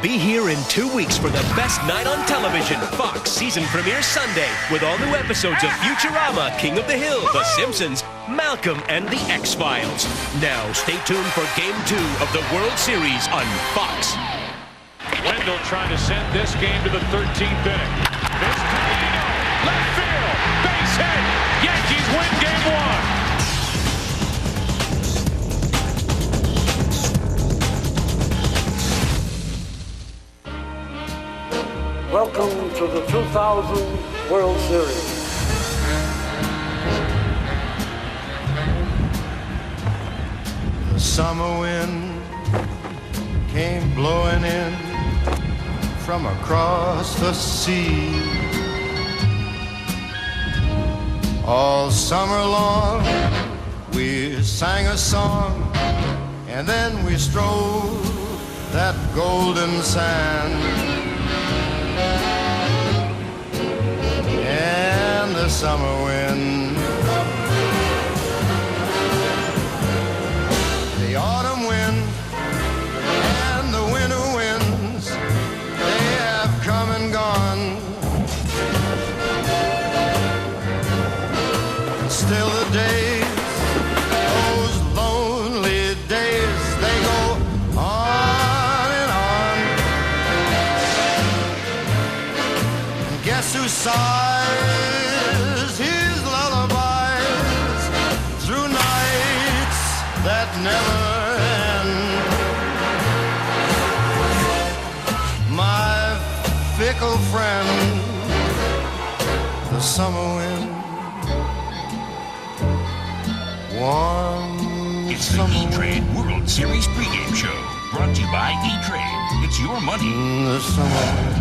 Be here in 2 weeks for the best night on television. Fox season premiere Sunday with all new episodes of Futurama, King of the Hill, The Simpsons, Malcolm, and The X-Files. Now, stay tuned for Game 2 of the World Series on Fox. Wendell trying to send this game to the 13th inning. This Clemens, left field, base hit. Yankees win game 1. Welcome to the 2000 World Series. The summer wind came blowing in from across the sea. All summer long we sang a song, and then we strode that golden sand. And the summer wind, the autumn wind, and the winter winds, they have come and gone. Still the days, those lonely days, they go on and on. And guess who sighs his lullabies through nights that never end? My fickle friend, the summer wind. Warm It's the E-Trade World Series pregame show, brought to you by E-Trade. It's your money. the summer.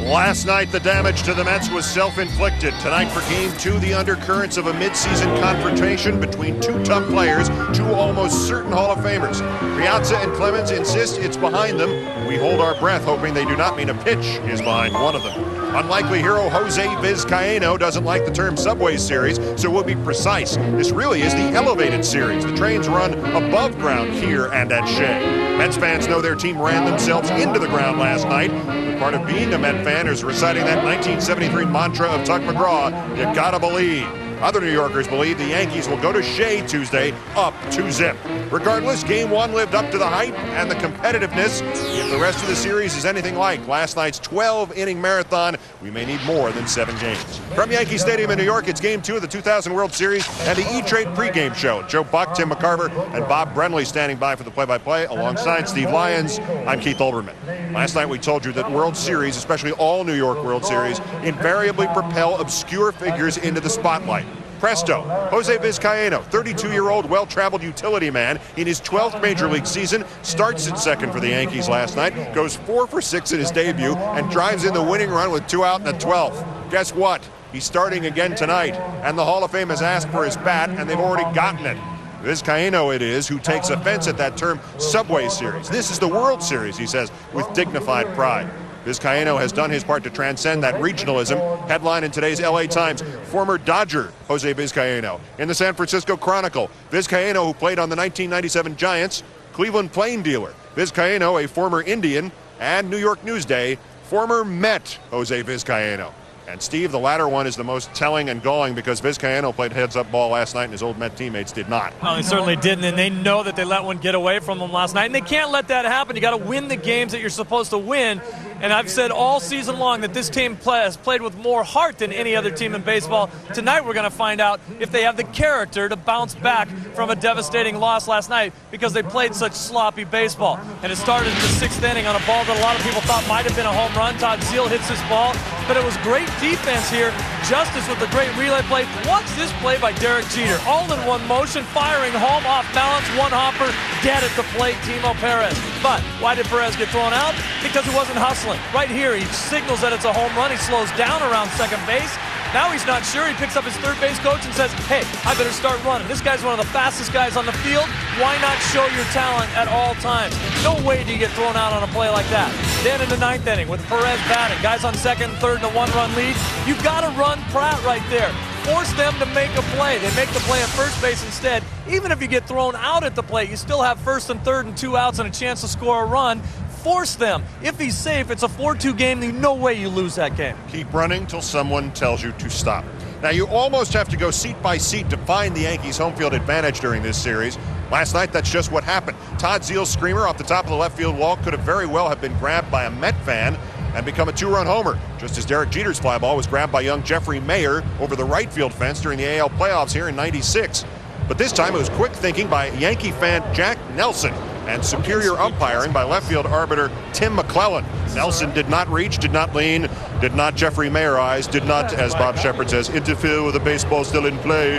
Last night, the damage to the Mets was self-inflicted. Tonight for Game 2, the undercurrents of a midseason confrontation between two tough players, two almost certain Hall of Famers. Piazza and Clemens insist it's behind them. We hold our breath, hoping they do not mean a pitch is behind one of them. Unlikely hero Jose Vizcaíno doesn't like the term Subway Series, so we'll be precise. This really is the elevated series. The trains run above ground here and at Shea. Mets fans know their team ran themselves into the ground last night. But part of being a Met fan is reciting that 1973 mantra of Tuck McGraw, you gotta believe. Other New Yorkers believe the Yankees will go to Shea Tuesday up 2-0. Regardless, Game 1 lived up to the hype and the competitiveness. If the rest of the series is anything like last night's 12-inning marathon, we may need more than 7 games. From Yankee Stadium in New York, it's Game 2 of the 2000 World Series and the E-Trade pregame show. Joe Buck, Tim McCarver, and Bob Brenly standing by for the play-by-play alongside Steve Lyons. I'm Keith Olbermann. Last night we told you that World Series, especially all New York World Series, invariably propel obscure figures into the spotlight. Presto, Jose Vizcaíno, 32-year-old well-traveled utility man in his 12th Major League season, starts at second for the Yankees last night, goes 4 for 6 in his debut, and drives in the winning run with 2 out in the 12th. Guess what? He's starting again tonight, and the Hall of Fame has asked for his bat, and they've already gotten it. Vizcaíno it is who takes offense at that term Subway Series. This is the World Series, he says, with dignified pride. Vizcaíno has done his part to transcend that regionalism. Headline in today's LA Times, former Dodger Jose Vizcaíno. In the San Francisco Chronicle, Vizcaíno, who played on the 1997 Giants, Cleveland Plain Dealer. Vizcaíno, a former Indian. And New York Newsday, former Met Jose Vizcaíno. And Steve, the latter one is the most telling and galling because Vizcaíno played heads-up ball last night and his old Met teammates did not. Well, they certainly didn't, and they know that they let one get away from them last night, and they can't let that happen. You got to win the games that you're supposed to win, and I've said all season long that this team has played with more heart than any other team in baseball. Tonight we're going to find out if they have the character to bounce back from a devastating loss last night because they played such sloppy baseball. And it started in the 6th inning on a ball that a lot of people thought might have been a home run. Todd Zeile hits this ball, but it was great defense here. Justice with a great relay play. Watch this play by Derek Jeter. All in one motion, firing home, off balance, one hopper, dead at the plate, Timo Perez. But why did Perez get thrown out? Because he wasn't hustling. Right here, he signals that it's a home run. He slows down around second base. Now he's not sure. He picks up his third base coach and says, hey, I better start running. This guy's one of the fastest guys on the field. Why not show your talent at all times? No way do you get thrown out on a play like that. Then in the 9th inning with Perez batting, guys on second and third in a 1-run lead, you've got to run Pratt right there. Force them to make a play. They make the play at first base instead. Even if you get thrown out at the plate, you still have first and third and 2 outs and a chance to score a run. force them. If he's safe, it's a 4-2 game. There's no way you lose that game. Keep running till someone tells you to stop. Now, you almost have to go seat by seat to find the Yankees' home field advantage during this series. Last night, that's just what happened. Todd Zeal's screamer off the top of the left field wall could have very well have been grabbed by a Met fan and become a 2-run homer, just as Derek Jeter's fly ball was grabbed by young Jeffrey Mayer over the right field fence during the AL playoffs here in '96. But this time it was quick thinking by Yankee fan Jack Nelson and superior umpiring by left field arbiter Tim McClellan. Nelson did not reach, did not lean, did not Jeffrey Mayer-eyes, did not, as Bob Shepard says, interfere with the baseball still in play.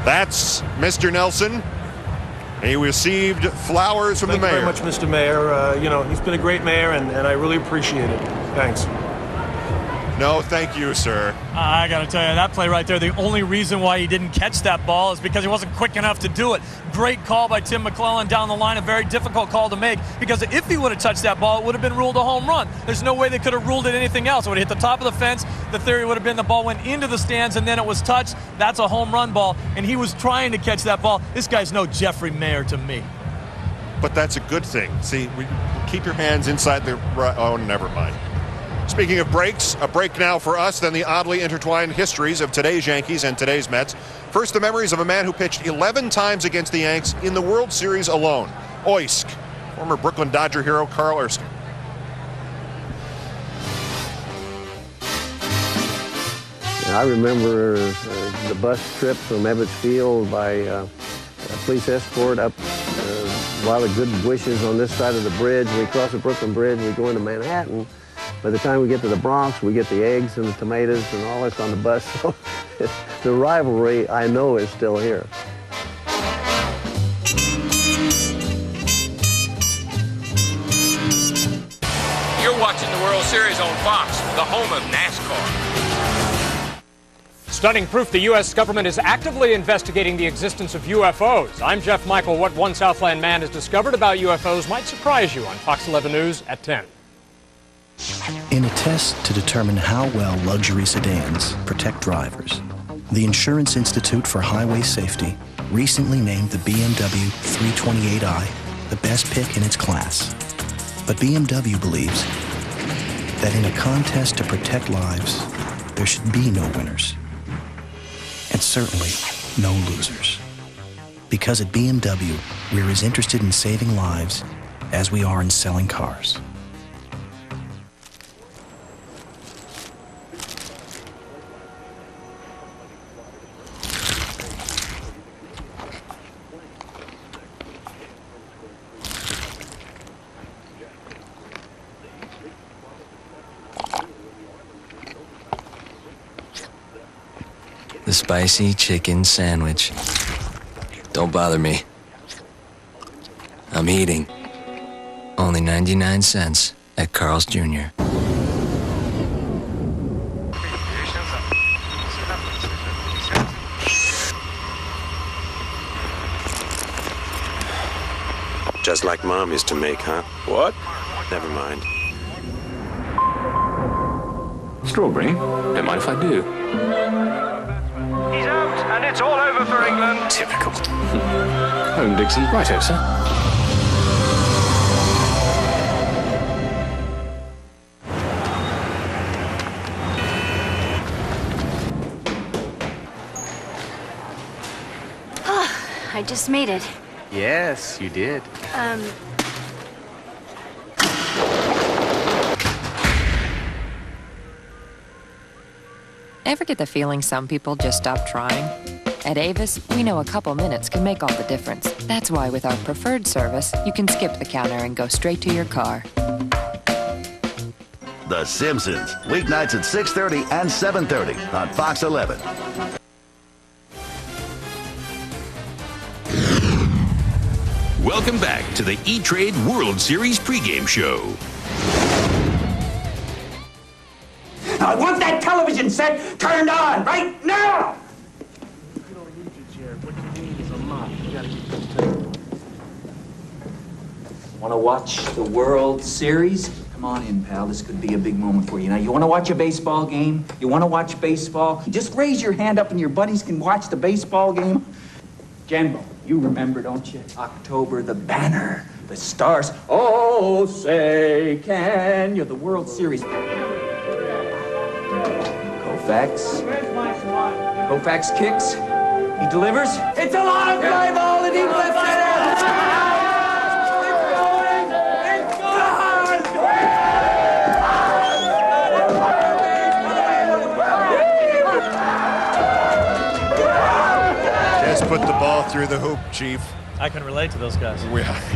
That's Mr. Nelson. He received flowers from the mayor. Thank you very much, Mr. Mayor. He's been a great mayor, and I really appreciate it. Thanks. No, thank you, sir. I got to tell you, that play right there, the only reason why he didn't catch that ball is because he wasn't quick enough to do it. Great call by Tim McClellan down the line, a very difficult call to make, because if he would have touched that ball, it would have been ruled a home run. There's no way they could have ruled it anything else. It would have hit the top of the fence. The theory would have been the ball went into the stands and then it was touched. That's a home run ball, and he was trying to catch that ball. This guy's no Jeffrey Mayer to me. But that's a good thing. See, keep your hands inside the... Oh, never mind. Speaking of breaks, a break now for us, then the oddly intertwined histories of today's Yankees and today's Mets. First, the memories of a man who pitched 11 times against the Yanks in the World Series alone. Oysk, former Brooklyn Dodger hero Carl Erskine. I remember the bus trip from Ebbets Field by a police escort up a lot of good wishes on this side of the bridge. We cross the Brooklyn Bridge, we go into Manhattan. By the time we get to the Bronx, we get the eggs and the tomatoes and all this on the bus. So the rivalry, I know, is still here. You're watching the World Series on Fox, the home of NASCAR. Stunning proof the U.S. government is actively investigating the existence of UFOs. I'm Jeff Michael. What one Southland man has discovered about UFOs might surprise you on Fox 11 News at 10. In a test to determine how well luxury sedans protect drivers, the Insurance Institute for Highway Safety recently named the BMW 328i the best pick in its class. But BMW believes that in a contest to protect lives, there should be no winners, and certainly no losers. Because at BMW, we're as interested in saving lives as we are in selling cars. The spicy chicken sandwich. Don't bother me. I'm eating. Only 99 cents at Carl's Jr. Just like Mom used to make, huh? What? Never mind. Strawberry? Don't mind if I do. He's out, and it's all over for England. Typical. Home, Dixon. Righto, sir. Oh, I just made it. Yes, you did. Ever get the feeling some people just stop trying? At Avis, we know a couple minutes can make all the difference. That's why with our preferred service, you can skip the counter and go straight to your car. The Simpsons, weeknights at 6:30 and 7:30 on Fox 11. Welcome back to the E-Trade World Series pregame show. I want that television set turned on right now! You don't need your chair. What you need is a mop. You gotta get this table. Want to watch the World Series? Come on in, pal. This could be a big moment for you. Now, you want to watch a baseball game? You want to watch baseball? Just raise your hand up and your buddies can watch the baseball game. Jambo, You remember, don't you? October, the banner, the stars. Oh, say, can you? The World Series. Koufax kicks. He delivers. It's a long fly ball, and he lifts it Just put the ball through the hoop, Chief. I can relate to those guys.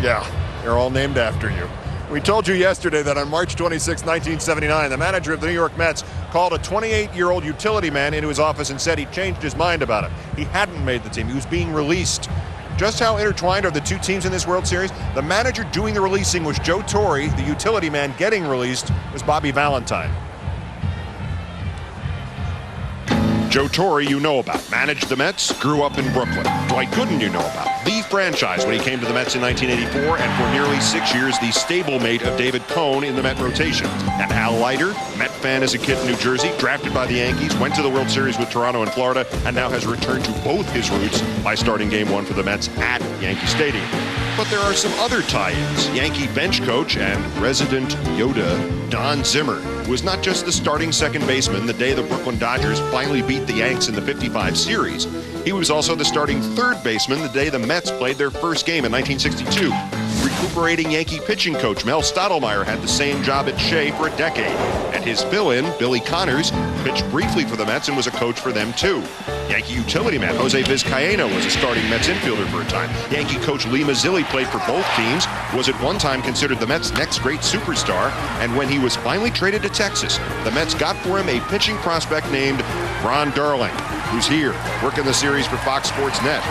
Yeah, they're all named after you. We told you yesterday that on March 26, 1979, the manager of the New York Mets called a 28-year-old utility man into his office and said he changed his mind about him. He hadn't made the team. He was being released. Just how intertwined are the two teams in this World Series? The manager doing the releasing was Joe Torre. The utility man getting released was Bobby Valentine. Joe Torre, you know about. Managed the Mets, grew up in Brooklyn. Dwight Gooden, you know about. The franchise when he came to the Mets in 1984, and for nearly 6 years, the stablemate of David Cone in the Met rotation. And Al Leiter, Met fan as a kid in New Jersey, drafted by the Yankees, went to the World Series with Toronto and Florida, and now has returned to both his roots by starting Game 1 for the Mets at Yankee Stadium. But there are some other tie-ins. Yankee bench coach and resident Yoda, Don Zimmer, who was not just the starting second baseman the day the Brooklyn Dodgers finally beat the Yanks in the '55 series. He was also the starting third baseman the day the Mets played their first game in 1962. Recuperating Yankee pitching coach Mel Stottlemyre had the same job at Shea for a decade. And his fill-in, Billy Connors, pitched briefly for the Mets and was a coach for them too. Yankee utility man Jose Vizcaíno was a starting Mets infielder for a time. Yankee coach Lee Mazzilli played for both teams, was at one time considered the Mets' next great superstar, and when he was finally traded to Texas, the Mets got for him a pitching prospect named Ron Darling, who's here, working the series for Fox Sports Net.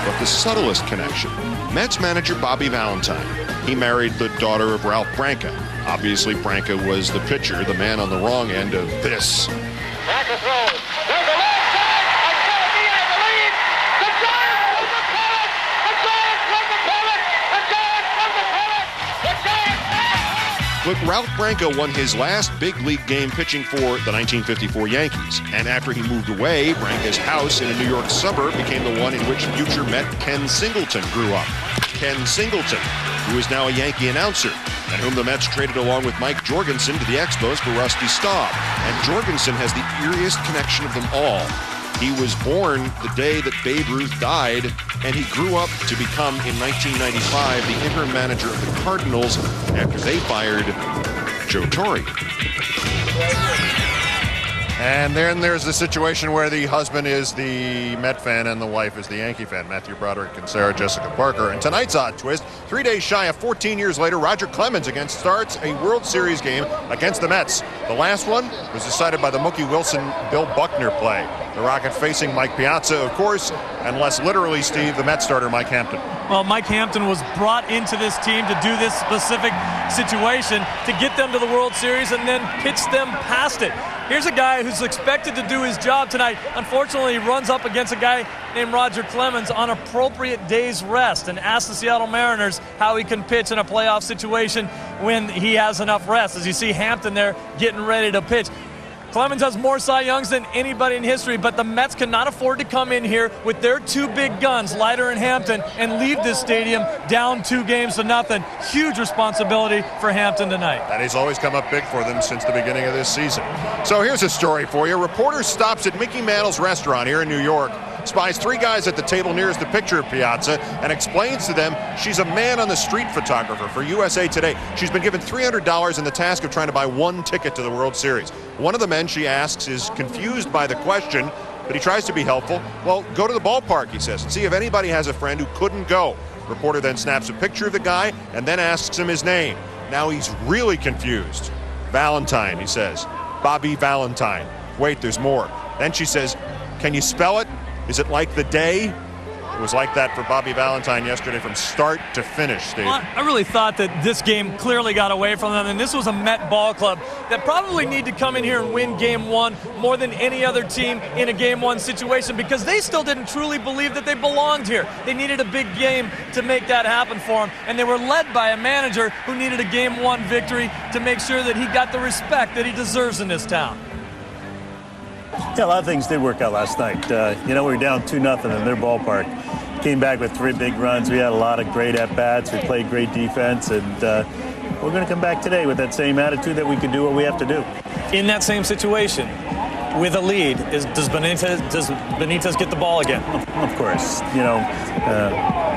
But the subtlest connection, Mets manager Bobby Valentine. He married the daughter of Ralph Branca. Obviously, Branca was the pitcher, the man on the wrong end of this. Branca throws. There's a long side. It's going to be, I believe, the Giants from the pennant. The Giants from the pennant. The Giants from the pennant. The Giants. But Ralph Branca won his last big league game pitching for the 1954 Yankees. And after he moved away, Branca's house in a New York suburb became the one in which future Met Ken Singleton grew up. Ken Singleton, who is now a Yankee announcer, and whom the Mets traded along with Mike Jorgensen to the Expos for Rusty Staub. And Jorgensen has the eeriest connection of them all. He was born the day that Babe Ruth died, and he grew up to become, in 1995, the interim manager of the Cardinals after they fired Joe Torre. And then there's the situation where the husband is the Met fan and the wife is the Yankee fan, Matthew Broderick and Sarah Jessica Parker. And tonight's odd twist, 3 days shy of 14 years later, Roger Clemens again starts a World Series game against the Mets. The last one was decided by the Mookie Wilson-Bill Buckner play. The Rocket facing Mike Piazza, of course, and less literally, Steve, the Mets starter Mike Hampton. Well, Mike Hampton was brought into this team to do this specific situation, to get them to the World Series and then pitch them past it. Here's a guy who's expected to do his job tonight. Unfortunately, he runs up against a guy named Roger Clemens on appropriate day's rest and asks the Seattle Mariners how he can pitch in a playoff situation when he has enough rest. As you see Hampton there getting ready to pitch. Clemens has more Cy Youngs than anybody in history, but the Mets cannot afford to come in here with their two big guns, Leiter and Hampton, and leave this stadium down 2-0. Huge responsibility for Hampton tonight. And he's always come up big for them since the beginning of this season. So here's a story for you. A reporter stops at Mickey Mantle's restaurant here in New York, spies 3 guys at the table nearest the picture of Piazza, and explains to them she's a man-on-the-street photographer for USA Today. She's been given $300 in the task of trying to buy 1 ticket to the World Series. One of the men she asks is confused by the question, but he tries to be helpful. Well, go to the ballpark, he says, and see if anybody has a friend who couldn't go. Reporter then snaps a picture of the guy and then asks him his name. Now he's really confused. Valentine, he says. Bobby Valentine. Wait, there's more. Then she says, can you spell it? Is it like the day? It was like that for Bobby Valentine yesterday from start to finish, Steve. Well, I really thought that this game clearly got away from them, and this was a Met ball club that probably need to come in here and win Game 1 more than any other team in a Game 1 situation, because they still didn't truly believe that they belonged here. They needed a big game to make that happen for them, and they were led by a manager who needed a Game 1 victory to make sure that he got the respect that he deserves in this town. Yeah, a lot of things did work out last night. We were down 2-0 in their ballpark. came back with 3 big runs. We had a lot of great at-bats. We played great defense, and we're going to come back today with that same attitude that we can do what we have to do. In that same situation, with a lead, does Benitez get the ball again? Of course. You know,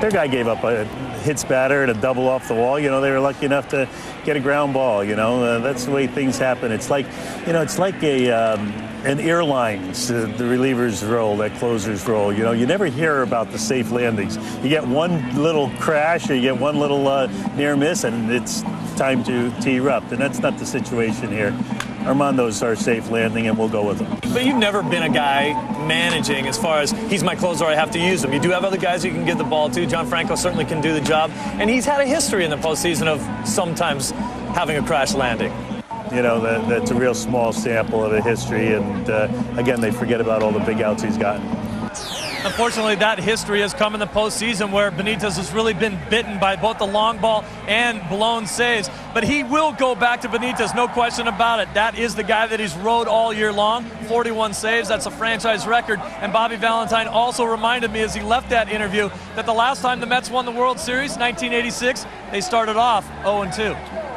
their guy gave up a hits batter and a double off the wall. You know, they were lucky enough to get a ground ball. You know, that's the way things happen. It's like, you know, it's like an airlines, the reliever's role, that closer's role. You know, you never hear about the safe landings. You get one little crash or you get one little near miss, and it's time to erupt. And that's not the situation here. Armando's our safe landing, and we'll go with him. But you've never been a guy managing as far as he's my closer, I have to use him. You do have other guys you can give the ball to. John Franco certainly can do the job, and he's had a history in the postseason of sometimes having a crash landing. You know, that's a real small sample of a history, and again, they forget about all the big outs he's gotten. Unfortunately, that history has come in the postseason where Benitez has really been bitten by both the long ball and blown saves. But he will go back to Benitez, no question about it. That is the guy that he's rode all year long. 41 saves, that's a franchise record. And Bobby Valentine also reminded me as he left that interview that the last time the Mets won the World Series, 1986, they started off 0-2.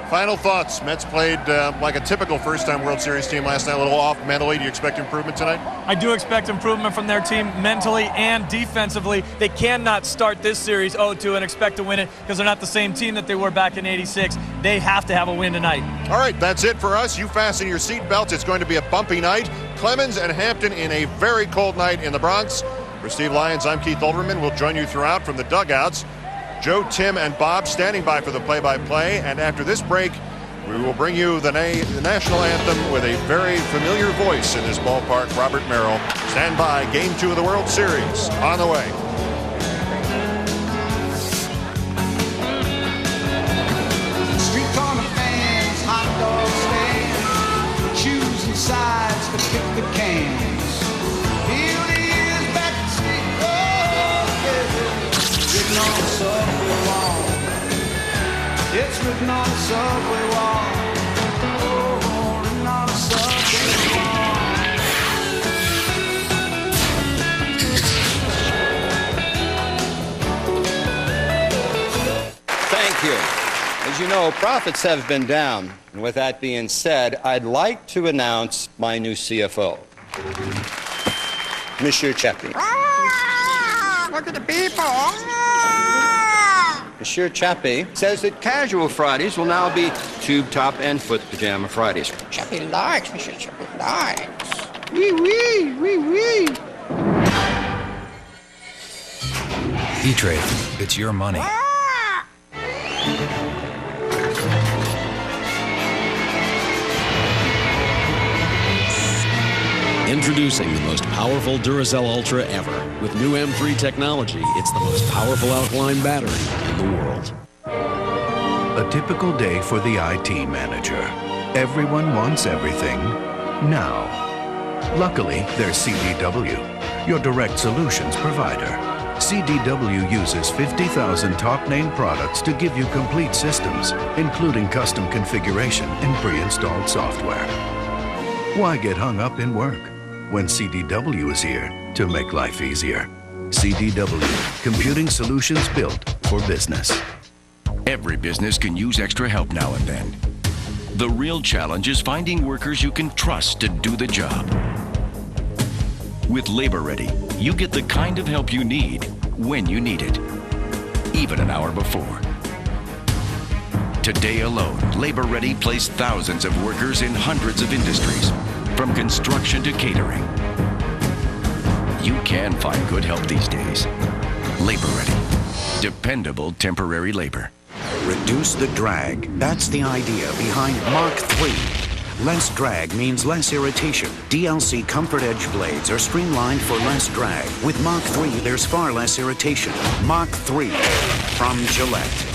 Final thoughts. Mets played like a typical first-time World Series team last night, a little off mentally. Do you expect improvement tonight? I do expect improvement from their team mentally and defensively. They cannot start this series 0-2 and expect to win it because they're not the same team that they were back in '86. They have to have a win tonight. All right, that's it for us. You fasten your seatbelts. It's going to be a bumpy night. Clemens and Hampton in a very cold night in the Bronx. For Steve Lyons, I'm Keith Olbermann. We'll join you throughout from the dugouts. Joe, Tim, and Bob standing by for the play-by-play. And after this break, we will bring you the national anthem with a very familiar voice in this ballpark, Robert Merrill. Stand by. Game 2 of the World Series on the way. Street corner fans, hot dog stands, choosing sides to kick the cans. Feel the years back to sleep, oh yeah. Written on the subway wall. It's written on the subway wall. Oh, written on the subway wall. Thank you. As you know, profits have been down. And with that being said, I'd like to announce my new CFO, Monsieur Chappie. Look at the people. Monsieur Chappie says that casual Fridays will now be tube top and foot pajama Fridays. Chappie likes, Monsieur Chappie likes. Wee wee, wee wee. E-Trade, it's your money. Introducing the most powerful Duracell Ultra ever. With new M3 technology, it's the most powerful alkaline battery in the world. A typical day for the IT manager. Everyone wants everything now. Luckily, there's CDW, your direct solutions provider. CDW uses 50,000 top-name products to give you complete systems, including custom configuration and pre-installed software. Why get hung up in work when CDW is here to make life easier? CDW, computing solutions built for business. Every business can use extra help now and then. The real challenge is finding workers you can trust to do the job. With Labor Ready, you get the kind of help you need when you need it, even an hour before. Today alone, Labor Ready placed thousands of workers in hundreds of industries, from construction to catering. You can find good help these days. Labor Ready. Dependable temporary labor. Reduce the drag. That's the idea behind Mach 3. Less drag means less irritation. DLC Comfort Edge blades are streamlined for less drag. With Mach 3, there's far less irritation. Mach 3 from Gillette.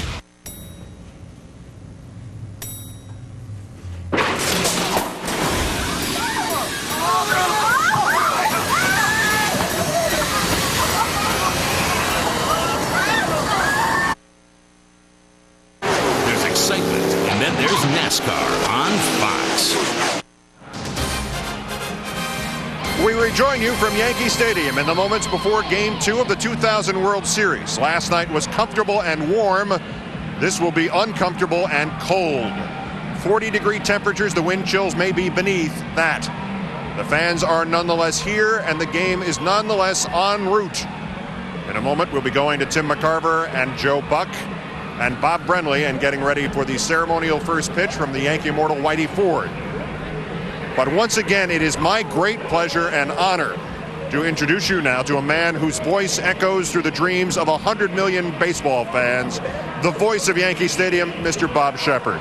join you from Yankee Stadium in the moments before Game 2 of the 2000 World Series. Last night was comfortable and warm. This will be uncomfortable and cold. 40-degree temperatures, the wind chills may be beneath that. The fans are nonetheless here, and the game is nonetheless en route. In a moment, we'll be going to Tim McCarver and Joe Buck and Bob Brenly and getting ready for the ceremonial first pitch from the Yankee immortal Whitey Ford. But once again, it is my great pleasure and honor to introduce you now to a man whose voice echoes through the dreams of 100 million baseball fans, the voice of Yankee Stadium, Mr. Bob Shepard.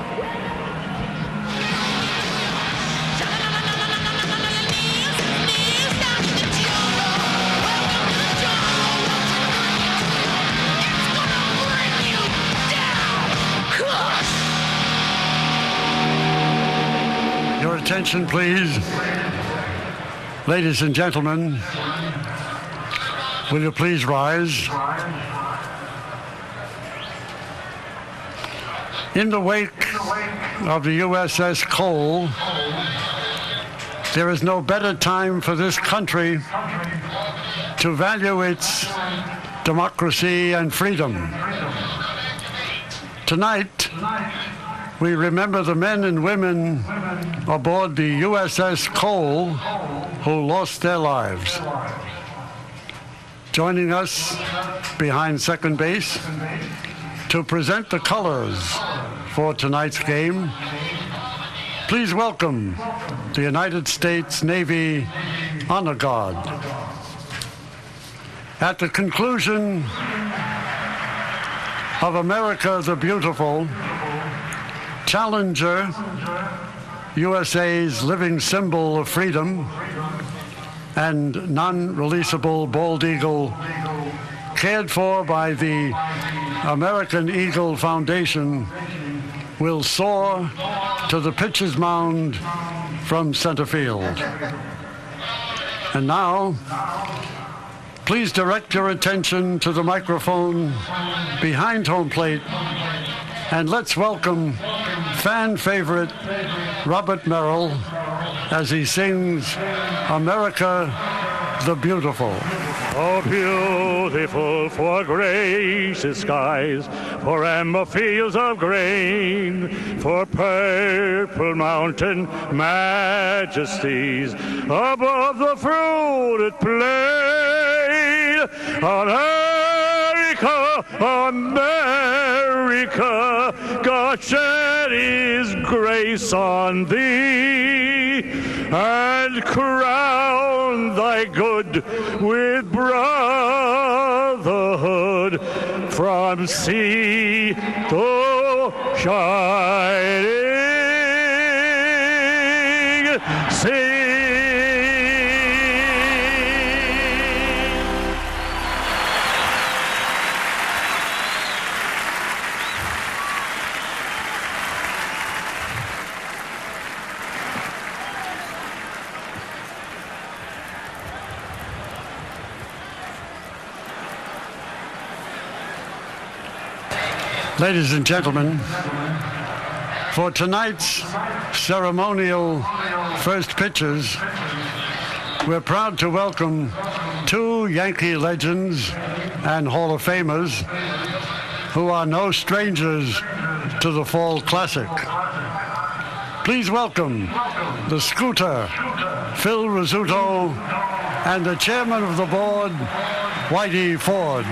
Attention, please. Ladies and gentlemen, will you please rise? In the wake of the USS Cole, there is no better time for this country to value its democracy and freedom. Tonight, we remember the men and women aboard the USS Cole who lost their lives. Joining us behind second base to present the colors for tonight's game, please welcome the United States Navy Honor Guard. At the conclusion of America the Beautiful, Challenger, USA's living symbol of freedom, and non-releasable bald eagle, cared for by the American Eagle Foundation, will soar to the pitcher's mound from center field. And now, please direct your attention to the microphone behind home plate, and let's welcome fan favorite Robert Merrill as he sings America the Beautiful. Oh, beautiful for gracious skies, for amber fields of grain, for purple mountain majesties above the fruited plain. America, America, God shed his grace on thee, and crown thy good with brotherhood from sea to shining sea. Ladies and gentlemen, for tonight's ceremonial first pitches, we're proud to welcome two Yankee legends and Hall of Famers who are no strangers to the Fall Classic. Please welcome the Scooter, Phil Rizzuto, and the chairman of the board, Whitey Ford.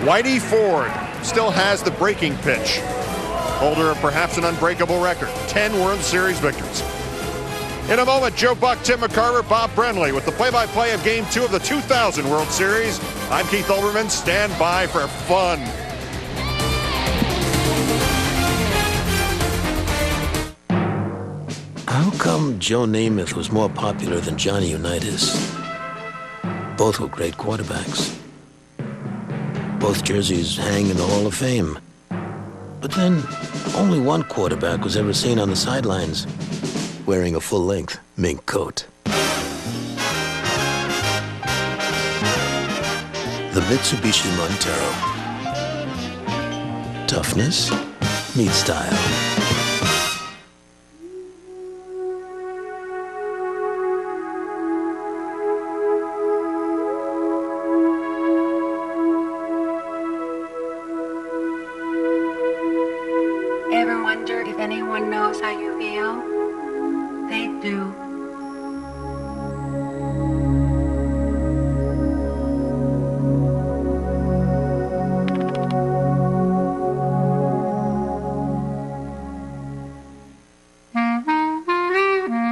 Whitey Ford still has the breaking pitch, holder of perhaps an unbreakable record, 10 World Series victories. In a moment, Joe Buck, Tim McCarver, Bob Brenly with the play-by-play of Game 2 of the 2000 World Series. I'm Keith Olbermann. Stand by for fun. come Joe Namath was more popular than Johnny Unitas? Both were great quarterbacks. Both jerseys hang in the Hall of Fame. But then, only one quarterback was ever seen on the sidelines wearing a full-length mink coat. The Mitsubishi Montero. Toughness meets style. Ever wonder if anyone knows how you feel? They do.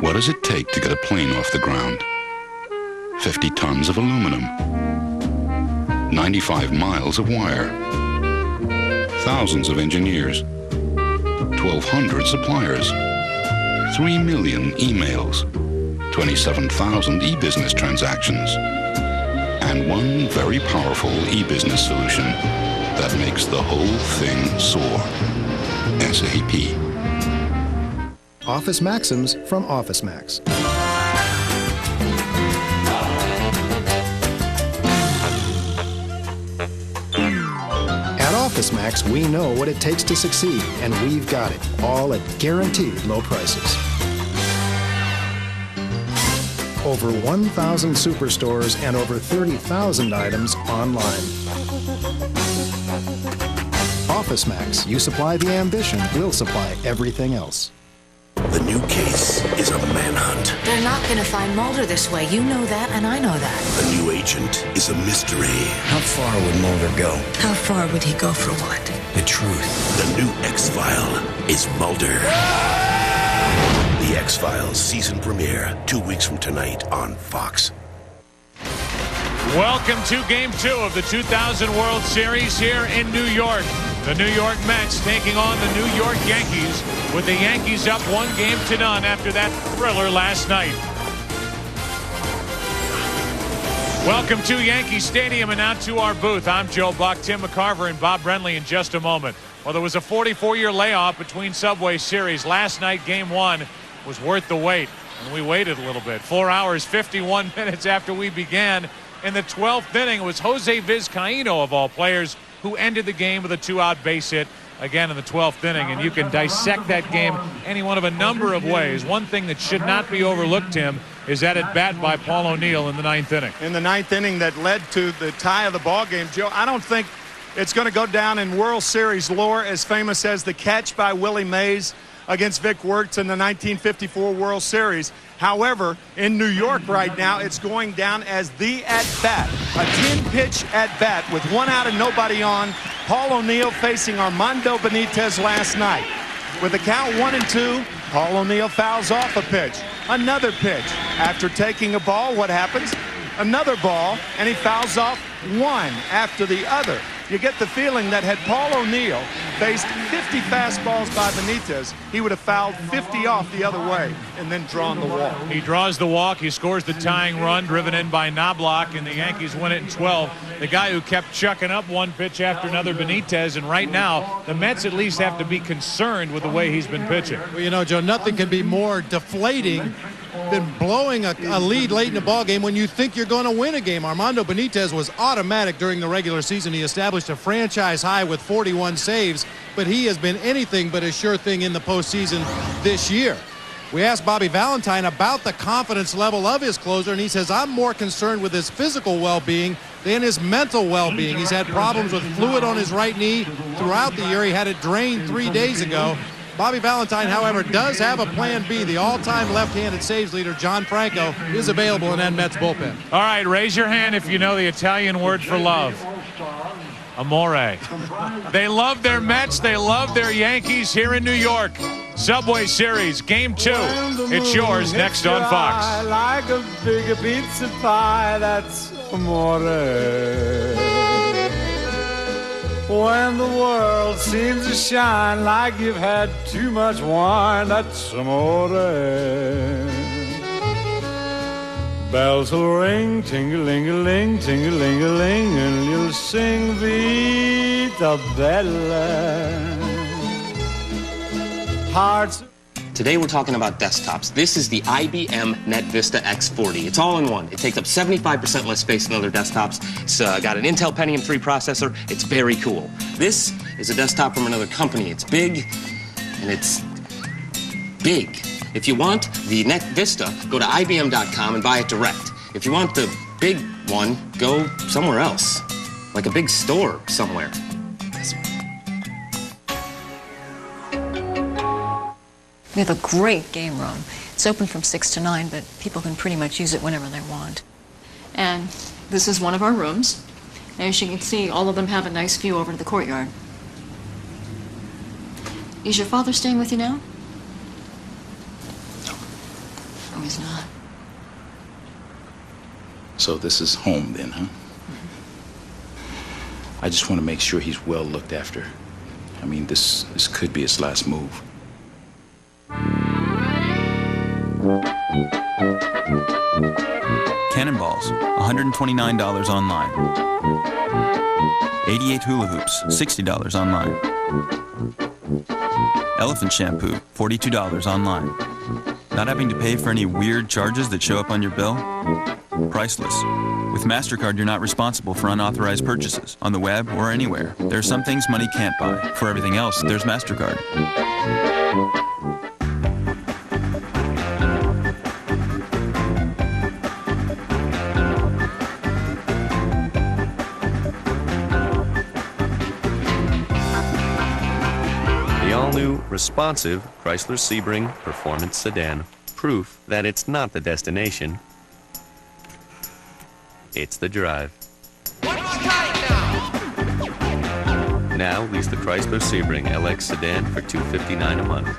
What does it take to get a plane off the ground? 50 tons of aluminum, 95 miles of wire, thousands of engineers, 1,200 suppliers, 3 million emails, 27,000 e-business transactions, and one very powerful e-business solution that makes the whole thing soar. SAP. Office Maxims from Office Max. At Office Max, we know what it takes to succeed, and we've got it, all at guaranteed low prices. Over 1,000 superstores and over 30,000 items online. Office Max, you supply the ambition, we'll supply everything else. The new case is a manhunt. They're not going to find Mulder this way. You know that, and I know that. The new agent is a mystery. How far would Mulder go? How far would he go for what? The truth. The new X-File is Mulder. The X-Files season premiere 2 weeks from tonight on Fox. Welcome to Game 2 of the 2000 World Series here in New York. The New York Mets taking on the New York Yankees, with the Yankees up 1-0 after that thriller last night. Welcome to Yankee Stadium and out to our booth. I'm Joe Buck, Tim McCarver, and Bob Brenly in just a moment. Well, there was a 44-year layoff between Subway Series. Last night, Game 1 was worth the wait, and we waited a little bit. 4 hours, 51 minutes after we began. In the 12th inning, it was Jose Vizcaíno, of all players, who ended the game with a 2-out base hit again in the 12th inning. And you can dissect that game any one of a number of ways. One thing that should not be overlooked, Tim, is that at bat by Paul O'Neill in the 9th inning. In the 9th inning that led to the tie of the ball game, Joe, I don't think it's going to go down in World Series lore as famous as the catch by Willie Mays against Vic Wertz in the 1954 World Series. However, in New York right now, it's going down as the at-bat. A 10-pitch at-bat with 1 out and nobody on. Paul O'Neill facing Armando Benitez last night. With the count 1-2, Paul O'Neill fouls off a pitch. Another pitch. After taking a ball, what happens? Another ball, and he fouls off one after the other. You get the feeling that had Paul O'Neill faced 50 fastballs by Benitez, he would have fouled 50 off the other way and then drawn the walk. He draws the walk. He scores the tying run, driven in by Knobloch, and the Yankees win it in 12. The guy who kept chucking up one pitch after another, Benitez, and right now the Mets at least have to be concerned with the way he's been pitching. Well, you know, Joe, nothing can be more deflating than blowing a lead late in the ball game when you think you're going to win a game. Armando Benitez was automatic during the regular season. He established a franchise high with 41 saves, but he has been anything but a sure thing in the postseason this year. We asked Bobby Valentine about the confidence level of his closer, and he says, I'm more concerned with his physical well-being than his mental well-being. He's had problems with fluid on his right knee throughout the year. He had it drained 3 days ago. Bobby Valentine, however, does have a plan B. The all-time left-handed saves leader, John Franco, is available in that Mets bullpen. All right, raise your hand if you know the Italian word for love. Amore. They love their Mets. They love their Yankees here in New York. Subway Series, Game 2. It's yours next on Fox. I like a big pizza pie, that's amore. When the world seems to shine like you've had too much wine, that's amore. Bells will ring, ting-a-ling-a-ling, ting-a-ling-a-ling, and you'll sing Vita Bella. Hearts. Today we're talking about desktops. This is the IBM NetVista X40. It's all in one. It takes up 75% less space than other desktops. It's got an Intel Pentium 3 processor. It's very cool. This is a desktop from another company. It's big, and it's big. If you want the NetVista, go to IBM.com and buy it direct. If you want the big one, go somewhere else, like a big store somewhere. We have a great game room. It's open from 6 to 9, but people can pretty much use it whenever they want. And this is one of our rooms. As you can see, all of them have a nice view over to the courtyard. Is your father staying with you now? No. Oh, he's not. So this is home then, huh? I just want to make sure he's well looked after. I mean, this could be his last move. Cannonballs, $129 online. 88 hula hoops, $60 online. Elephant shampoo, $42 online. Not having to pay for any weird charges that show up on your bill? Priceless. With MasterCard, you're not responsible for unauthorized purchases on the web or anywhere. There are some things money can't buy. For everything else, there's MasterCard. All-new, responsive Chrysler Sebring Performance Sedan. Proof that it's not the destination, it's the drive. Now lease the Chrysler Sebring LX Sedan for $259 a month.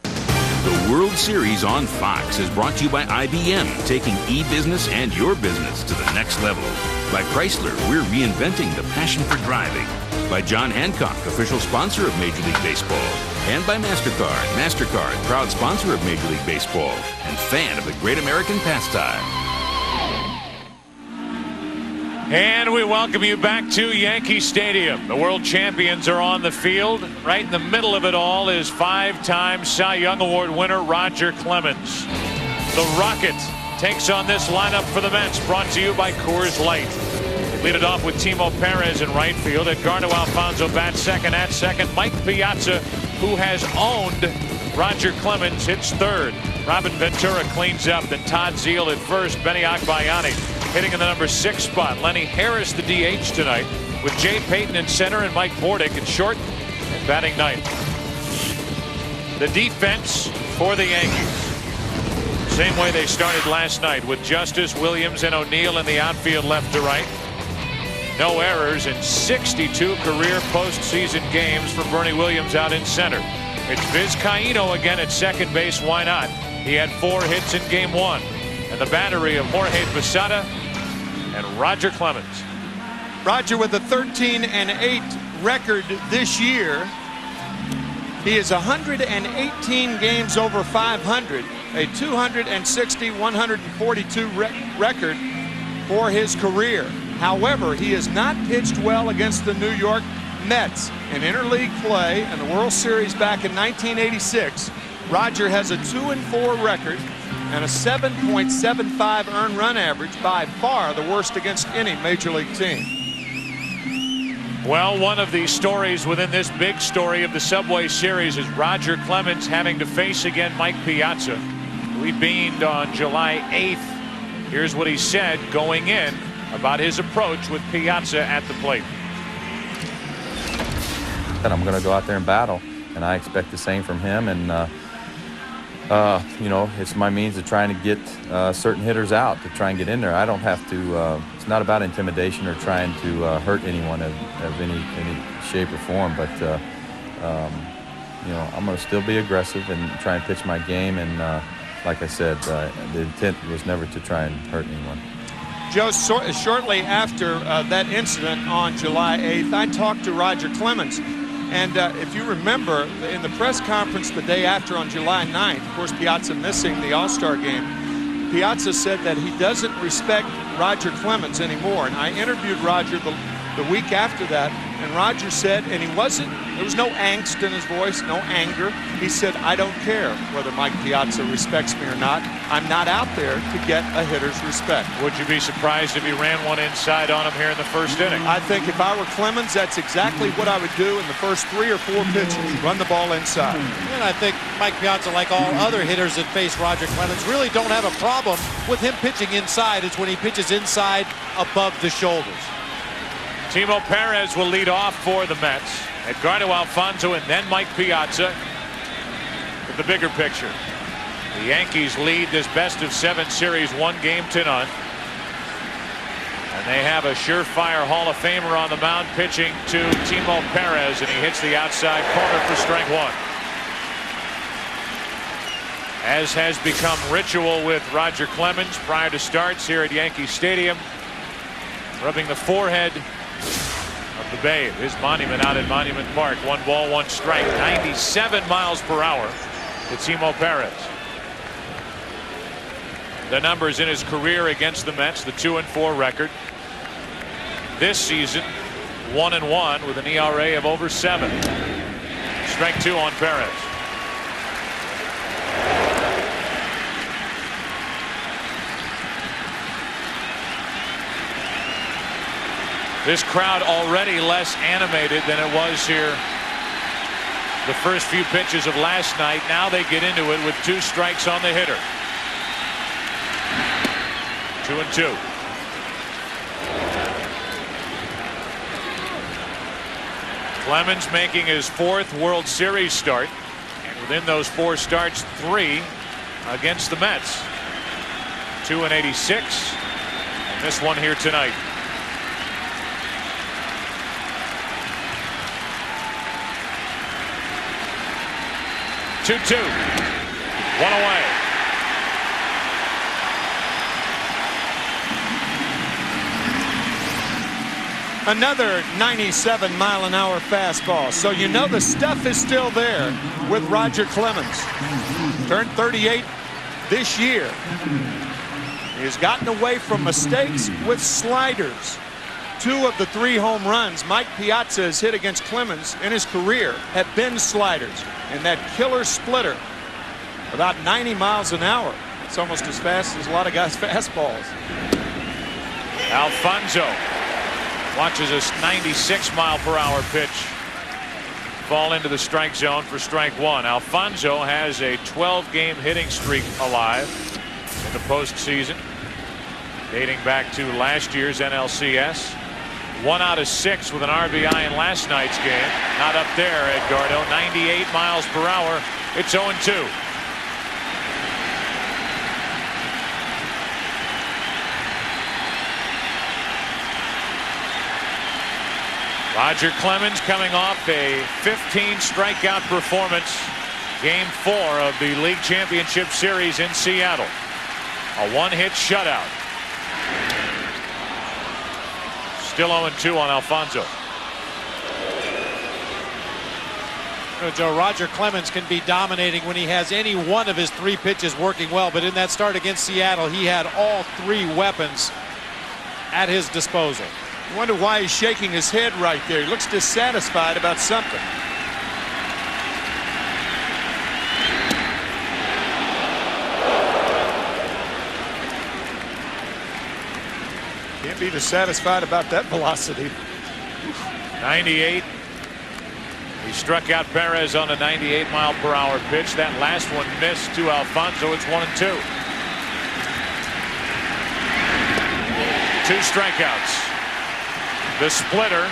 The World Series on Fox is brought to you by IBM, taking e-business and your business to the next level. By Chrysler, we're reinventing the passion for driving. By John Hancock, official sponsor of Major League Baseball. And by MasterCard. MasterCard, proud sponsor of Major League Baseball and fan of the great American pastime. And we welcome you back to Yankee Stadium. The world champions are on the field. Right in the middle of it all is five-time Cy Young Award winner Roger Clemens. The Rocket takes on this lineup for the Mets, brought to you by Coors Light. Lead it off with Timo Perez in right field. Edgardo Alfonso bats second. At second, Mike Piazza, who has owned Roger Clemens, hits third. Robin Ventura cleans up. Then Todd Zeile at first. Benny Agbayani hitting in the number 6 spot. Lenny Harris, the DH tonight, with Jay Payton in center and Mike Bordick in short and batting ninth. The defense for the Yankees. Same way they started last night, with Justice, Williams, and O'Neill in the outfield left to right. No errors in 62 career postseason games for Bernie Williams out in center. It's Vizcaíno again at second base. Why not? He had 4 hits in game 1. And the battery of Jorge Posada and Roger Clemens. Roger with a 13-8 record this year. He is 118 games over 500, a 260-142 record for his career. However, he has not pitched well against the New York Mets in interleague play and the World Series back in 1986. Roger has a 2-4 record and a 7.75 earned run average, by far the worst against any major league team. Well, one of the stories within this big story of the Subway Series is Roger Clemens having to face again Mike Piazza, who he beamed on July 8th. Here's what he said going in about his approach with Piazza at the plate. And I'm going to go out there and battle, and I expect the same from him. And you know, it's my means of trying to get certain hitters out, to try and get in there. I don't have to. It's not about intimidation or trying to hurt anyone of any shape or form. But you know, I'm going to still be aggressive and try and pitch my game. And like I said, the intent was never to try and hurt anyone. Joe, shortly after that incident on July 8th, I talked to Roger Clemens. And if you remember, in the press conference the day after on July 9th, of course, Piazza missing the All-Star game, Piazza said that he doesn't respect Roger Clemens anymore. And I interviewed Roger the week after that, and Roger said, and there was no angst in his voice, no anger. He said, I don't care whether Mike Piazza respects me or not. I'm not out there to get a hitter's respect. Would you be surprised if he ran one inside on him here in the first inning? I think if I were Clemens, that's exactly what I would do in the first 3 or 4 pitches, run the ball inside. And I think Mike Piazza, like all other hitters that face Roger Clemens, really don't have a problem with him pitching inside. It's when he pitches inside above the shoulders. Timo Perez will lead off for the Mets. Edgardo Alfonzo and then Mike Piazza. With the bigger picture, the Yankees lead this best-of-7 series 1-0. And they have a surefire Hall of Famer on the mound pitching to Timo Perez, and he hits the outside corner for strike 1. As has become ritual with Roger Clemens prior to starts here at Yankee Stadium, rubbing the forehead of the Babe, his monument out at Monument Park. 1 ball, 1 strike, 97 miles per hour to Timo Perez. The numbers in his career against the Mets, the 2-4 record. This season, 1-1 with an ERA of over 7. Strike 2 on Perez. This crowd already less animated than it was here the first few pitches of last night. Now they get into it with 2 strikes on the hitter. 2-2. Clemens making his 4th World Series start, and within those 4 starts, 3 against the Mets. 2-86, and this one here tonight. 2-2. 1 away. Another 97-mile-an-hour fastball. So you know the stuff is still there with Roger Clemens. Turned 38 this year. He has gotten away from mistakes with sliders. 2 of the 3 home runs Mike Piazza has hit against Clemens in his career have been sliders. And that killer splitter, about 90 miles an hour. It's almost as fast as a lot of guys' fastballs. Alfonzo watches a 96-mile-per-hour pitch fall into the strike zone for strike 1. Alfonzo has a 12-game hitting streak alive in the postseason, dating back to last year's NLCS. 1 out of 6 with an RBI in last night's game. Not up there, Edgardo. 98 miles per hour. It's 0-2. Roger Clemens coming off a 15 strikeout performance. Game 4 of the League Championship Series in Seattle. A 1-hit shutout. Still 0-2 on Alfonzo. Joe, Roger Clemens can be dominating when he has any one of his 3 pitches working well, but in that start against Seattle, he had all 3 weapons at his disposal. I wonder why he's shaking his head right there. He looks dissatisfied about something. Can't be dissatisfied about that velocity. 98. He struck out Perez on a 98-mile-per-hour pitch. That last one missed to Alfonzo. It's 1-2. 2 strikeouts. The splitter.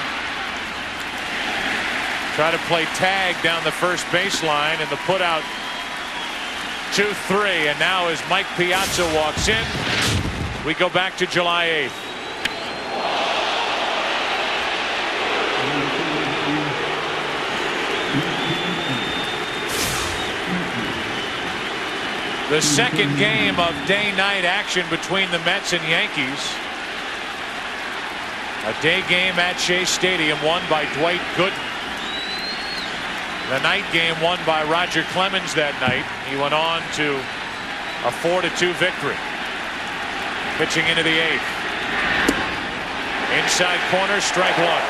Try to play tag down the first baseline, and the putout 2-3. And now as Mike Piazza walks in, we go back to July 8th. The second game of day-night action between the Mets and Yankees. A day game at Shea Stadium won by Dwight Gooden. The night game won by Roger Clemens that night. He went on to a 4-2 victory. Pitching into the 8th. Inside corner, strike one.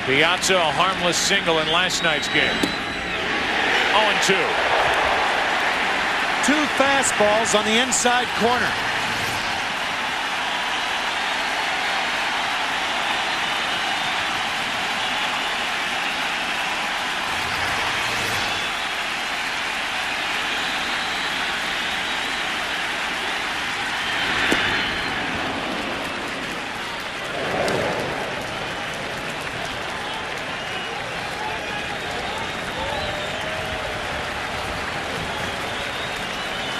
Piazza, a harmless single in last night's game. 0-2. 2 fastballs on the inside corner.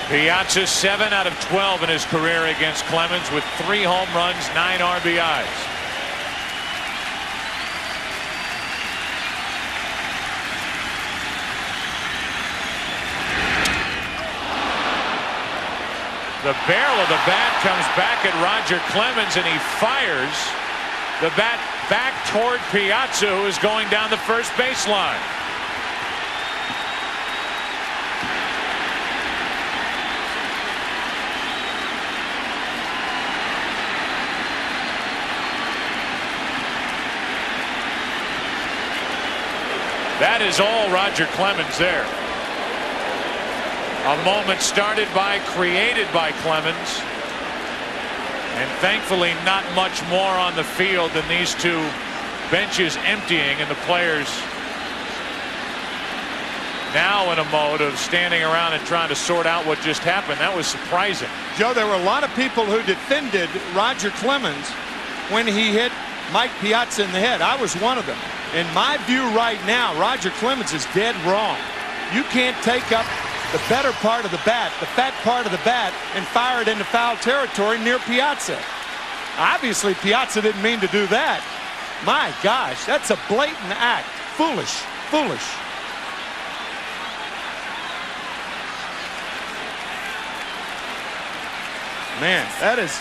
Piazza 7 out of 12 in his career against Clemens with 3 home runs, 9 RBIs. The barrel of the bat comes back at Roger Clemens, and he fires the bat back toward Piazza, who is going down the first baseline. That is all Roger Clemens there. A moment started by, created by Clemens. And thankfully not much more on the field than these 2 benches emptying, and the players now in a mode of standing around and trying to sort out what just happened. That was surprising. Joe, there were a lot of people who defended Roger Clemens when he hit Mike Piazza in the head. I was one of them. In my view right now, Roger Clemens is dead wrong. You can't take up the better part of the bat, the fat part of the bat, and fire it into foul territory near Piazza. Obviously, Piazza didn't mean to do that. My gosh, that's a blatant act. Foolish, foolish. Man, that is,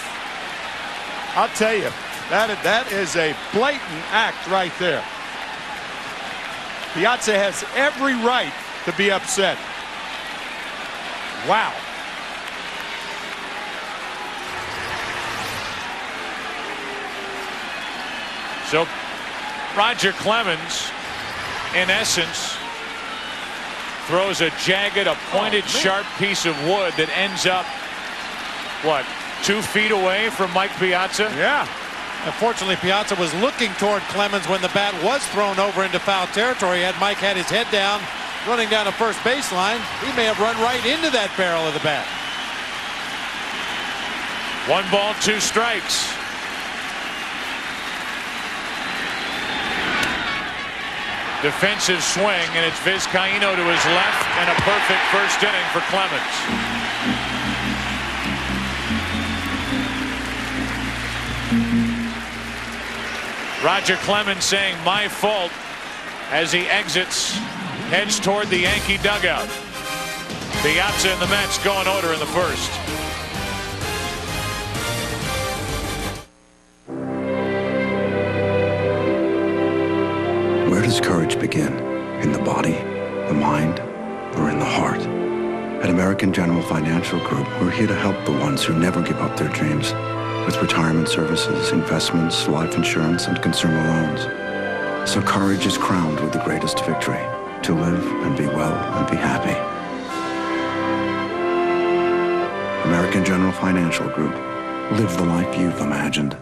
I'll tell you, that is a blatant act right there. Piazza has every right to be upset. Wow. So Roger Clemens, in essence, throws a jagged, a pointed, sharp piece of wood that ends up, what, 2 feet away from Mike Piazza? Yeah. Unfortunately, Piazza was looking toward Clemens when the bat was thrown over into foul territory. Had Mike had his head down, running down the first baseline, he may have run right into that barrel of the bat. 1 ball, 2 strikes. Defensive swing, and it's Vizcaíno to his left, and a perfect first inning for Clemens. Roger Clemens saying, "My fault," as he exits, heads toward the Yankee dugout. Piazza and the Mets go in order in the first. Where does courage begin? In the body, the mind, or in the heart? At American General Financial Group, we're here to help the ones who never give up their dreams. With retirement services, investments, life insurance, and consumer loans. So courage is crowned with the greatest victory, to live and be well and be happy. American General Financial Group. Live the life you've imagined.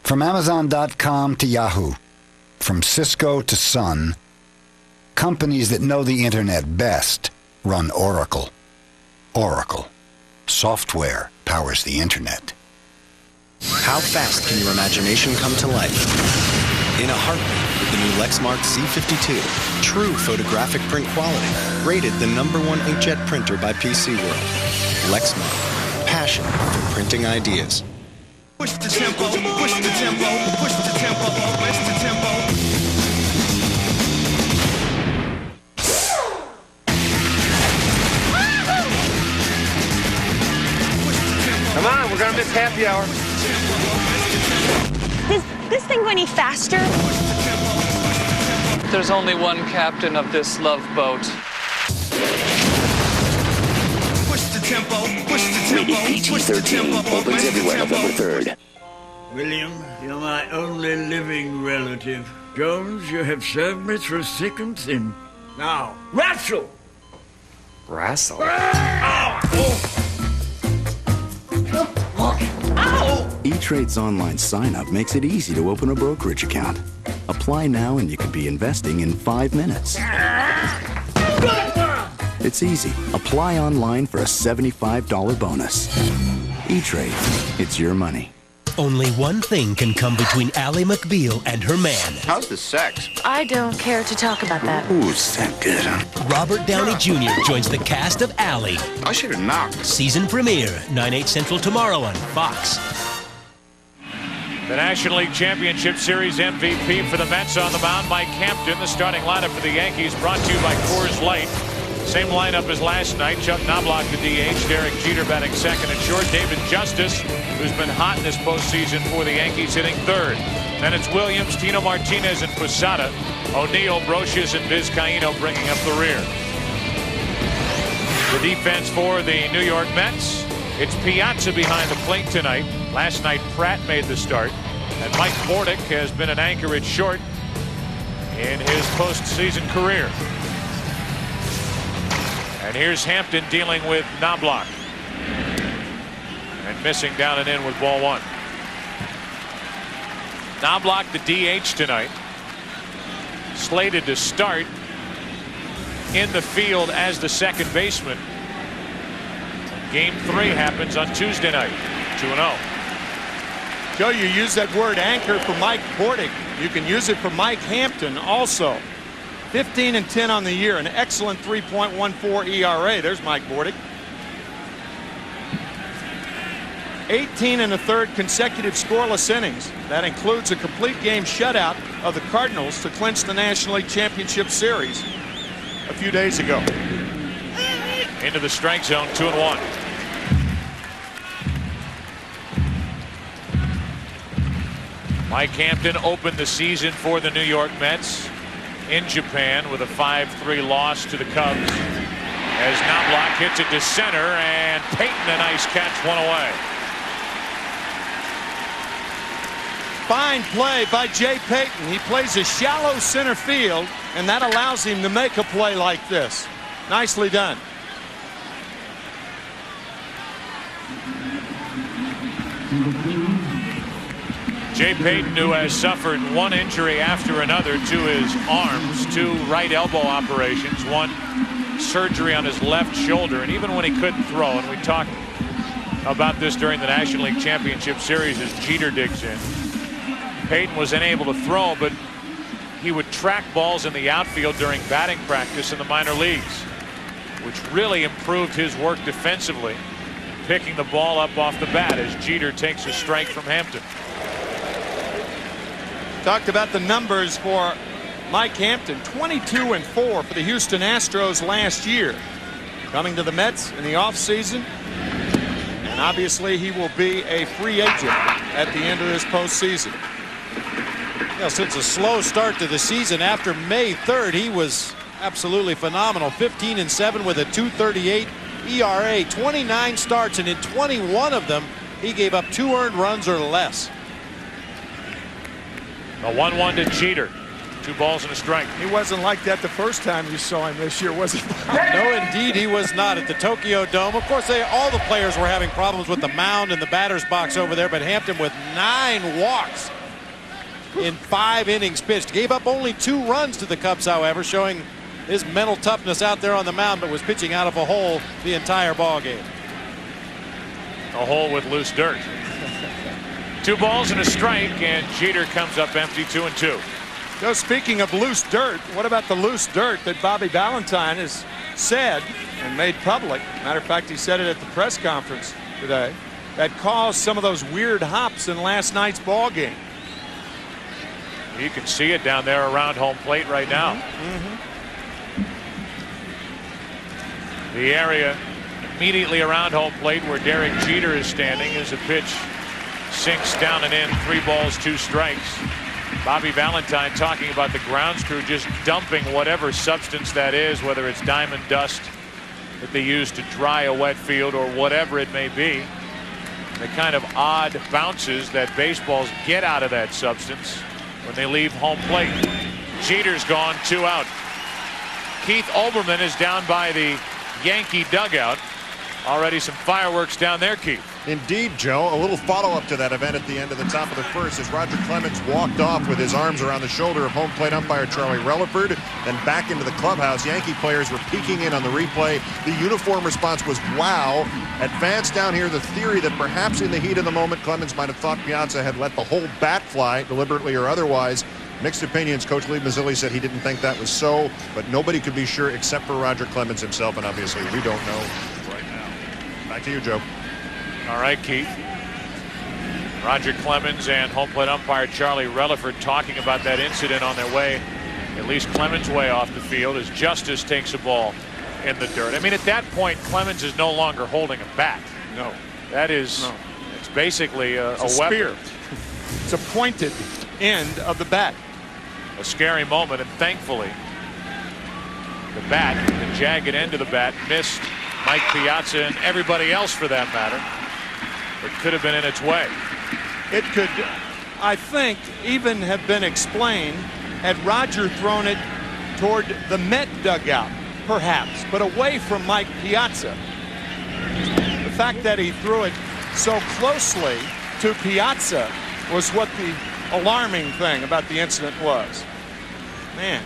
From Amazon.com to Yahoo, from Cisco to Sun, companies that know the internet best run Oracle. Oracle. Software powers the internet. How fast can your imagination come to life? In a heartbeat with the new Lexmark C52. True photographic print quality. Rated the #1 inkjet printer by PC World. Lexmark. Passion for printing ideas. Push the tempo, push the tempo, push the tempo, push the tempo. happy hour. Is this thing going any faster? There's only one captain of this love boat. Push the tempo, push the tempo. Rated PG-13, opens everywhere November 3rd. William, you're my only living relative. Jones, you have served me through thick and thin. Now, wrestle! Wrestle? E-Trade's online sign-up makes it easy to open a brokerage account. Apply now and you could be investing in 5 minutes. It's easy. Apply online for a $75 bonus. E-Trade. It's your money. Only one thing can come between Ally McBeal and her man. How's the sex? I don't care to talk about that. Ooh, is that good, huh? Robert Downey Jr. joins the cast of Ally. I should have knocked. Season premiere, 9/8 Central tomorrow on Fox. The National League Championship Series MVP for the Mets on the mound, Mike Hampton. The starting lineup for the Yankees brought to you by Coors Light. Same lineup as last night. Chuck Knobloch, the DH. Derek Jeter batting second and short. David Justice, who's been hot in this postseason for the Yankees, hitting third. Then it's Williams, Tino Martinez, and Posada. O'Neill, Brocious, and Vizcaíno bringing up the rear. The defense for the New York Mets. It's Piazza behind the plate tonight. Last night, Pratt made the start. And Mike Bordick has been an anchor at short in his postseason career. And here's Hampton dealing with Knobloch. And missing down and in with ball one. Knobloch, the DH tonight. Slated to start in the field as the second baseman. Game 3 happens on Tuesday night. 2-0. Joe, you use that word anchor for Mike Bordick. You can use it for Mike Hampton also. 15-10 on the year, an excellent 3.14 ERA. There's Mike Bordick. 18 1/3 consecutive scoreless innings. That includes a complete game shutout of the Cardinals to clinch the National League Championship Series a few days ago. Into the strike zone, 2-1. Mike Hampton opened the season for the New York Mets in Japan with a 5-3 loss to the Cubs. As Knobloch hits it to center, and Payton a nice catch, one away. Fine play by Jay Payton. He plays a shallow center field, and that allows him to make a play like this. Nicely done. Jay Payton, who has suffered one injury after another to his arms, 2 right elbow operations, 1 surgery on his left shoulder, and even when he couldn't throw, and we talked about this during the National League Championship Series as Jeter digs in, Payton was unable to throw, but he would track balls in the outfield during batting practice in the minor leagues, which really improved his work defensively, picking the ball up off the bat as Jeter takes a strike from Hampton. Talked about the numbers for Mike Hampton. 22-4 for the Houston Astros last year. Coming to the Mets in the offseason. And obviously he will be a free agent at the end of this postseason. Yeah, since a slow start to the season after May 3rd, he was absolutely phenomenal. 15-7 with a 2.38 ERA. 29 starts, and in 21 of them, he gave up 2 earned runs or less. A 1-1 to Jeter. 2 balls and a strike. He wasn't like that the first time you saw him this year, was he? No, indeed, he was not at the Tokyo Dome. Of course, all the players were having problems with the mound and the batter's box over there, but Hampton with 9 walks in 5 innings pitched. Gave up only 2 runs to the Cubs, however, showing his mental toughness out there on the mound, but was pitching out of a hole the entire ball game. A hole with loose dirt. 2 balls and a strike, and Jeter comes up empty, 2-2. So speaking of loose dirt, what about the loose dirt that Bobby Valentine has said and made public? Matter of fact, he said it at the press conference today, that caused some of those weird hops in last night's ball game. You can see it down there around home plate right now. The area immediately around home plate where Derek Jeter is standing as the pitch sinks down and in. 3 balls, 2 strikes. Bobby Valentine talking about the grounds crew just dumping whatever substance that is, whether it's diamond dust that they use to dry a wet field or whatever it may be. The kind of odd bounces that baseballs get out of that substance when they leave home plate. Jeter's gone, 2 out. Keith Olbermann is down by the Yankee dugout. Already some fireworks down there, Keith. Indeed, Joe. A little follow-up to that event at the end of the top of the first as Roger Clemens walked off with his arms around the shoulder of home plate umpire Charlie Relaford, then back into the clubhouse. Yankee players were peeking in on the replay. The uniform response was wow. Advanced down here the theory that perhaps in the heat of the moment Clemens might have thought Piazza had let the whole bat fly, deliberately or otherwise. Mixed opinions. Coach Lee Mazzilli said he didn't think that was so, but nobody could be sure except for Roger Clemens himself, and obviously we don't know right now. Back to you, Joe. All right, Keith. Roger Clemens and home plate umpire Charlie Relaford talking about that incident on their way, at least Clemens' way off the field, as Justice takes a ball in the dirt. I mean, at that point, Clemens is no longer holding a bat. No. That is, no. It's basically a weapon. Spear. It's a pointed end of the bat. A scary moment, and thankfully, the bat, the jagged end of the bat, missed Mike Piazza and everybody else for that matter. It could have been in its way. It could, I think, even have been explained had Roger thrown it toward the Met dugout, perhaps, but away from Mike Piazza. The fact that he threw it so closely to Piazza was what the alarming thing about the incident was. Man.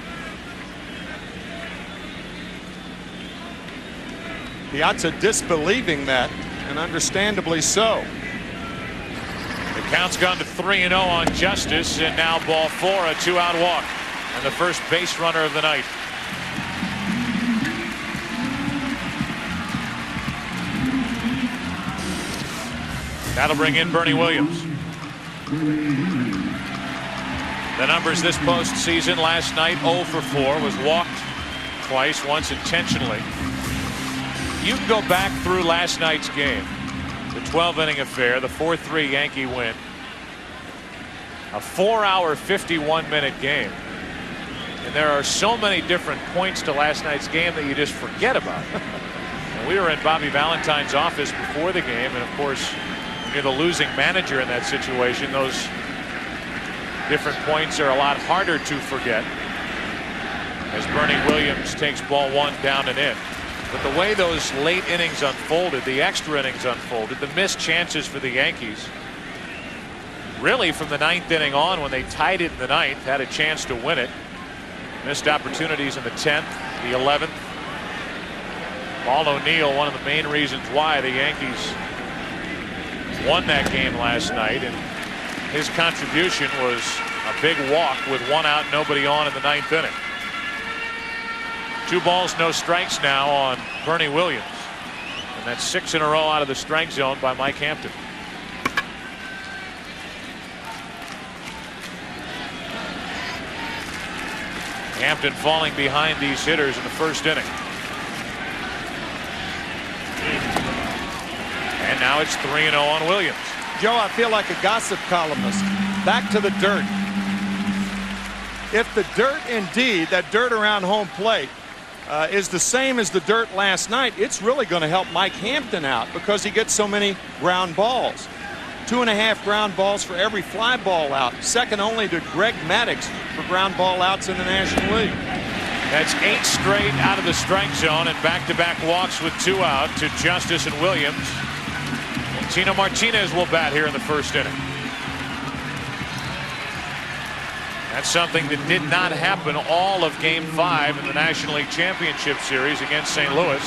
Piazza disbelieving that, and understandably so. The count's gone to 3-0 on Justice, and now ball 4, a 2-out walk, and the first base runner of the night. That'll bring in Bernie Williams. The numbers this postseason: last night 0 for 4, was walked twice, once intentionally. You can go back through last night's game, the 12-inning affair, the 4-3 Yankee win, a 4-hour, 51-minute game, and there are so many different points to last night's game that you just forget about. And we were in Bobby Valentine's office before the game, and of course, when you're the losing manager in that situation, those different points are a lot harder to forget as Bernie Williams takes ball 1 down and in. But the way those late innings unfolded, the extra innings unfolded, the missed chances for the Yankees, really from the 9th inning on when they tied it in the 9th, had a chance to win it. Missed opportunities in the 10th, the 11th. Paul O'Neill, one of the main reasons why the Yankees won that game last night, and his contribution was a big walk with 1 out, nobody on in the 9th inning. 2 balls, no strikes now on Bernie Williams, and that's 6 in a row out of the strike zone by Mike Hampton. Hampton falling behind these hitters in the first inning. And now it's 3-0 on Williams. Joe, I feel like a gossip columnist. Back to the dirt. If the dirt indeed, that dirt around home plate, is the same as the dirt last night, it's really going to help Mike Hampton out because he gets so many ground balls. 2.5 ground balls for every fly ball out, second only to Greg Maddux for ground ball outs in the National League. That's 8 straight out of the strike zone and back-to-back walks with 2 out to Justice and Williams. And Tino Martinez will bat here in the first inning. That's something that did not happen all of Game 5 in the National League Championship Series against St. Louis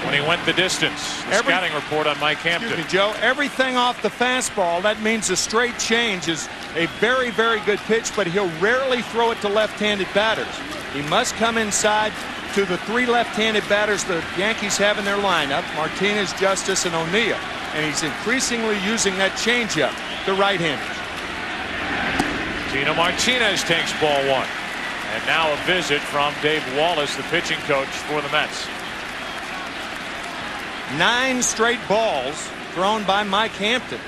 when he went the distance. The scouting report on Mike Hampton. Excuse me, Joe. Everything off the fastball, that means a straight change is a very, very good pitch, but he'll rarely throw it to left-handed batters. He must come inside to the 3 left-handed batters the Yankees have in their lineup, Martinez, Justice, and O'Neill. And he's increasingly using that changeup, the right-handers. Tino Martinez takes ball 1. And now a visit from Dave Wallace, the pitching coach for the Mets. 9 straight balls thrown by Mike Hampton.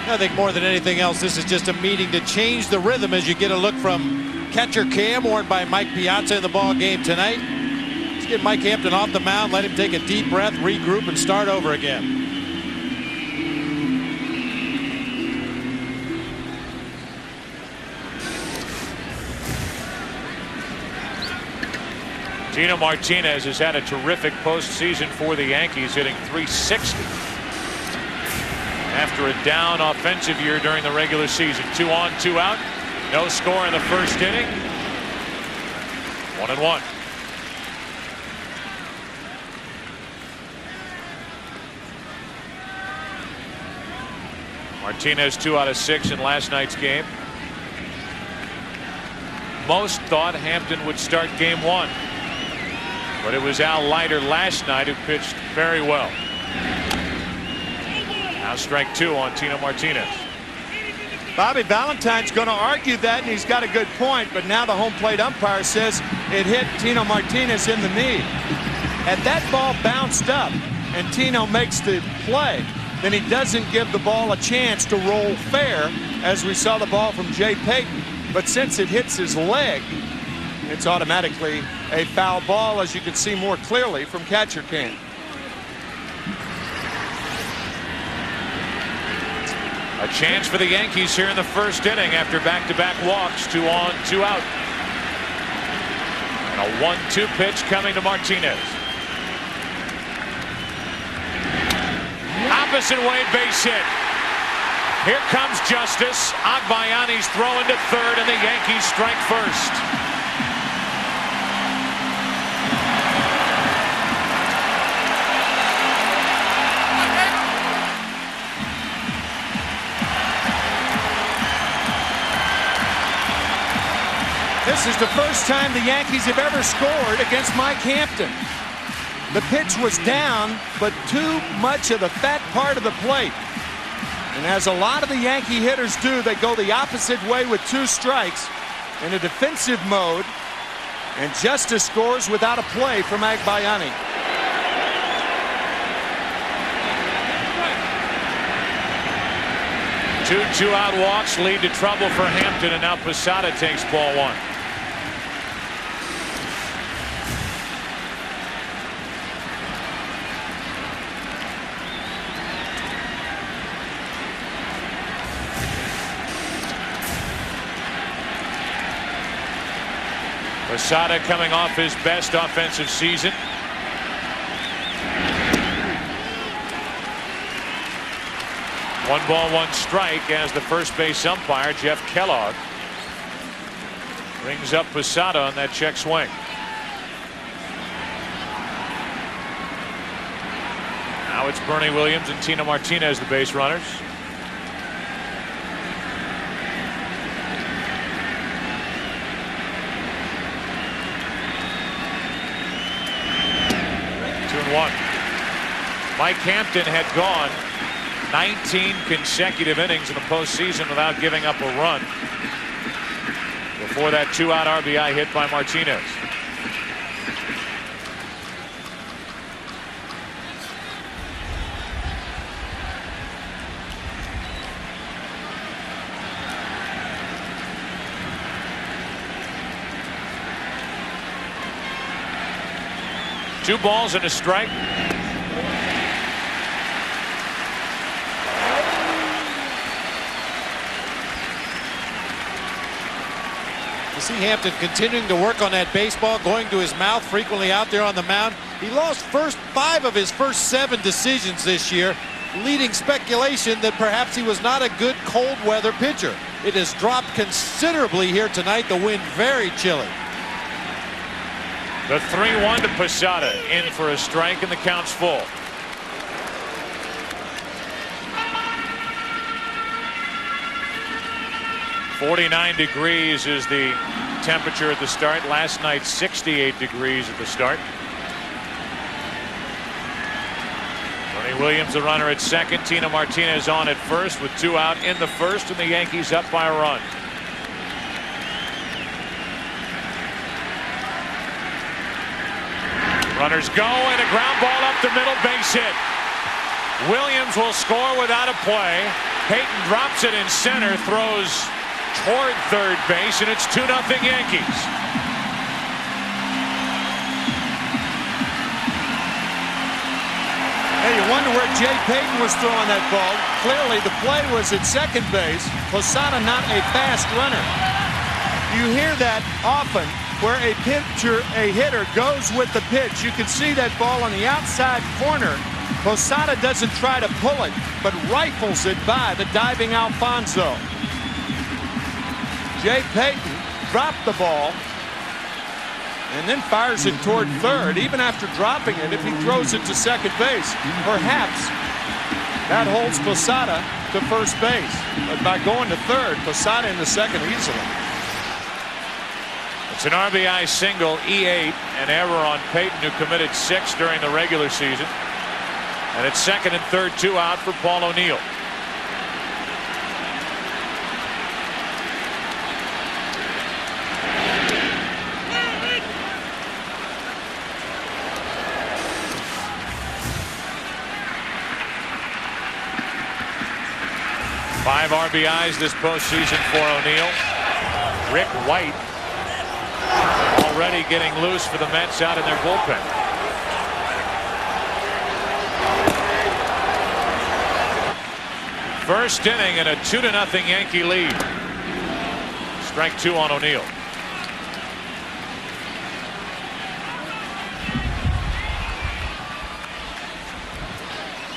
I think more than anything else, this is just a meeting to change the rhythm as you get a look from catcher Cam, worn by Mike Piazza in the ball game tonight. Let's get Mike Hampton off the mound, let him take a deep breath, regroup, and start over again. Tino Martinez has had a terrific postseason for the Yankees, hitting .360 after a down offensive year during the regular season. 2 on, 2 out. No score in the first inning. 1-1. Martinez 2 out of 6 in last night's game. Most thought Hampton would start game 1. But it was Al Leiter last night who pitched very well. Now strike 2 on Tino Martinez. Bobby Valentine's going to argue that, and he's got a good point, but now the home plate umpire says it hit Tino Martinez in the knee. Had that ball bounced up and Tino makes the play, then he doesn't give the ball a chance to roll fair, as we saw the ball from Jay Payton. But since it hits his leg, it's automatically a foul ball, as you can see more clearly from catcher Cam. A chance for the Yankees here in the first inning after back-to-back walks. 2 on, 2 out. And a 1-2 pitch coming to Martinez. Opposite way base hit. Here comes Justice. Agbayani's throwing to third, and the Yankees strike first. This is the first time the Yankees have ever scored against Mike Hampton. The pitch was down, but too much of the fat part of the plate. And as a lot of the Yankee hitters do, they go the opposite way with 2 strikes in a defensive mode. And Justice scores without a play from Agbayani. Two out walks lead to trouble for Hampton, and now Posada takes ball 1. Posada coming off his best offensive season. One ball, 1 strike as the first base umpire, Jeff Kellogg, brings up Posada on that check swing. Now it's Bernie Williams and Tino Martinez, the base runners. Mike Hampton had gone 19 consecutive innings in the postseason without giving up a run before that 2-out RBI hit by Martinez. Two balls and a strike. You see Hampton continuing to work on that baseball, going to his mouth frequently out there on the mound. He lost 5 of his first 7 decisions this year, leading speculation that perhaps he was not a good cold weather pitcher. It has dropped considerably here tonight. The wind very chilly. The 3-1 to Posada, in for a strike, and the count's full. "49 degrees is the temperature at the start. Last night, 68 degrees at the start. Bernie Williams, the runner at second. Tino Martinez on at first with 2 out in the first, and the Yankees up by a run. Runners go, and a ground ball up the middle, base hit. Williams will score without a play. Payton drops it in center, throws toward third base, and it's 2-0 Yankees. Hey, you wonder where Jay Payton was throwing that ball. Clearly, the play was at second base. Posada not a fast runner. You hear that often where a hitter goes with the pitch. You can see that ball on the outside corner. Posada doesn't try to pull it, but rifles it by the diving Alfonso. Jay Payton dropped the ball and then fires it toward third. Even after dropping it, if he throws it to second base, perhaps that holds Posada to first base. But by going to third, Posada in the second easily. It's an RBI single, E8, an error on Payton, who committed 6 during the regular season. And it's second and third, 2 out for Paul O'Neill. Five RBIs this postseason for O'Neill. Rick White already getting loose for the Mets out in their bullpen. First inning and a 2-0 Yankee lead. Strike 2 on O'Neill.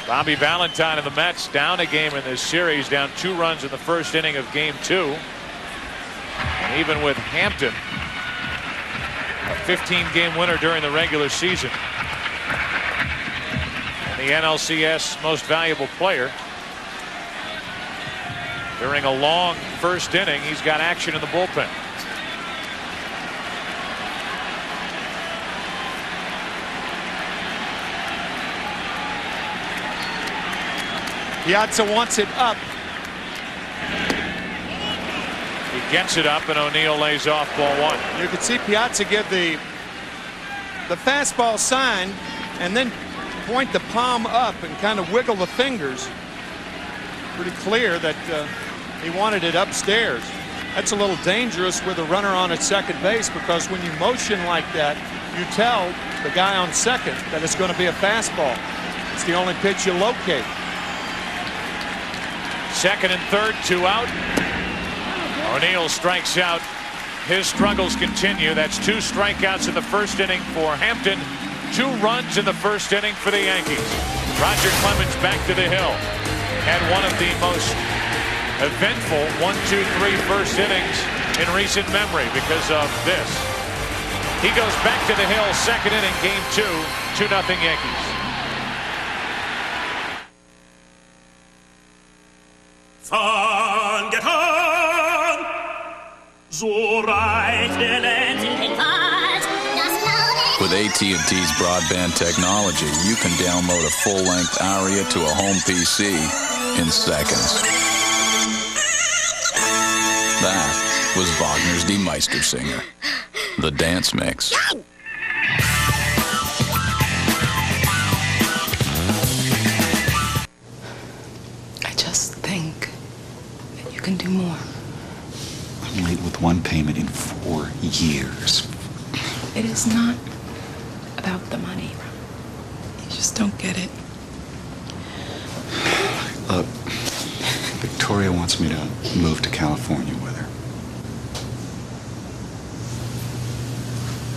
Bobby Valentine of the Mets down a game in this series, down 2 runs in the first inning of game 2. And even with Hampton, a 15-game winner during the regular season, and the NLCS most valuable player, during a long first inning, he's got action in the bullpen. Piazza wants it up. He gets it up, and O'Neill lays off ball 1. You could see Piazza give the fastball sign and then point the palm up and kind of wiggle the fingers. Pretty clear that he wanted it upstairs. That's a little dangerous with a runner on at second base, because when you motion like that, you tell the guy on second that it's going to be a fastball. It's the only pitch you locate. Second and third, 2 out. O'Neill strikes out. His struggles continue. That's 2 strikeouts in the first inning for Hampton. 2 runs in the first inning for the Yankees. Roger Clemens back to the hill. Had one of the most eventful 1-2-3 first innings in recent memory because of this. He goes back to the hill, second inning, game 2, 2-0 Yankees. Fang getan, so reich der Land in den Wald. With AT&T's broadband technology, you can download a full-length aria to a home PC in seconds. That was Wagner's Die Meistersinger, the dance mix. I just think that you can do more. I'm late with one payment in 4 years. It is not about the money. You just don't get it. Look, Victoria wants me to move to California with her.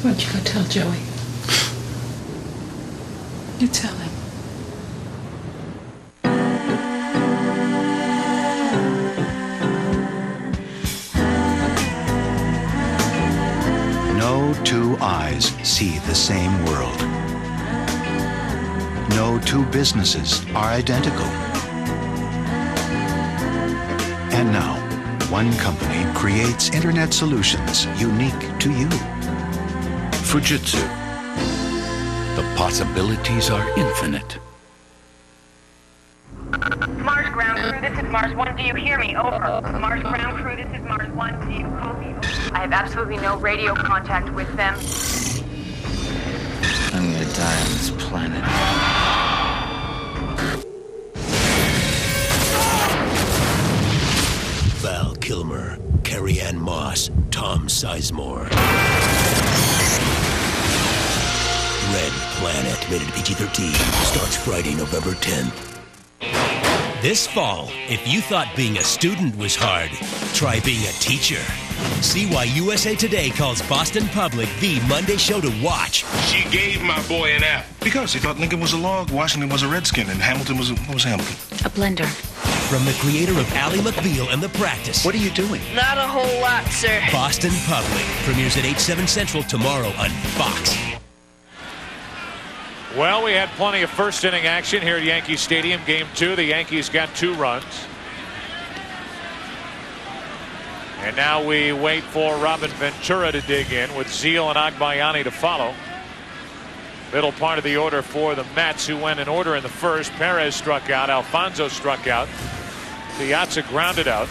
Why don't you go tell Joey? You tell him. No 2 eyes see the same world. No 2 businesses are identical. And now, one company creates internet solutions unique to you. Fujitsu. The possibilities are infinite. Mars ground crew, this is Mars 1. Do you hear me? Over. Mars ground crew, this is Mars 1. Do you copy? I have absolutely no radio contact with them. I'm gonna die on this planet. Val Kilmer, Carrie Ann Moss, Tom Sizemore. Red Planet, rated PG-13, starts Friday, November 10th. This fall, if you thought being a student was hard, try being a teacher. See why USA Today calls Boston Public the Monday show to watch. She gave my boy an F. Because he thought Lincoln was a log, Washington was a redskin, and Hamilton was what was Hamilton? A blender. From the creator of Ally McBeal and The Practice. What are you doing? Not a whole lot, sir. Boston Public premieres at 8/7 Central tomorrow on Fox. Well, we had plenty of first inning action here at Yankee Stadium. Game 2, the Yankees got 2 runs. And now we wait for Robin Ventura to dig in with Zeal and Agbayani to follow. Middle part of the order for the Mets, who went in order in the first. Perez struck out. Alfonso struck out. Piazza grounded out.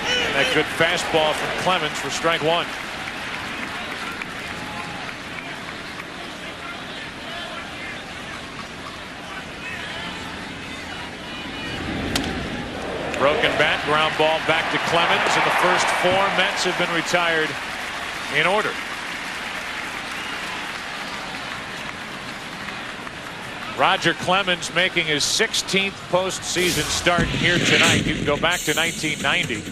And that good fastball from Clemens for strike 1. Broken bat, ground ball back to Clemens, and the first 4 Mets have been retired in order. Roger Clemens making his 16th postseason start here tonight. You can go back to 1990.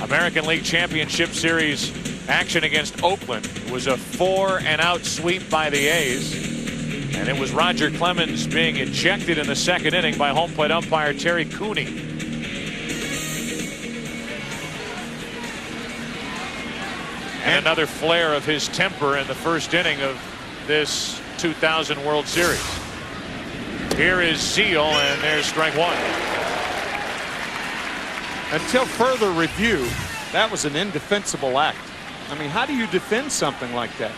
American League Championship Series action against Oakland. It was a 4-and-out sweep by the A's. And it was Roger Clemens being ejected in the second inning by home plate umpire Terry Cooney. And another flare of his temper in the first inning of this 2000 World Series. Here is Zeal, and there's strike 1. Until further review, that was an indefensible act. I mean, how do you defend something like that?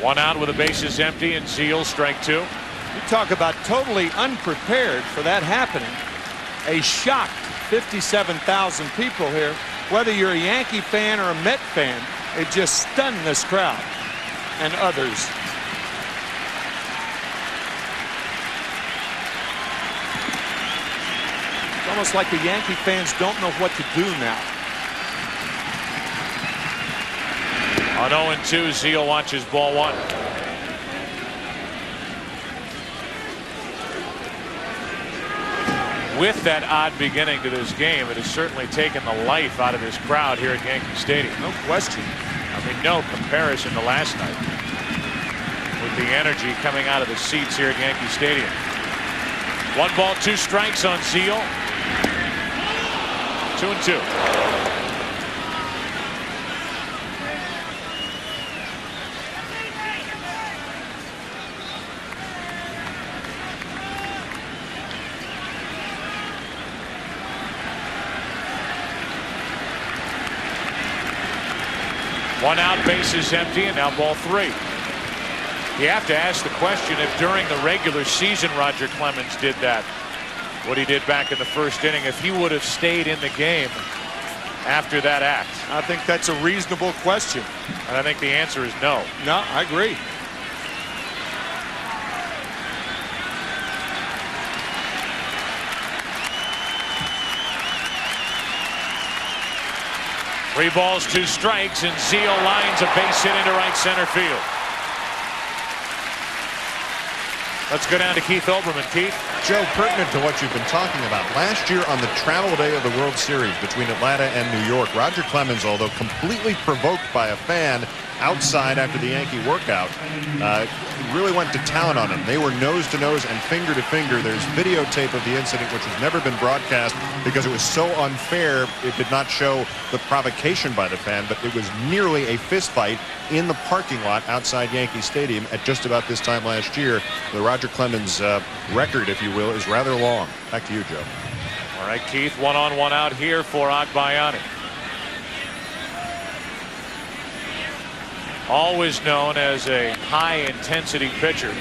1 out with the bases empty, and Zeal, strike 2. You talk about totally unprepared for that happening. A shocked 57,000 people here. Whether you're a Yankee fan or a Met fan, it just stunned this crowd and others. It's almost like the Yankee fans don't know what to do now. On 0-2, Zeal watches ball 1. With that odd beginning to this game, it has certainly taken the life out of this crowd here at Yankee Stadium. No question. I mean, no comparison to last night with the energy coming out of the seats here at Yankee Stadium. 1 ball, 2 strikes on Zeal. 2-2. One out, bases empty, and now ball 3. You have to ask the question if during the regular season Roger Clemens did that, what he did back in the first inning, if he would have stayed in the game after that act. I think that's a reasonable question. And I think the answer is no. No, I agree. Three balls, 2 strikes, and Zeal lines a base hit into right center field. Let's go down to Keith Olbermann. Keith. Joe, pertinent to what you've been talking about. Last year on the travel day of the World Series between Atlanta and New York, Roger Clemens, although completely provoked by a fan outside after the Yankee workout, really went to town on him. They were nose to nose and finger to finger. There's videotape of the incident, which has never been broadcast because it was so unfair. It did not show the provocation by the fan, but it was nearly a fist fight in the parking lot outside Yankee Stadium at just about this time last year. The Roger Clemens record, if you will, is rather long. Back to you, Joe. All right, Keith, 1 on, 1 out here for Agbayani. Always known as a high-intensity pitcher,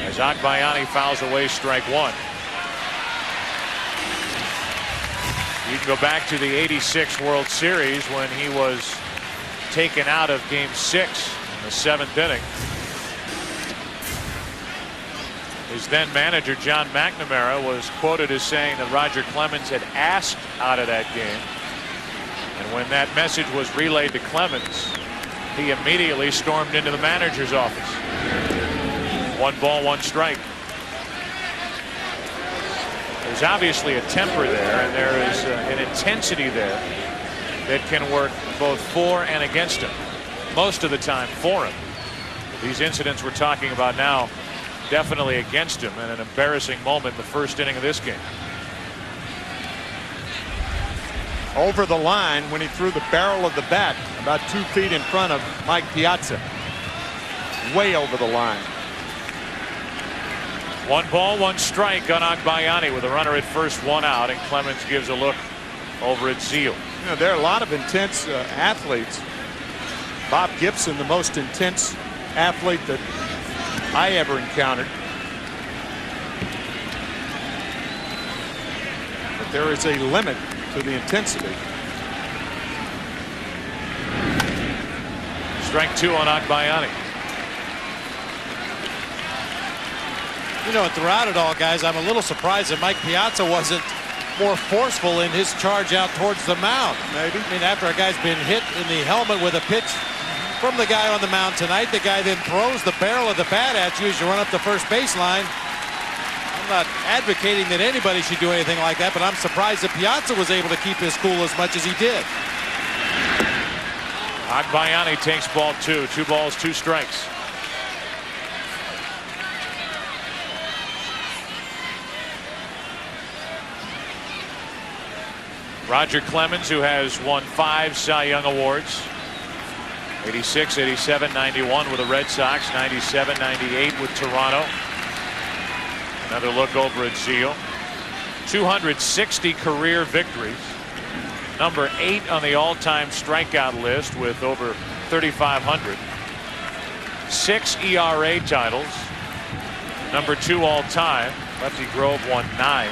as Agbayani fouls away strike 1. You can go back to the '86 World Series when he was taken out of Game 6 in the 7th inning. His then manager John McNamara was quoted as saying that Roger Clemens had asked out of that game, and when that message was relayed to Clemens, he immediately stormed into the manager's office. 1 ball, 1 strike. There's obviously a temper there, and there is an intensity there that can work both for and against him. Most of the time for him. These incidents we're talking about now definitely against him, and an embarrassing moment in the first inning of this game. Over the line when he threw the barrel of the bat about 2 feet in front of Mike Piazza. Way over the line. 1 ball, 1 strike on Agbayani with a runner at first, 1 out, and Clemens gives a look over at Zeal. You know, there are a lot of intense athletes. Bob Gibson, the most intense athlete that I ever encountered. But there is a limit to the intensity. Strike 2 on Agbayani. You know, throughout it all, guys, I'm a little surprised that Mike Piazza wasn't more forceful in his charge out towards the mound. Maybe. I mean, after a guy's been hit in the helmet with a pitch from the guy on the mound tonight, the guy then throws the barrel of the bat at you as you run up the first baseline. I'm not advocating that anybody should do anything like that, but I'm surprised that Piazza was able to keep his cool as much as he did. Agbayani takes ball 2. 2 balls, 2 strikes. Roger Clemens, who has won 5 Cy Young Awards. 86, 87, 91 with the Red Sox, 97, 98 with Toronto. Another look over at Zeal. 260 career victories. Number 8 on the all-time strikeout list with over 3,500. 6 ERA titles. Number 2 all-time. Lefty Grove won 9.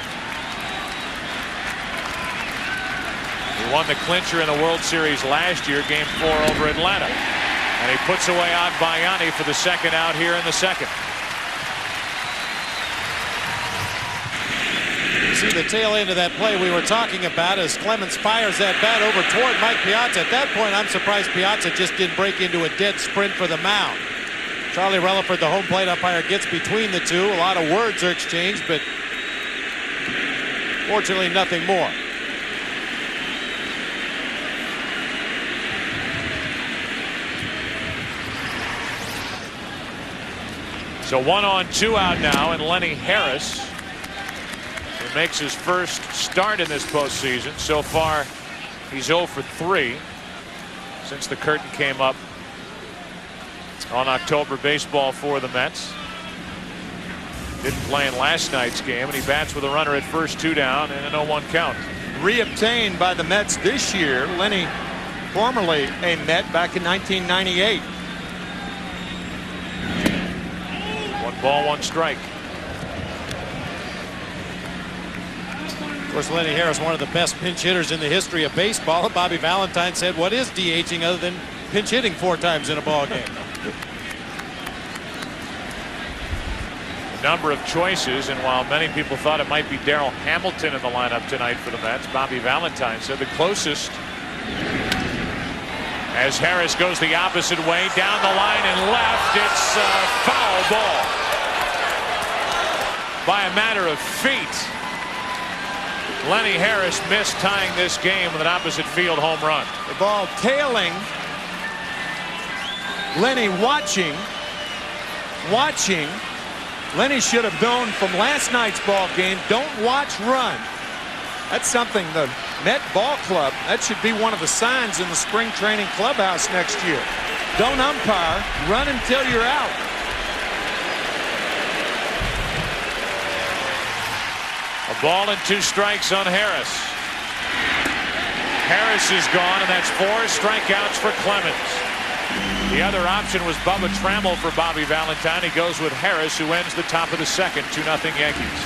He won the clincher in the World Series last year, Game 4 over Atlanta. And he puts away Agbayani for the second out here in the second. You see the tail end of that play we were talking about as Clemens fires that bat over toward Mike Piazza. At that point, I'm surprised Piazza just didn't break into a dead sprint for the mound. Charlie Relaford, the home plate umpire, gets between the two. A lot of words are exchanged, but fortunately nothing more. So 1 on 2 out now, and Lenny Harris, who makes his first start in this postseason. So far, he's 0 for 3 since the curtain came up on October baseball for the Mets. Didn't play in last night's game, and he bats with a runner at first, 2 down, and an 0-1 count. Reobtained by the Mets this year. Lenny, formerly a Met back in 1998. 1 ball, 1 strike. Of course, Lenny Harris, one of the best pinch hitters in the history of baseball. Bobby Valentine said, what is DHing other than pinch hitting 4 times in a ball game? A number of choices, and while many people thought it might be Darrell Hamilton in the lineup tonight for the Mets, Bobby Valentine said the closest, as Harris goes the opposite way down the line and left. It's a foul ball by a matter of feet. Lenny Harris missed tying this game with an opposite field home run. The ball tailing. Lenny watching. Lenny should have known from last night's ball game, don't watch, run. That's something the Met Ball Club, that should be one of the signs in the spring training clubhouse next year. Don't umpire, run until you're out. A ball and 2 strikes on Harris. Harris is gone, and that's 4 strikeouts for Clemens. The other option was Bubba Trammell for Bobby Valentine. He goes with Harris, who ends the top of the second, 2-0 Yankees.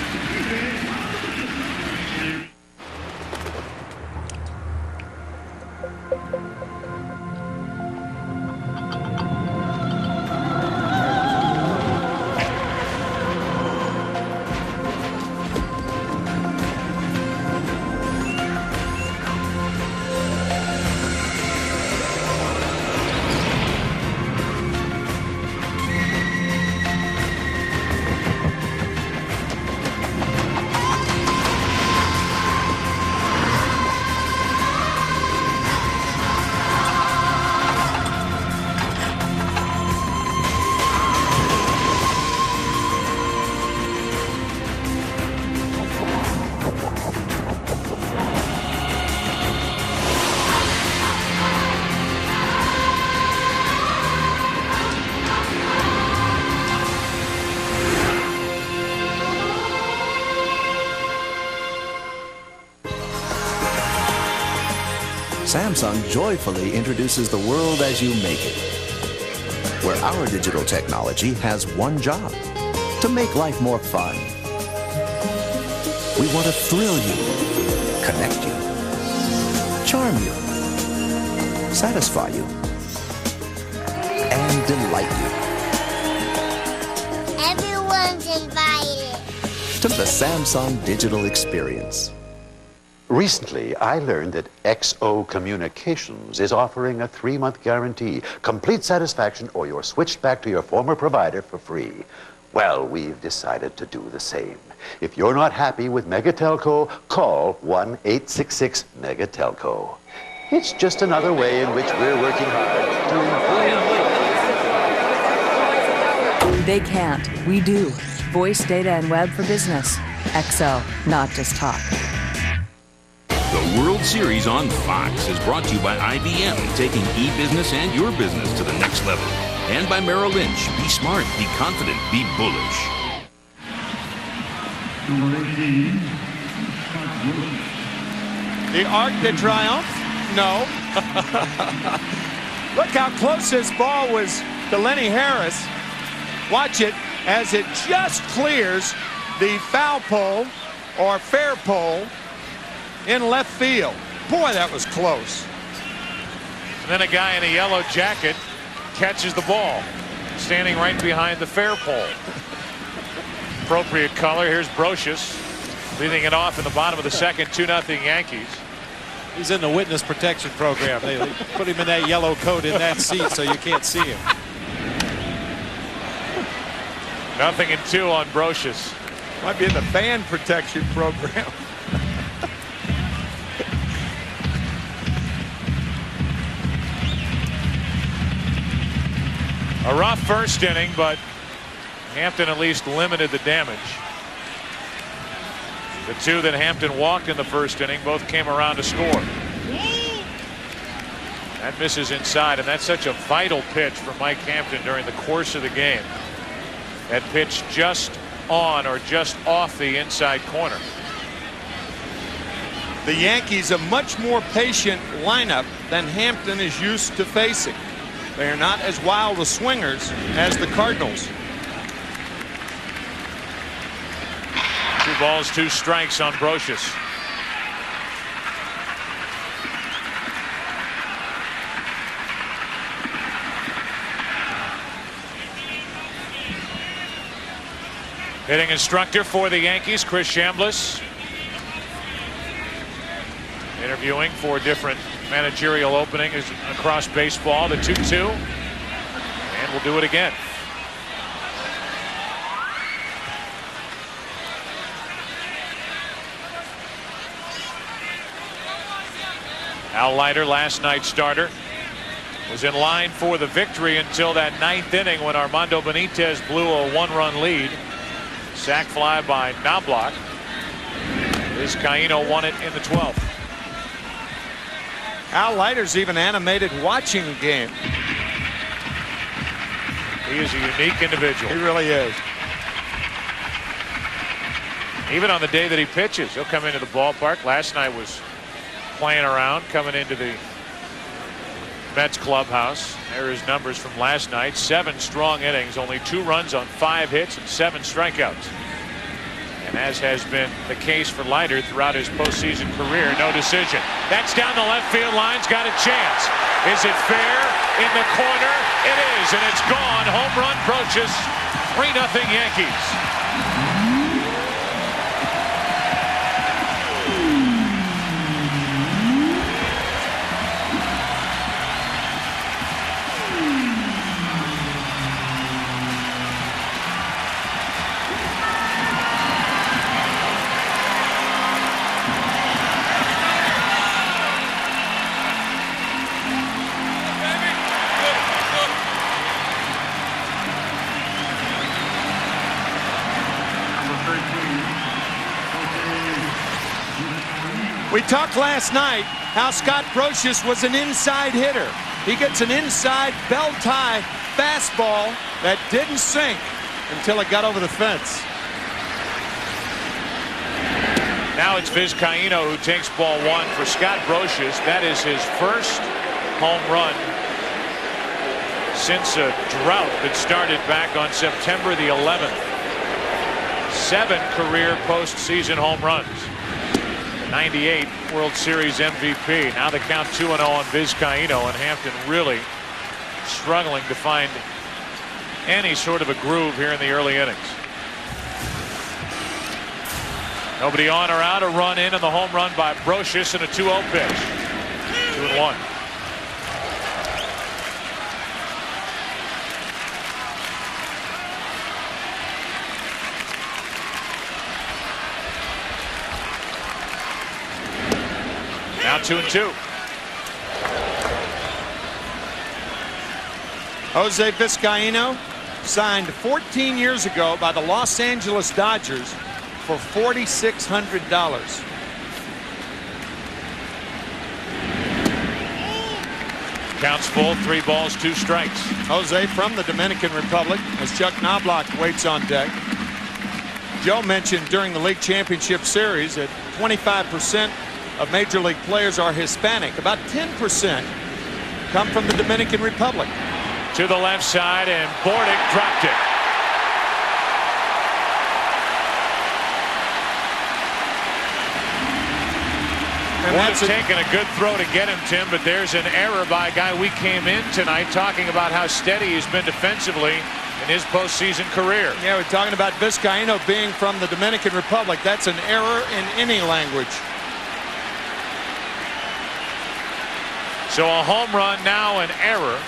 Samsung joyfully introduces the world as you make it, where our digital technology has one job: to make life more fun. We want to thrill you, connect you, charm you, satisfy you, and delight you. Everyone's invited To the Samsung digital experience. Recently, I learned that XO Communications is offering a 3-month guarantee, complete satisfaction, or you're switched back to your former provider for free. Well, we've decided to do the same. If you're not happy with Megatelco, call 1-866-MEGATELCO. It's just another way in which we're working hard to improve. They can't. We do. Voice, data, and web for business. XO, not just talk. The World Series on Fox is brought to you by IBM, taking e-business and your business to the next level. And by Merrill Lynch. Be smart, be confident, be bullish. The Arc de Triomphe? No. Look how close this ball was to Lenny Harris. Watch it as it just clears the foul pole or fair pole in left field. Boy, that was close. And then a guy in a yellow jacket catches the ball, standing right behind the fair pole. Appropriate color. Here's Brocious leading it off in the bottom of the second, 2-0 Yankees. He's in the witness protection program. They put him in that yellow coat in that seat so you can't see him. 0-2 on Brocious. Might be in the fan protection program. A rough first inning, but Hampton at least limited the damage. The two that Hampton walked in the first inning both came around to score. That misses inside, and that's such a vital pitch for Mike Hampton during the course of the game. That pitch just on or just off the inside corner. The Yankees a much more patient lineup than Hampton is used to facing. They are not as wild as swingers as the Cardinals. 2 balls, 2 strikes on Brocious. Hitting instructor for the Yankees, Chris Chambliss, interviewing for different managerial openings across baseball. The 2-2, and we'll do it again. Al Leiter, last night's starter, was in line for the victory until that 9th inning when Armando Benitez blew a 1-run lead. Sac fly by Knobloch. Vizcaíno won it in the 12th. Al Leiter's even animated watching the game. He is a unique individual. He really is. Even on the day that he pitches, he'll come into the ballpark. Last night was playing around, coming into the Mets clubhouse. There are his numbers from last night. 7 strong innings, only 2 runs on 5 hits and 7 strikeouts. And as has been the case for Leiter throughout his postseason career, no decision. That's down the left field line's got a chance. Is it fair? In the corner, it is, and it's gone. Home run, Brocious. 3-0 Yankees. We talked last night how Scott Brocious was an inside hitter. He gets an inside bell-tie fastball that didn't sink until it got over the fence. Now it's Vizcaíno who takes ball 1 for Scott Brocious. That is his first home run since a drought that started back on September the 11th. 7 career postseason home runs. The 98 World Series MVP. Now the count 2-0 on Vizcaíno, and Hampton really struggling to find any sort of a groove here in the early innings. Nobody on or out. A run in, and the home run by Brocious and a 2-0 pitch. 2-1. Now 2-2. Jose Vizcaíno signed 14 years ago by the Los Angeles Dodgers for $4,600. Counts full, 3 balls, 2 strikes. Jose from the Dominican Republic as Chuck Knobloch waits on deck. Joe mentioned during the League Championship Series that 25% of Major League players are Hispanic. About 10% come from the Dominican Republic. To the left side, and Bordick dropped it. Would have taken a good throw to get him, Tim, but there's an error by a guy we came in tonight talking about how steady he's been defensively in his postseason career. Yeah, we're talking about Vizcaíno being from the Dominican Republic. That's an error in any language. So a home run, now an error.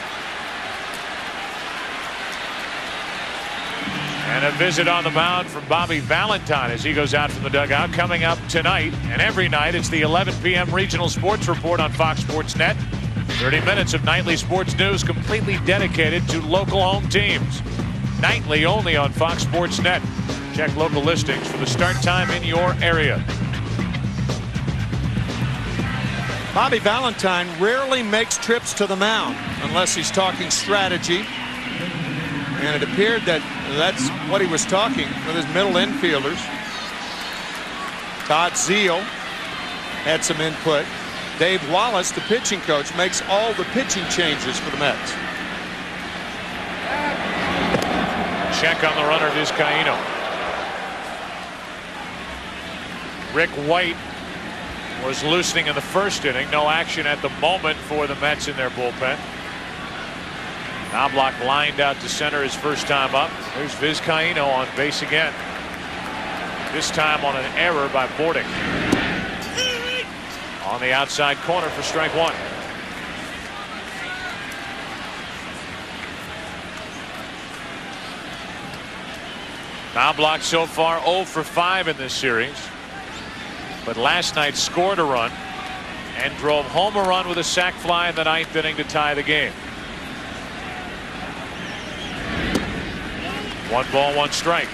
And a visit on the mound from Bobby Valentine as he goes out from the dugout. Coming up tonight and every night, it's the 11 p.m. Regional Sports Report on Fox Sports Net. 30 minutes of nightly sports news completely dedicated to local home teams. Nightly only on Fox Sports Net. Check local listings for the start time in your area. Bobby Valentine rarely makes trips to the mound unless he's talking strategy. And it appeared that that's what he was talking with his middle infielders. Todd Zeal had some input. Dave Wallace, the pitching coach, makes all the pitching changes for the Mets. Check on the runner, Vizcaíno. Rick White was loosening in the first inning. No action at the moment for the Mets in their bullpen. Knobloch lined out to center his first time up. There's Vizcaíno on base again. This time on an error by Bordick. On the outside corner for strike 1. Knobloch so far 0 for 5 in this series. But last night scored a run and drove home a run with a sac fly in the 9th inning to tie the game. 1 ball, 1 strike.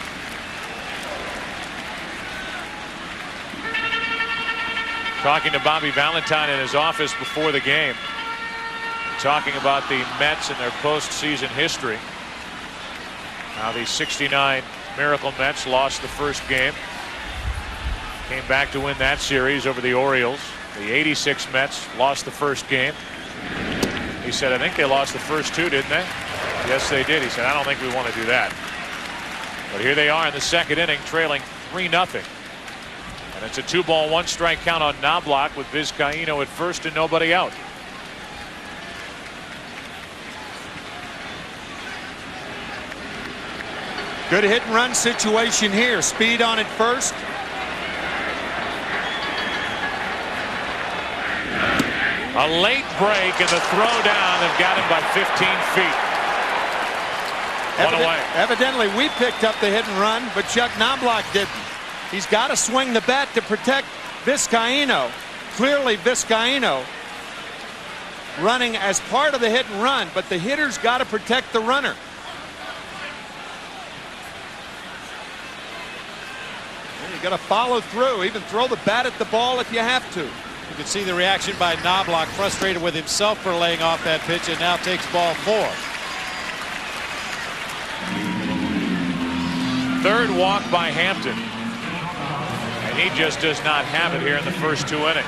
Talking to Bobby Valentine in his office before the game. Talking about the Mets and their postseason history. Now the 69 Miracle Mets lost the first game. Came back to win that series over the Orioles. The 86 Mets lost the first game. He said, I think they lost the first 2, didn't they? Yes, they did. He said, I don't think we want to do that. But here they are in the second inning, trailing 3-0. And it's a 2 ball, 1 strike count on Knobloch with Vizcaíno at first and nobody out. Good hit and run situation here. Speed on it first. A late break and the throw down have got him by 15 feet. One away. Evidently we picked up the hit and run, but Chuck Knobloch didn't. He's got to swing the bat to protect Vizcaíno. Clearly Vizcaíno running as part of the hit and run, but the hitter's got to protect the runner. You got to follow through, even throw the bat at the ball if you have to. You can see the reaction by Knobloch, frustrated with himself for laying off that pitch, and now takes ball 4. Third walk by Hampton. And And he just does not have it here in the first 2 innings.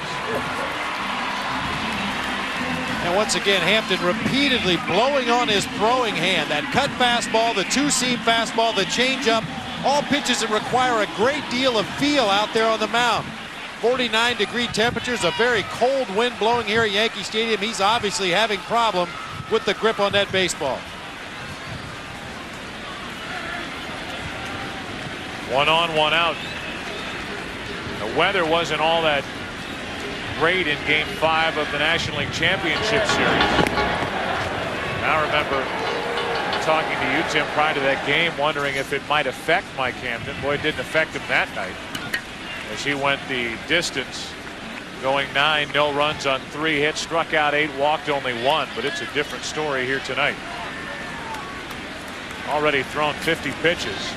And once again, Hampton repeatedly blowing on his throwing hand. That cut fastball, the two-seam fastball, the changeup, all pitches that require a great deal of feel out there on the mound. 49-degree temperatures, a very cold wind blowing here at Yankee Stadium. He's obviously having problem with the grip on that baseball. 1 on, 1 out. The weather wasn't all that great in Game 5 of the National League Championship Series. I remember talking to you, Tim, prior to that game, wondering if it might affect Mike Hampton. Boy, it didn't affect him that night, as he went the distance, going 9, no runs on 3 hits, struck out 8, walked only 1. But it's a different story here tonight. Already thrown 50 pitches.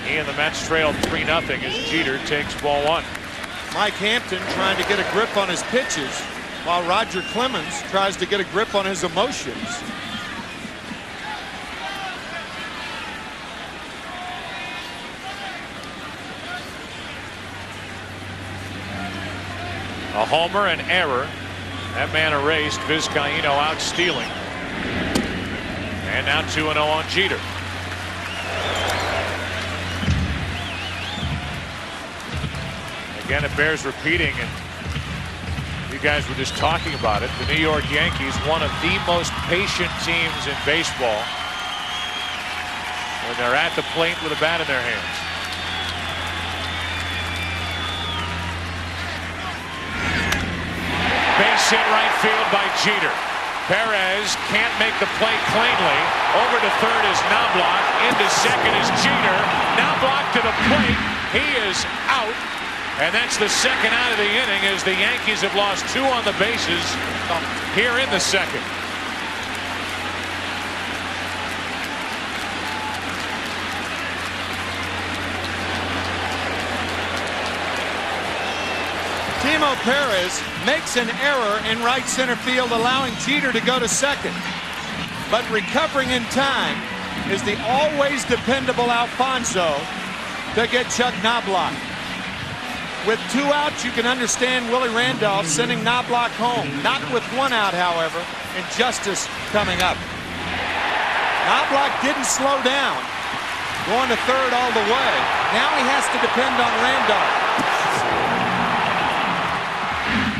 He and the Mets trail 3-0 as Jeter takes ball 1. Mike Hampton trying to get a grip on his pitches, while Roger Clemens tries to get a grip on his emotions. A homer, an error. That man erased. Vizcaíno out stealing. And now 2-0 on Jeter. Again, it bears repeating, and you guys were just talking about it. The New York Yankees, one of the most patient teams in baseball when they're at the plate with a bat in their hands. Base hit right field by Jeter. Perez can't make the play cleanly. Over to third is Knobloch. Into second is Jeter. Knobloch to the plate. He is out. And that's the second out of the inning, as the Yankees have lost 2 on the bases here in the second. Timo Perez makes an error in right center field, allowing Jeter to go to second. But recovering in time is the always dependable Alfonso to get Chuck Knobloch. With 2 outs, you can understand Willie Randolph sending Knobloch home. Not with 1 out, however, and Justice coming up. Knobloch didn't slow down, going to third all the way. Now he has to depend on Randolph.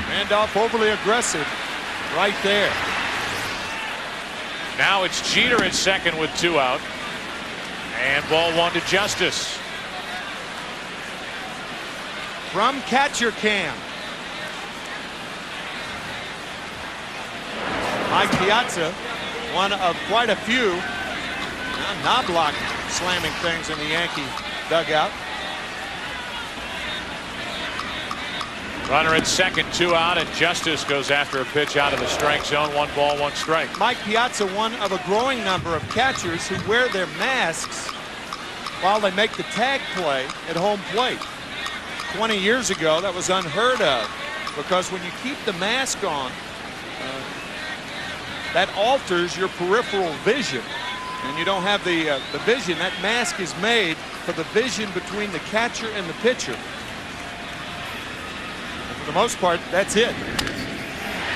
Randolph overly aggressive right there. Now it's Jeter at second with 2 out. And ball 1 to Justice. From catcher cam, Mike Piazza, one of quite a few. Now Knobloch slamming things in the Yankee dugout. Runner at second, 2 out, and Justice goes after a pitch out of the strike zone. 1 ball, 1 strike. Mike Piazza, one of a growing number of catchers who wear their masks while they make the tag play at home plate. 20 years ago, that was unheard of, because when you keep the mask on, that alters your peripheral vision, and you don't have the vision. That mask is made for the vision between the catcher and the pitcher. And for the most part, that's it.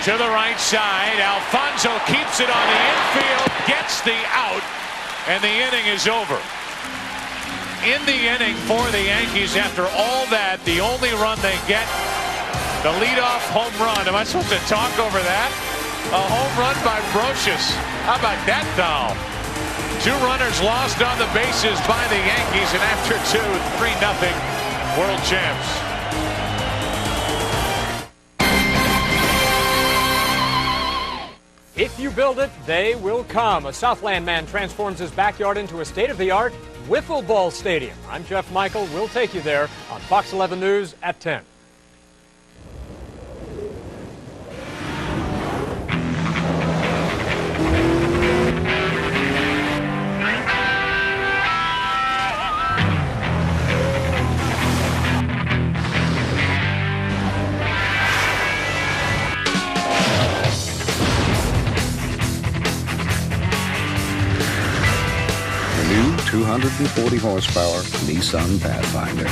To the right side, Alfonso keeps it on the infield, gets the out, and the inning is over. In the inning for the Yankees, after all that, the only run they get, the leadoff home run. Am I supposed to talk over that? A home run by Brocious. How about that now? 2 runners lost on the bases by the Yankees, and after 2, 3-0 world champs. If you build it, they will come. A Southland man transforms his backyard into a state-of-the-art wiffle ball stadium. I'm Jeff Michael. We'll take you there on Fox 11 News at 10. New 240 horsepower Nissan Pathfinder.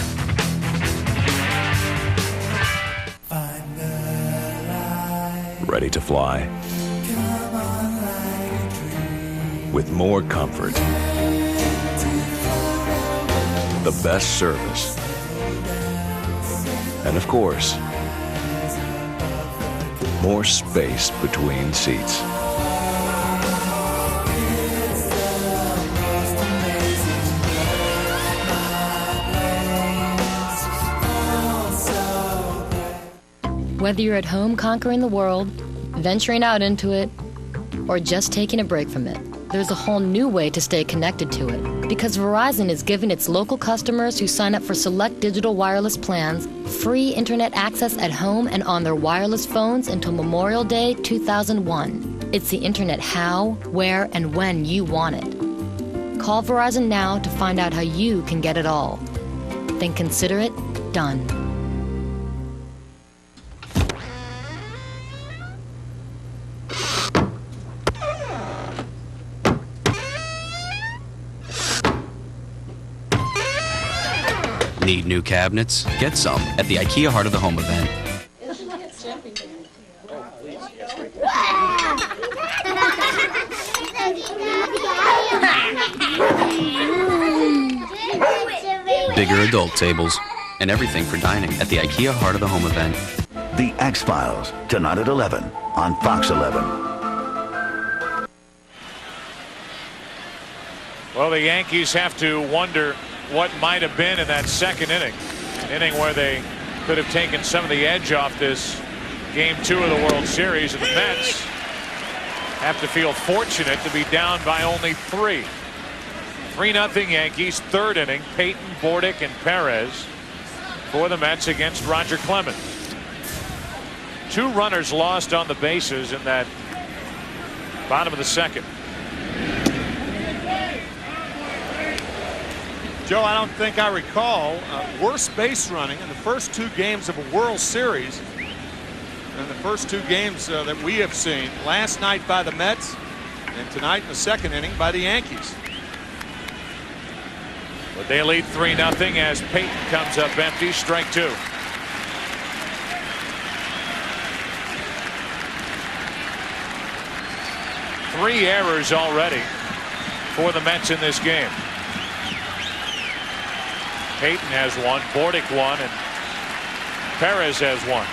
ready to fly. With more comfort, the best service, and of course, more space between seats. Whether you're at home conquering the world, venturing out into it, or just taking a break from it, there's a whole new way to stay connected to it. Because Verizon is giving its local customers who sign up for select digital wireless plans free internet access at home and on their wireless phones until Memorial Day 2001. It's the internet how, where, and when you want it. Call Verizon now to find out how you can get it all. Then consider it done. Need new cabinets? Get some at the IKEA Heart of the Home event. Bigger adult tables and everything for dining at the IKEA Heart of the Home event. The X-Files, tonight at 11 on Fox 11. Well, the Yankees have to wonder what might have been in that second inning where they could have taken some of the edge off this Game 2 of the World Series, and the Mets have to feel fortunate to be down by only 3. 3-0 Yankees, third inning. Peyton, Bordick, and Perez for the Mets against Roger Clemens. 2 runners lost on the bases in that bottom of the second. Joe, I don't think I recall worse base running in the first 2 games of a World Series than the first 2 games that we have seen. Last night by the Mets and tonight in the second inning by the Yankees. But they lead 3-0 as Peyton comes up empty, strike 2. Three errors already for the Mets in this game. Peyton has 1, Bordick 1, and Perez has 1.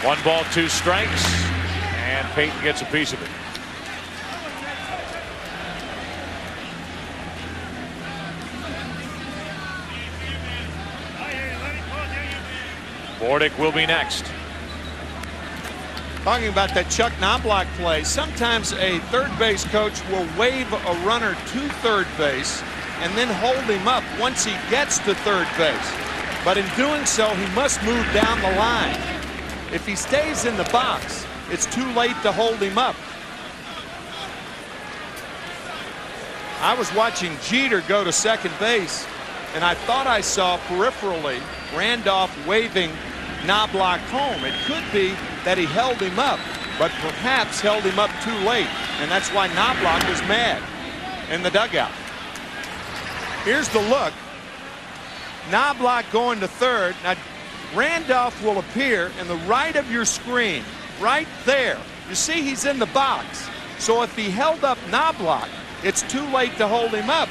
1 ball, 2 strikes, and Peyton gets a piece of it. Bordick will be next. Talking about that Chuck Knobloch play, sometimes a third base coach will wave a runner to third base and then hold him up once he gets to third base. But in doing so, he must move down the line. If he stays in the box, it's too late to hold him up. I was watching Jeter go to second base, and I thought I saw peripherally Randolph waving Knobloch home. It could be that he held him up, but perhaps held him up too late, and that's why Knobloch was mad in the dugout. Here's the look. Knobloch going to third. Now, Randolph will appear in the right of your screen, right there. You see he's in the box. So if he held up Knobloch, it's too late to hold him up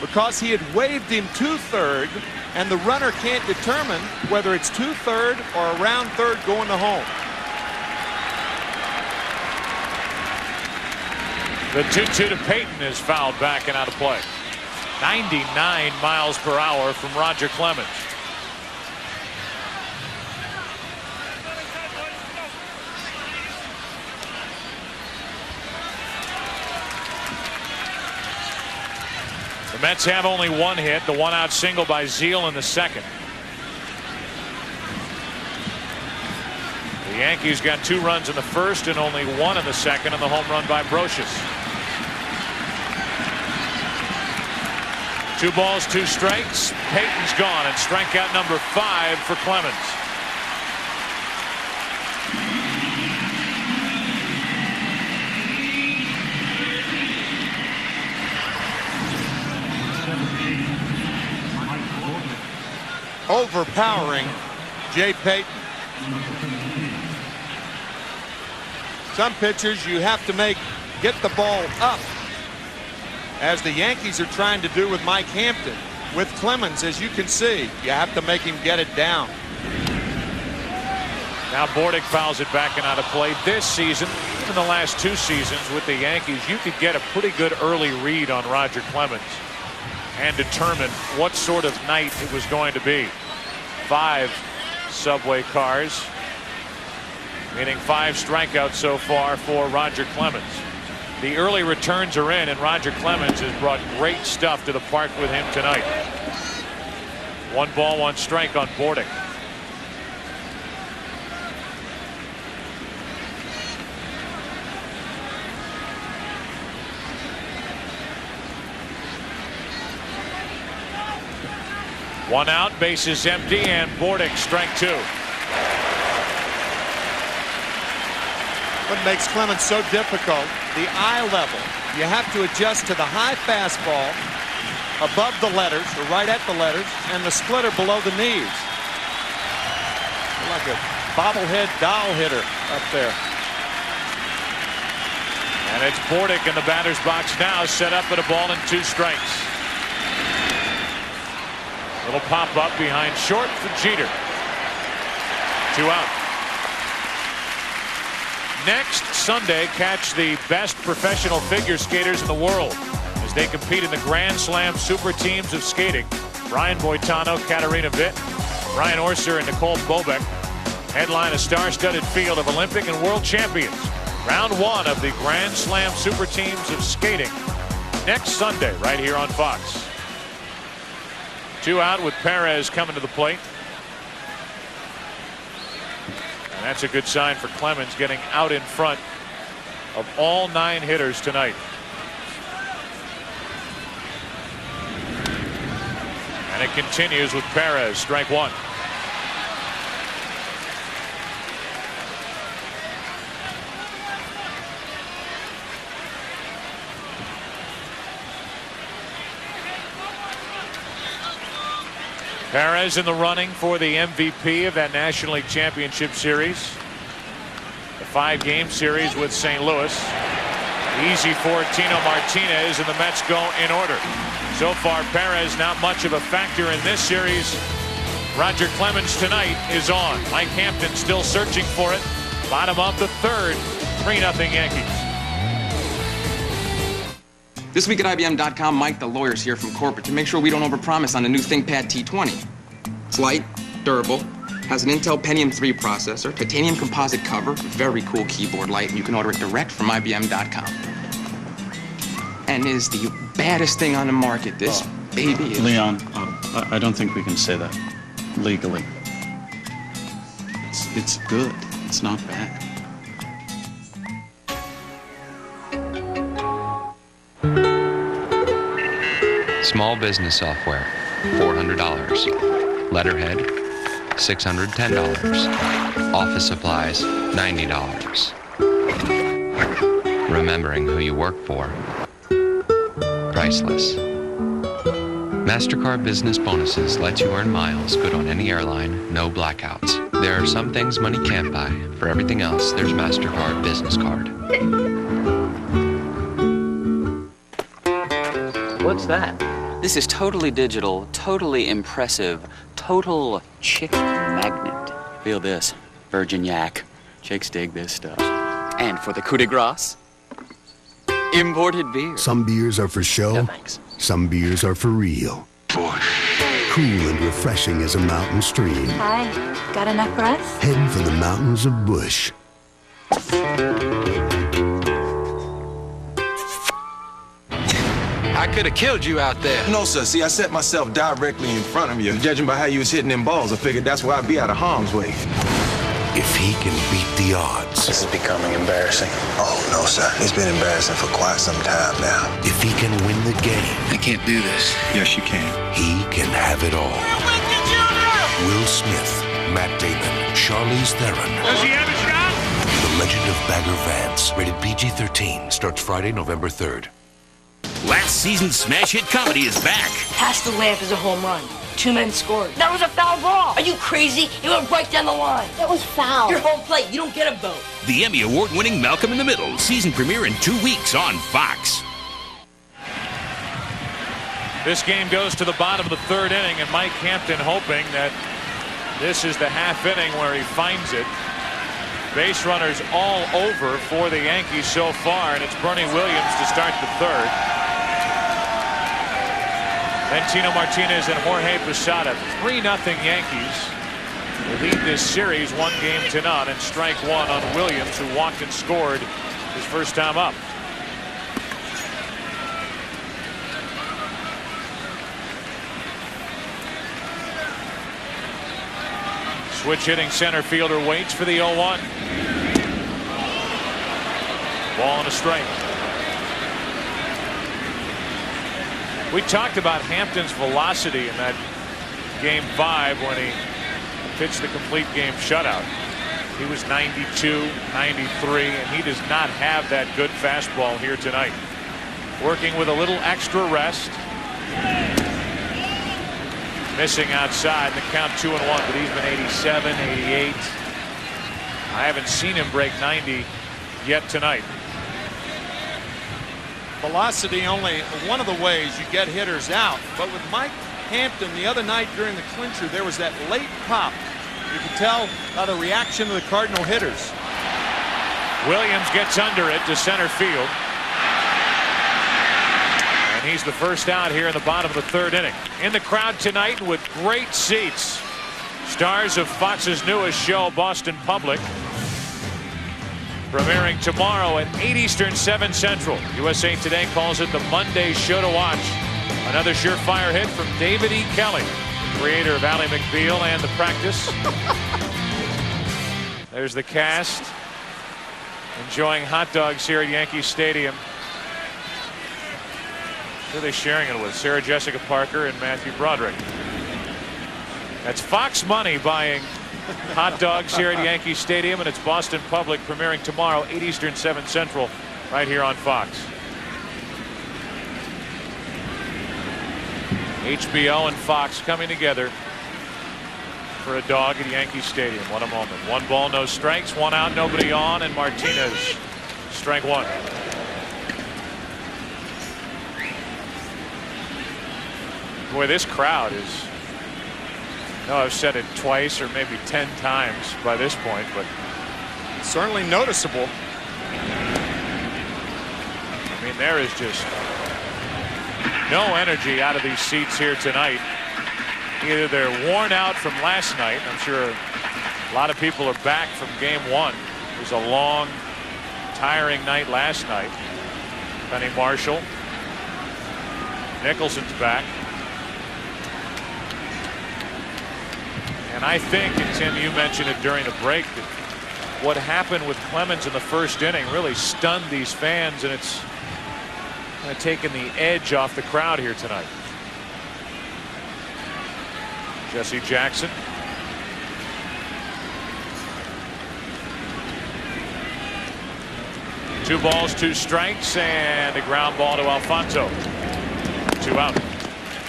because he had waved him to third, and the runner can't determine whether it's to third or around third going to home. The 2-2 to Peyton is fouled back and out of play. 99 miles per hour from Roger Clemens. The Mets have only 1 hit, the 1-out single by Zeal in the second. The Yankees got 2 runs in the first and only 1 in the second on the home run by Brocious. 2 balls, 2 strikes. Peyton's gone, and strikeout number 5 for Clemens. overpowering Jay Payton. Some pitchers you have to get the ball up, as the Yankees are trying to do with Mike Hampton. With Clemens, as you can see, you have to make him get it down. Now Bordick fouls it back and out of play. This season, even the last 2 seasons with the Yankees, you could get a pretty good early read on Roger Clemens and determine what sort of night it was going to be. 5 subway cars, meaning 5 strikeouts so far for Roger Clemens. The early returns are in, and Roger Clemens has brought great stuff to the park with him tonight. 1 ball, 1 strike on Bordick. One out, bases empty, and Bordick strike 2. What makes Clemens so difficult, the eye level. You have to adjust to the high fastball above the letters, or right at the letters, and the splitter below the knees. Like a bobblehead doll hitter up there. And it's Bordick in the batter's box now, set up at a ball and 2 strikes. Little pop up behind short for Jeter. 2 out. Next Sunday, catch the best professional figure skaters in the world as they compete in the Grand Slam Super Teams of Skating. Brian Boitano, Katarina Witt, Brian Orser, and Nicole Bobek headline a star-studded field of Olympic and world champions. Round 1 of the Grand Slam Super Teams of Skating next Sunday right here on Fox. 2 out with Perez coming to the plate. And that's a good sign for Clemens, getting out in front of all 9 hitters tonight. And it continues with Perez, strike 1. Perez in the running for the MVP of that National League Championship Series. The 5-game series with St. Louis. Easy for Tino Martinez, and the Mets go in order. So far, Perez not much of a factor in this series. Roger Clemens tonight is on. Mike Hampton still searching for it. Bottom of the 3rd, 3-0 Yankees. This week at IBM.com, Mike, the lawyer's here from corporate to make sure we don't overpromise on the new ThinkPad T20. It's light, durable, has an Intel Pentium 3 processor, titanium composite cover, very cool keyboard light, and you can order it direct from IBM.com. And is the baddest thing on the market. This baby is... Leon, I don't think we can say that legally. It's good. It's not bad. Small business software, $400. Letterhead, $610. Office supplies, $90. Remembering who you work for, priceless. MasterCard Business Bonuses lets you earn miles good on any airline, no blackouts. There are some things money can't buy. For everything else, there's MasterCard Business Card. What's that? This is totally digital, totally impressive, total chick magnet. Feel this, virgin yak. Chicks dig this stuff. And for the coup de grace, imported beer. Some beers are for show. No, thanks. Some beers are for real. Cool and refreshing as a mountain stream. Hi, got enough for us? Head for the mountains of Bush. I could have killed you out there. No, sir. See, I set myself directly in front of you. Judging by how you was hitting them balls, I figured that's why I'd be out of harm's way. If he can beat the odds. This is becoming embarrassing. Oh, no, sir. It's been embarrassing for quite some time now. If he can win the game. I can't do this. Yes, you can. He can have it all. Will Smith, Matt Damon, Charlize Theron. Does he have a shot? The Legend of Bagger Vance. Rated PG-13. Starts Friday, November 3rd. Last season's smash hit comedy is back. Pass the lamp is a home run. 2 men scored. That was a foul ball. Are you crazy? It went right down the line. That was foul. You're home plate. You don't get a vote. The Emmy Award-winning Malcolm in the Middle, season premiere in 2 weeks on Fox. This game goes to the bottom of the 3rd inning, and Mike Hampton hoping that this is the half inning where he finds it. Base runners all over for the Yankees so far, and it's Bernie Williams to start the 3rd. Then Tino Martinez and Jorge Posada. 3-0 Yankees. They lead this series 1-0 and strike 1 on Williams, who walked and scored his first time up. Switch hitting center fielder waits for the 0-1. Ball and a strike. We talked about Hampton's velocity in that game 5 when he pitched the complete game shutout. He was 92, 93, and he does not have that good fastball here tonight. Working with a little extra rest. Missing outside, the count 2-1, but he's been 87, 88. I haven't seen him break 90 yet tonight. Velocity only one of the ways you get hitters out, but with Mike Hampton the other night during the clincher, there was that late pop. You could tell by the reaction of the Cardinal hitters. Williams gets under it to center field. And he's the first out here in the bottom of the 3rd inning. In the crowd tonight with great seats, stars of Fox's newest show, Boston Public, premiering tomorrow at 8 Eastern, 7 Central. USA Today calls it the Monday show to watch. Another surefire hit from David E. Kelly, creator of Ally McBeal and The Practice. There's the cast enjoying hot dogs here at Yankee Stadium. Who are they sharing it with? Sarah Jessica Parker and Matthew Broderick. That's Fox Money buying hot dogs here at Yankee Stadium, and it's Boston Public premiering tomorrow, 8 Eastern, 7 Central, right here on Fox. HBO and Fox coming together for a dog at Yankee Stadium. What a moment. 1 ball, no strikes, 1 out, nobody on, and Martinez, strike 1. Boy, this crowd is, no, I've said it twice or maybe 10 times by this point, but certainly noticeable. I mean, there is just no energy out of these seats here tonight. Either they're worn out from last night. I'm sure a lot of people are back from game 1. It was a long, tiring night last night. Penny Marshall. Nicholson's back. And I think, and Tim, you mentioned it during the break, that what happened with Clemens in the first inning really stunned these fans, and it's kind of taken the edge off the crowd here tonight. Jesse Jackson. Two balls, 2 strikes, and a ground ball to Alfonso. 2 out.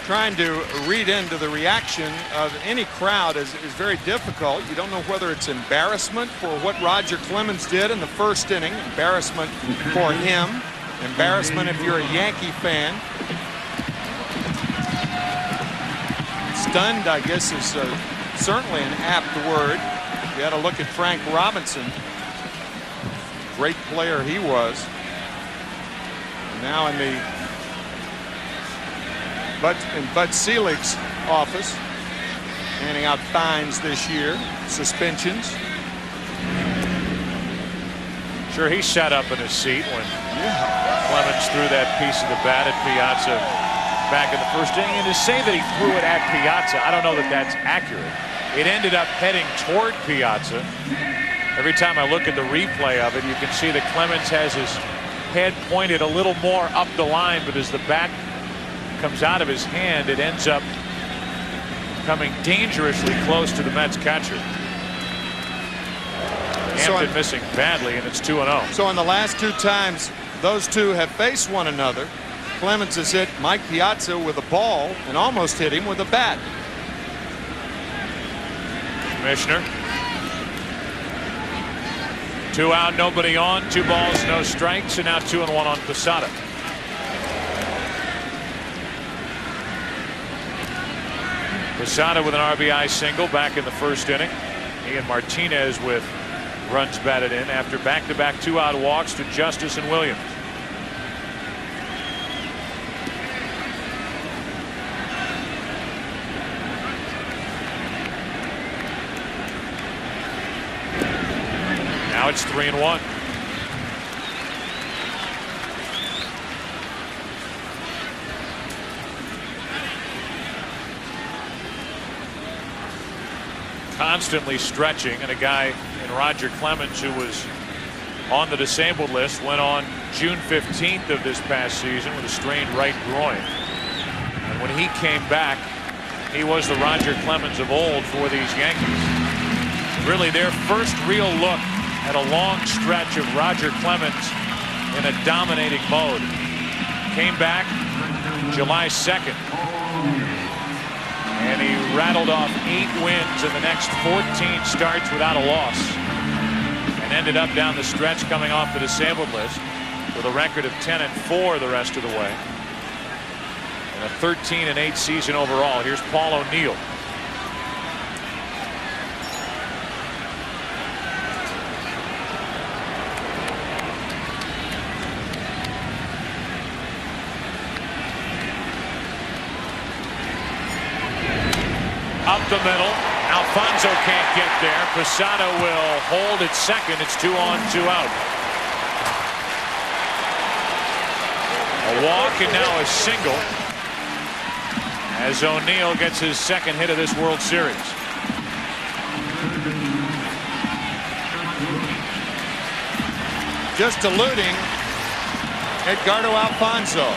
Trying to read into the reaction of any crowd is very difficult. You don't know whether it's embarrassment for what Roger Clemens did in the first inning, embarrassment for him, embarrassment if you're a Yankee fan. Stunned, I guess, is certainly an apt word. You had to look at Frank Robinson. Great player he was. Now in Bud Selig's office, handing out fines this year, suspensions. Sure, he sat up in his seat when Clemens threw that piece of the bat at Piazza back in the first inning. And to say that he threw it at Piazza, I don't know that that's accurate. It ended up heading toward Piazza. Every time I look at the replay of it, you can see that Clemens has his head pointed a little more up the line, but as the bat comes out of his hand, it ends up coming dangerously close to the Mets catcher. Hampton missing badly, and it's 2-0. So in the last 2 times those two have faced one another, Clemens has hit Mike Piazza with a ball and almost hit him with a bat. Commissioner. 2 out, nobody on, 2 balls, no strikes, and now 2-1 on Posada. Posada with an RBI single back in the first inning. He and Martinez with runs batted in after back-to-back 2-out walks to Justice and Williams. Now it's 3-1. Constantly stretching, and a guy in Roger Clemens who was on the disabled list went on June 15th of this past season with a strained right groin. And when he came back, he was the Roger Clemens of old for these Yankees. Really their first real look at a long stretch of Roger Clemens in a dominating mode. Came back July 2nd. And he rattled off 8 wins in the next 14 starts without a loss. And ended up down the stretch coming off the disabled list with a record of 10-4 the rest of the way. And a 13-8 season overall. Here's Paul O'Neill. Up the middle. Alfonso can't get there. Posada will hold at second. It's 2 on, 2 out. A walk and now a single as O'Neill gets his second hit of this World Series. Just eluding Edgardo Alfonso.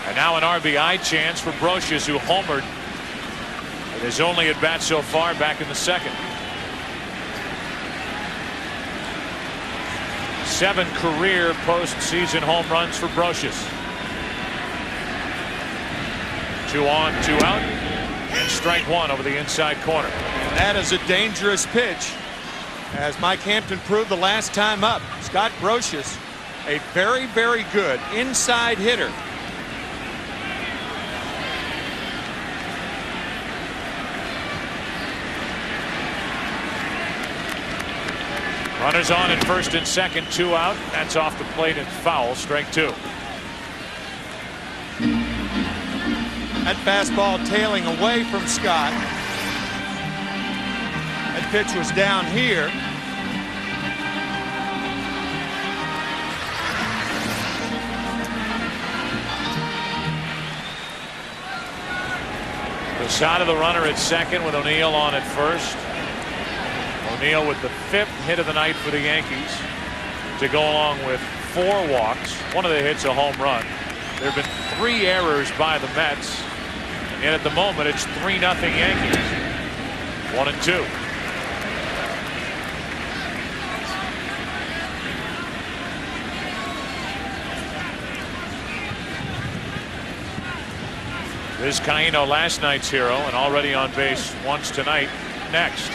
And now an RBI chance for Brocious, who homered with his only at bat so far back in the second. 7 career postseason home runs for Brocious. 2 on, 2 out, and strike 1 over the inside corner. And that is a dangerous pitch, as Mike Hampton proved the last time up. Scott Brocious, a very, very good inside hitter. Runners on at first and second, 2 out. That's off the plate and foul, strike 2. That fastball tailing away from Scott. That pitch was down here. Posada the runner at second with O'Neill on at first. O'Neill with the 5th hit of the night for the Yankees to go along with 4 walks. One of the hits a home run. There have been 3 errors by the Mets, and at the moment it's 3-0 Yankees. 1-2. Vizcaíno, last night's hero, and already on base once tonight. Next.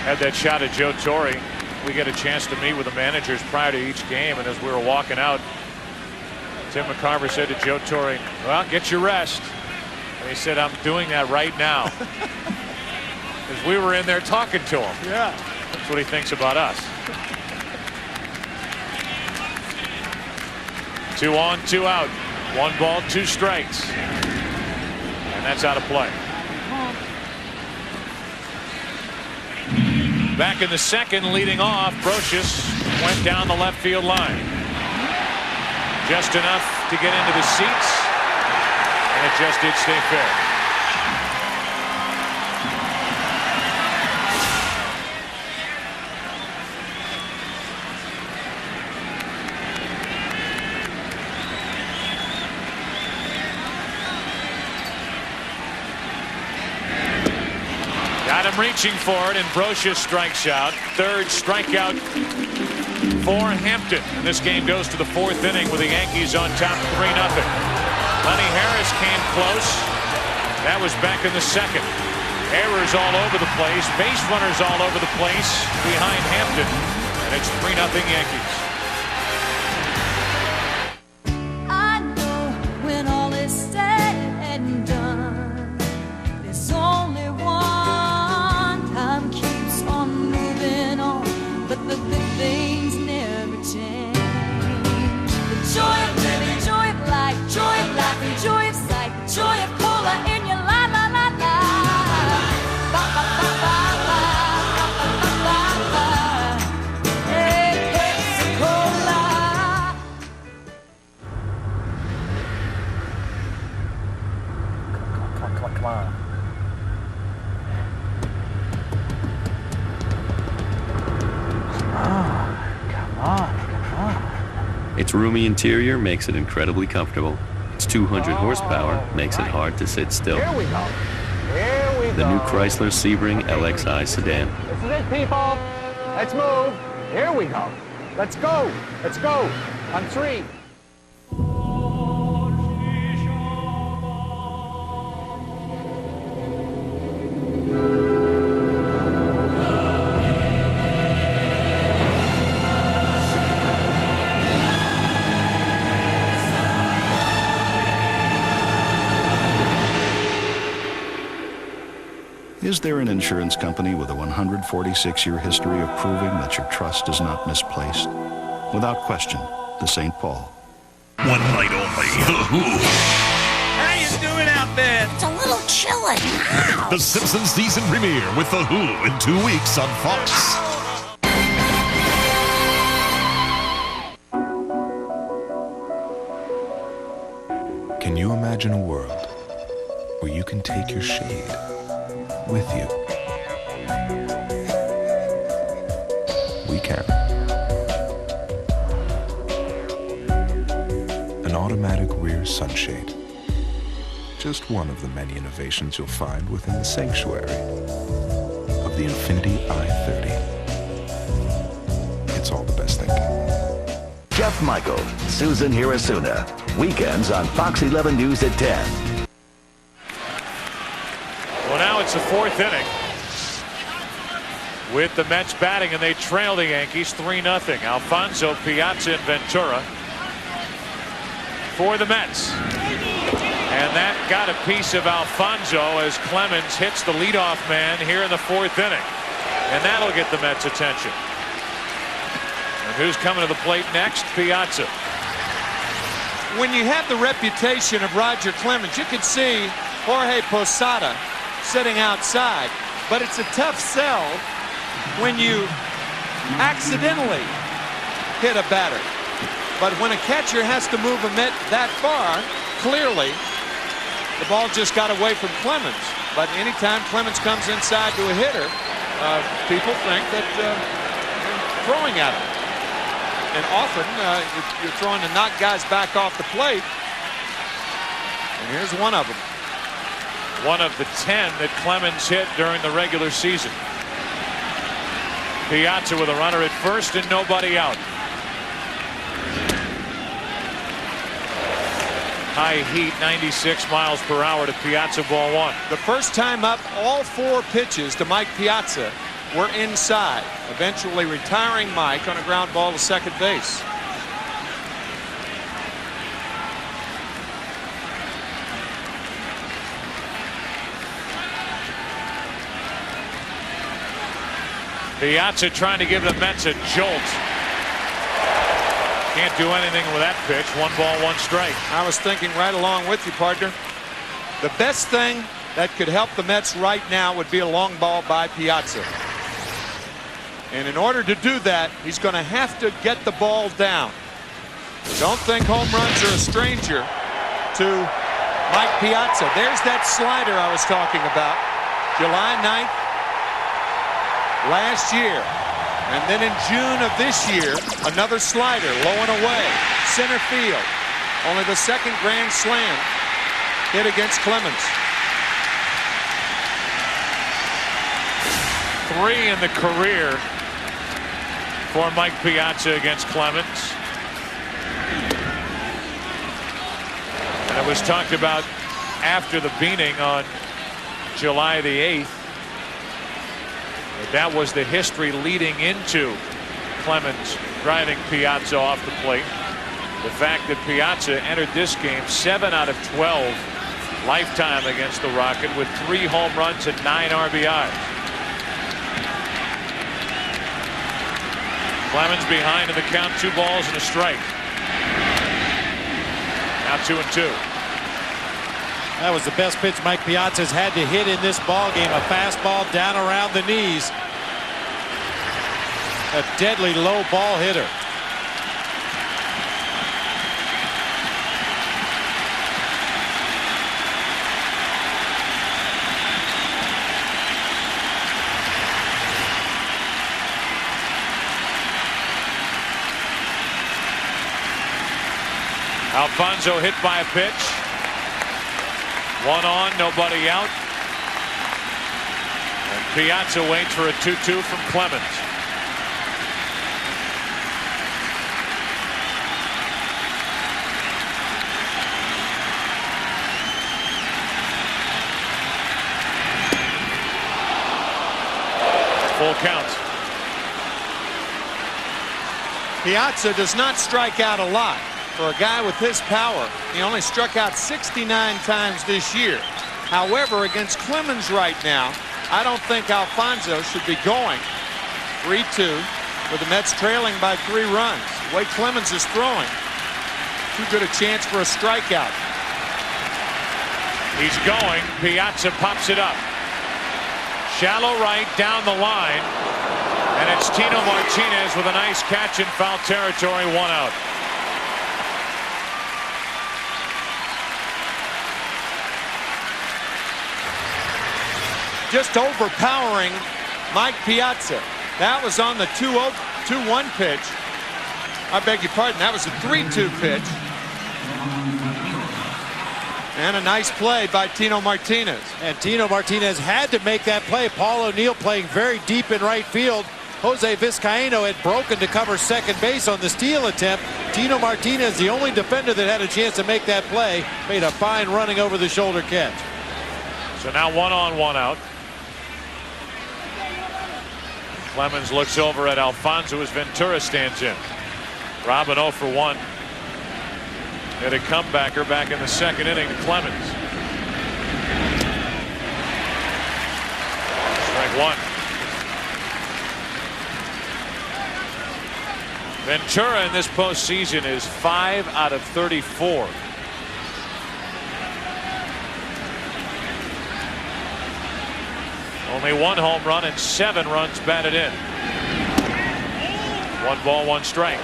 Had that shot at Joe Torre. We get a chance to meet with the managers prior to each game, and as we were walking out, Tim McCarver said to Joe Torre, "Well, get your rest." And he said, "I'm doing that right now." As we were in there talking to him. Yeah. That's what he thinks about us. 2 on, 2 out. 1 ball, 2 strikes. And that's out of play. Back in the second, leading off, Brocious went down the left field line. Just enough to get into the seats, and it just did stay fair. Got him reaching for it, and Brocious strikes out. Third strikeout for Hampton. And this game goes to the fourth inning with the Yankees on top 3-0. Lenny Harris came close. That was back in the second. Errors all over the place. Base runners all over the place behind Hampton. And it's 3-0 Yankees. I know when all is said and done, there's only one. Time keeps on moving on, but the good things never change. The joy of living, joy of life, and joy of sight, the joy of cola in your life. Come on. Come on. Its roomy interior makes it incredibly comfortable. Its 200 horsepower makes it hard to sit still. Here we go. Here we go. The new Chrysler Sebring LXi sedan. This is it, people. Let's move. Here we go. Let's go. Let's go. On 3. Is there an insurance company with a 146-year history of proving that your trust is not misplaced? Without question, the St. Paul. One night only. The Who. How you doing out there? It's a little chilly. Ow. The Simpsons season premiere with The Who in 2 weeks on Fox. Can you imagine a world where you can take your shade with you? We can. An automatic rear sunshade. Just one of the many innovations you'll find within the sanctuary of the Infiniti i30. It's all the best thinking. Jeff Michael, Susan Hirasuna. Weekends on Fox 11 News at 10. Well, now it's the fourth inning with the Mets batting, and they trail the Yankees 3-0. Alfonso, Piazza, and Ventura for the Mets. And that got a piece of Alfonso as Clemens hits the leadoff man here in the fourth inning. And that'll get the Mets' attention. And who's coming to the plate next? Piazza. When you have the reputation of Roger Clemens, you could see Jorge Posada sitting outside, but it's a tough sell when you accidentally hit a batter. But when a catcher has to move a mitt that far, clearly the ball just got away from Clemens. But anytime Clemens comes inside to a hitter, people think that you're throwing at him. And often you're throwing to knock guys back off the plate. And here's one of them. One of the 10 that Clemens hit during the regular season. Piazza with a runner at first and nobody out. High heat, 96 miles per hour to Piazza, ball one. The first time up, all 4 pitches to Mike Piazza were inside, eventually retiring Mike on a ground ball to second base. Piazza trying to give the Mets a jolt. Can't do anything with that pitch. 1 ball, 1 strike. I was thinking right along with you, partner. The best thing that could help the Mets right now would be a long ball by Piazza. And in order to do that, he's going to have to get the ball down. Don't think home runs are a stranger to Mike Piazza. There's that slider I was talking about. July 9th last year. And then in June of this year, another slider, low and away, center field. Only the second grand slam hit against Clemens. 3 in the career for Mike Piazza against Clemens. And it was talked about after the beating on July the 8th. That was the history leading into Clemens driving Piazza off the plate. The fact that Piazza entered this game 7 out of 12 lifetime against the Rocket with 3 home runs and 9 RBIs. Clemens behind in the count, 2 balls and a strike. Now 2-2. That was the best pitch Mike Piazza's had to hit in this ball game. A fastball down around the knees. A deadly low ball hitter. Alfonso hit by a pitch. 1 on, nobody out. And Piazza waits for a 2-2 from Clemens. Full count. Piazza does not strike out a lot. For a guy with his power, he only struck out 69 times this year. However, against Clemens right now, I don't think Alfonso should be going 3-2 with the Mets trailing by 3 runs. The way Clemens is throwing, too good a chance for a strikeout. He's going. Piazza pops it up. Shallow right down the line. And it's Tino Martinez with a nice catch in foul territory, 1 out. Just overpowering Mike Piazza. That was on the 2-1 pitch. I beg your pardon, that was a 3-2 pitch. And a nice play by Tino Martinez. And Tino Martinez had to make that play. Paul O'Neill playing very deep in right field. Jose Vizcaíno had broken to cover second base on the steal attempt. Tino Martinez, the only defender that had a chance to make that play, made a fine running over the shoulder catch. So now 1 on, 1 out. Clemens looks over at Alfonso as Ventura stands in. Robin 0 for 1. Hit a comebacker back in the 2nd inning to Clemens. Strike 1. Ventura in this postseason is 5 out of 34. Only 1 home run and 7 runs batted in. 1 ball, 1 strike.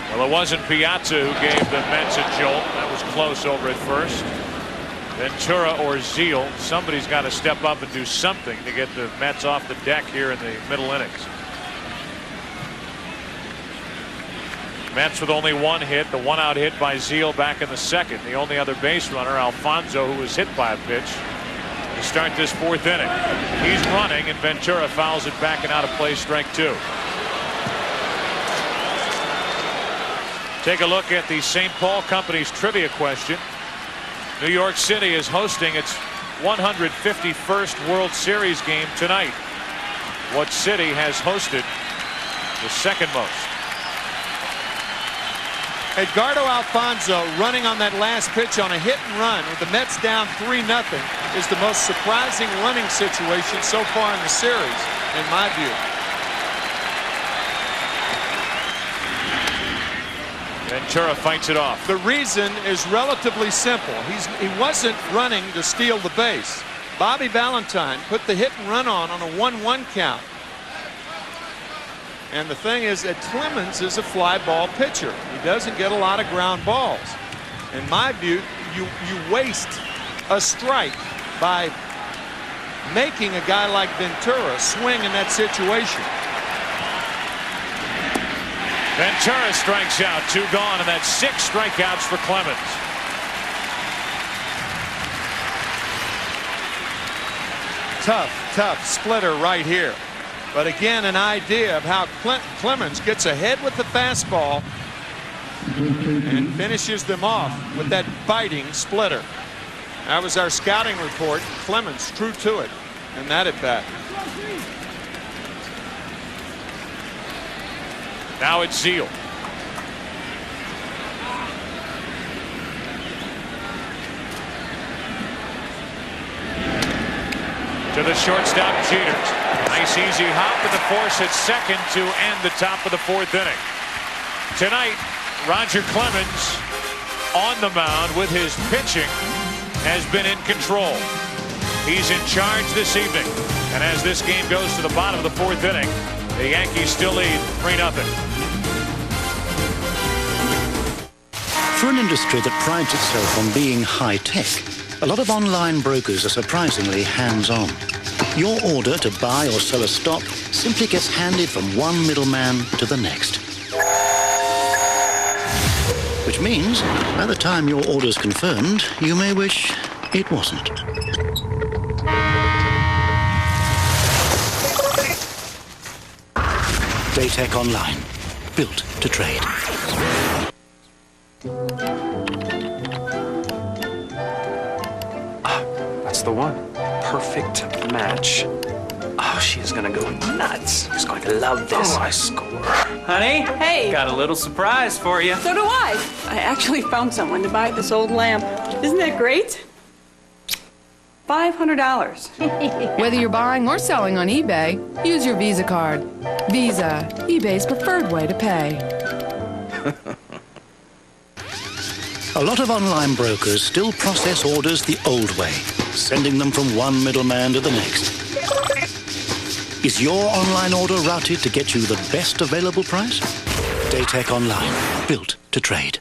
Well, it wasn't Piazza who gave the Mets a jolt. That was close over at first. Ventura or Zeal, somebody's got to step up and do something to get the Mets off the deck here in the middle innings. Mets with only 1 hit, the 1-out hit by Zeal back in the 2nd. The only other base runner, Alfonso, who was hit by a pitch to start this 4th inning. He's running, and Ventura fouls it back and out of play, strike 2. Take a look at the St. Paul Company's trivia question. New York City is hosting its 151st World Series game tonight. What city has hosted the 2nd most? Edgardo Alfonso running on that last pitch on a hit and run with the Mets down 3-0 is the most surprising running situation so far in the series, in my view. Ventura fights it off. The reason is relatively simple. He wasn't running to steal the base. Bobby Valentine put the hit and run on a 1-1 count. And the thing is that Clemens is a fly ball pitcher. He doesn't get a lot of ground balls. In my view, you waste a strike by making a guy like Ventura swing in that situation. Ventura strikes out, 2 gone, and that's 6 strikeouts for Clemens. Tough splitter right here. But again, an idea of how Clemens gets ahead with the fastball and finishes them off with that biting splitter. That was our scouting report. Clemens true to it in that at bat. Now it's Zeal. To the shortstop, Jeters. Nice easy hop with the force at second to end the top of the 4th inning. Tonight, Roger Clemens on the mound with his pitching has been in control. He's in charge this evening. And as this game goes to the bottom of the 4th inning, the Yankees still lead 3-0. For an industry that prides itself on being high-tech, a lot of online brokers are surprisingly hands-on. Your order to buy or sell a stock simply gets handed from one middleman to the next. Which means, by the time your order's confirmed, you may wish it wasn't. Daytech Online, built to trade. That's the one. Perfect match. Oh, she's gonna go nuts. She's going to love this. Oh, I score. Honey? Hey. Got a little surprise for you. So do I. I actually found someone to buy this old lamp. Isn't that great? $500. Whether you're buying or selling on eBay, use your Visa card. Visa, eBay's preferred way to pay. A lot of online brokers still process orders the old way, sending them from one middleman to the next. Is your online order routed to get you the best available price? Daytech Online, built to trade.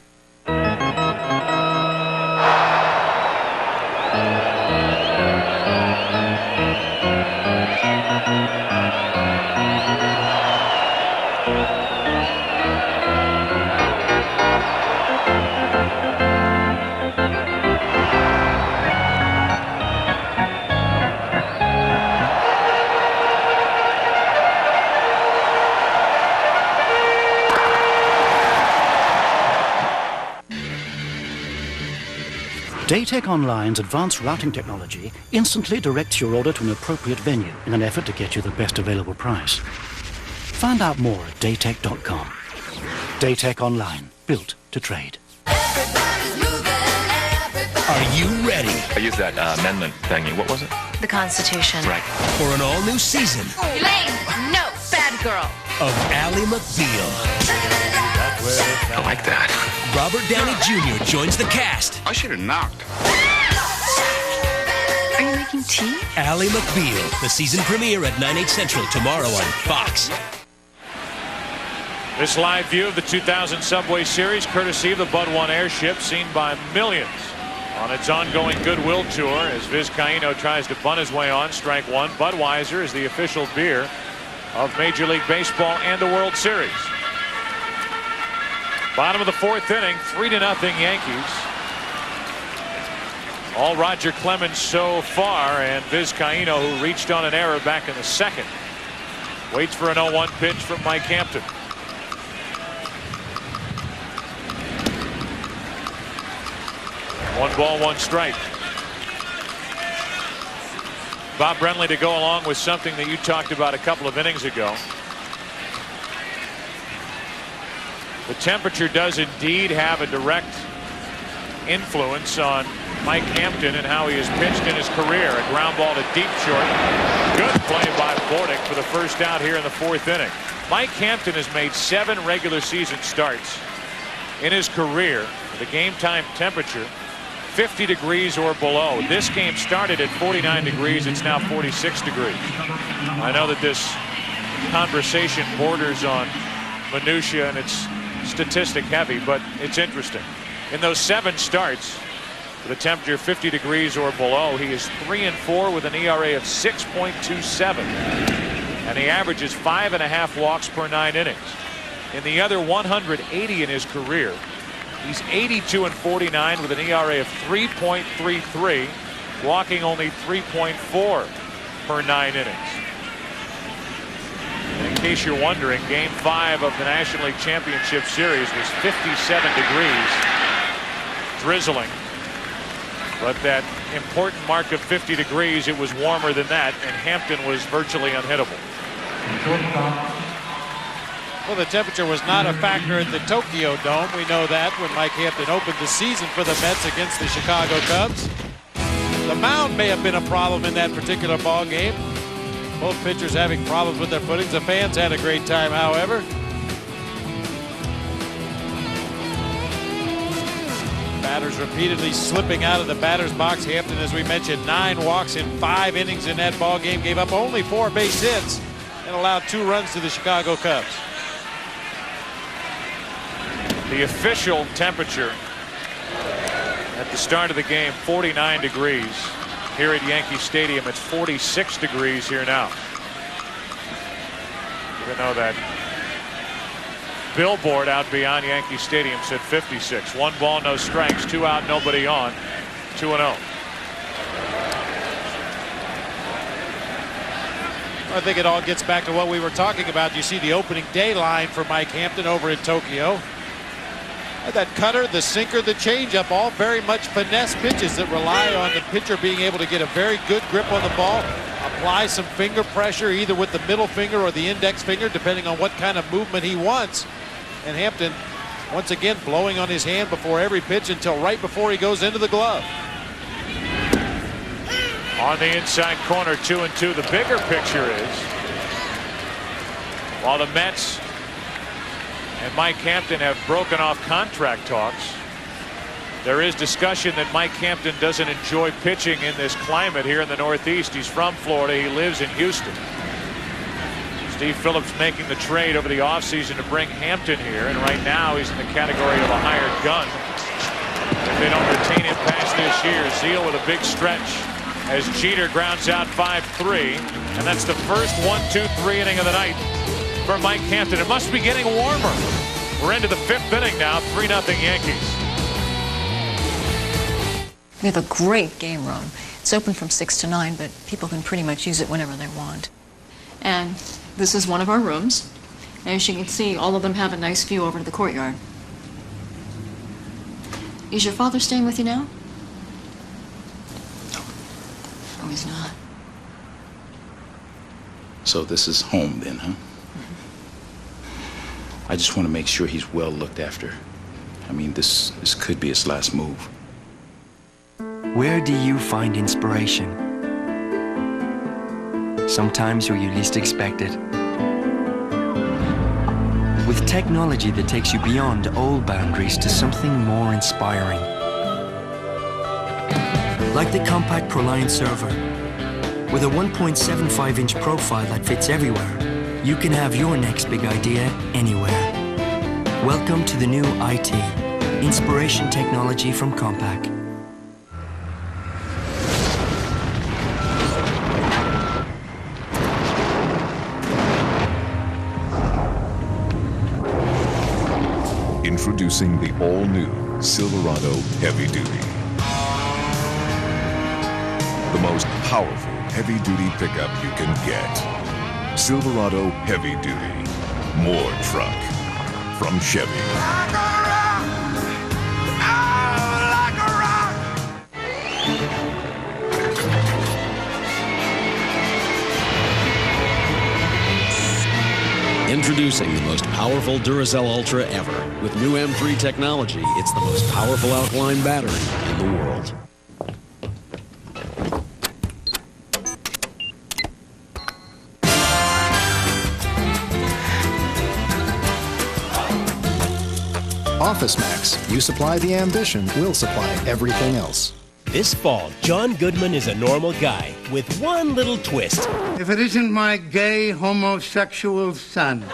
Daytech Online's advanced routing technology instantly directs your order to an appropriate venue in an effort to get you the best available price. Find out more at daytech.com. Daytech Online, built to trade. Are you ready? I used that amendment thingy. What was it? The Constitution. Right. For an all-new season Elaine, no, bad girl. of Ally McBeal. I like that. Robert Downey Jr. joins the cast. I should have knocked. Are you making tea? Ally McBeal, the season premiere at 9/8 Central tomorrow on Fox. This live view of the 2000 Subway Series, courtesy of the Bud One airship, seen by millions on its ongoing Goodwill tour as Vizcaíno tries to bunt his way on strike one. Budweiser is the official beer of Major League Baseball and the World Series. Bottom of the 4th inning, 3-0 Yankees. All Roger Clemens so far, and Vizcaíno, who reached on an error back in the 2nd, waits for an 0-1 pitch from Mike Hampton. One ball, one strike. Bob Brenly to go along with something that you talked about a couple of innings ago. The temperature does indeed have a direct influence on Mike Hampton and how he has pitched in his career. A ground ball to deep short. Good play by Bordick for the first out here in the 4th inning. Mike Hampton has made 7 regular season starts in his career. The game time temperature 50 degrees or below. This game started at 49 degrees. It's now 46 degrees. I know that this conversation borders on minutia and it's statistic heavy, but it's interesting. In those 7 starts, With a temperature 50 degrees or below, he is 3-4 with an ERA of 6.27. And he averages 5.5 walks per 9 innings. In the other 180 in his career, he's 82-49 with an ERA of 3.33, walking only 3.4 per 9 innings. And in case you're wondering, Game 5 of the National League Championship Series was 57 degrees, drizzling. But that important mark of 50 degrees, it was warmer than that, and Hampton was virtually unhittable. Well, the temperature was not a factor at the Tokyo Dome. We know that when Mike Hampton opened the season for the Mets against the Chicago Cubs. The mound may have been a problem in that particular ball game. Both pitchers having problems with their footings. The fans had a great time, however. Batters repeatedly slipping out of the batter's box. Hampton, as we mentioned, 9 walks in 5 innings in that ball game. Gave up only 4 base hits and allowed 2 runs to the Chicago Cubs. The official temperature at the start of the game, 49 degrees. Here at Yankee Stadium, it's 46 degrees here now. Even though that billboard out beyond Yankee Stadium said 56. 1 ball, no strikes, 2 out, nobody on, 2-0. I think it all gets back to what we were talking about. You see the opening day line for Mike Hampton over in Tokyo. That cutter, the sinker, the changeup, all very much finesse pitches that rely on the pitcher being able to get a very good grip on the ball, apply some finger pressure either with the middle finger or the index finger, depending on what kind of movement he wants. And Hampton, once again, blowing on his hand before every pitch until right before he goes into the glove. On the inside corner, 2-2. The bigger picture is, while the Mets and Mike Hampton have broken off contract talks, there is discussion that Mike Hampton doesn't enjoy pitching in this climate here in the Northeast. He's from Florida. He lives in Houston. Steve Phillips making the trade over the offseason to bring Hampton here, and right now he's in the category of a hired gun. If they don't retain him past this year, Zeal with a big stretch as Jeter grounds out 5-3, and that's the first 1-2-3 inning of the night for Mike Hampton. It must be getting warmer. We're into the 5th inning now, 3-0 Yankees. We have a great game room. It's open from 6 to 9, but people can pretty much use it whenever they want. And this is one of our rooms. As you can see, all of them have a nice view over to the courtyard. Is your father staying with you now? No. Oh, he's not. So this is home then, huh? I just want to make sure he's well looked after. I mean, this could be his last move. Where do you find inspiration? Sometimes where you least expect it. With technology that takes you beyond old boundaries to something more inspiring. Like the compact ProLiant server. With a 1.75-inch profile that fits everywhere, you can have your next big idea anywhere. Welcome to the new IT, inspiration technology from Compaq. Introducing the all-new Silverado Heavy Duty. The most powerful heavy-duty pickup you can get. Silverado Heavy Duty. More truck from Chevy. Introducing the most powerful Duracell Ultra ever. With new M3 technology, it's the most powerful alkaline battery in the world. Office Max. You supply the ambition, we'll supply everything else. This fall, John Goodman is a normal guy with one little twist. If it isn't my gay homosexual son.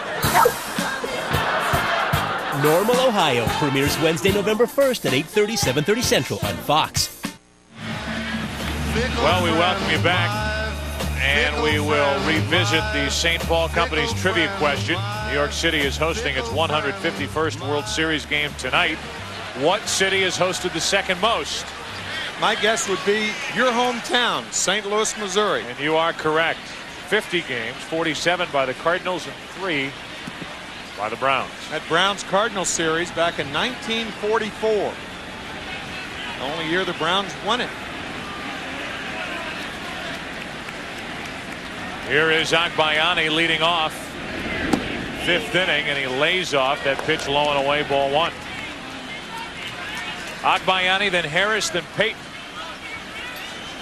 Normal, Ohio premieres Wednesday, November 1st at 8:30, 7:30 Central on Fox. Well, we welcome you back, and we will revisit the St. Paul Company's trivia question. New York City is hosting its 151st World Series game tonight. What city has hosted the second most? My guess would be your hometown, St. Louis, Missouri. And you are correct. 50 games, 47 by the Cardinals and 3 by the Browns. That Browns-Cardinals series back in 1944. The only year the Browns won it. Here is Agbayani leading off. 5th inning, and he lays off that pitch low and away, ball 1. Agbayani, then Harris, then Payton,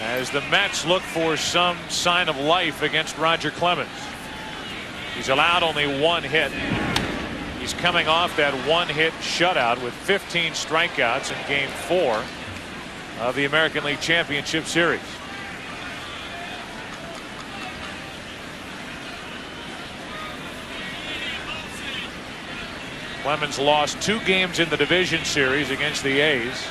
as the Mets look for some sign of life against Roger Clemens. He's allowed only 1 hit. He's coming off that 1-hit shutout with 15 strikeouts in Game 4 of the American League Championship Series. Clemens lost 2 games in the division series against the A's.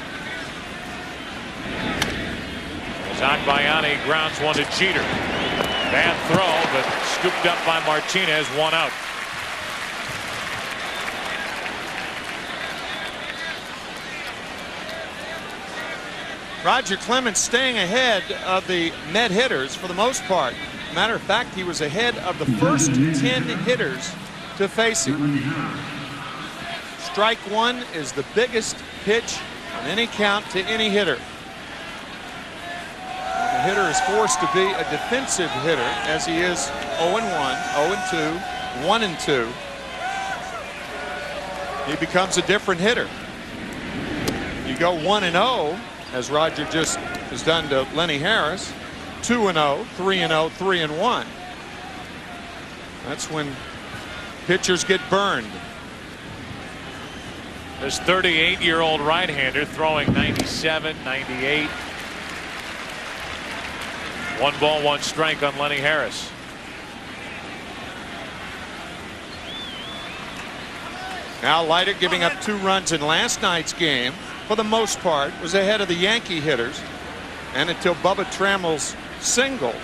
As Agbayani grounds one to Jeter. Bad throw, but scooped up by Martinez, 1 out. Roger Clemens staying ahead of the Met hitters for the most part. Matter of fact, he was ahead of the first 10 hitters to face him. Strike 1 is the biggest pitch on any count to any hitter. The hitter is forced to be a defensive hitter, as he is 0-1, 0-2, 1-2. He becomes a different hitter. You go 1-0, as Roger just has done to Lenny Harris, 2-0, 3-0, 3-1. That's when pitchers get burned. This 38-year-old right-hander throwing 97, 98. 1 ball, 1 strike on Lenny Harris. Now Leiter, giving up 2 runs in last night's game, for the most part was ahead of the Yankee hitters, and until Bubba Trammell's singles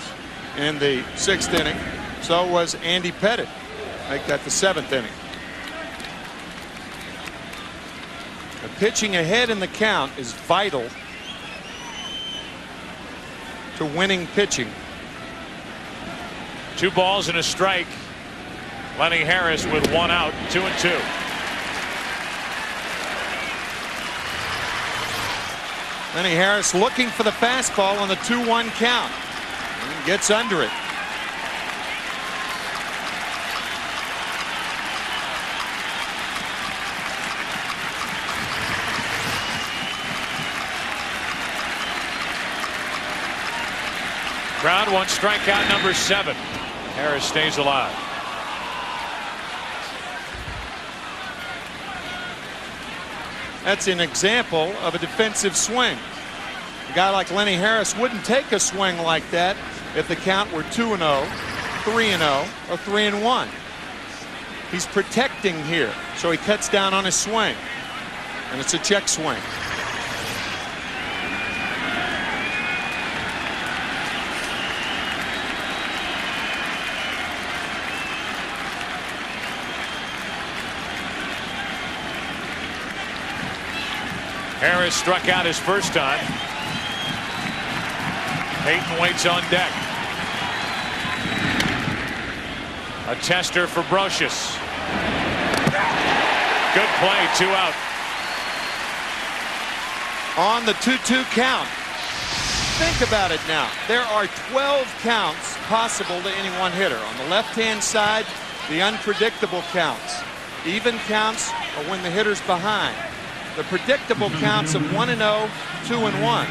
in the 6th inning, so was Andy Pettit. Make that the 7th inning. The pitching ahead in the count is vital to winning pitching. 2 balls and a strike. Lenny Harris with 1 out, 2-2. Lenny Harris looking for the fastball on the 2-1 count and gets under it. Crowd wants strikeout number 7. Harris stays alive. That's an example of a defensive swing. A guy like Lenny Harris wouldn't take a swing like that if the count were 2-0, 3-0, or 3-1. He's protecting here, so he cuts down on his swing, and it's a check swing. Harris struck out his first time. Payton waits on deck. A tester for Brocious. Good play, 2 out. On the 2-2 count. Think about it now. There are 12 counts possible to any one hitter. On the left-hand side, the unpredictable counts. Even counts are when the hitter's behind. The predictable counts of 1-0, 2-1.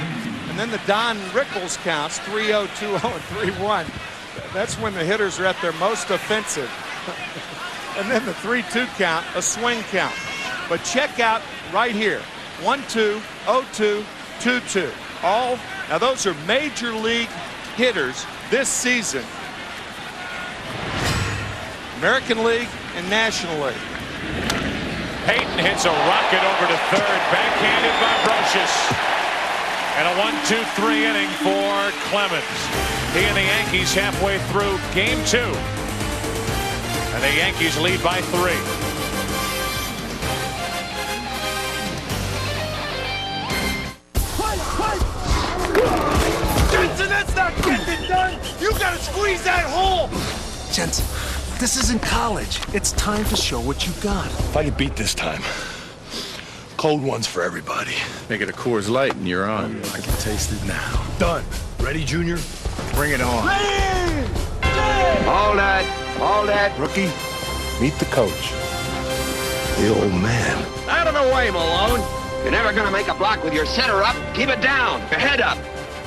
And then the Don Rickles counts, 3-0, 2-0, and 3-1. That's when the hitters are at their most offensive. And then the 3-2 count, a swing count. But check out right here, 1-2, 0-2, 2-2. All, now those are major league hitters this season. American League and National League. Payton hits a rocket over to third, backhanded by Brocious. And a 1-2-3 inning for Clemens. He and the Yankees halfway through game 2. And the Yankees lead by 3. Jensen, that's not getting it done. You gotta squeeze that hole. Jensen, this isn't college. It's time to show what you got. If I get beat this time, cold ones for everybody. Make it a Coors Light and you're on. I can taste it now. Done. Ready, Junior? Bring it on. Ready! All that. Rookie, meet the coach. The old man. Out of the way, Malone. You're never gonna make a block with your center up. Keep it down. Your head up.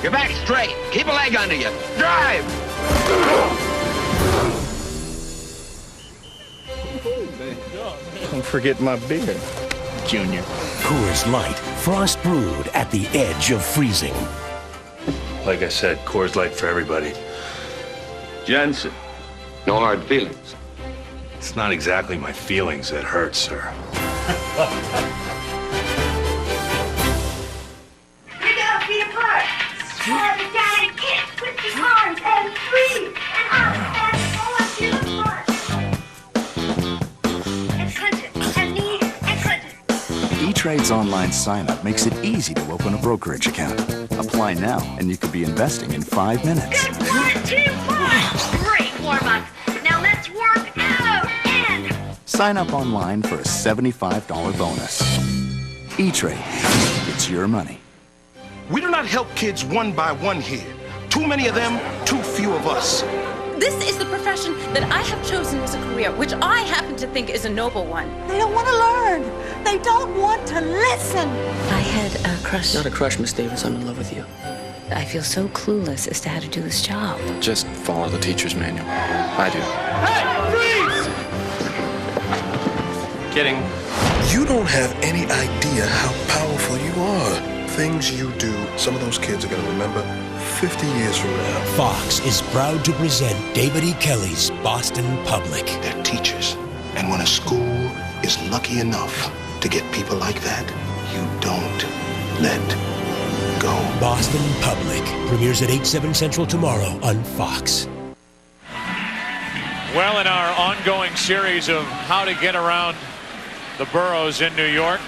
Your back straight. Keep a leg under you. Drive! Don't forget my beer, Junior. Coors Light, frost brewed at the edge of freezing. Like I said, Coors Light for everybody. Jensen. No hard feelings. It's not exactly my feelings that hurt, sir. We gotta be apart. Have a down and kick with the arms and free and up and all to the front. And Clinton and knee and Clinton. E-Trade's online sign-up makes it easy to open a brokerage account. Apply now, and you could be investing in 5 minutes. Good 1, 2, 1. Great warm-up. Now let's work out and... Sign up online for a $75 bonus. E-Trade. It's your money. We do not help kids one by one here. Too many of them, too few of us. This is the profession that I have chosen as a career, which I happen to think is a noble one. They don't want to learn. They don't want to listen. I had a crush. Not a crush, Miss Davis. I'm in love with you. I feel so clueless as to how to do this job. Just follow the teacher's manual. I do. Hey, freeze! Kidding. You don't have any idea how powerful you are. Things you do, some of those kids are going to remember 50 years from now. Fox is proud to present David E. Kelley's Boston Public. They're teachers. And when a school is lucky enough to get people like that, you don't let go. Boston Public premieres at 8/7 Central tomorrow on Fox. Well, in our ongoing series of how to get around the boroughs in New York,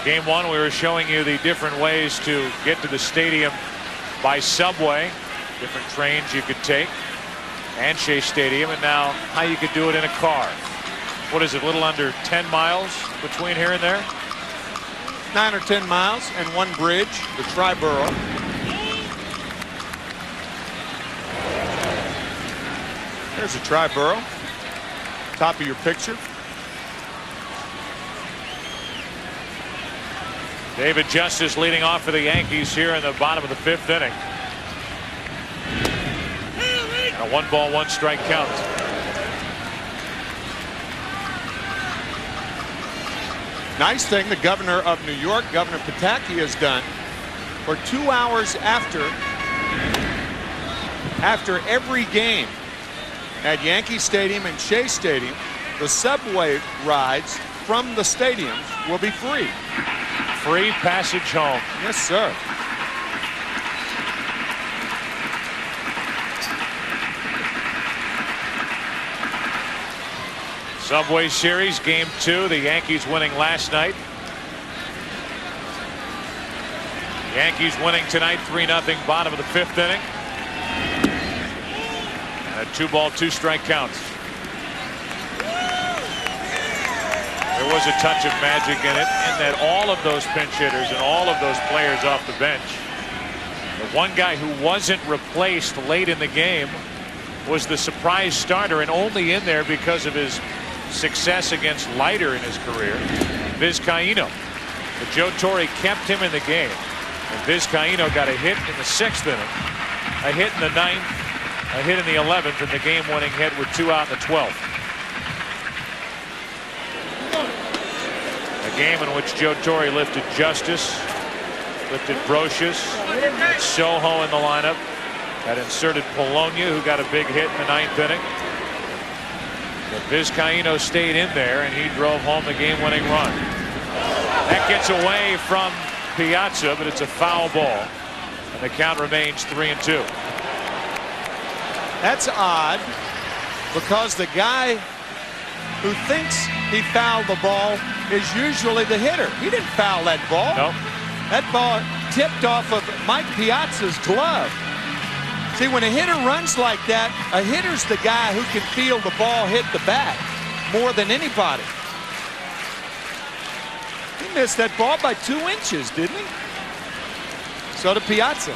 Game 1, we were showing you the different ways to get to the stadium by subway, different trains you could take, and Shea Stadium, and now how you could do it in a car. What is it, a little under 10 miles between here and there? 9 or 10 miles and one bridge, the Triborough. There's the Triborough, top of your picture. David Justice leading off for the Yankees here in the bottom of the 5th inning. And a 1-ball, 1-strike count. Nice thing the governor of New York, Governor Pataki, has done. For 2 hours after every game at Yankee Stadium and Shea Stadium, the subway rides from the stadiums will be free. Free passage home. Yes, sir. Subway Series, Game 2. The Yankees winning last night. Yankees winning tonight 3-0, bottom of the 5th inning. And a 2-ball, 2-strike count. There was a touch of magic in it, in that all of those pinch hitters and all of those players off the bench, the one guy who wasn't replaced late in the game was the surprise starter, and only in there because of his success against Leiter in his career, Vizcaíno. But Joe Torre kept him in the game, and Vizcaíno got a hit in the 6th inning, a hit in the 9th, a hit in the 11th, and the game-winning hit with 2 out in the 12th. A game in which Joe Torre lifted Justice, lifted Brocious, had Soho in the lineup, had inserted Polonia, who got a big hit in the 9th inning. But Vizcaíno stayed in there, and he drove home the game-winning run. That gets away from Piazza, but it's a foul ball. And the count remains 3-2. That's odd because the guy who thinks he fouled the ball is usually the hitter. He didn't foul that ball. Nope. That ball tipped off of Mike Piazza's glove. See, when a hitter runs like that, a hitter's the guy who can feel the ball hit the bat more than anybody. He missed that ball by 2 inches, didn't he? So did Piazza.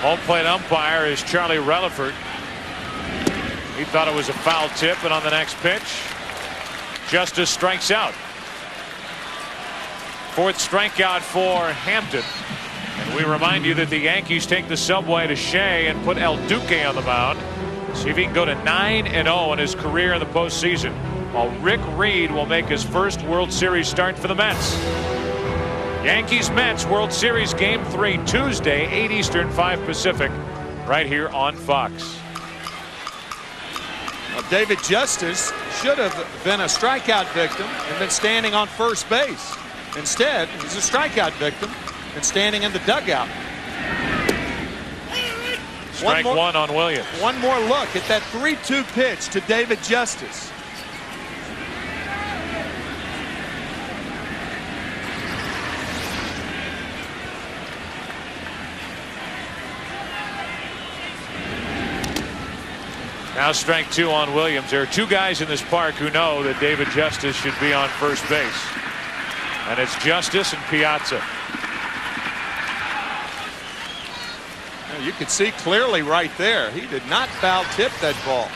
Home plate umpire is Charlie Relaford. He thought it was a foul tip, and on the next pitch, Justice strikes out. 4th strikeout for Hampton. And we remind you that the Yankees take the subway to Shea and put El Duque on the mound. See if he can go to 9-0 in his career in the postseason, while Rick Reed will make his first World Series start for the Mets. Yankees-Mets World Series Game 3 Tuesday, 8 Eastern, 5 Pacific, right here on Fox. Well, David Justice should have been a strikeout victim and been standing on first base. Instead, he's a strikeout victim and standing in the dugout. Strike one on Williams. One more look at that 3-2 pitch to David Justice. Now strike 2 on Williams. There are 2 guys in this park who know that David Justice should be on first base. And it's Justice and Piazza. You could see clearly right there. He did not foul tip that ball.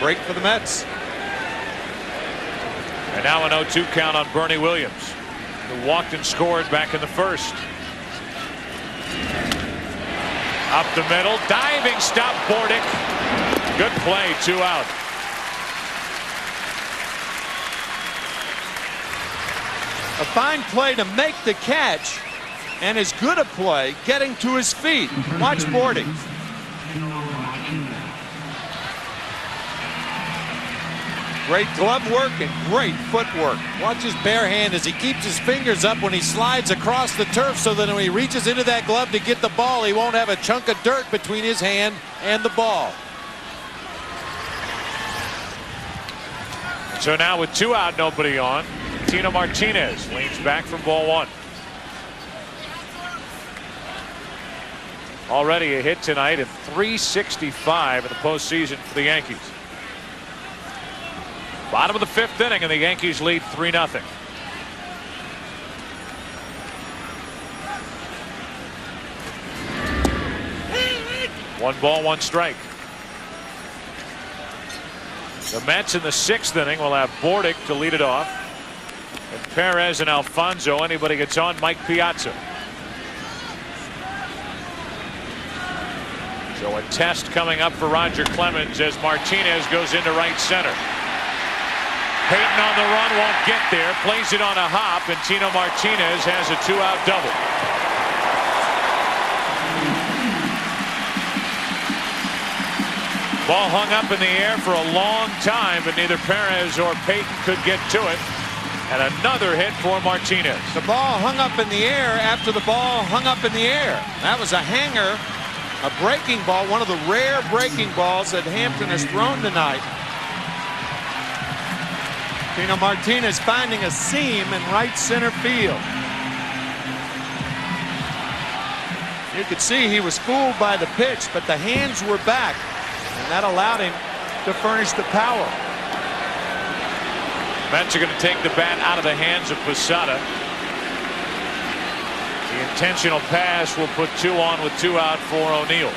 Break for the Mets. And now an 0-2 count on Bernie Williams, who walked and scored back in the first. Up the middle, diving stop, Bordick. Good play, 2 out. A fine play to make the catch, and as good a play getting to his feet. Watch Bordick. Great glove work and great footwork. Watch his bare hand as he keeps his fingers up when he slides across the turf, so that when he reaches into that glove to get the ball, he won't have a chunk of dirt between his hand and the ball. So now with 2 out, nobody on, Tino Martinez leans back from ball 1. Already a hit tonight at .365 in the postseason for the Yankees. Bottom of the 5th inning, and the Yankees lead 3-0. One ball, 1 strike. The Mets in the 6th inning will have Bordick to lead it off. And Perez and Alfonso. Anybody gets on, Mike Piazza. So a test coming up for Roger Clemens as Martinez goes into right center. Payton on the run, won't get there, plays it on a hop, and Tino Martinez has a 2-out double. Ball hung up in the air for a long time, but neither Perez or Payton could get to it. And another hit for Martinez. The ball hung up in the air after the ball hung up in the air. That was a hanger, a breaking ball, one of the rare breaking balls that Hampton has thrown tonight. Tino Martinez finding a seam in right center field. You could see he was fooled by the pitch, but the hands were back, and that allowed him to furnish the power. Mets are going to take the bat out of the hands of Posada. The intentional pass will put 2 on with 2 out for O'Neill.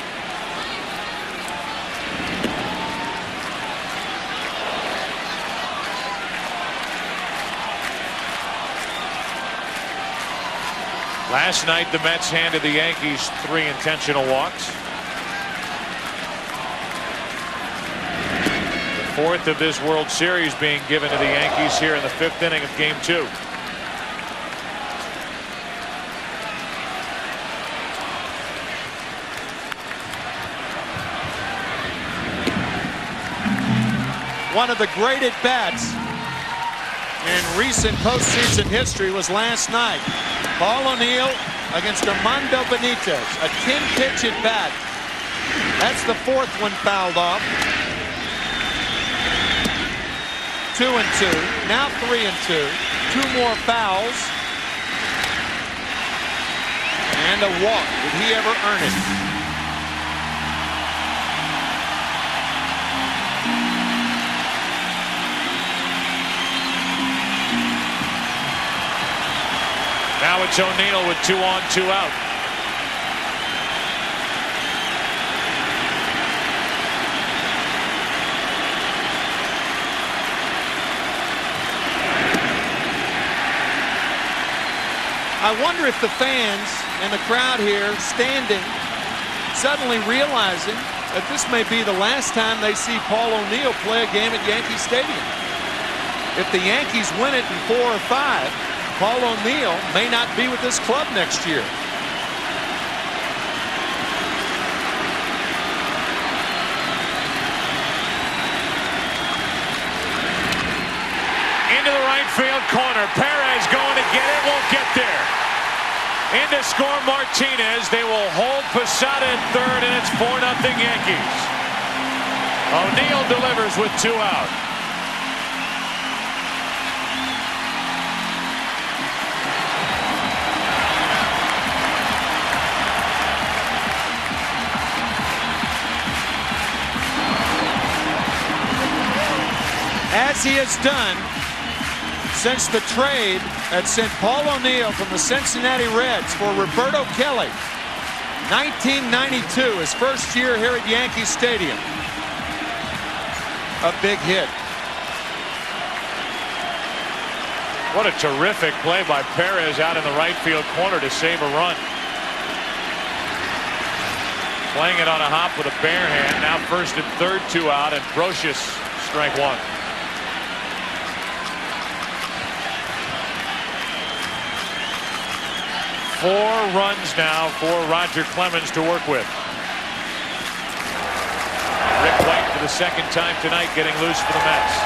Last night, the Mets handed the Yankees 3 intentional walks. The 4th of this World Series being given to the Yankees here in the 5th inning of Game 2. One of the great at-bats in recent postseason history was last night. Paul O'Neill against Armando Benitez. A 10-pitch at-bat. That's the fourth one fouled off. 2-2. Now 3-2. 2 more fouls. And a walk. Did he ever earn it? Now it's O'Neill with 2 on, 2 out. I wonder if the fans and the crowd here standing suddenly realizing that this may be the last time they see Paul O'Neill play a game at Yankee Stadium. If the Yankees win it in 4 or 5, Paul O'Neill may not be with this club next year. Into the right field corner. Perez going to get it. Won't get there. In to score Martinez. They will hold Posada in third, and it's 4-0 Yankees. O'Neill delivers with 2 out. As he has done since the trade that sent Paul O'Neill from the Cincinnati Reds for Roberto Kelly. 1992, his first year here at Yankee Stadium. A big hit. What a terrific play by Perez out in the right field corner to save a run. Playing it on a hop with a bare hand. Now first and third, 2 out, and Brocious strike 1. Four runs now for Roger Clemens to work with. Rick White for the second time tonight getting loose for the Mets.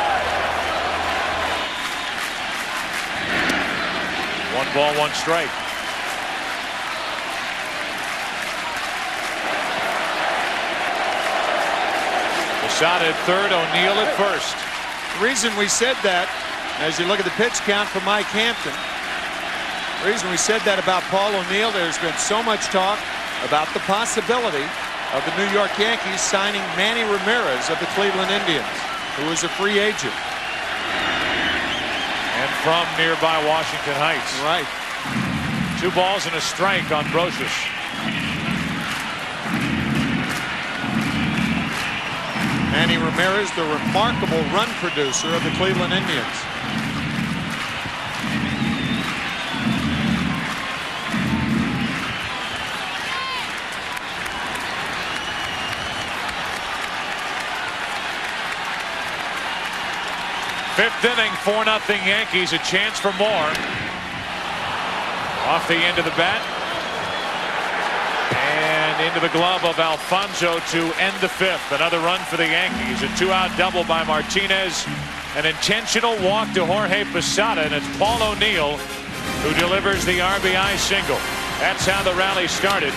1 ball, 1 strike. Posada at third, O'Neill at first. The reason we said that, as you look at the pitch count for Mike Hampton, the reason we said that about Paul O'Neill, there's been so much talk about the possibility of the New York Yankees signing Manny Ramirez of the Cleveland Indians, who is a free agent. And from nearby Washington Heights. Right. 2 balls and a strike on Brocious. Manny Ramirez, the remarkable run producer of the Cleveland Indians. Fifth inning, 4-0 Yankees. A chance for more. Off the end of the bat. And into the glove of Alfonso to end the fifth. Another run for the Yankees. A 2-out double by Martinez. An intentional walk to Jorge Posada. And it's Paul O'Neill who delivers the RBI single. That's how the rally started.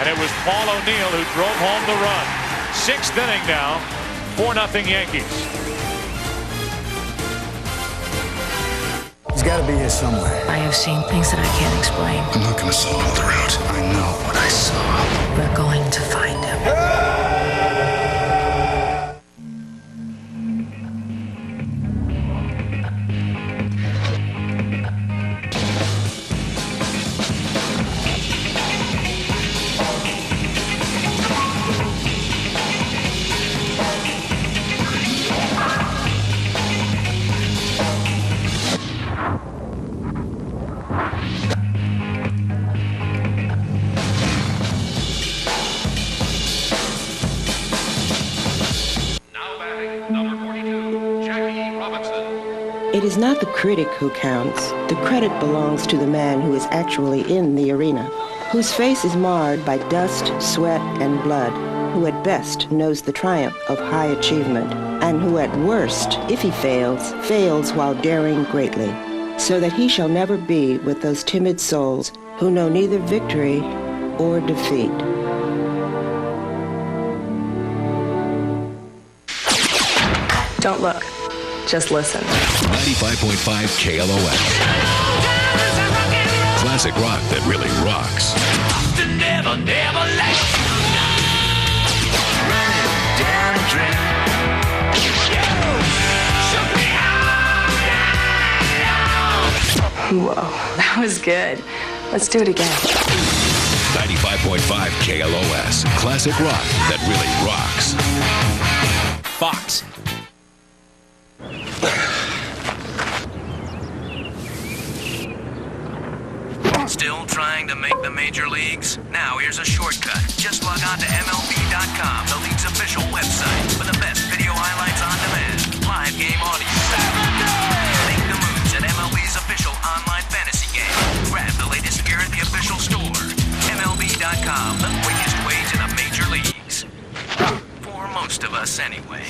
And it was Paul O'Neill who drove home the run. 6th inning now. 4-0 Yankees. He's got to be here somewhere. I have seen things that I can't explain. I'm not going to solve all the route. I know what I saw. We're going to find him. It is not the critic who counts. The credit belongs to the man who is actually in the arena, whose face is marred by dust, sweat, and blood, who had at best knows the triumph of high achievement, and who at worst, if he fails, fails while daring greatly, so that he shall never be with those timid souls who know neither victory or defeat. Don't look. Just listen. 95.5 KLOS. Classic rock that really rocks. Never, never let running down a dream. Whoa, that was good. Let's do it again. 95.5 KLOS. Classic rock that really rocks. Fox. Still trying to make the major leagues? Now here's a shortcut. Just log on to MLB.com, the league's official website, for the best video highlights on demand, live game audio. Make the moves at MLB's official online fantasy game. Grab the latest gear at the official store. MLB.com, the quickest way to the major leagues. For most of us, anyway.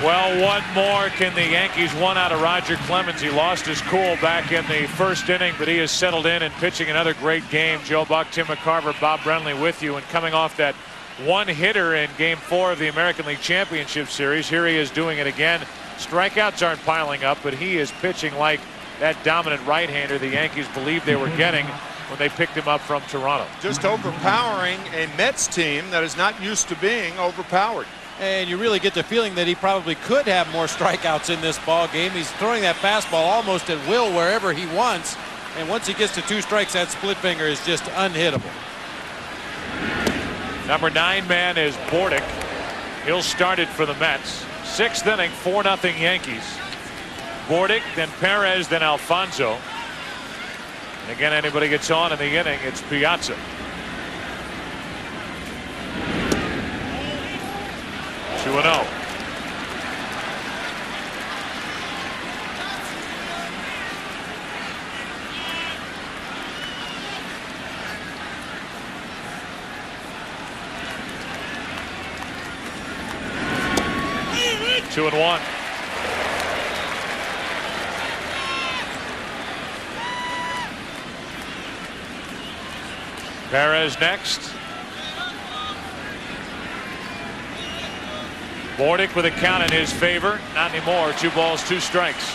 Well, one more. Can the Yankees one out of Roger Clemens? He lost his cool back in the first inning, but he has settled in and pitching another great game. Joe Buck, Tim McCarver, Bob Brenly with you. And coming off that one hitter in Game 4 of the American League Championship Series, here he is doing it again. Strikeouts aren't piling up, but he is pitching like that dominant right-hander the Yankees believed they were getting when they picked him up from Toronto. Just overpowering a Mets team that is not used to being overpowered. And you really get the feeling that he probably could have more strikeouts in this ball game. He's throwing that fastball almost at will wherever he wants. And once he gets to 2 strikes, that split finger is just unhittable. Number 9 man is Bordick. He'll start it for the Mets. 6th inning, 4-0 Yankees. Bordick, then Perez, then Alfonso. And again, anybody gets on in the inning, it's Piazza. Two and 0. Two and 1. Perez next. Bordick with a count in his favor. Not anymore. 2 balls, 2 strikes.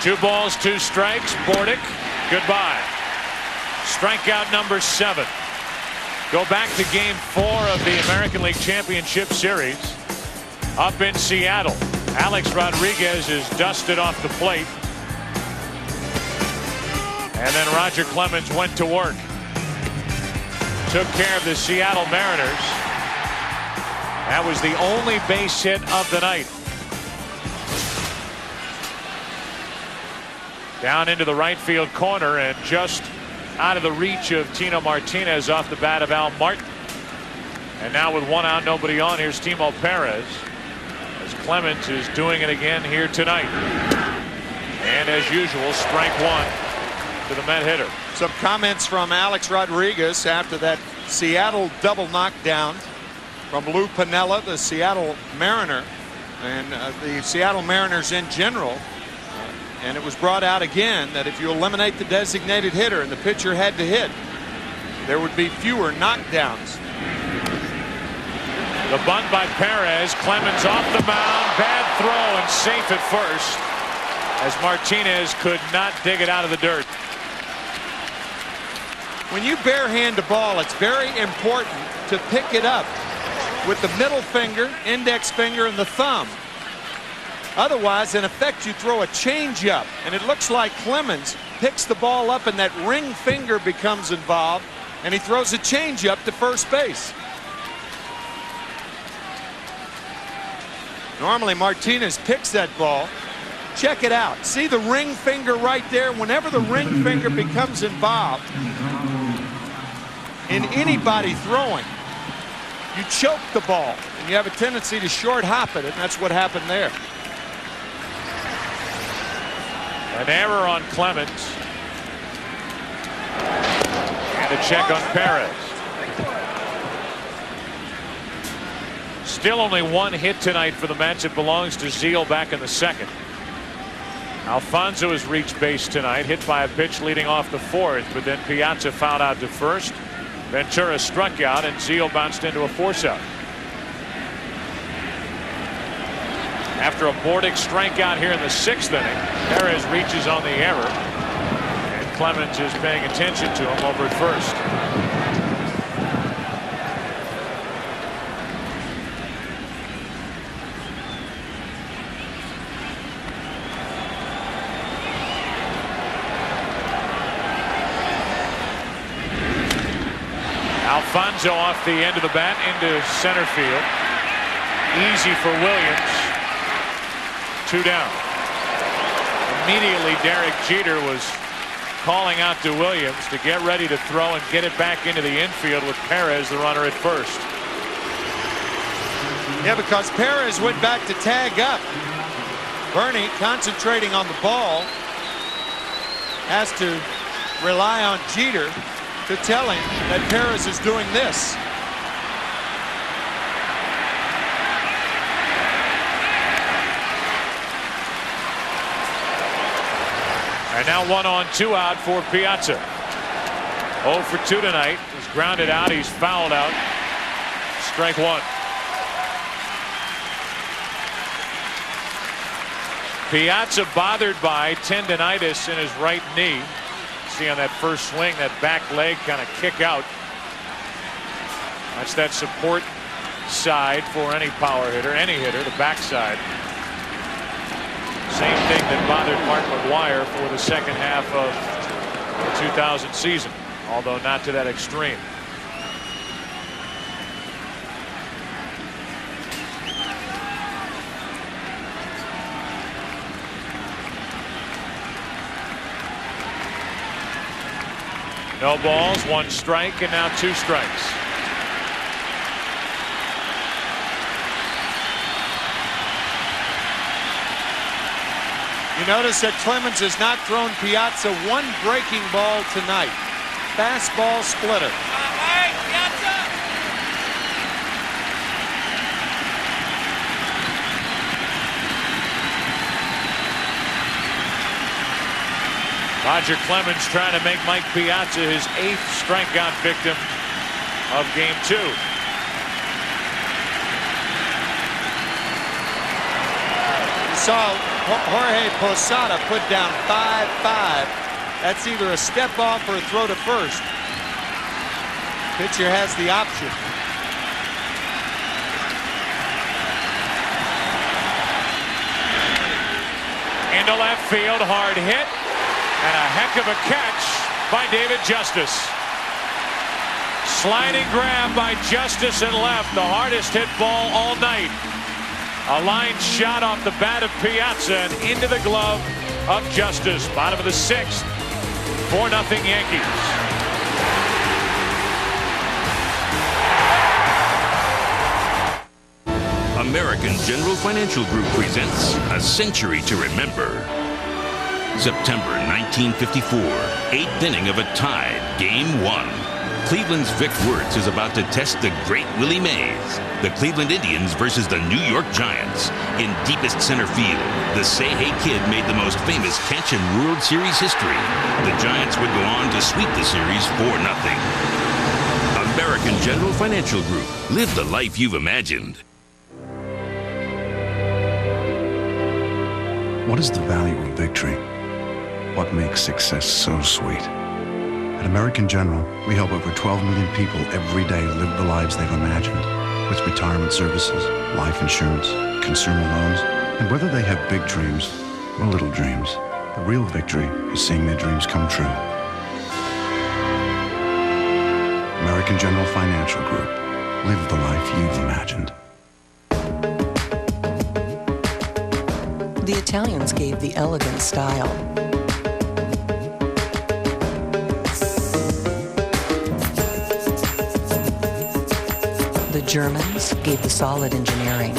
Two balls, 2 strikes. Bordick, goodbye. Strikeout number 7. Go back to Game 4 of the American League Championship Series. Up in Seattle, Alex Rodriguez is dusted off the plate. And then Roger Clemens went to work. Took care of the Seattle Mariners. That was the only base hit of the night. Down into the right field corner and just out of the reach of Tino Martinez off the bat of Al Martin. And now with 1 out, nobody on, here's Timo Perez, as Clemens is doing it again here tonight. And as usual, strike 1 to the Met hitter. Some comments from Alex Rodriguez after that Seattle double knockdown from Lou Piniella, the Seattle Mariner, and the Seattle Mariners in general. And it was brought out again that if you eliminate the designated hitter and the pitcher had to hit, there would be fewer knockdowns. The bunt by Perez. Clemens off the mound. Bad throw and safe at first, as Martinez could not dig it out of the dirt. When you barehand a ball, it's very important to pick it up with the middle finger, index finger, and the thumb. Otherwise, in effect, you throw a changeup, and it looks like Clemens picks the ball up and that ring finger becomes involved, and he throws a changeup to first base. Normally, Martinez picks that ball, Check it out. See the ring finger right there? Whenever the ring finger becomes involved in anybody throwing, you choke the ball, and you have a tendency to short hop it, and that's what happened there. An error on Clemens. And a check on Perez. Still only one hit tonight for the Mets. It belongs to Zeal back in the second. Alfonso has reached base tonight, hit by a pitch leading off the fourth, but then Piazza fouled out to first. Ventura struck out, and Zeal bounced into a force out. After a Bordick strikeout here in the sixth inning, Perez reaches on the error, and Clemens is paying attention to him over at first. Alfonso off the end of the bat into center field. Easy for Williams. 2 down. Immediately Derek Jeter was calling out to Williams to get ready to throw and get it back into the infield with Perez, the runner, at first. Yeah, because Perez went back to tag up. Bernie, concentrating on the ball, has to rely on Jeter to tell him that Perez is doing this. And now 1 on 2 out for Piazza. 0 for 2 tonight. He's grounded out. He's fouled out. Strike 1. Piazza bothered by tendonitis in his right knee. See on that first swing, that back leg kind of kick out. That's that support side for any power hitter, any hitter, the backside. Same thing that bothered Mark McGwire for the second half of the 2000 season, although not to that extreme. No balls, 1 strike, and now 2 strikes. You notice that Clemens has not thrown Piazza 1 breaking ball tonight. Fastball splitter. Roger Clemens trying to make Mike Piazza his 8th strikeout victim of game 2. You saw Jorge Posada put down 5-5. That's either a step off or a throw to first. Pitcher has the option. Into left field, hard hit. And a heck of a catch by David Justice. Sliding grab by Justice in left, the hardest hit ball all night. A line shot off the bat of Piazza and into the glove of Justice. Bottom of the 6th, 4-0 Yankees. American General Financial Group presents A Century to Remember. September 1954, 8th inning of a tied Game 1. Cleveland's Vic Wertz is about to test the great Willie Mays. The Cleveland Indians versus the New York Giants. In deepest center field, the Say Hey Kid made the most famous catch in World Series history. The Giants would go on to sweep the series 4-0. American General Financial Group. Live the life you've imagined. What is the value of victory? What makes success so sweet? At American General, we help over 12 million people every day live the lives they've imagined. With retirement services, life insurance, consumer loans, and whether they have big dreams or little dreams, the real victory is seeing their dreams come true. American General Financial Group. Live the life you've imagined. The Italians gave the elegant style. The Germans gave the solid engineering.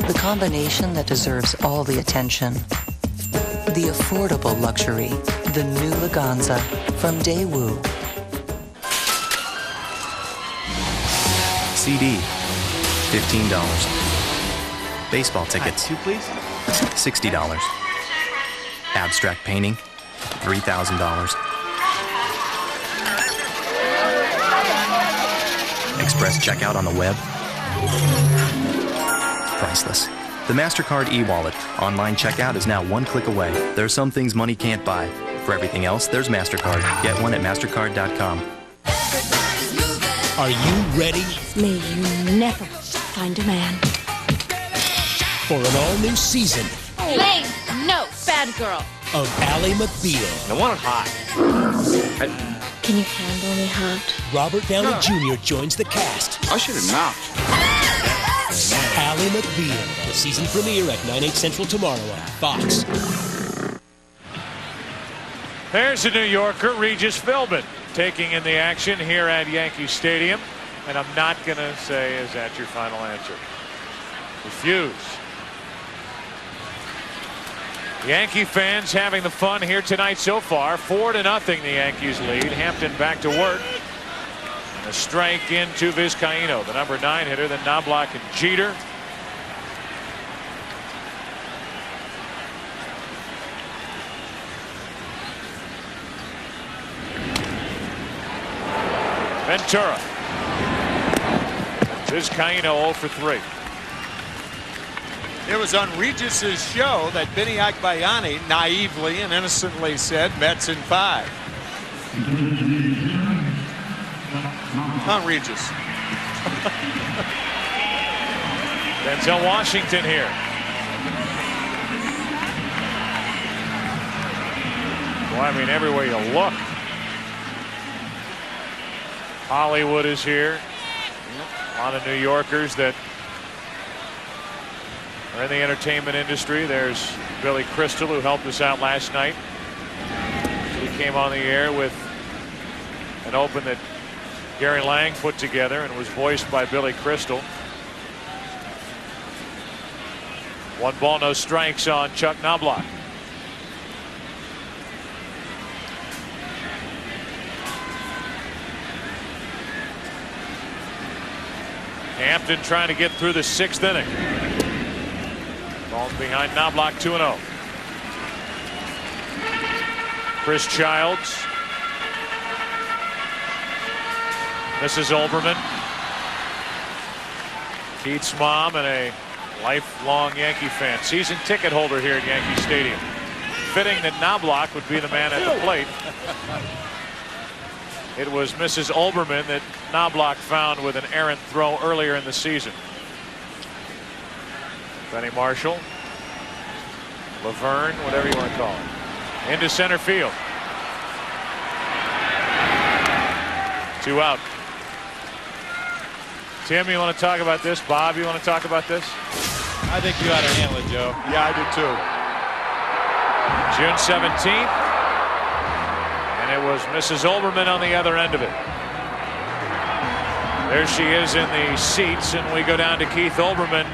The combination that deserves all the attention. The affordable luxury, the new Laganza from Daewoo. CD, $15. Baseball tickets, two, please. $60. Abstract painting, $3,000. Express checkout on the web, priceless. The MasterCard e-wallet. Online checkout is now one click away. There are some things money can't buy. For everything else, there's MasterCard. Get one at MasterCard.com. Are you ready May you never find a man. for an all-new season Lane, no, bad girl. of Ally McBeal? I want it hot. Can you handle me hot? Robert Downey Jr. joins the cast. I should have knocked. Ally McBeal, the season premiere at 9/8 Central tomorrow on Fox. There's a New Yorker, Regis Philbin, taking in the action here at Yankee Stadium. And I'm not going to say, is that your final answer? Refuse. Yankee fans having the fun here tonight so far. 4-0 the Yankees lead. Hampton back to work. And a strike into Vizcaíno, the number 9 hitter. Then Knobloch and Jeter. Ventura. Vizcaíno 0 for 3. It was on Regis's show that Benny Agbayani naively and innocently said Mets in 5. Huh, Regis? Denzel Washington here. Well, I mean, everywhere you look. Hollywood is here. A lot of New Yorkers that are in the entertainment industry. There's Billy Crystal, who helped us out last night. He came on the air with an open that Gary Lang put together and was voiced by Billy Crystal. 1 ball, no strikes on Chuck Knobloch. Hampton trying to get through the 6th inning. Ball's behind Knobloch, 2-0. Chris Childs. Mrs. Olbermann. Keith's mom and a lifelong Yankee fan. Season ticket holder here at Yankee Stadium. Fitting that Knobloch would be the man at the plate. It was Mrs. Olbermann that Knobloch found with an errant throw earlier in the season. Benny Marshall. Laverne, whatever you want to call it. Into center field. 2 out. Tim, you want to talk about this? Bob, you want to talk about this? I think you ought to handle it, Joe. Yeah, I do too. June 17th. And it was Mrs. Olbermann on the other end of it. There she is in the seats, and we go down to Keith Olbermann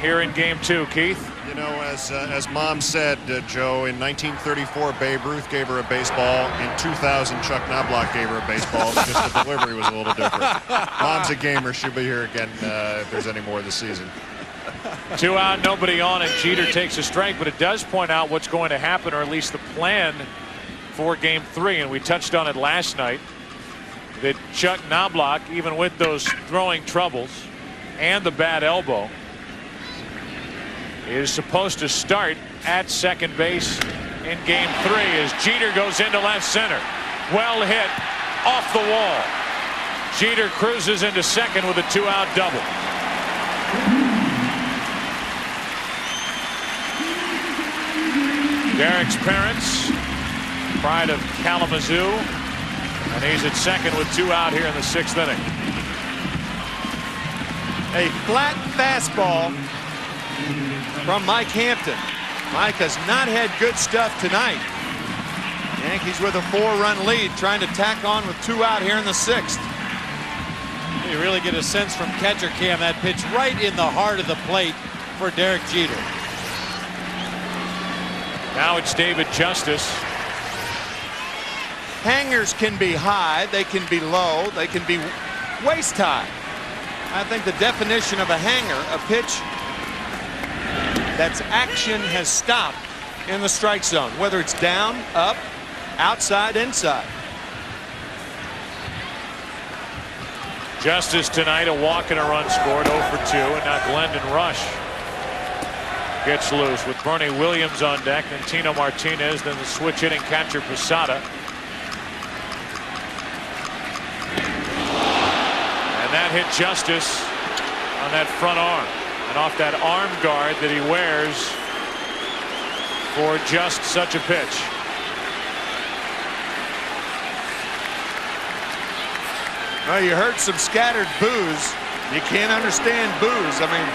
here in game 2. Keith? You know, as Mom said, Joe, in 1934, Babe Ruth gave her a baseball. In 2000, Chuck Knobloch gave her a baseball. Just the delivery was a little different. Mom's a gamer. She'll be here again if there's any more this season. 2 out, nobody on, and Jeter takes a strike, but it does point out what's going to happen, or at least the plan for game 3, and we touched on it last night, that Chuck Knobloch, even with those throwing troubles and the bad elbow, is supposed to start at second base in game 3 as Jeter goes into left center. Well hit off the wall. Jeter cruises into second with a 2-out double. Derek's parents, pride of Kalamazoo, and he's at second with 2 out here in the 6th inning. A flat fastball from Mike Hampton. Mike has not had good stuff tonight. Yankees with a 4-run lead, trying to tack on with 2 out here in the 6th. You really get a sense from catcher cam that pitch right in the heart of the plate for Derek Jeter. Now it's David Justice. Hangers can be high, they can be low, they can be waist high. I think the definition of a hanger, a pitch that's action has stopped in the strike zone, whether it's down, up, outside, inside. Justice tonight, a walk and a run scored, 0 for 2, and now Glendon Rush gets loose with Bernie Williams on deck and Tino Martinez, then the switch hitting catcher Posada. And that hit Justice on that front arm and off that arm guard that he wears for just such a pitch. Well, you heard some scattered boos. You can't understand boos. I mean,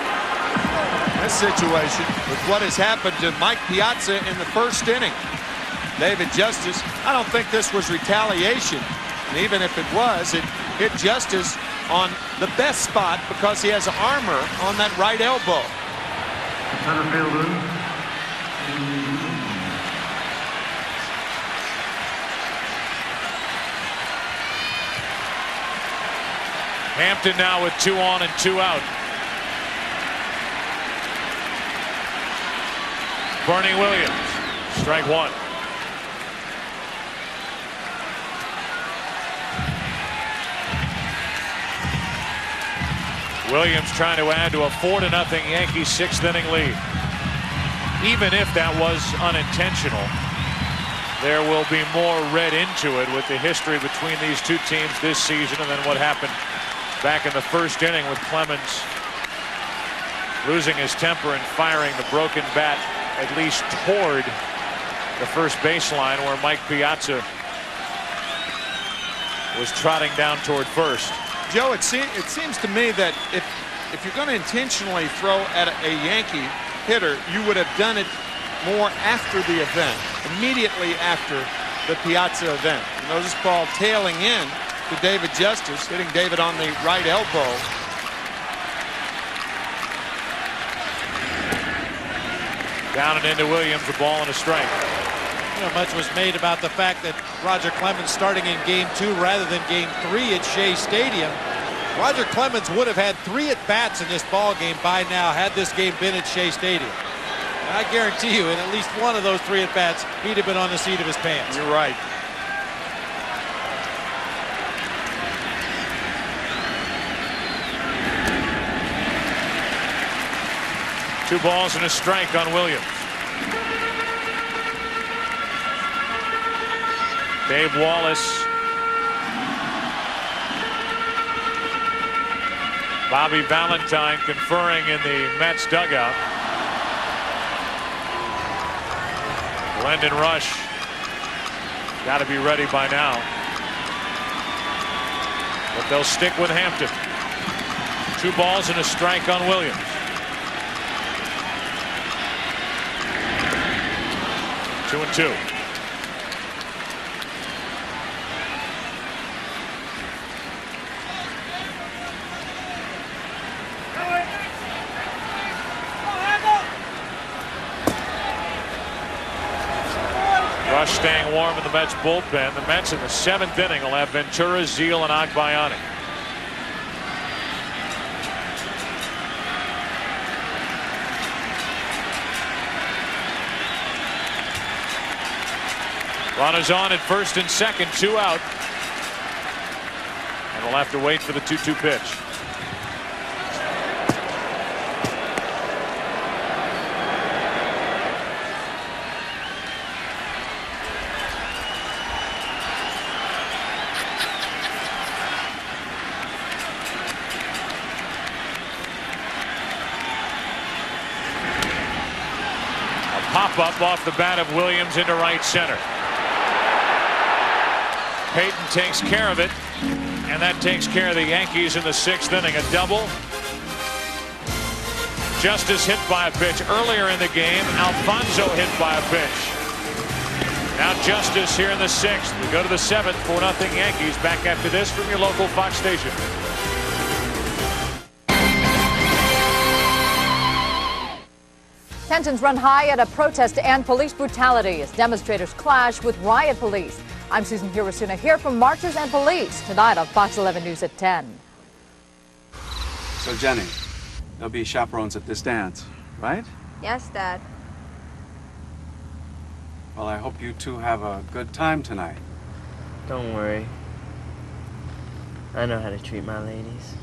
this situation with what has happened to Mike Piazza in the 1st inning. David Justice, I don't think this was retaliation. And even if it was, it hit Justice on the best spot because he has armor on that right elbow. Hampton now with 2 on and 2 out. Bernie Williams, strike 1. Williams trying to add to a 4-0 Yankees 6th inning lead. Even if that was unintentional, there will be more read into it with the history between these two teams this season and then what happened back in the 1st inning with Clemens losing his temper and firing the broken bat at least toward the first baseline where Mike Piazza was trotting down toward first. Joe, it seems to me that if you're going to intentionally throw at a Yankee hitter, you would have done it more after the event, immediately after the Piazza event. You notice this ball tailing in to David Justice, hitting David on the right elbow. Down and into Williams, a ball and a strike. You know, much was made about the fact that Roger Clemens starting in Game 2 rather than Game 3 at Shea Stadium. Roger Clemens would have had 3 at-bats in this ball game by now had this game been at Shea Stadium. And I guarantee you, in at least one of those 3 at-bats, he'd have been on the seat of his pants. You're right. Two balls and a strike on Williams. Dave Wallace. Bobby Valentine conferring in the Mets dugout. Glendon Rush got to be ready by now. But they'll stick with Hampton. 2 balls and a strike on Williams. 2-2. Rush staying warm in the Mets bullpen. The Mets in the 7th inning will have Ventura, Zeal, and Agbayani. Runners on at first and second, 2 out. And we'll have to wait for the 2-2 pitch. A pop-up off the bat of Williams into right center. Payton takes care of it, and that takes care of the Yankees in the 6th inning. A double Justice hit by a pitch. Earlier in the game, Alfonso hit by a pitch. Now Justice here in the 6th. We go to the 7th, 4-0 Yankees. Back after this from your local Fox station. Tensions run high at a protest to end police brutality as demonstrators clash with riot police. I'm Susan Hirosuna here from Marches and Police tonight on Fox 11 News at 10. So Jenny, there'll be chaperones at this dance, right? Yes, Dad. Well, I hope you two have a good time tonight. Don't worry. I know how to treat my ladies.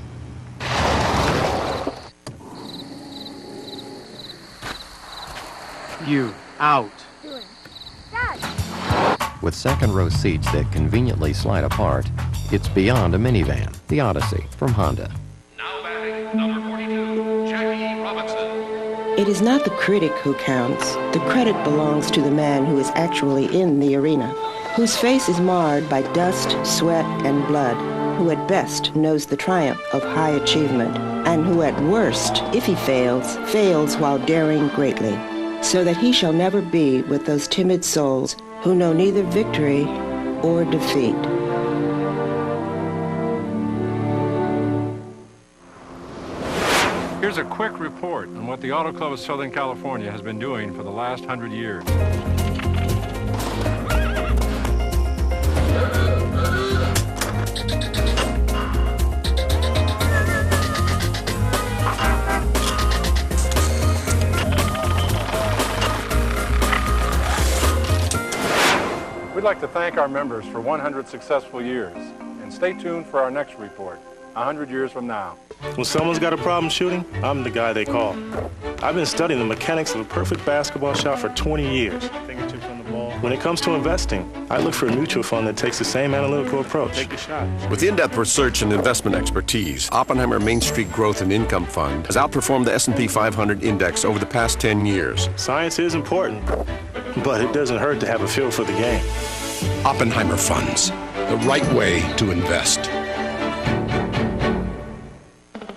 You out. With second-row seats that conveniently slide apart, it's beyond a minivan. The Odyssey from Honda. It is not the critic who counts. The credit belongs to the man who is actually in the arena, whose face is marred by dust, sweat, and blood, who at best knows the triumph of high achievement, and who at worst, if he fails, fails while daring greatly, so that he shall never be with those timid souls who know neither victory or defeat. Here's a quick report on what the Auto Club of Southern California has been doing for the last 100 years. We'd like to thank our members for 100 successful years, and stay tuned for our next report, 100 years from now. When someone's got a problem shooting, I'm the guy they call. I've been studying the mechanics of a perfect basketball shot for 20 years. Fingertips on the ball. When it comes to investing, I look for a mutual fund that takes the same analytical approach. Take the shot. With in-depth research and investment expertise, Oppenheimer Main Street Growth and Income Fund has outperformed the S&P 500 index over the past 10 years. Science is important, but it doesn't hurt to have a feel for the game. Oppenheimer Funds, the right way to invest.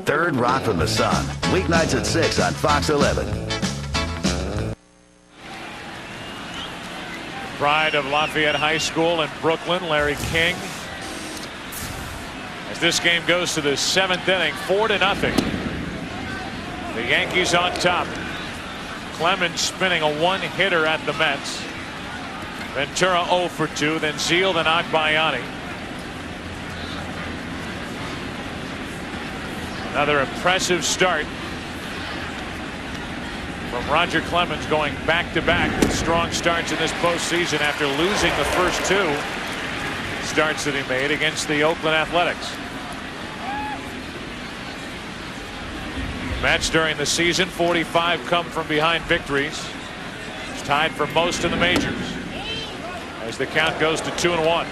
Third Rock from the Sun, weeknights at 6 on Fox 11. Pride of Lafayette High School in Brooklyn, Larry King. As this game goes to the 7th inning, 4-0. The Yankees on top. Clemens spinning a one-hitter at the Mets. Ventura 0 for 2, then Zeal, then Agbayani. Another impressive start from Roger Clemens, going back-to-back with strong starts in this postseason after losing the first 2 starts that he made against the Oakland Athletics. Mets during the season, 45 come from behind victories. It's tied for most in the majors as the count goes to 2-1.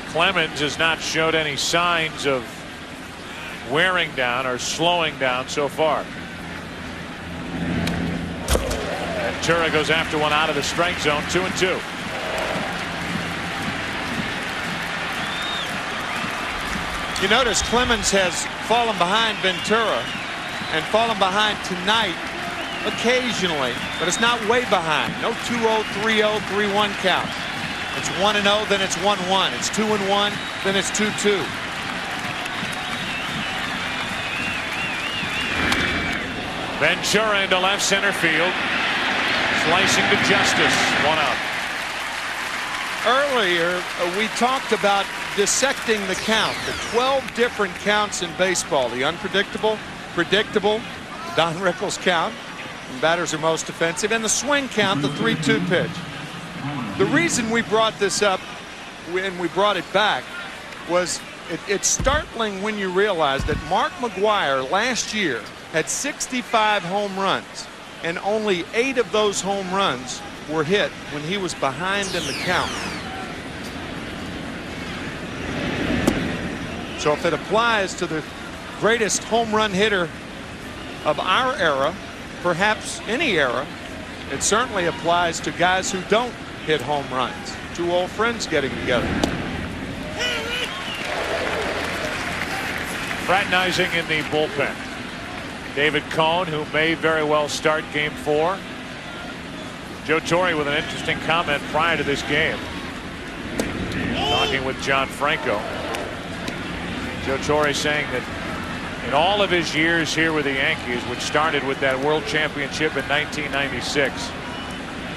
Clemens has not showed any signs of wearing down or slowing down so far. Ventura goes after one out of the strike zone, 2-2. You notice Clemens has fallen behind Ventura and fallen behind tonight occasionally, but it's not way behind. No 2-0, 3-0, 3-1 count. It's 1-0, then it's 1-1. It's 2-1, then it's 2-2. Ventura into left center field. Slicing to Justice. 1 out. Earlier, we talked about dissecting the count. The 12 different counts in baseball. The unpredictable, predictable, Don Rickles count, when batters are most offensive, and the swing count, the 3-2 pitch. The reason we brought this up and we brought it back was it's startling when you realize that Mark McGwire last year had 65 home runs, and only 8 of those home runs were hit when he was behind in the count. So if it applies to the greatest home run hitter of our era, perhaps any era, it certainly applies to guys who don't hit home runs. 2 old friends getting together. fraternizing in the bullpen. David Cone, who may very well start Game 4. Joe Torre with an interesting comment prior to this game, talking with John Franco. Joe Torre saying that in all of his years here with the Yankees, which started with that World Championship in 1996,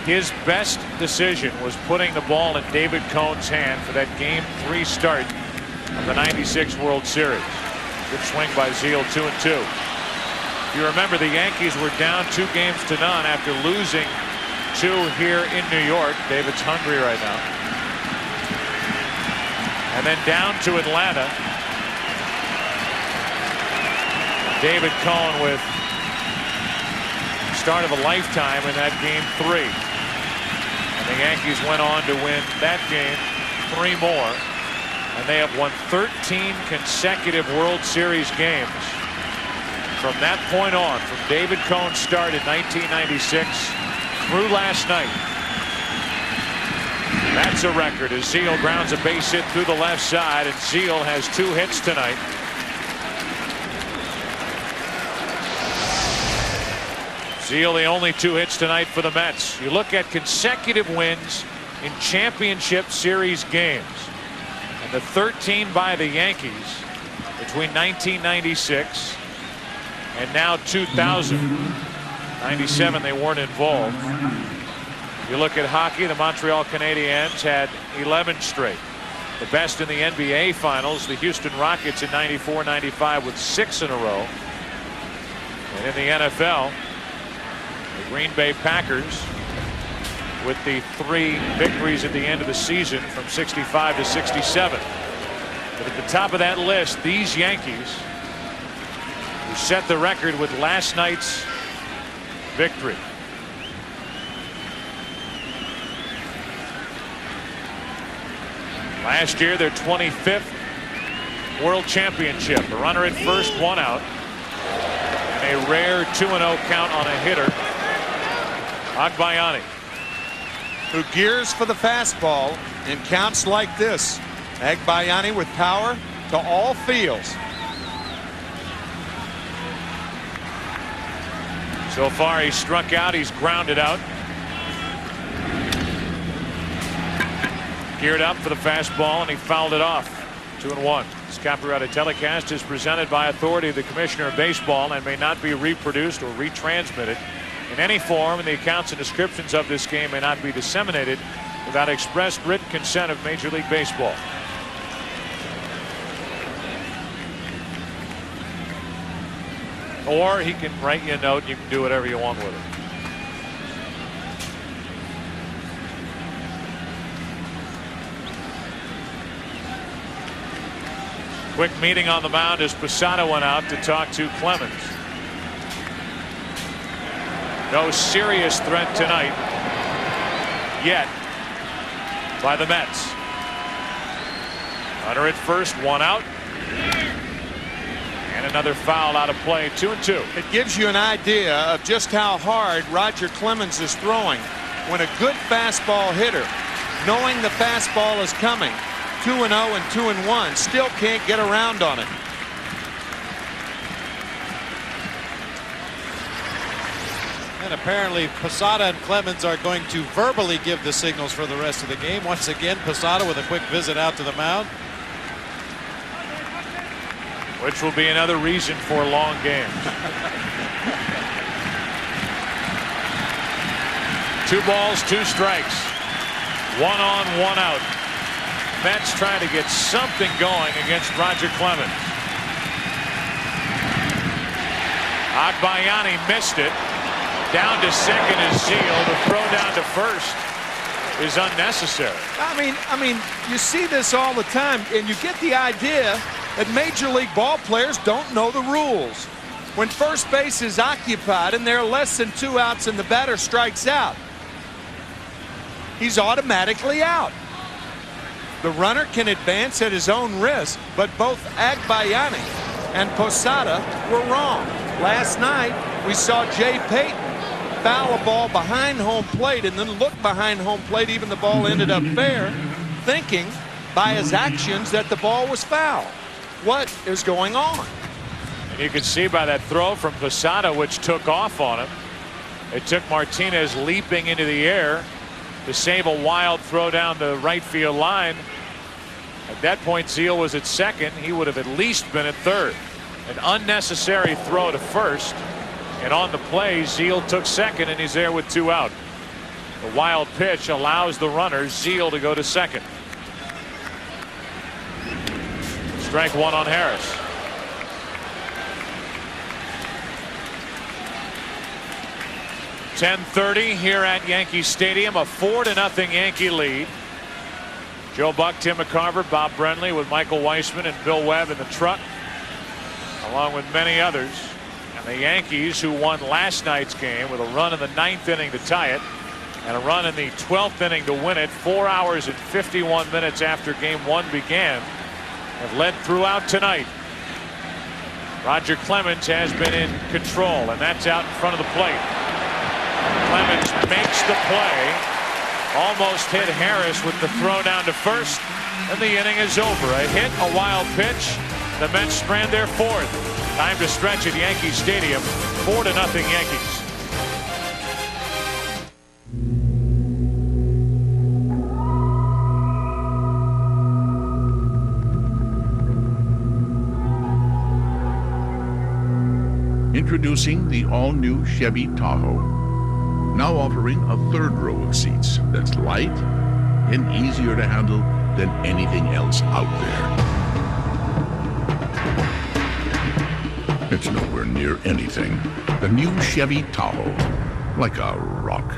his best decision was putting the ball in David Cone's hand for that Game 3 start of the '96 World Series. Good swing by Zeal, 2-2. If you remember, the Yankees were down 2-0 after losing 2 here in New York. David's hungry right now. And then down to Atlanta. David Cone with start of a lifetime in that Game 3. And the Yankees went on to win that game 3 more. And they have won 13 consecutive World Series games from that point on, from David Cone's start in 1996 through last night. That's a record as Zeal grounds a base hit through the left side, and Zeal has 2 hits tonight. Zeal the only 2 hits tonight for the Mets. You look at consecutive wins in championship series games, and the 13 by the Yankees between 1996 and now 2000. 97 they weren't involved. You look at hockey, the Montreal Canadiens had 11 straight. The best in the NBA Finals, the Houston Rockets in '94-95 with 6 in a row. And in the NFL, the Green Bay Packers with the 3 victories at the end of the season from 65 to 67. But at the top of that list, these Yankees, who set the record with last night's victory. Last year, their 25th World Championship. A runner at first, 1 out. And a rare 2-0 count on a hitter, Agbayani, who gears for the fastball in counts like this. Agbayani with power to all fields. So far, he's struck out. He's grounded out. Geared up for the fastball, and he fouled it off. 2-1. This copyrighted telecast is presented by authority of the Commissioner of Baseball and may not be reproduced or retransmitted in any form, and the accounts and descriptions of this game may not be disseminated without express written consent of Major League Baseball. Or he can write you a note and you can do whatever you want with it. Quick meeting on the mound as Posada went out to talk to Clemens. No serious threat tonight yet by the Mets. Runner at first, 1 out. And another foul out of play, 2-2. It gives you an idea of just how hard Roger Clemens is throwing when a good fastball hitter, knowing the fastball is coming, 2-0 and 2-1, still can't get around on it. And apparently Posada and Clemens are going to verbally give the signals for the rest of the game. Once again, Posada with a quick visit out to the mound, which will be another reason for long games. 2 balls, 2 strikes. 1 on, 1 out. Mets trying to get something going against Roger Clemens. Agbayani missed it. Down to second is Zeal. The throw down to first is unnecessary. I mean, you see this all the time, and you get the idea that Major League ball players don't know the rules. When first base is occupied and there are less than 2 outs and the batter strikes out, he's automatically out. The runner can advance at his own risk, but both Agbayani and Posada were wrong. Last night, we saw Jay Payton foul a ball behind home plate and then look behind home plate, even the ball ended up fair, thinking by his actions that the ball was foul. what is going on. And you can see by that throw from Posada, which took off on him. It took Martinez leaping into the air to save a wild throw down the right field line. At that point, Zeile was at second. He would have at least been at third. An unnecessary throw to first. And on the play, Zeile took second, and he's there with 2 out. The wild pitch allows the runner, Zeile, to go to second. Strike 1 on Harris. .10:30 here at Yankee Stadium. A 4-0 Yankee lead. Joe Buck, Tim McCarver, Bob Brenly with Michael Weissman and Bill Webb in the truck, along with many others. And the Yankees, who won last night's game with a run in the 9th inning to tie it and a run in the 12th inning to win it 4 hours and 51 minutes after game 1 began, have led throughout tonight. Roger Clemens has been in control, and that's out in front of the plate. Clemens makes the play, almost hit Harris with the throw down to first, and the inning is over. A hit, a wild pitch. The Mets strand their 4th. Time to stretch at Yankee Stadium. 4-0 Yankees. Introducing the all-new Chevy Tahoe. Now offering a 3rd row of seats that's light and easier to handle than anything else out there. It's nowhere near anything. The new Chevy Tahoe, like a rock.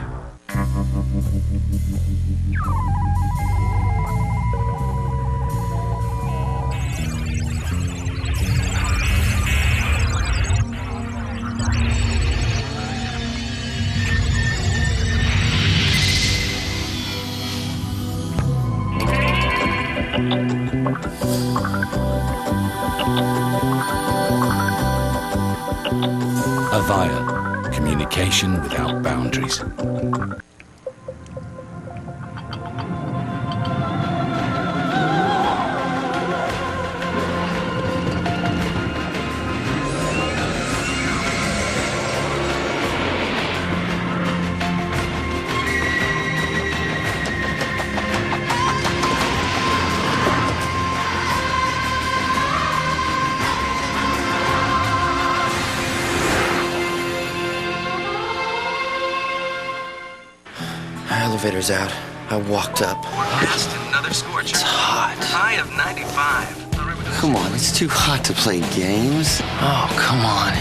Avaya, communication without boundaries. Elevator's out. I walked up. We're past another scorcher. It's hot. High of 95. Come on, it's too hot to play games. Oh, come on.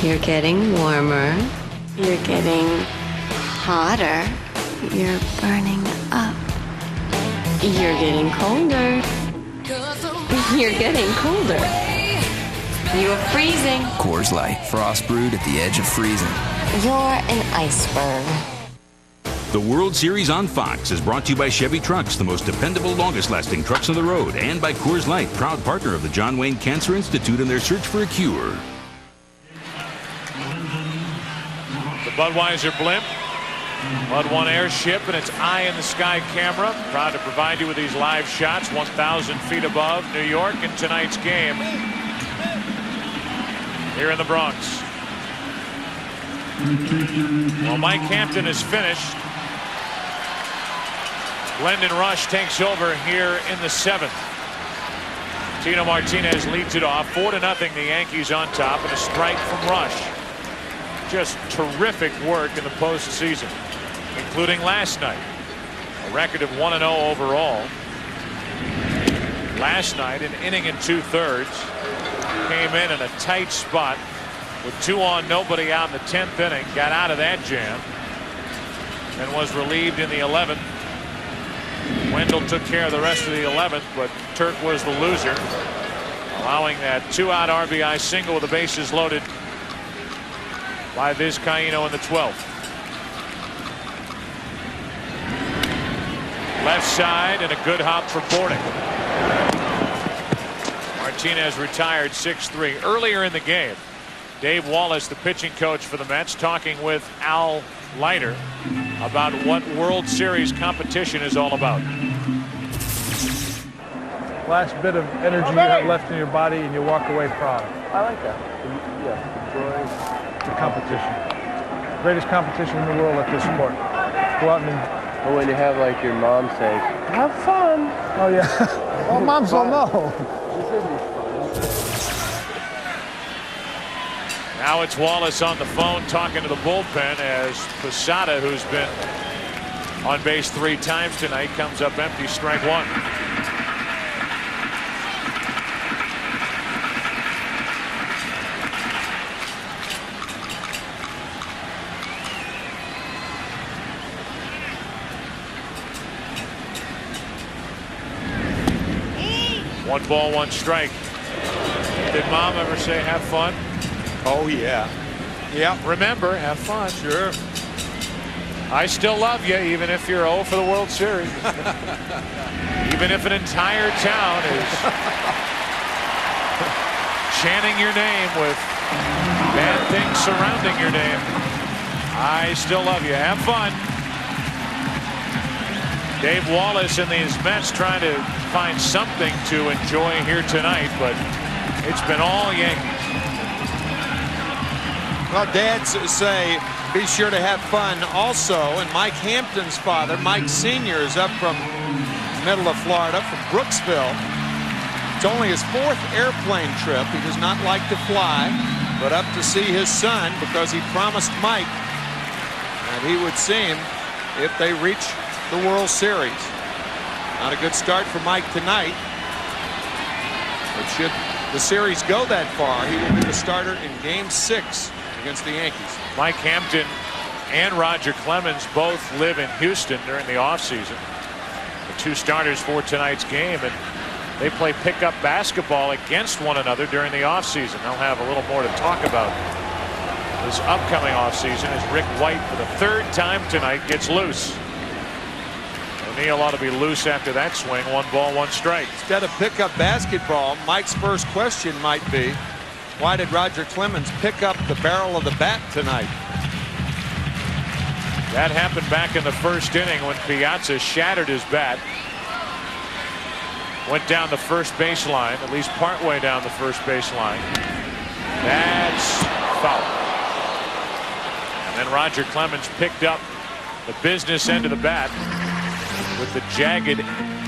You're getting warmer. You're getting hotter. You're burning up. You're getting colder. You're getting colder. You're freezing. Coors Light, frost brewed at the edge of freezing. You're an iceberg. The World Series on Fox is brought to you by Chevy Trucks, the most dependable, longest-lasting trucks on the road, and by Coors Light, proud partner of the John Wayne Cancer Institute in their search for a cure. The Budweiser blimp, Bud One airship, and its eye-in-the-sky camera, proud to provide you with these live shots 1,000 feet above New York in tonight's game here in the Bronx. Well, Mike Hampton is finished. Glendon Rush takes over here in the 7th. Tino Martinez leads it off. 4-0 the Yankees on top, and a strike from Rush. Just terrific work in the postseason, including last night. A record of 1-0 overall. Last night, an inning and 2/3. Came in a tight spot with 2 on, nobody out in the 10th inning. Got out of that jam and was relieved in the 11th. Wendell took care of the rest of the 11th, but Turk was the loser, allowing that 2-out RBI single with the bases loaded by Vizcaíno in the 12th. Left side and a good hop for Bourdick. Martinez retired 6-3. Earlier in the game, Dave Wallace, the pitching coach for the Mets, talking with Al Leiter about what World Series competition is all about. last bit of energy you have left in your body, and you walk away proud. I like that. Yeah, enjoy the competition. Greatest competition in the world at this sport. Go out and... But when you have like your mom say, have fun. Oh yeah. Well, moms don't know. Now it's Wallace on the phone talking to the bullpen as Posada, who's been on base 3 times tonight, comes up empty, strike 1. One ball, 1 strike. Did Mom ever say have fun? Oh, yeah. Yeah, remember, have fun. Sure. I still love you, even if you're 0 for the World Series. Even if an entire town is chanting your name with bad things surrounding your name. I still love you. Have fun. Dave Wallace and these Mets trying to find something to enjoy here tonight, but it's been all Yankees. Well, dads say be sure to have fun also. And Mike Hampton's father, Mike Sr., is up from middle of Florida, from Brooksville. It's only his 4th airplane trip. He does not like to fly, but up to see his son because he promised Mike that he would see him if they reach the World Series. Not a good start for Mike tonight. But should the series go that far, he will be the starter in Game 6 against the Yankees. Mike Hampton and Roger Clemens both live in Houston during the offseason. The 2 starters for tonight's game, and they play pickup basketball against one another during the offseason. They'll have a little more to talk about this upcoming offseason as Rick White, for the 3rd time tonight, gets loose. O'Neill ought to be loose after that swing. 1 ball, 1 strike. Instead of pickup basketball, Mike's first question might be, why did Roger Clemens pick up the barrel of the bat tonight? That happened back in the 1st inning when Piazza shattered his bat. Went down the first baseline, at least partway down the first baseline. That's foul. And then Roger Clemens picked up the business end of the bat with the jagged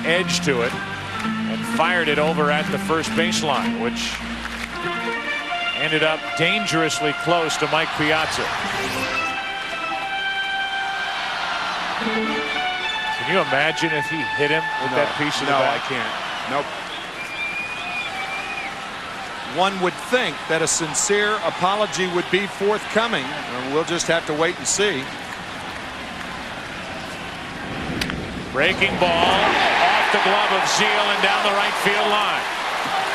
edge to it and fired it over at the first baseline, which ended up dangerously close to Mike Piazza. Can you imagine if he hit him with that piece of the bat? No, I can't. Nope. One would think that a sincere apology would be forthcoming. We'll just have to wait and see. Breaking ball off the glove of Zeal and down the right field line.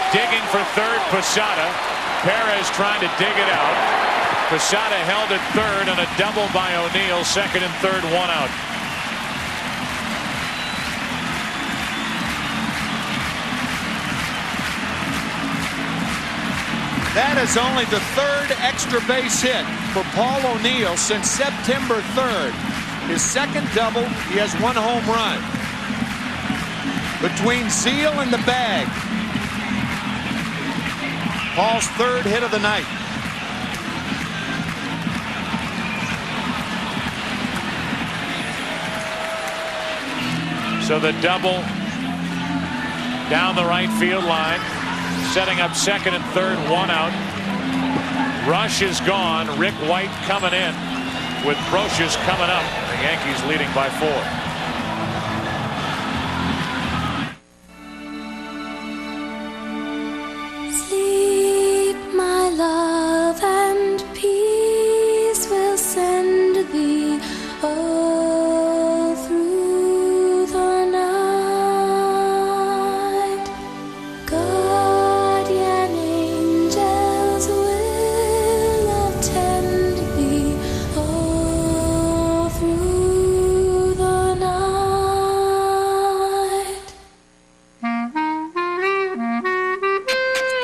Digging for third, Posada. Perez trying to dig it out. Posada held at third on a double by O'Neill. Second and third, 1 out. That is only the 3rd extra base hit for Paul O'Neill since September 3rd. His 2nd double, he has 1 home run. Between Zeal and the bag, Paul's 3rd hit of the night. So the double down the right field line, setting up second and third, 1 out. Rush is gone. Rick White coming in with Brocious coming up. The Yankees leading by 4. Sleep, my love, and peace will send thee all through the night. Guardian angels will attend thee all through the night.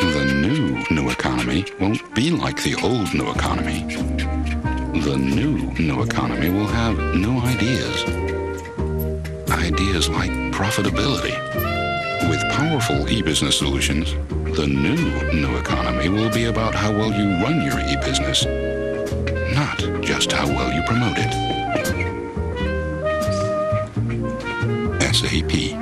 The new economy won't be like the old new economy. The new economy will have new ideas. Ideas like profitability, With powerful e-business solutions, the new economy will be about how well you run your e-business, not just how well you promote it. SAP.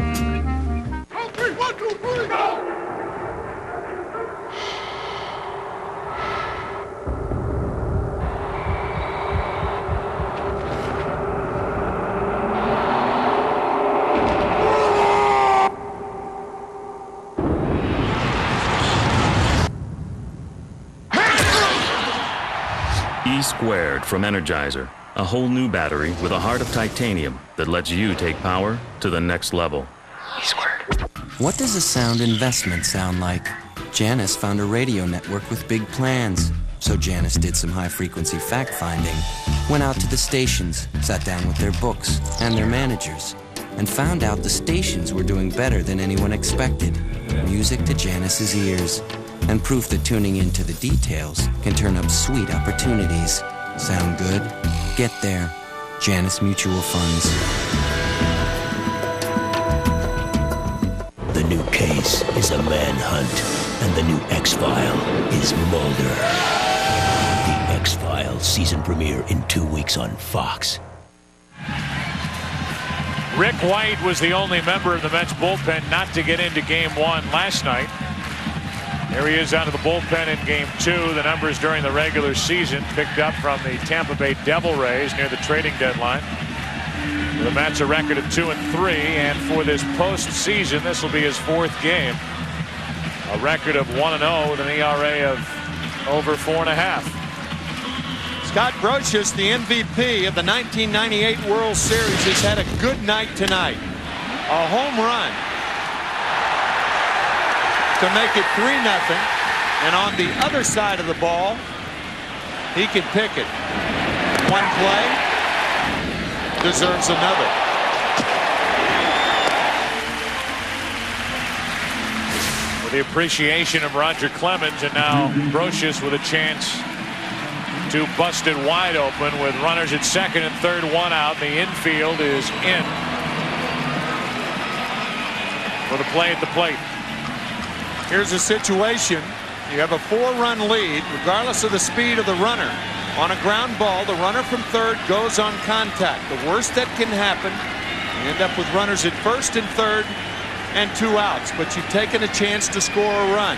E-squared from Energizer, a whole new battery with a heart of titanium that lets you take power to the next level. E-squared. What does a sound investment sound like? Janice found a radio network with big plans. So Janice did some high-frequency fact-finding, went out to the stations, sat down with their books and their managers, and found out the stations were doing better than anyone expected. Music to Janice's ears. And proof that tuning into the details can turn up sweet opportunities. Sound good? Get there. Janus Mutual Funds. The new case is a manhunt, and the new X-File is Mulder. The X-Files season premiere in 2 weeks on Fox. Rick White was the only member of the Mets bullpen not to get into Game 1 last night. Here he is out of the bullpen in Game 2. The numbers during the regular season picked up from the Tampa Bay Devil Rays near the trading deadline. The Mets a record of 2-3, and for this postseason, this will be his 4th game. A record of 1-0 with an ERA of over 4.5. Scott Brocious, the MVP of the 1998 World Series, has had a good night tonight. A home run to make it 3-0, and on the other side of the ball, he can pick it. One play deserves another. With the appreciation of Roger Clemens, and now Brocious with a chance to bust it wide open with runners at second and third, 1 out. The infield is in for the play at the plate. Here's a situation. You have a 4-run lead, regardless of the speed of the runner. On a ground ball, the runner from third goes on contact. The worst that can happen, you end up with runners at first and third and 2 outs, but you've taken a chance to score a run.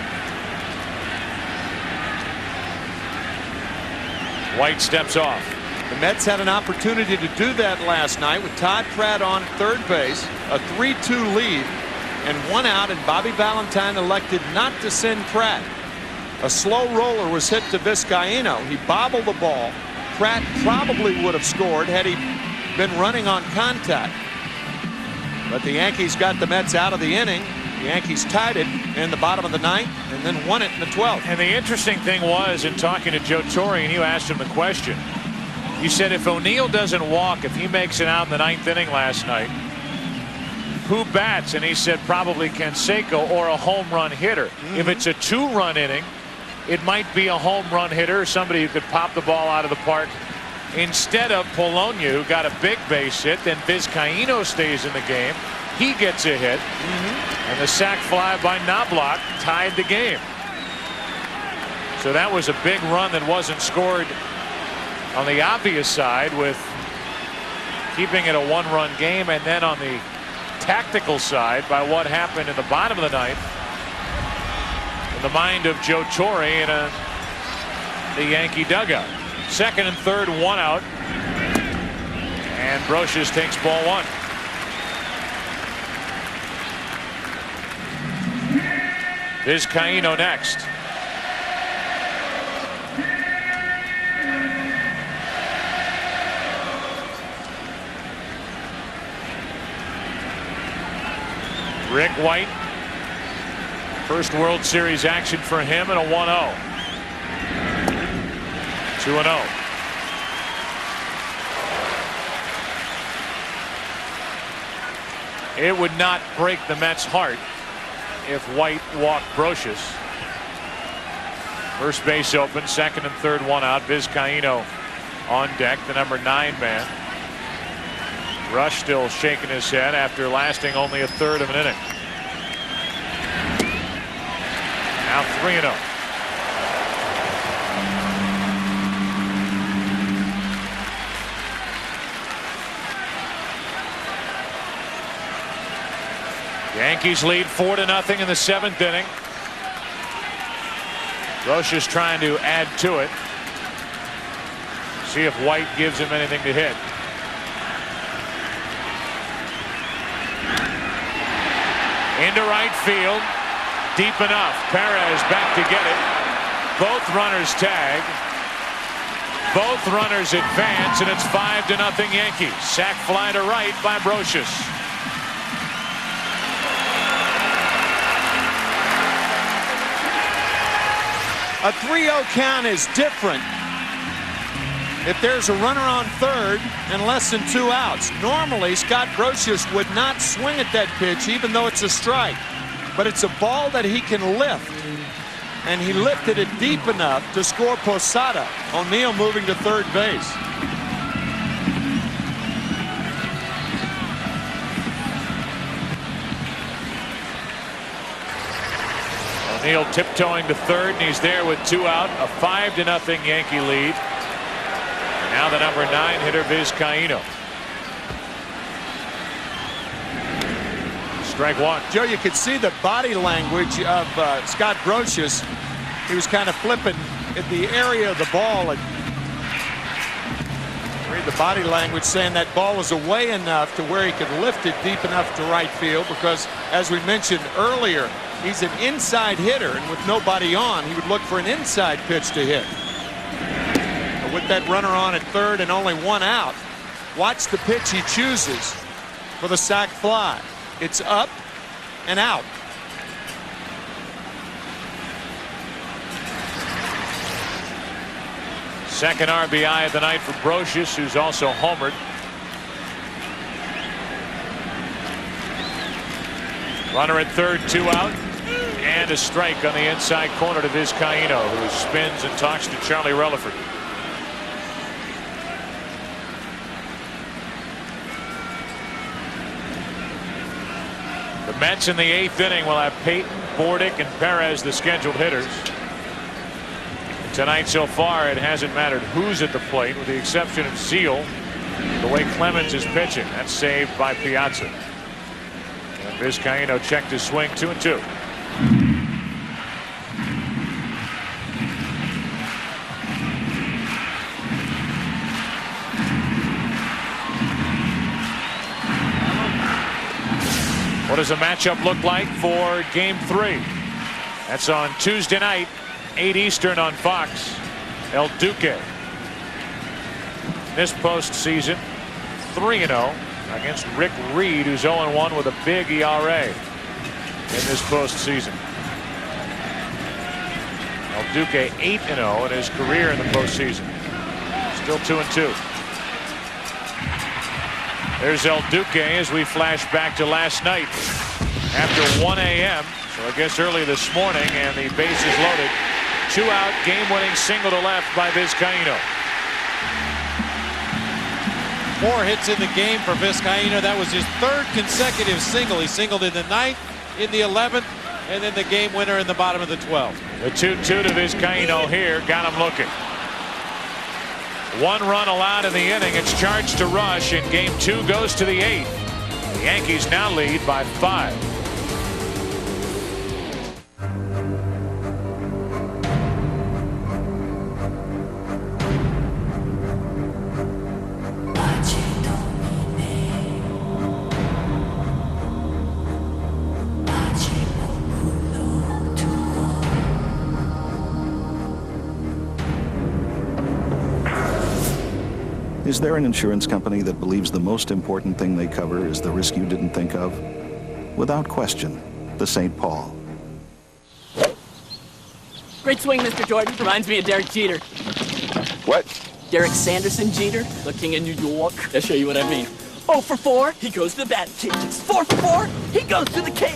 White steps off. The Mets had an opportunity to do that last night with Todd Pratt on third base, a 3-2 lead, and 1 out, and Bobby Valentine elected not to send Pratt. A slow roller was hit to Vizcaino. He bobbled the ball. Pratt probably would have scored had he been running on contact. But the Yankees got the Mets out of the inning. The Yankees tied it in the bottom of the 9th and then won it in the 12th. And the interesting thing was, in talking to Joe Torre, and you asked him the question, you said if O'Neill doesn't walk, if he makes it out in the 9th inning last night, who bats? And he said probably Canseco or a home run hitter. If it's a 2-run inning, it might be a home run hitter, somebody who could pop the ball out of the park instead of Polonia, who got a big base hit. Then Vizcaino stays in the game. He gets a hit, and the sac fly by Knobloch tied the game. So that was a big run that wasn't scored on the obvious side, with keeping it a 1-run game, and then on the tactical side by what happened in the bottom of the 9th in the mind of Joe Torre in the Yankee dugout. Second and third, 1 out, and Brocious takes ball 1. Vizcaino next. Rick White, first World Series action for him, and a 1-0. 2-0. It would not break the Mets' heart if White walked Brocious. First base open, second and third, 1 out. Vizcaino on deck, the number 9 man. Rush still shaking his head after lasting only a third of an inning. Now 3-0. Yankees lead 4-0 in the 7th inning. Rocha's trying to add to it. See if White gives him anything to hit. Into right field. Deep enough. Perez back to get it. Both runners tag. Both runners advance, and it's 5-0 Yankees. Sac fly to right by Brocious. A 3-0 count is different if there's a runner on third and less than 2 outs. Normally, Scott Brocious would not swing at that pitch, even though it's a strike. But it's a ball that he can lift. And he lifted it deep enough to score Posada. O'Neill moving to third base. O'Neill tiptoeing to third, and he's there with 2 out. A 5-0 Yankee lead. Now the number 9 hitter, Vizcaíno. Strike one. Joe, you could see the body language of Scott Brocious. He was kind of flipping at the area of the ball. And read the body language saying that ball was away enough to where he could lift it deep enough to right field, because, as we mentioned earlier, he's an inside hitter, and with nobody on, he would look for an inside pitch to hit. But with that runner on at third and only 1 out, watch the pitch he chooses for the sac fly. It's up and out. Second RBI of the night for Brocious, who's also homered. Runner at third, 2 out. And a strike on the inside corner to Vizcaíno, who spins and talks to Charlie Relaford. The Mets in the 8th inning will have Payton, Bordick, and Perez, the scheduled hitters. Tonight so far, it hasn't mattered who's at the plate, with the exception of Zeal. The way Clemens is pitching, that's saved by Piazza. And Vizcaíno checked his swing, 2-2. What does the matchup look like for Game 3? That's on Tuesday night, 8 Eastern on Fox. El Duque. This postseason, 3-0 against Rick Reed, who's 0-1 with a big ERA in this postseason. El Duque 8-0 in his career in the postseason. Still 2-2. There's El Duque as we flash back to last night after 1 a.m. So I guess early this morning, and the bases loaded. 2 out, game-winning single to left by Vizcaíno. 4 hits in the game for Vizcaíno. That was his 3rd consecutive single. He singled in the 9th, in the 11th, and then the game winner in the bottom of the 12th. The 2-2 to Vizcaíno here got him looking. 1 run allowed in the inning. It's charged to Rush, and Game 2 goes to the 8th. The Yankees now lead by 5. Is there an insurance company that believes the most important thing they cover is the risk you didn't think of? Without question, the St. Paul. Great swing, Mr. Jordan. Reminds me of Derek Jeter. What? Derek Sanderson Jeter, the king of New York. I'll show you what I mean. 0 for 4, he goes to the batting cages. 4 for 4, he goes to the cage.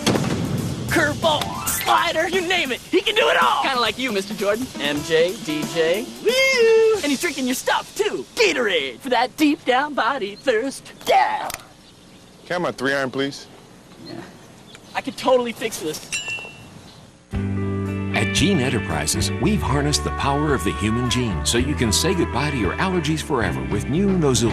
Curveball, slider, you name it. He can do it all. Kind of like you, Mr. Jordan. MJ, DJ, woo! And he's drinking your stuff, too. Gatorade, for that deep down body thirst. Yeah! Can I have my 3-iron, please? Yeah. I could totally fix this. At Gene Enterprises, we've harnessed the power of the human gene so you can say goodbye to your allergies forever with new Nozula.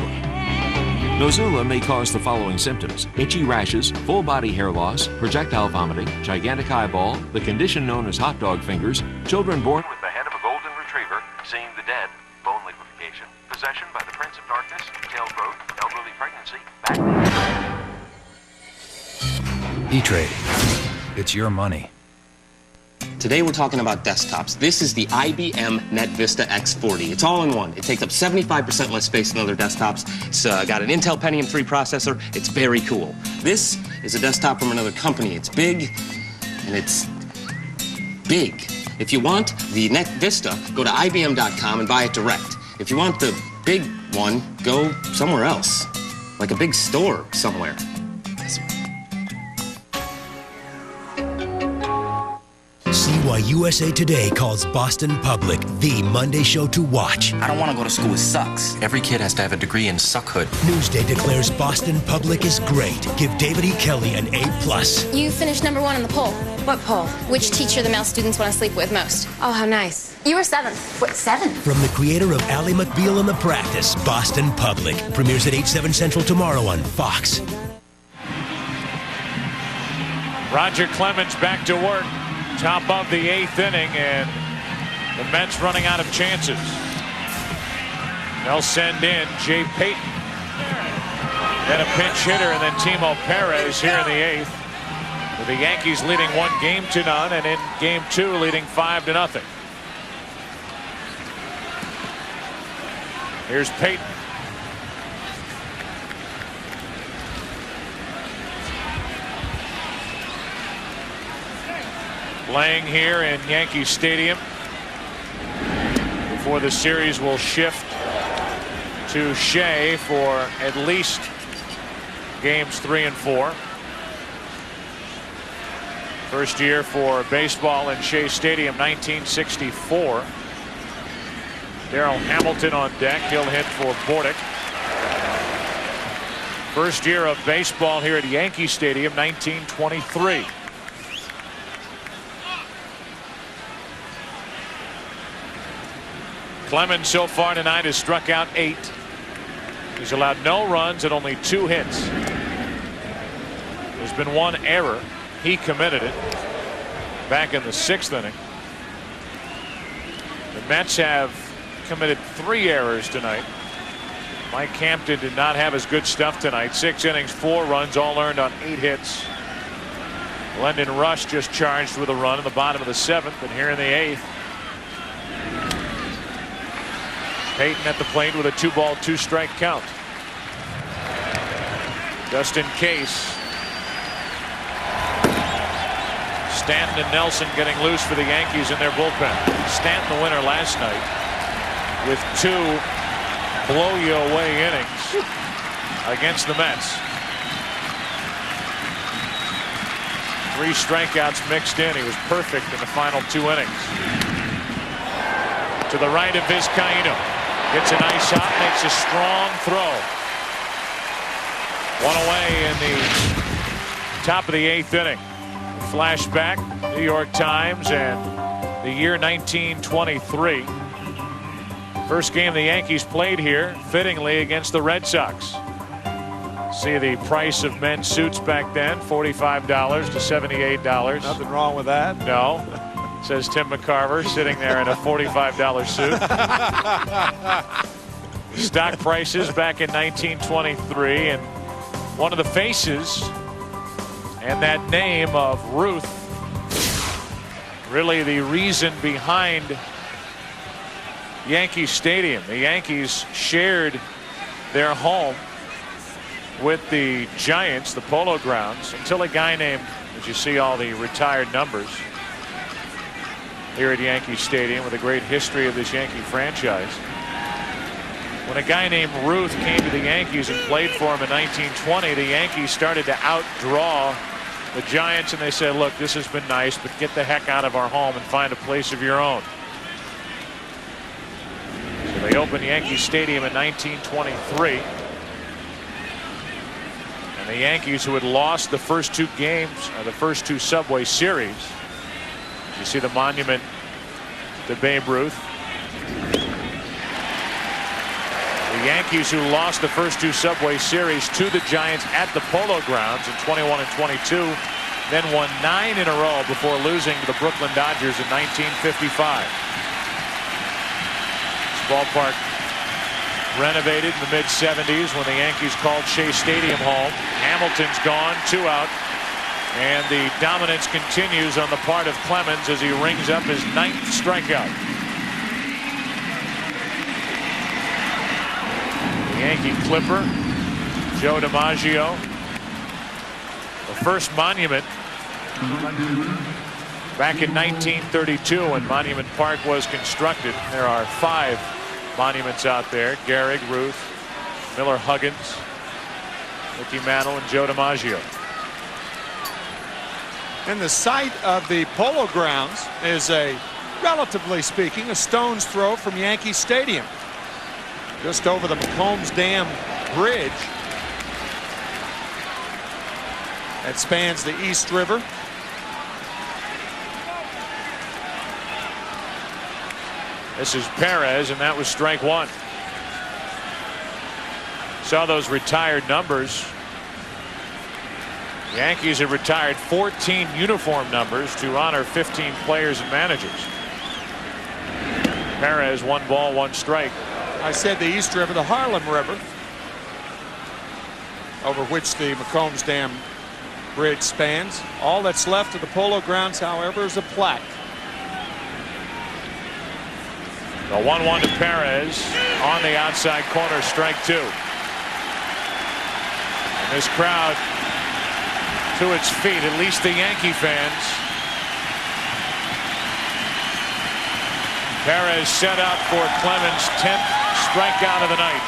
Nozula may cause the following symptoms: itchy rashes, full body hair loss, projectile vomiting, gigantic eyeball, the condition known as hot dog fingers, children born with the head of a golden retriever, seeing the dead, bone liquefaction, possession by the Prince of Darkness, tail growth, elderly pregnancy, back pain. E-Trade. It's your money. Today we're talking about desktops. This is the IBM NetVista X40. It's all in one. It takes up 75% less space than other desktops. It's got an Intel Pentium 3 processor. It's very cool. This is a desktop from another company. It's big, and it's big. If you want the NetVista, go to IBM.com and buy it direct. If you want the big one, go somewhere else, like a big store somewhere. See why USA Today calls Boston Public the Monday show to watch. I don't want to go to school. It sucks. Every kid has to have a degree in suckhood. Newsday declares Boston Public is great. Give David E. Kelly an A+. You finished #1 on the poll. What poll? Which teacher the male students want to sleep with most? Oh, how nice. You were 7th. What, 7th? From the creator of Ally McBeal and The Practice, Boston Public. Premieres at 8/7 Central tomorrow on Fox. Roger Clemens back to work. Top of the 8th inning, and the Mets running out of chances. They'll send in Jay Payton. Then a pinch hitter, and then Timo Perez here in the 8th. With the Yankees leading 1-0, and in game 2 leading 5-0. Here's Payton. Playing here in Yankee Stadium before the series will shift to Shea for at least games 3 and 4. First year for baseball in Shea Stadium, 1964. Darrell Hamilton on deck. He'll hit for Bordick. First year of baseball here at Yankee Stadium, 1923. Clemens so far tonight has struck out 8. He's allowed no runs and only 2 hits. There's been 1 error. He committed it back in the 6th inning. The Mets have committed 3 errors tonight. Mike Hampton did not have his good stuff tonight. 6 innings, 4 runs, all earned on 8 hits. Lyndon Rush just charged with a run in the bottom of the 7th, and here in the 8th. Payton at the plate with a 2-ball, 2-strike count. Justin Case. Stanton and Nelson getting loose for the Yankees in their bullpen. Stanton the winner last night with 2 blow-you-away innings against the Mets. 3 strikeouts mixed in. He was perfect in the final 2 innings. To the right of Vizcaíno. Gets a nice shot, makes a strong throw. 1 away in the top of the 8th inning. Flashback, New York Times, and the year 1923. First game the Yankees played here, fittingly, against the Red Sox. See the price of men's suits back then, $45 to $78. Nothing wrong with that. No. Says Tim McCarver, sitting there in a $45 suit. Stock prices back in 1923, and one of the faces and that name of Ruth, really the reason behind Yankee Stadium. The Yankees shared their home with the Giants, the Polo Grounds, until a guy named, as you see all the retired numbers here at Yankee Stadium with a great history of this Yankee franchise. When a guy named Ruth came to the Yankees and played for him in 1920, the Yankees started to outdraw the Giants, and they said, look, this has been nice, but get the heck out of our home and find a place of your own. So they opened Yankee Stadium in 1923. And the Yankees, who had lost the first 2 games, the first 2 Subway Series. You see the monument to Babe Ruth. The Yankees, who lost the first two Subway Series to the Giants at the Polo Grounds in 21 and 22, then won 9 in a row before losing to the Brooklyn Dodgers in 1955. This ballpark renovated in the mid-70s when the Yankees called Shea Stadium home. Hamilton's gone, 2 out. And the dominance continues on the part of Clemens as he rings up his 9th strikeout. The Yankee Clipper, Joe DiMaggio. The first monument back in 1932 when Monument Park was constructed. There are 5 monuments out there: Gehrig, Ruth, Miller, Huggins, Mickey Mantle, and Joe DiMaggio. And the site of the Polo Grounds is relatively speaking, a stone's throw from Yankee Stadium. Just over the McCombs Dam Bridge that spans the East River. This is Perez, and that was strike 1. Saw those retired numbers. The Yankees have retired 14 uniform numbers to honor 15 players and managers. Perez, 1 ball, 1 strike. I said the East River, the Harlem River, over which the McCombs Dam Bridge spans. All that's left of the Polo Grounds, however, is a plaque. The 1-1 to Perez on the outside corner, strike 2. And this crowd to its feet, at least the Yankee fans. Perez set up for Clemens' 10th strikeout of the night.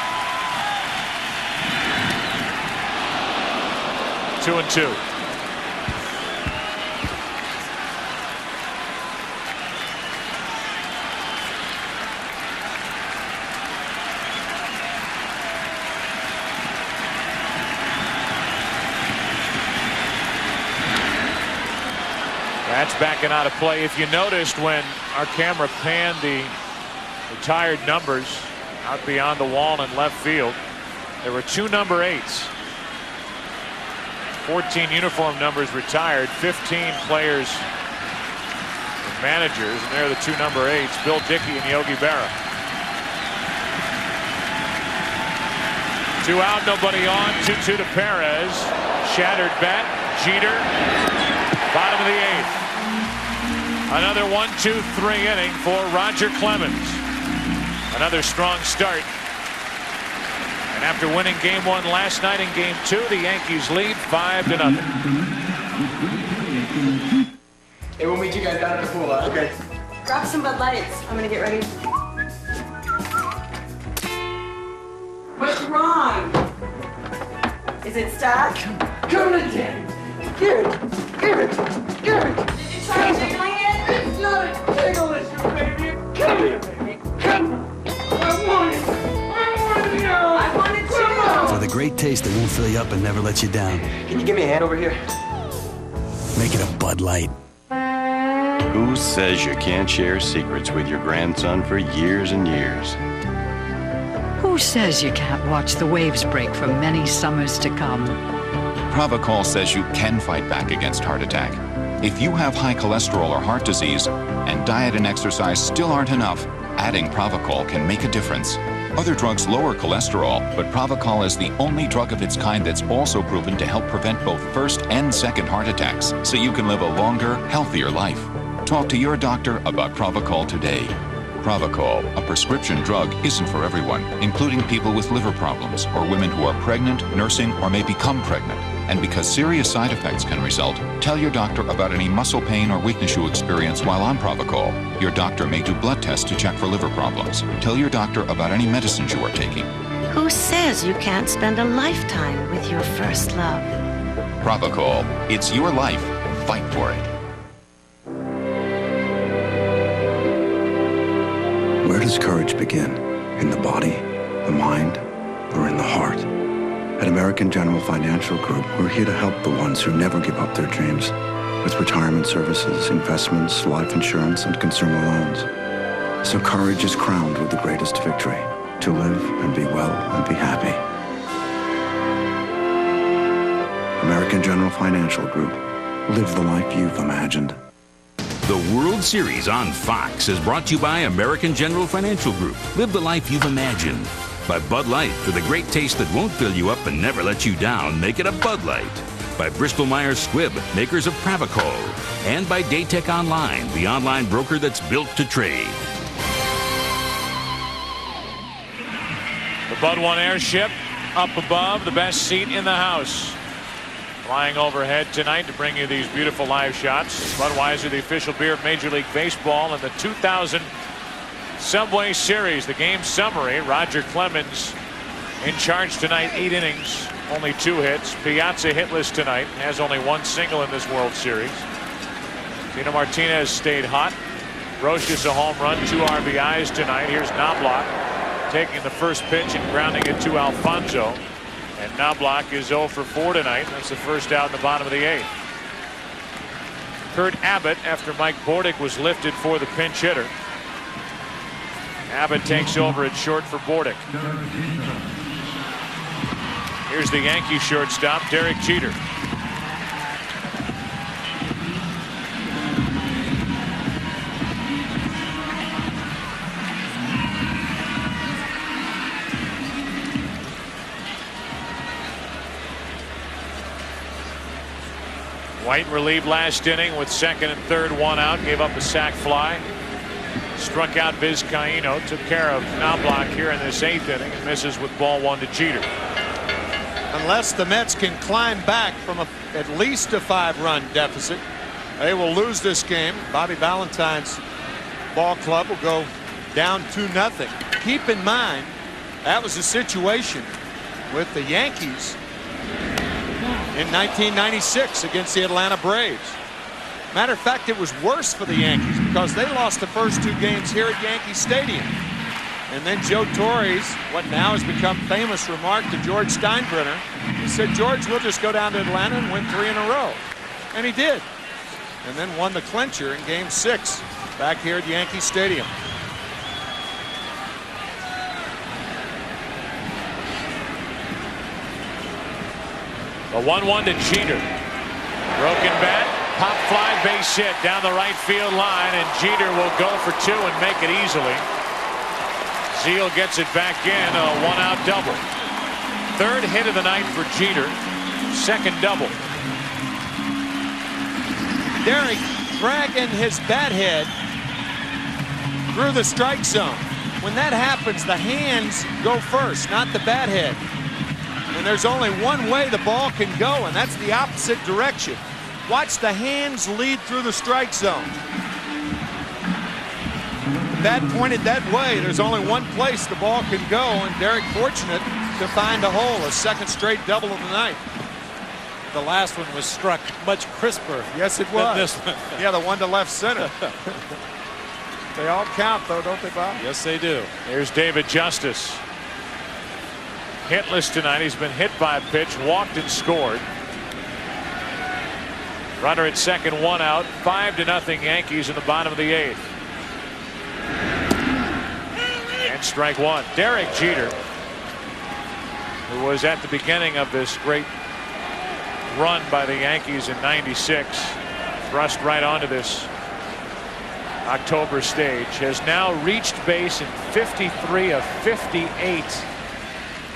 2-2. That's backing out of play. If you noticed when our camera panned the retired numbers out beyond the wall in left field, there were 2 number 8s. 14 uniform numbers retired, 15 players and managers, and they're the 2 number 8s, Bill Dickey and Yogi Berra. 2 out, nobody on. 2-2 to Perez. Shattered bat. Jeter. Bottom of the 8th. Another 1-2-3 inning for Roger Clemens. Another strong start. And after winning game 1 last night in game 2, the Yankees lead 5-0. Hey, we'll meet you guys down at the pool. Okay. Grab some Bud Lights. I'm gonna get ready. What's wrong? Is it stuck? Come to Daddy. Give it. Give it. Give it. Did you try jiggling it? It's not a jiggle issue, baby. Come here, baby. Come. I want it. I want it now. I want it too. For the great taste that won't fill you up and never let you down. Can you give me a hand over here? Make it a Bud Light. Who says you can't share secrets with your grandson for years and years? Who says you can't watch the waves break for many summers to come? Pravachol says you can fight back against heart attack. If you have high cholesterol or heart disease, and diet and exercise still aren't enough, adding Pravachol can make a difference. Other drugs lower cholesterol, but Pravachol is the only drug of its kind that's also proven to help prevent both first and second heart attacks, so you can live a longer, healthier life. Talk to your doctor about Pravachol today. Pravachol, a prescription drug, isn't for everyone, including people with liver problems or women who are pregnant, nursing, or may become pregnant. And because serious side effects can result, tell your doctor about any muscle pain or weakness you experience while on Pravachol. Your doctor may do blood tests to check for liver problems. Tell your doctor about any medicines you are taking. Who says you can't spend a lifetime with your first love? Pravachol, it's your life. Fight for it. Where does courage begin? In the body, the mind, or in the heart? At American General Financial Group, we're here to help the ones who never give up their dreams with retirement services, investments, life insurance, and consumer loans. So courage is crowned with the greatest victory, to live and be well and be happy. American General Financial Group. Live the life you've imagined. The World Series on Fox is brought to you by American General Financial Group. Live the life you've imagined. By Bud Light, for the great taste that won't fill you up and never let you down, make it a Bud Light. By Bristol-Myers Squibb, makers of Pravacol. And by Daytech Online, the online broker that's built to trade. The Bud One airship up above, the best seat in the house. Flying overhead tonight to bring you these beautiful live shots. Budweiser, the official beer of Major League Baseball, in the 2000 Subway Series. The game summary: Roger Clemens in charge tonight, 8 innings, only 2 hits. Piazza hitless tonight, has only 1 single in this World Series. Tino Martinez stayed hot. Brocious a home run, 2 RBIs tonight. Here's Knobloch taking the first pitch and grounding it to Alfonso. And Knobloch is 0 for 4 tonight. That's the first out in the bottom of the 8th. Kurt Abbott, after Mike Bordick was lifted for the pinch hitter. Abbott takes over at short for Bordick. Here's the Yankee shortstop, Derek Jeter. White relieved last inning with 2nd and 3rd, 1 out, gave up a sac fly. Struck out Vizcaíno, took care of Knobloch here in this 8th inning, and misses with ball 1 to Jeter. Unless the Mets can climb back from at least a 5-run deficit, they will lose this game. Bobby Valentine's ball club will go down 2-0. Keep in mind, that was the situation with the Yankees in 1996 against the Atlanta Braves. Matter of fact, it was worse for the Yankees because they lost the first 2 games here at Yankee Stadium. And then Joe Torre's, what now has become famous, remark to George Steinbrenner. He said, "George, we'll just go down to Atlanta and win 3 in a row." And he did. And then won the clincher in Game 6 back here at Yankee Stadium. The 1-1 to Jeter. Broken bat, pop fly, base hit down the right field line, and Jeter will go for 2 and make it easily. Zeal gets it back in, a 1-out double. 3rd hit of the night for Jeter, 2nd double. Derek dragging his bat head through the strike zone. When that happens, the hands go first, not the bat head. And there's only one way the ball can go, and that's the opposite direction. Watch the hands lead through the strike zone. The bat pointed that way. There's only one place the ball can go, and Derek fortunate to find a hole, a 2nd straight double of the night. The last one was struck much crisper. Yes, it was. Than this one. Yeah, the one to left center. They all count, though, don't they, Bob? Yes, they do. Here's David Justice. Hitless tonight. He's been hit by a pitch, walked and scored. Runner at 2nd, 1 out. 5-0 Yankees in the bottom of the 8th. And strike 1. Derek Jeter, who was at the beginning of this great run by the Yankees in '96, thrust right onto this October stage, has now reached base in 53 of 58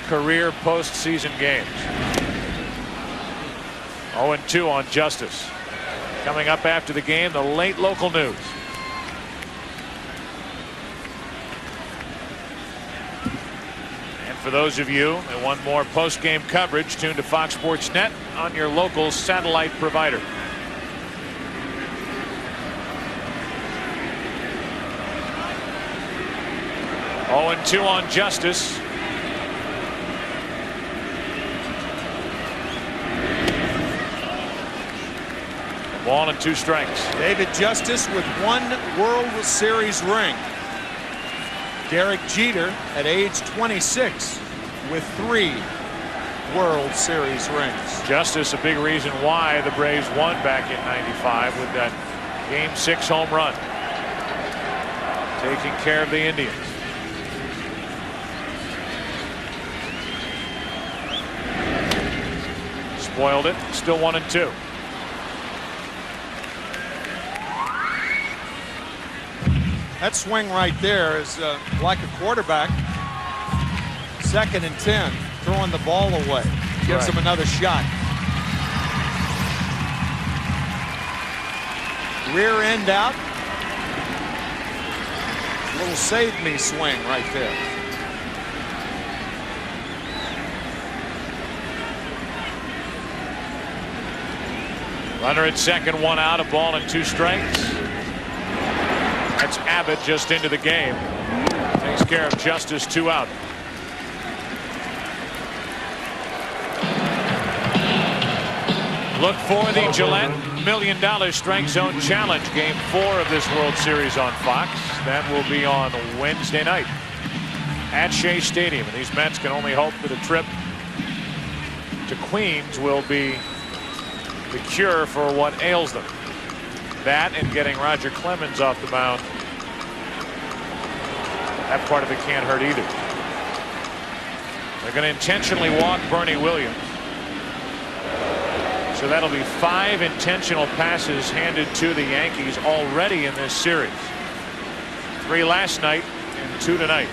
career postseason games. 0-2 on Justice. Coming up after the game, the late local news. And for those of you that want more post-game coverage, tune to Fox Sports Net on your local satellite provider. Oh, 2 on Justice. Ball and 2 strikes. David Justice with 1 World Series ring. Derek Jeter at age 26 with 3 World Series rings. Justice a big reason why the Braves won back in '95 with that Game 6 home run. taking care of the Indians. Spoiled it. Still 1-2. That swing right there is like a quarterback. 2nd and 10, throwing the ball away. Gives him another shot. Rear end out. Little save me swing right there. Runner at second, 1 out, a ball and 2 strikes. That's Abbott just into the game. Takes care of Justice, 2 out. Look for the Gillette $1 Million Strike Zone Challenge, Game 4 of this World Series on Fox. That will be on Wednesday night at Shea Stadium. And these Mets can only hope that a trip to Queens will be the cure for what ails them. That and getting Roger Clemens off the mound. That part of it can't hurt either. They're going to intentionally walk Bernie Williams. So that'll be 5 intentional passes handed to the Yankees already in this series. 3 last night and 2 tonight.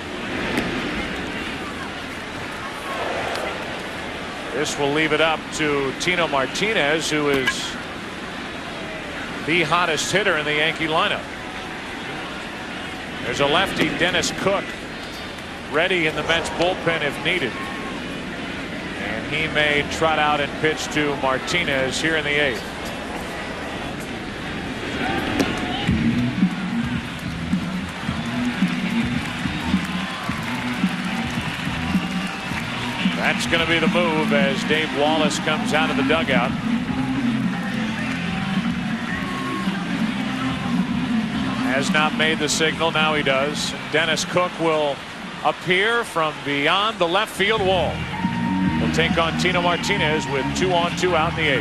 This will leave it up to Tino Martinez, who is the hottest hitter in the Yankee lineup. There's a lefty, Dennis Cook, ready in the Mets bullpen if needed. And he may trot out and pitch to Martinez here in the 8th. That's going to be the move as Dave Wallace comes out of the dugout. Has not made the signal. Now he does. Dennis Cook will appear from beyond the left field wall. He'll take on Tino Martinez with 2 on, 2 out in the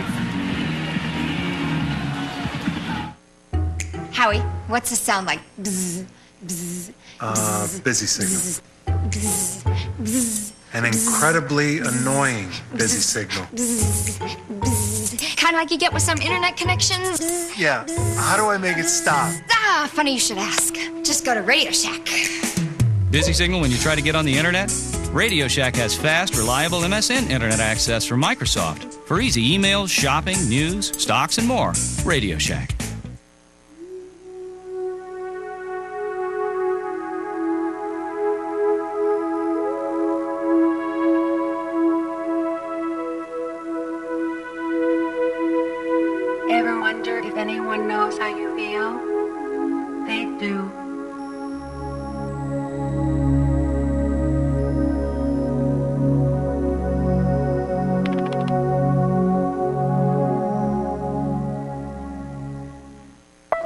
8th. Howie, what's the sound like? Bzz, bzz, bzz, busy signal. bzz, bzz, An incredibly annoying busy signal. Kind of like you get with some internet connections. Yeah. How do I make it stop? Ah, funny you should ask. Just go to Radio Shack. Busy signal when you try to get on the internet? Radio Shack has fast, reliable MSN internet access from Microsoft for easy emails, shopping, news, stocks, and more. Radio Shack. Ever wonder if anyone knows how you feel? They do.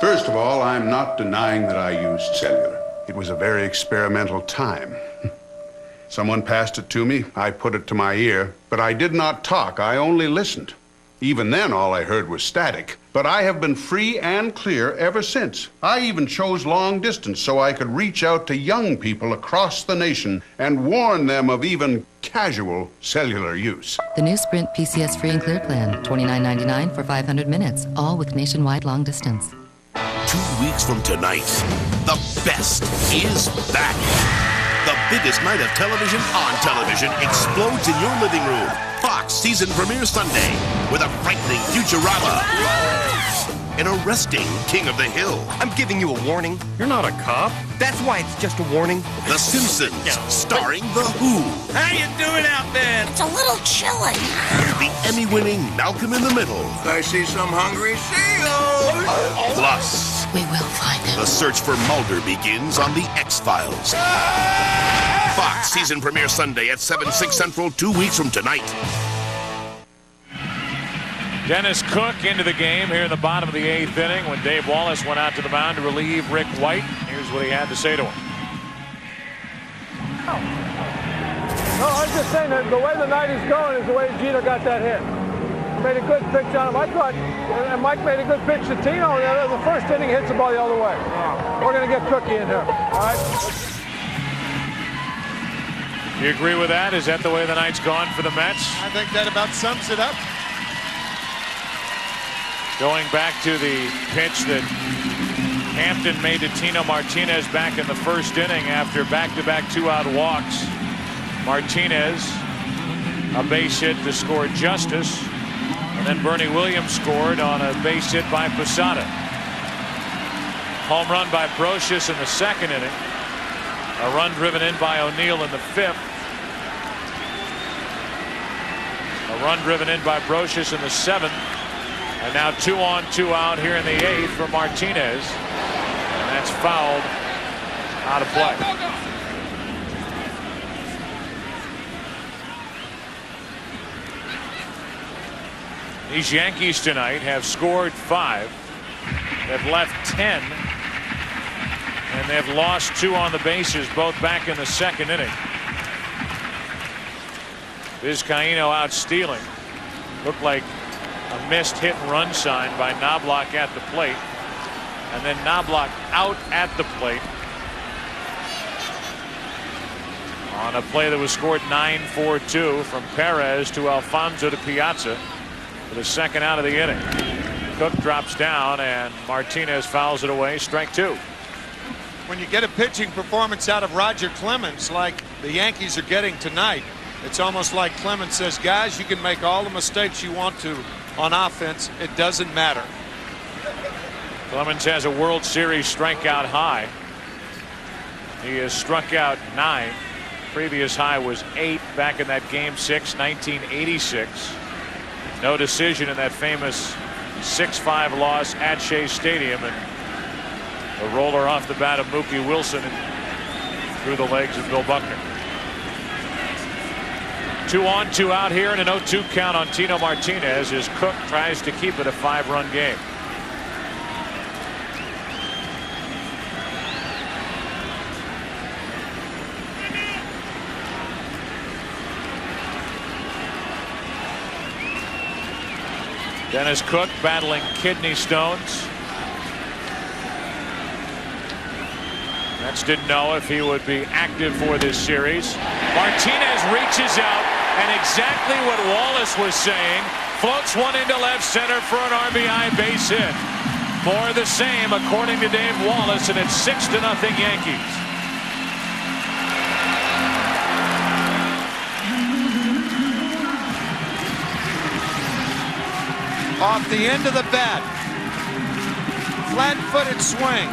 First of all, I'm not denying that I used cellular. It was a very experimental time. Someone passed it to me, I put it to my ear, but I did not talk, I only listened. Even then, all I heard was static. But I have been free and clear ever since. I even chose long distance so I could reach out to young people across the nation and warn them of even casual cellular use. The new Sprint PCS Free and Clear plan, $29.99 for 500 minutes, all with nationwide long distance. 2 weeks from tonight, the best is back. The biggest night of television on television explodes in your living room. Fox season premiere Sunday with a frightening Futurama. An arresting King of the Hill. I'm giving you a warning. You're not a cop. That's why it's just a warning. The Simpsons, starring The Who. How you doing out there? It's a little chilly. The Emmy-winning Malcolm in the Middle. I see some hungry seals. Plus, We will find him. the search for Mulder begins on The X-Files. Fox season premiere Sunday at 7/6 Central, 2 weeks from tonight. Dennis Cook into the game here in the bottom of the 8th inning when Dave Wallace went out to the mound to relieve Rick White. Here's what he had to say to him. No, I was just saying that the way the night is going is the way Jeter got that hit. made a good pitch on him. I thought Mike made a good pitch to Tino. And the first inning hits the ball the other way. We're going to get Cookie in here. All right. You agree with that? Is that the way the night's gone for the Mets? I think that about sums it up. Going back to the pitch that Hampton made to Tino Martinez back in the first inning after back-to-back 2-out walks. Martinez, a base hit to score justice, and then Bernie Williams scored on a base hit by Posada. Home run by Brocious in the second inning. A run driven in by O'Neill in the fifth. A run driven in by Brocious in the seventh. And now 2 on, 2 out here in the eighth for Martinez. And that's fouled out of play. These Yankees tonight have scored 5. They've left 10. And they've lost 2 on the bases, both back in the second inning. Vizcaíno out stealing. Looked like a missed hit and run sign by Knobloch at the plate. And then Knobloch out at the plate on a play that was scored 9-4-2 from Perez to Alfonso to Piazza for the second out of the inning. Cook drops down and Martinez fouls it away. Strike 2. When you get a pitching performance out of Roger Clemens like the Yankees are getting tonight, it's almost like Clemens says, guys, you can make all the mistakes you want to on offense. It doesn't matter. Clemens has a World Series strikeout high. He has struck out 9. Previous high was 8 back in that Game 6, 1986. No decision in that famous 6-5 loss at Shea Stadium. And a roller off the bat of Mookie Wilson and through the legs of Bill Buckner. 2 on, 2 out here and an 0-2 count on Tino Martinez as Cook tries to keep it a 5-run game. Dennis Cook battling kidney stones. Mets didn't know if he would be active for this series. Martinez reaches out, and exactly what Wallace was saying, floats one into left center for an RBI base hit. More the same, according to Dave Wallace, and it's 6-0 Yankees. Off the end of the bat. Flat-footed swing.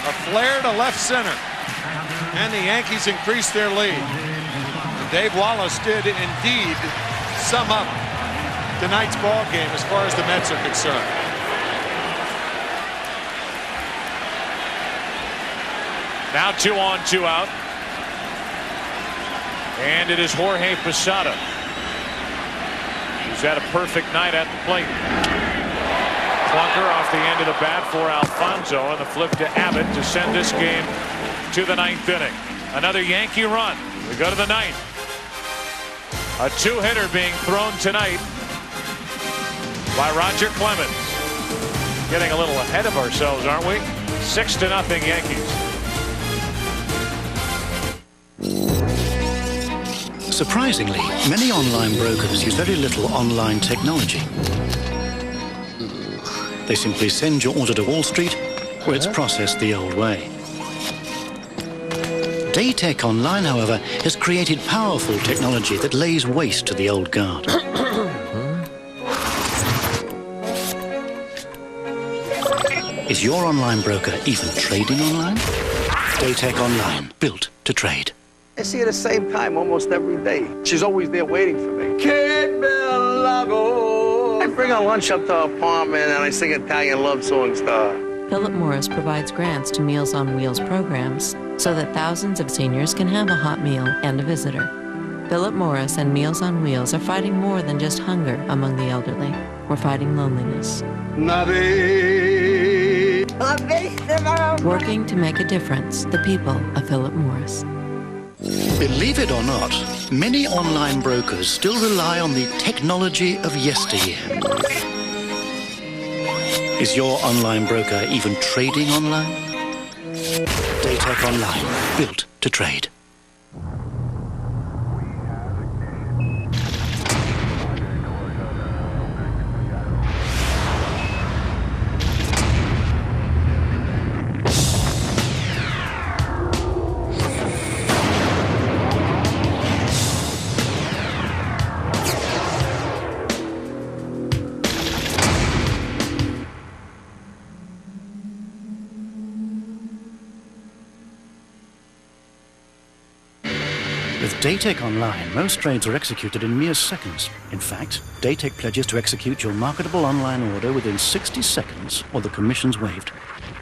A flare to left center. And the Yankees increased their lead. And Dave Wallace did indeed sum up tonight's ball game as far as the Mets are concerned. Now 2 on, 2 out. And it is Jorge Posada, who's had a perfect night at the plate. Clunker off the end of the bat for Alfonso, and the flip to Abbott to send this game to the 9th inning. Another Yankee run. We go to the 9th. A 2-hitter being thrown tonight by Roger Clemens. Getting a little ahead of ourselves, aren't we? 6-0 Yankees. Surprisingly, many online brokers use very little online technology. They simply send your order to Wall Street, where it's processed the old way. Daytech Online, however, has created powerful technology that lays waste to the old guard. Is your online broker even trading online? Daytech Online, built to trade. I see her the same time almost every day. She's always there waiting for me. Kid Belago. I bring her lunch up to her apartment and I sing Italian love songs to her. Philip Morris provides grants to Meals on Wheels programs so that thousands of seniors can have a hot meal and a visitor. Philip Morris and Meals on Wheels are fighting more than just hunger among the elderly. We're fighting loneliness. Working to make a difference, the people of Philip Morris. Believe it or not, many online brokers still rely on the technology of yesteryear. Is your online broker even trading online? Daytech Online, built to trade. With Daytech Online, most trades are executed in mere seconds. In fact, Daytech pledges to execute your marketable online order within 60 seconds or the commission's waived.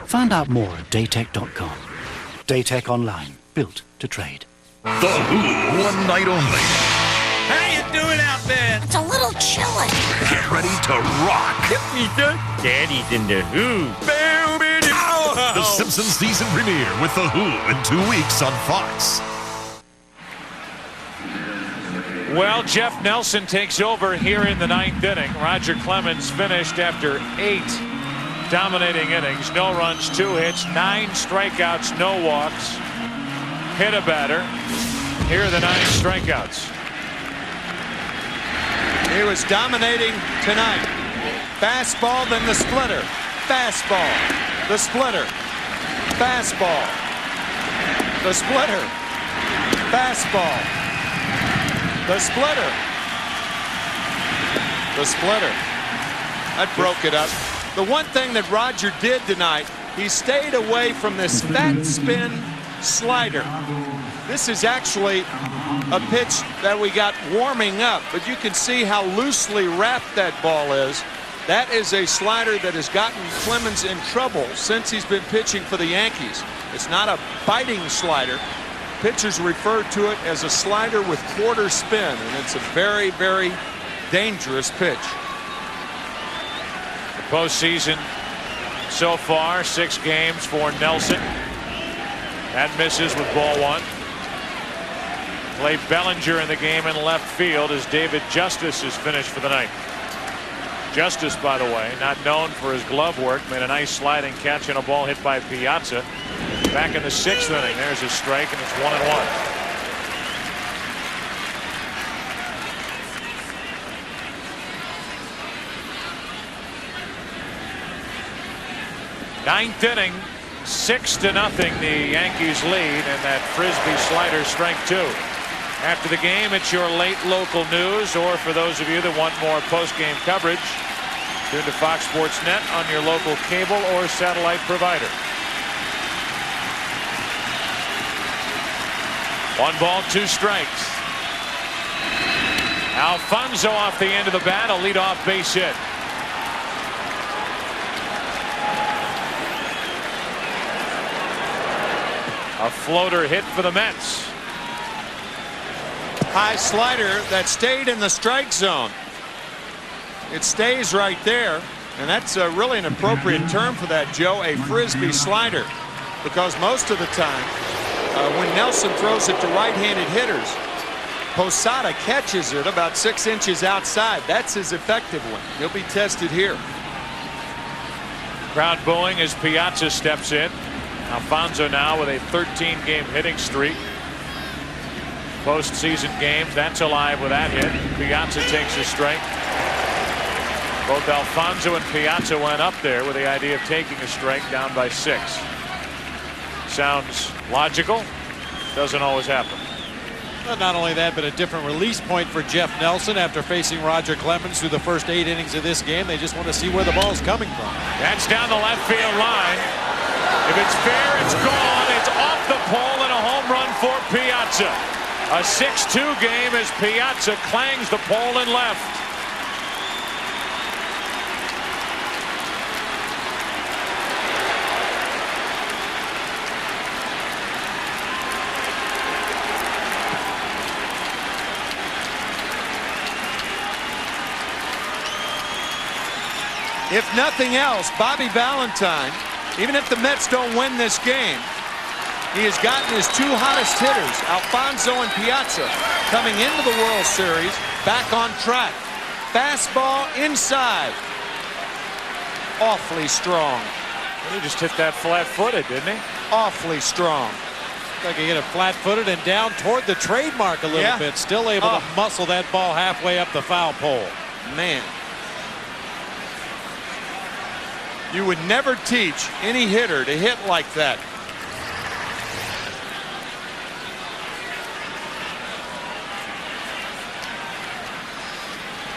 Find out more at daytech.com. Daytech Online, built to trade. The Who, one night only. How you doing out there? It's a little chilly. Get ready to rock. Daddy's in the Who. The Simpsons season premiere with The Who in 2 weeks on Fox. Well, Jeff Nelson takes over here in the 9th inning. Roger Clemens finished after 8 dominating innings. No runs, 2 hits, 9 strikeouts, no walks. Hit a batter. Here are the 9 strikeouts. He was dominating tonight. Fastball, then the splitter. Fastball, the splitter. Fastball, the splitter. Fastball. The splitter. The splitter. That broke it up. The one thing that Roger did tonight, he stayed away from this fat spin slider. This is actually a pitch that we got warming up, but you can see how loosely wrapped that ball is. That is a slider that has gotten Clemens in trouble since he's been pitching for the Yankees. It's not a biting slider. Pitchers refer to it as a slider with quarter spin, and it's a very, very dangerous pitch. The postseason so far, 6 games for Nelson. That misses with ball 1. Clay Bellinger in the game in left field as David Justice is finished for the night. Justice, by the way, not known for his glove work, made a nice sliding catch on a ball hit by Piazza. Back in the 6th inning, there's a strike, and it's 1-1. Ninth inning, 6-0. The Yankees lead, and that frisbee slider strike 2. After the game, it's your late local news, or for those of you that want more post-game coverage, tune to Fox Sports Net on your local cable or satellite provider. 1 ball, 2 strikes. Alfonso off the end of the bat, a leadoff base hit. A floater hit for the Mets. High slider that stayed in the strike zone. It stays right there, and that's really an appropriate term for that, Joe, a frisbee slider, because most of the time when Nelson throws it to right-handed hitters, Posada catches it about 6 inches outside. That's his effective one. He'll be tested here. Crowd booing as Piazza steps in. Alfonso now with a 13-game hitting streak. Postseason games, that's alive with that hit. Piazza takes a strike. Both Alfonso and Piazza went up there with the idea of taking a strike, down by 6. Sounds logical. Doesn't always happen. Well, not only that, but a different release point for Jeff Nelson after facing Roger Clemens through the first 8 innings of this game. They just want to see where the ball's coming from. That's down the left field line. If it's fair, it's gone. It's off the pole and a home run for Piazza. A 6-2 game as Piazza clangs the pole in left. If nothing else, Bobby Valentine, even if the Mets don't win this game, He has gotten his two hottest hitters, Alfonso and Piazza, coming into the World Series, back on track. Fastball inside. Awfully strong. He just hit that flat-footed, didn't he? Awfully strong. Like he hit it flat-footed and down toward the trademark a little bit. Still able to muscle that ball halfway up the foul pole. Man. You would never teach any hitter to hit like that.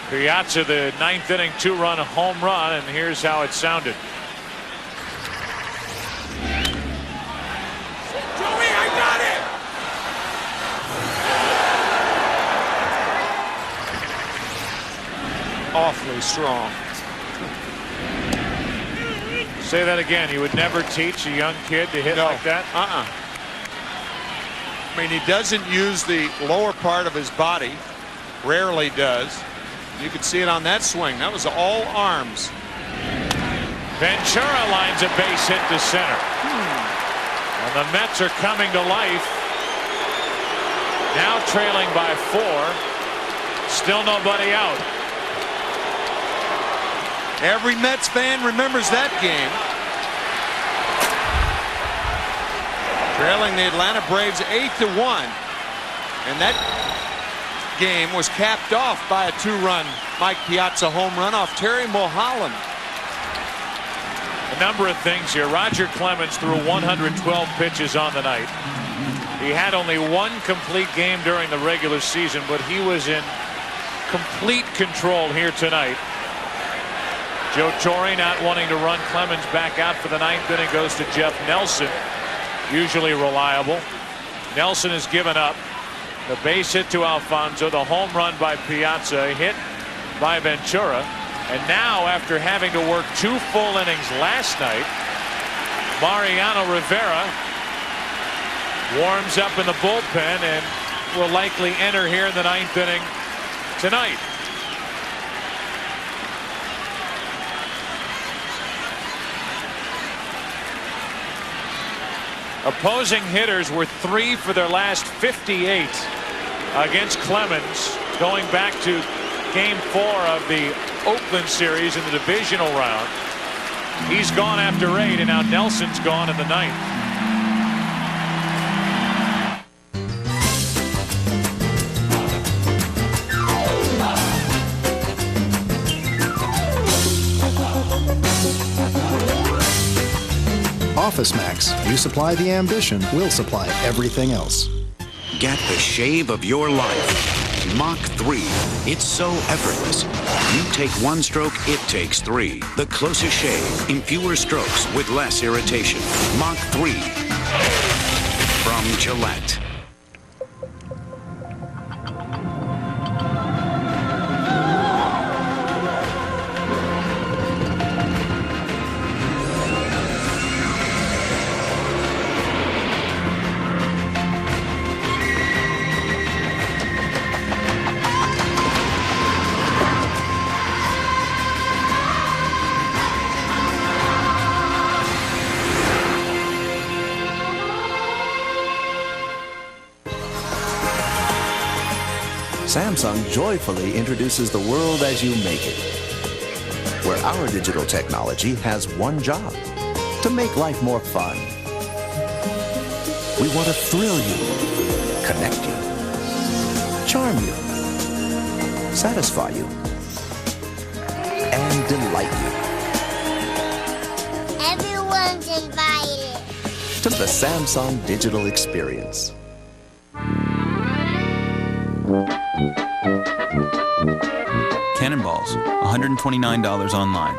Piazza, the ninth inning two-run home run, and here's how it sounded. Joey, I got it! Awfully strong. Say that again. You would never teach a young kid to hit like that? I mean, he doesn't use the lower part of his body. Rarely does. You could see it on that swing. That was all arms. Ventura lines a base hit to center. And the Mets are coming to life. Now trailing by 4. Still nobody out. Every Mets fan remembers that game. Trailing the Atlanta Braves 8-1. And that game was capped off by a two-run Mike Piazza home run off Terry Mulholland. A number of things here. Roger Clemens threw 112 pitches on the night. He had only one complete game during the regular season, but he was in complete control here tonight. Joe Torre not wanting to run Clemens back out for the ninth inning goes to Jeff Nelson, usually reliable. Nelson has given up. The base hit to Alfonso, the home run by Piazza, hit by Ventura, and now after having to work 2 full innings last night, Mariano Rivera warms up in the bullpen and will likely enter here in the ninth inning tonight. Opposing hitters were 3 for their last 58 against Clemens, going back to Game 4 of the Oakland series in the divisional round. He's gone after 8, and now Nelson's gone in the 9th. Office Max. You supply the ambition, we'll supply everything else. Get the shave of your life. Mach 3. It's so effortless. You take 1 stroke, it takes 3. The closest shave in fewer strokes with less irritation. Mach 3 from Gillette. Samsung joyfully introduces the world as you make it, where our digital technology has one job: to make life more fun. We want to thrill you, connect you, charm you, satisfy you, and delight you. Everyone's invited To the Samsung digital experience. Cannonballs, $129 online.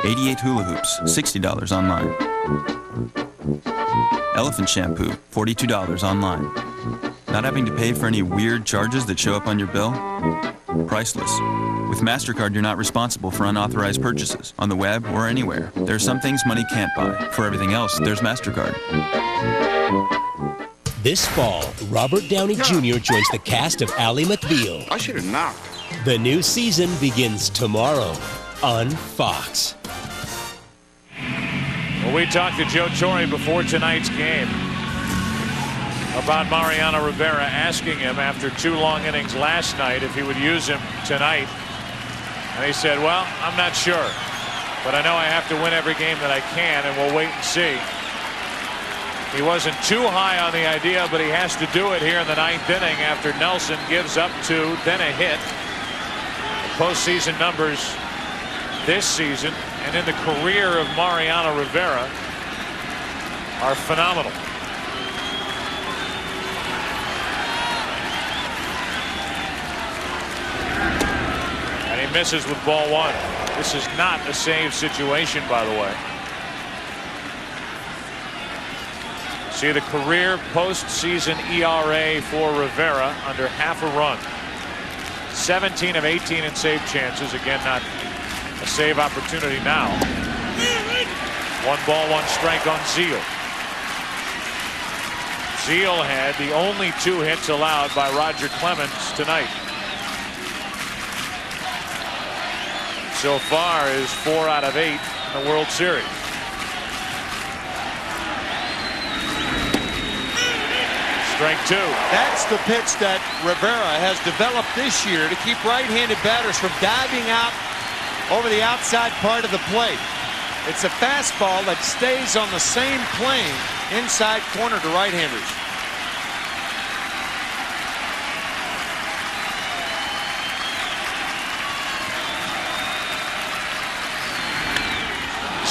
88 hula hoops, $60 online. Elephant shampoo, $42 online. Not having to pay for any weird charges that show up on your bill? Priceless. With MasterCard, you're not responsible for unauthorized purchases on the web or anywhere. There are some things money can't buy. For everything else, there's MasterCard. This fall, Robert Downey Jr. joins the cast of Ally McBeal. I should have knocked. The new season begins tomorrow on Fox. Well, we talked to Joe Torre before tonight's game about Mariano Rivera, asking him after 2 long innings last night if he would use him tonight. And he said, well, I'm not sure, but I know I have to win every game that I can, and we'll wait and see. He wasn't too high on the idea, but he has to do it here in the 9th inning after Nelson gives up 2, then a hit. The postseason numbers this season and in the career of Mariano Rivera are phenomenal. And he misses with ball 1. This is not a save situation, by the way. See the career postseason ERA for Rivera under half a run. 17 of 18 in save chances. Again, not a save opportunity now. 1 ball, 1 strike on Zeal. Zeal had the only 2 hits allowed by Roger Clemens tonight. So far is 4 out of 8 in the World Series. Strike 2. That's the pitch that Rivera has developed this year to keep right-handed batters from diving out over the outside part of the plate. It's a fastball that stays on the same plane inside corner to right-handers.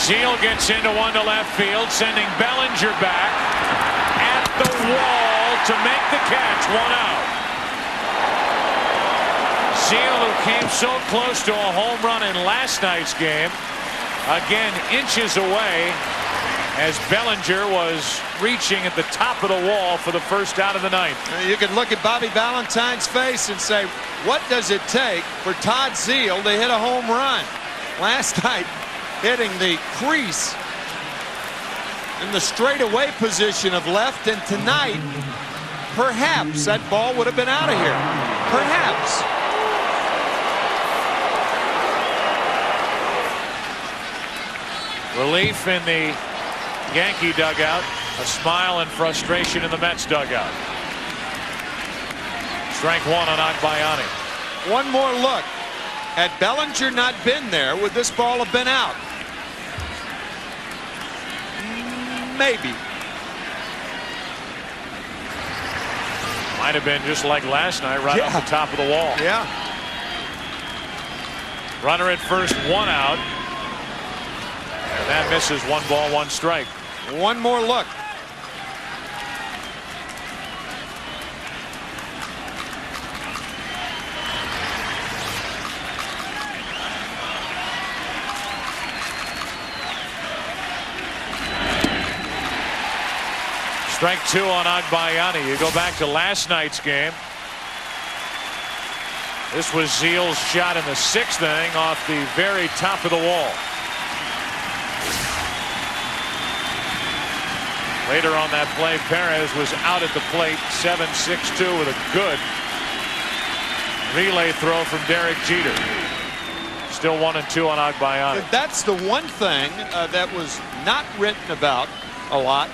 Zeal gets into 1 to left field, sending Bellinger back at the wall to make the catch. 1 out. Zeal, who came so close to a home run in last night's game, again inches away as Bellinger was reaching at the top of the wall for the first out of the 9th. You can look at Bobby Valentine's face and say, what does it take for Todd Zeal to hit a home run? Last night, hitting the crease in the straightaway position of left, and tonight, perhaps that ball would have been out of here. Perhaps. Relief in the Yankee dugout, a smile and frustration in the Mets dugout. Strike 1 on Agbayani. One more look. Had Bellinger not been there, would this ball have been out? Maybe. Might have been just like last night, right off the top of the wall. Yeah. Runner at first, 1 out. And that misses. 1 ball, 1 strike. One more look. Strike 2 on Agbayani. You go back to last night's game. This was Zeal's shot in the 6th inning off the very top of the wall. Later on that play, Perez was out at the plate, 7-6-2 with a good relay throw from Derek Jeter. Still 1-2 on Agbayani. That's the one thing that was not written about a lot.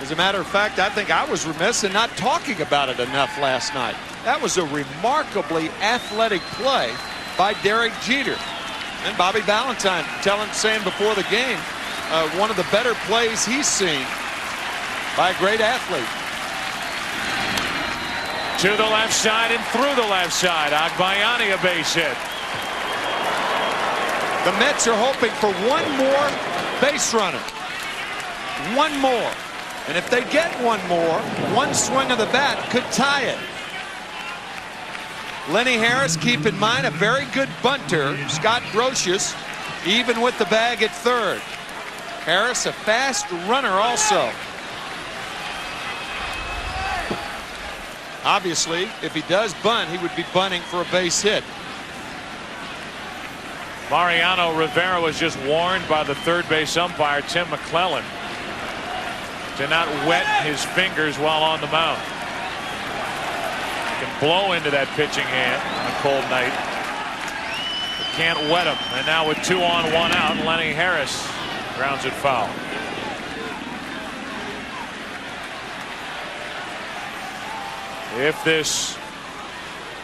As a matter of fact, I think I was remiss in not talking about it enough last night. That was a remarkably athletic play by Derek Jeter. And Bobby Valentine saying before the game, one of the better plays he's seen by a great athlete. To the left side and through the left side. Agbayani a base hit. The Mets are hoping for one more base runner. One more. And if they get one more, one swing of the bat could tie it. Lenny Harris, keep in mind, a very good bunter. Scott Brocious, even with the bag at third. Harris, a fast runner also. Obviously, if he does bunt, he would be bunting for a base hit. Mariano Rivera was just warned by the third base umpire, Tim McClellan, to not wet his fingers while on the mound. He can blow into that pitching hand on a cold night, but can't wet him. And now with 2 on, 1 out, Lenny Harris grounds it foul. If this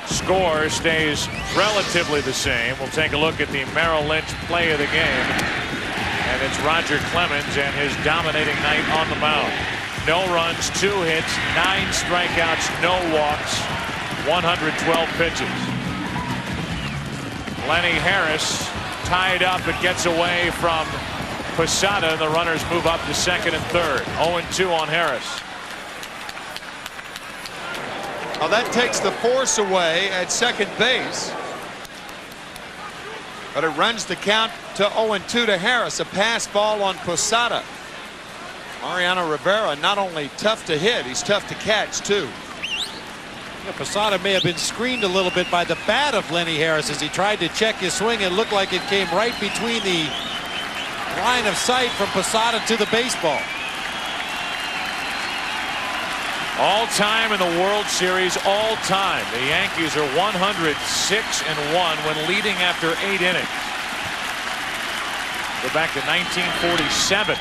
score stays relatively the same, we'll take a look at the Merrill Lynch play of the game. And it's Roger Clemens and his dominating night on the mound. No runs, 2 hits, 9 strikeouts, no walks, 112 pitches. Lenny Harris tied up and gets away from Posada, and the runners move up to second and third. 0-2 on Harris. Well, that takes the force away at second base. But it runs the count to 0-2 to Harris. A pass ball on Posada. Mariano Rivera not only tough to hit, he's tough to catch too. Yeah, Posada may have been screened a little bit by the bat of Lenny Harris as he tried to check his swing. It looked like it came right between the line of sight from Posada to the baseball. All time in the World Series, all time. The Yankees are 106-1 when leading after 8 innings. Go back to 1947.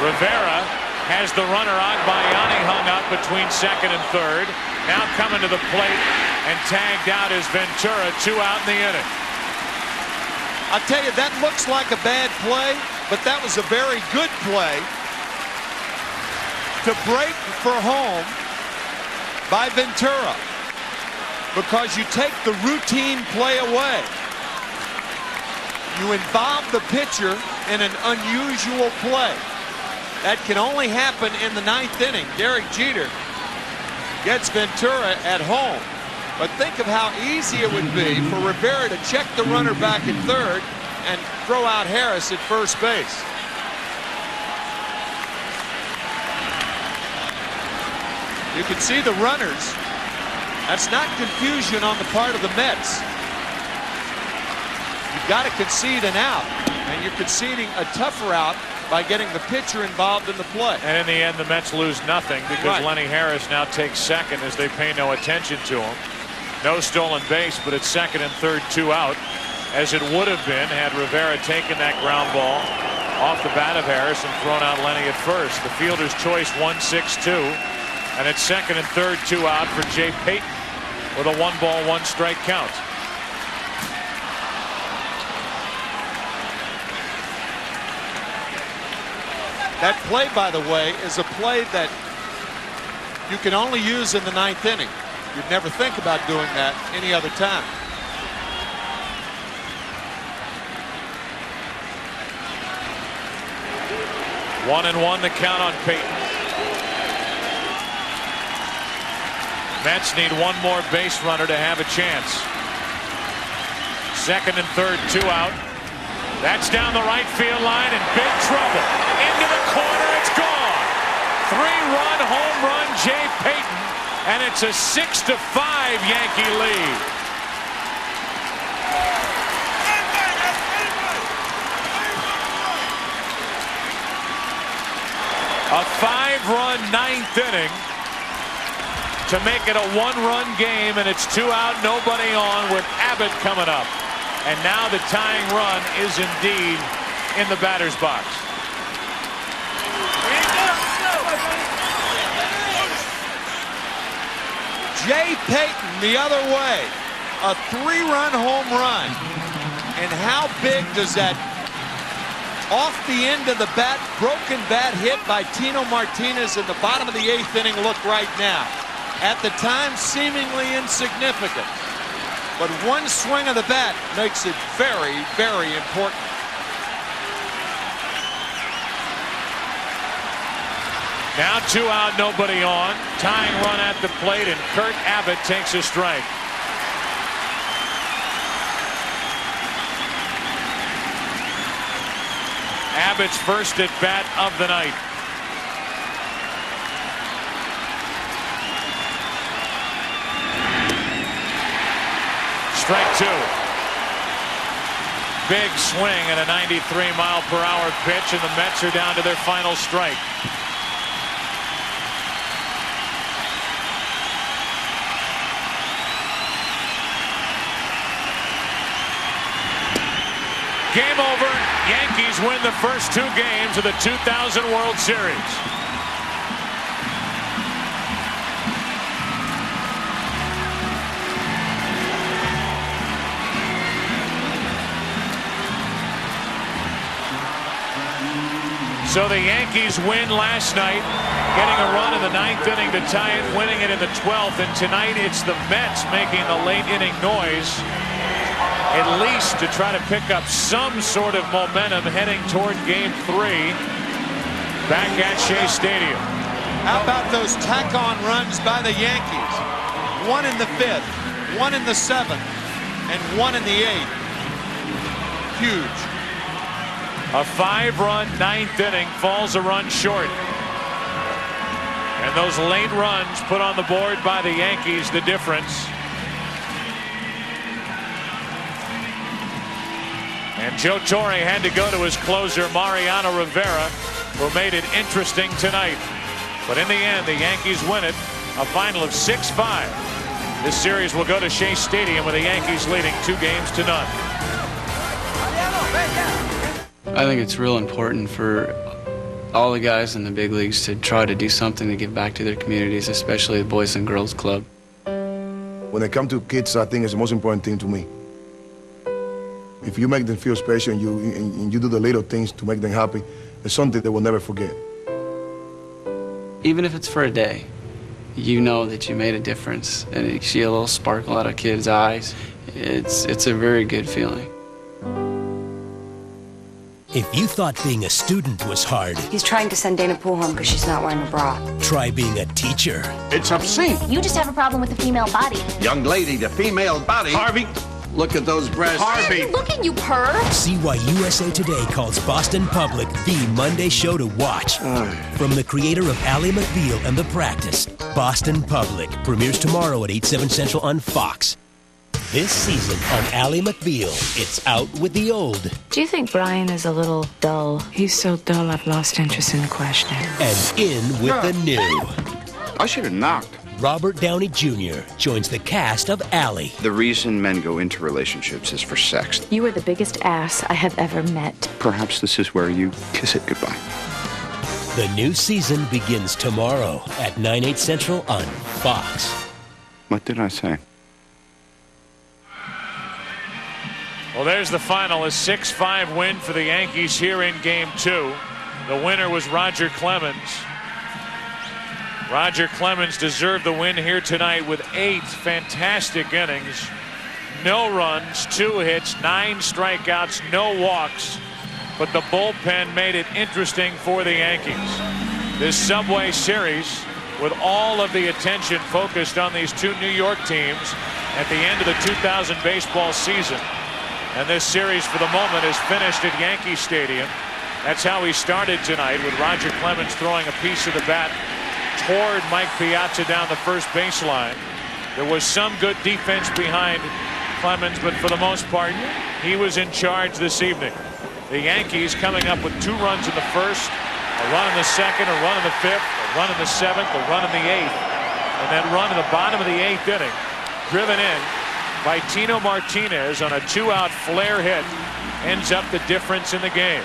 Rivera has the runner. Agbayani hung up between second and third. Now coming to the plate and tagged out is Ventura. 2 out in the inning. I'll tell you, that looks like a bad play, but that was a very good play to break for home by Ventura, because you take the routine play away. You involve the pitcher in an unusual play. That can only happen in the 9th inning. Derek Jeter gets Ventura at home. But think of how easy it would be for Rivera to check the runner back at third and throw out Harris at first base. You can see the runners. That's not confusion on the part of the Mets. You've got to concede an out, and you're conceding a tougher out by getting the pitcher involved in the play. And in the end, the Mets lose nothing because Lenny Harris now takes second as they pay no attention to him. No stolen base, but it's second and third, 2 out, as it would have been had Rivera taken that ground ball off the bat of Harris and thrown out Lenny at first. The fielder's choice 1-6-2, and it's second and third, 2 out for Jay Payton with a 1-ball, 1-strike count. That play, by the way, is a play that you can only use in the 9th inning. You'd never think about doing that any other time. One and one the count on Payton. Mets need one more base runner to have a chance. Second and third, 2 out. That's down the right field line in big trouble. Into the corner, it's gone. 3-run home run, Jay Payton, and it's a 6-5 Yankee lead. A 5-run 9th inning to make it a 1-run game, and it's 2 out, nobody on with Abbott coming up. And now the tying run is indeed in the batter's box. Jay Payton the other way. A 3-run home run. And how big does that off the end of the bat, broken bat hit by Tino Martinez in the bottom of the 8th inning look right now? At the time, seemingly insignificant. But one swing of the bat makes it very, very important. Now 2 out, nobody on. Tying run at the plate, and Kurt Abbott takes a strike. Abbott's first at bat of the night. Strike 2. Big swing and a 93-mile-per-hour pitch, and the Mets are down to their final strike. Game over. Yankees win the first 2 games of the 2000 World Series. So the Yankees win last night, getting a run in the 9th inning to tie it, winning it in the 12th. And tonight it's the Mets making the late inning noise, at least to try to pick up some sort of momentum heading toward Game 3 back at Shea Stadium. How about those tack-on runs by the Yankees? One in the 5th, one in the 7th, and one in the 8th. Huge. A 5-run 9th inning falls a run short. And those late runs put on the board by the Yankees, the difference. And Joe Torre had to go to his closer, Mariano Rivera, who made it interesting tonight. But in the end, the Yankees win it, a final of 6-5. This series will go to Shea Stadium with the Yankees leading 2-0. I think it's real important for all the guys in the big leagues to try to do something to give back to their communities, especially the Boys and Girls Club. When it comes to kids, I think it's the most important thing to me. If you make them feel special and you do the little things to make them happy, it's something they will never forget. Even if it's for a day, you know that you made a difference, and you see a little sparkle out of kids' eyes. It's a very good feeling. If you thought being a student was hard, He's trying to send Dana Poole home because she's not wearing a bra. try being a teacher. It's obscene. You just have a problem with the female body. Young lady, the female body. Harvey, look at those breasts. Harvey. Look at you, perv. See why USA Today calls Boston Public the Monday show to watch. From the creator of Ally McBeal and The Practice, Boston Public premieres tomorrow at 8/7 Central on Fox. This season on Ally McBeal, it's out with the old. Do you think Brian is a little dull? He's so dull I've lost interest in the question. And in with the new. I should have knocked. Robert Downey Jr. joins the cast of Ally. The reason men go into relationships is for sex. You are the biggest ass I have ever met. Perhaps this is where you kiss it goodbye. The new season begins tomorrow at 9/8 Central on Fox. What did I say? Well, there's the final, a 6-5 win for the Yankees here in Game 2. The winner was Roger Clemens. Roger Clemens deserved the win here tonight with 8 fantastic innings. No runs, 2 hits, 9 strikeouts, no walks. But the bullpen made it interesting for the Yankees. This Subway Series, with all of the attention focused on these 2 New York teams at the end of the 2000 baseball season. And this series for the moment is finished at Yankee Stadium. That's how he started tonight, with Roger Clemens throwing a piece of the bat toward Mike Piazza down the first baseline. There was some good defense behind Clemens, but for the most part, he was in charge this evening. The Yankees coming up with 2 runs in the first, a run in the second, a run in the 5th, a run in the 7th, a run in the 8th, and that run in the bottom of the 8th inning, driven in by Tino Martinez on a 2-out flare hit, ends up the difference in the game.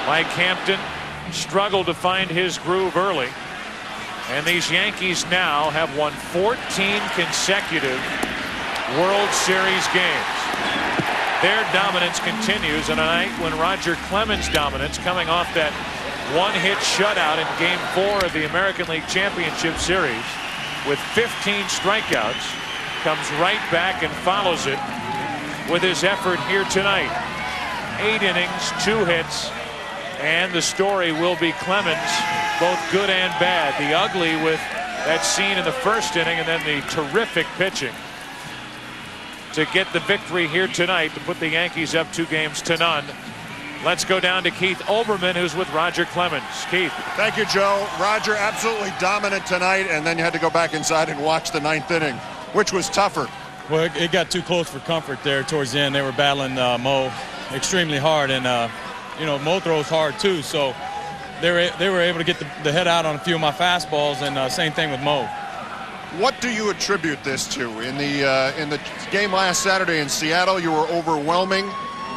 Mike Hampton struggled to find his groove early, and these Yankees now have won 14 consecutive World Series games. Their dominance continues on a night when Roger Clemens' dominance, coming off that 1-hit shutout in Game 4 of the American League Championship Series with 15 strikeouts, comes right back and follows it with his effort here tonight. 8 innings, 2 hits, and the story will be Clemens, both good and bad. The ugly with that scene in the first inning, and then the terrific pitching to get the victory here tonight to put the Yankees up 2-0. Let's go down to Keith Olbermann, who's with Roger Clemens. Keith. Thank you, Joe. Roger absolutely dominant tonight, and then you had to go back inside and watch the 9th inning. Which was tougher? Well, it got too close for comfort there towards the end. They were battling Mo extremely hard, and you know, Mo throws hard too, so they were able to get the head out on a few of my fastballs, and same thing with Mo. What do you attribute this to? In the game last Saturday in Seattle, you were overwhelming.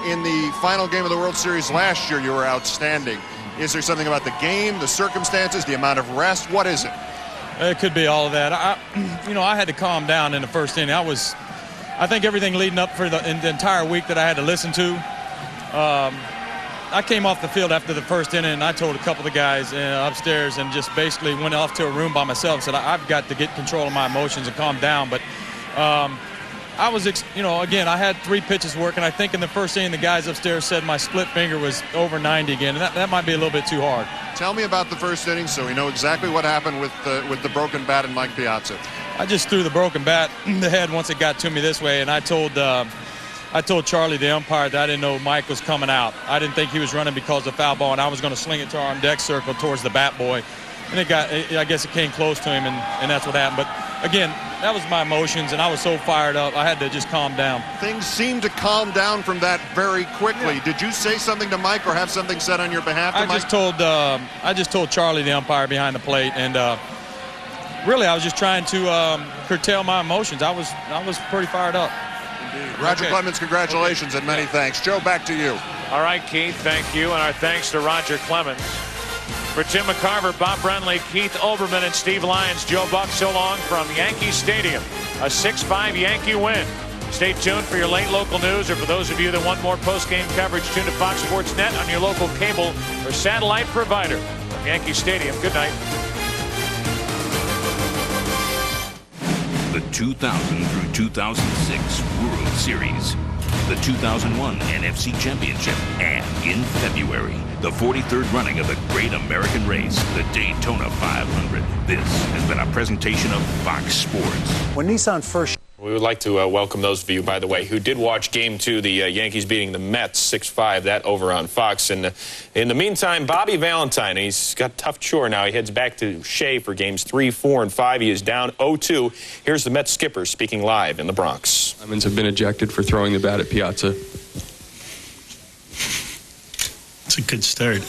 In the final game of the World Series last year, you were outstanding. Is there something about the game, the circumstances, the amount of rest? What is it? It could be all of that. I had to calm down in the first inning. I think everything leading up for the entire week that I had to listen to, I came off the field after the first inning, and I told a couple of the guys upstairs and just basically went off to a room by myself and said, I've got to get control of my emotions and calm down. But I was, again, I had 3 pitches working. I think in the first inning, the guys upstairs said my split finger was over 90 again, and that might be a little bit too hard. Tell me about the first inning so we know exactly what happened with the broken bat and Mike Piazza. I just threw the broken bat in the head once it got to me this way, and I told Charlie, the umpire, that I didn't know Mike was coming out. I didn't think he was running because of foul ball, and I was going to sling it to our on-deck circle towards the bat boy. And I guess it came close to him, and that's what happened. But, again, that was my emotions, and I was so fired up, I had to just calm down. Things seemed to calm down from that very quickly. Yeah. Did you say something to Mike or have something said on your behalf to Mike? I just told Charlie, the umpire, behind the plate, and really I was just trying to curtail my emotions. I was pretty fired up. Indeed. Roger Clemens, congratulations and many thanks. Joe, back to you. All right, Keith, thank you, and our thanks to Roger Clemens. For Tim McCarver, Bob Brenly, Keith Olbermann, and Steve Lyons, Joe Buck so long from Yankee Stadium. A 6-5 Yankee win. Stay tuned for your late local news, or for those of you that want more post-game coverage, tune to Fox Sports Net on your local cable or satellite provider. From Yankee Stadium, good night. The 2000 through 2006 World Series, the 2001 NFC Championship, and in February, the 43rd running of the Great American Race, the Daytona 500. This has been a presentation of Fox Sports. When Nissan first... We would like to welcome those of you, by the way, who did watch Game 2, the Yankees beating the Mets 6-5, that over on Fox. And in the meantime, Bobby Valentine, he's got a tough chore now. He heads back to Shea for Games 3, 4, and 5. He is down 0-2. Here's the Mets skipper speaking live in the Bronx. Clemens have been ejected for throwing the bat at Piazza. It's a good start.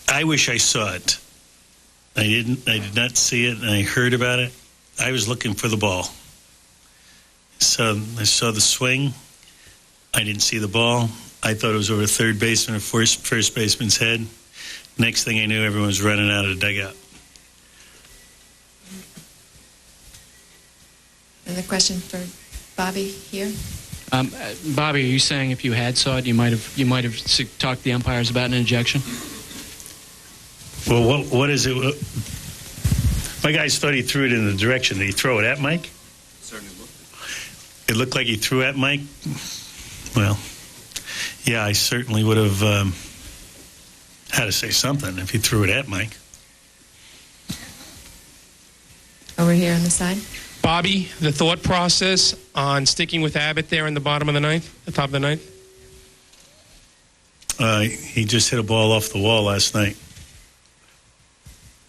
I wish I saw it. I did not see it, and I heard about it. I was looking for the ball. So I saw the swing. I didn't see the ball. I thought it was over third baseman or first baseman's head. Next thing I knew, everyone was running out of the dugout. Another question for Bobby here. Bobby, are you saying if you had saw it, you might have talked to the umpires about an ejection? Well, what is it? My guys thought he threw it in the direction. Did he throw it at Mike? Certainly looked. It looked like he threw at Mike? Well, yeah, I certainly would have had to say something if he threw it at Mike. Over here on the side. Bobby, the thought process on sticking with Abbott there in the bottom of the ninth, the top of the ninth? He just hit a ball off the wall last night.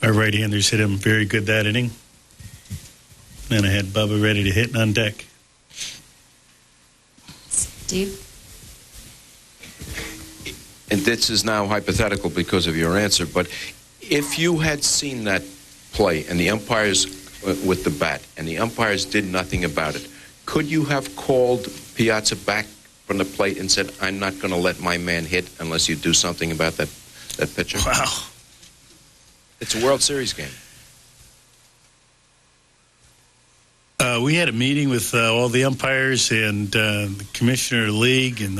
Our right-handers hit him very good that inning. And I had Bubba ready to hit on deck. Steve? And this is now hypothetical because of your answer, but if you had seen that play and the umpires with the bat and the umpires did nothing about it, could you have called Piazza back from the plate and said, I'm not going to let my man hit unless you do something about that pitcher? Wow. It's a World Series game. We had a meeting with all the umpires and the commissioner of the league and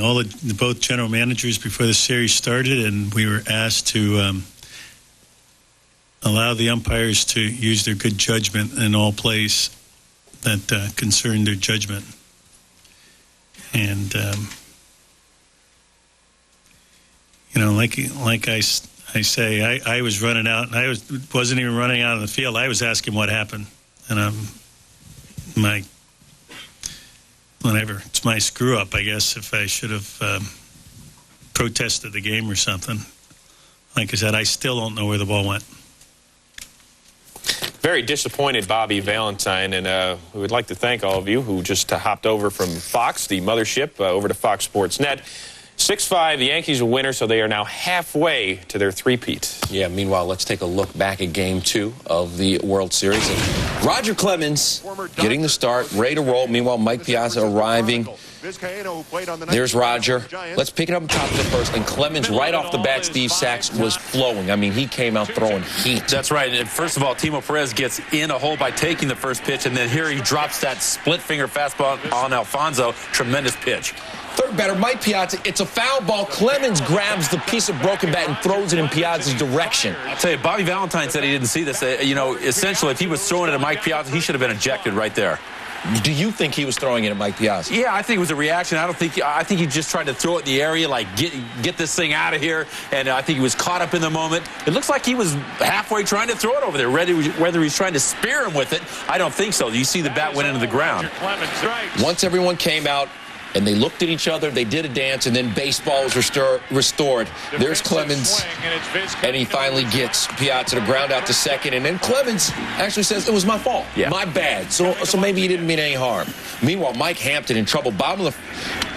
both general managers before the series started, and we were asked to allow the umpires to use their good judgment in all plays that concern their judgment. And like I say, I was running out, and I wasn't even running out on the field. I was asking what happened, and it's my screw up, I guess, if I should have protested the game or something. Like I said, I still don't know where the ball went. Very disappointed Bobby Valentine, and we would like to thank all of you who just hopped over from Fox, the mothership, over to Fox Sports Net. 6-5, the Yankees a winner, so they are now halfway to their three-peat. Yeah, meanwhile, let's take a look back at Game 2 of the World Series. And Roger Clemens getting the start, ready to roll. Meanwhile, Mike Piazza arriving There's Roger. Let's pick it up on top of the first. And Clemens, right off the bat, Steve Sachs was flowing. I mean, he came out throwing heat. That's right. And first of all, Timo Perez gets in a hole by taking the first pitch, and then here he drops that split-finger fastball on Alfonso. Tremendous pitch. Third batter, Mike Piazza. It's a foul ball. Clemens grabs the piece of broken bat and throws it in Piazza's direction. I'll tell you, Bobby Valentine said he didn't see this. Essentially, if he was throwing it at Mike Piazza, he should have been ejected right there. Do you think he was throwing it at Mike Piazza? Yeah, I think it was a reaction. I think he just tried to throw it in the area, like get this thing out of here. And I think he was caught up in the moment. It looks like he was halfway trying to throw it over there. Whether he's trying to spear him with it, I don't think so. You see the bat went into the ground. Once everyone came out and they looked at each other, they did a dance, and then baseball was restored. There's Clemens, and he finally gets Piazza to ground out to second, and then Clemens actually says, it was my fault, my bad, so maybe he didn't mean any harm. Meanwhile, Mike Hampton in trouble, bottom of the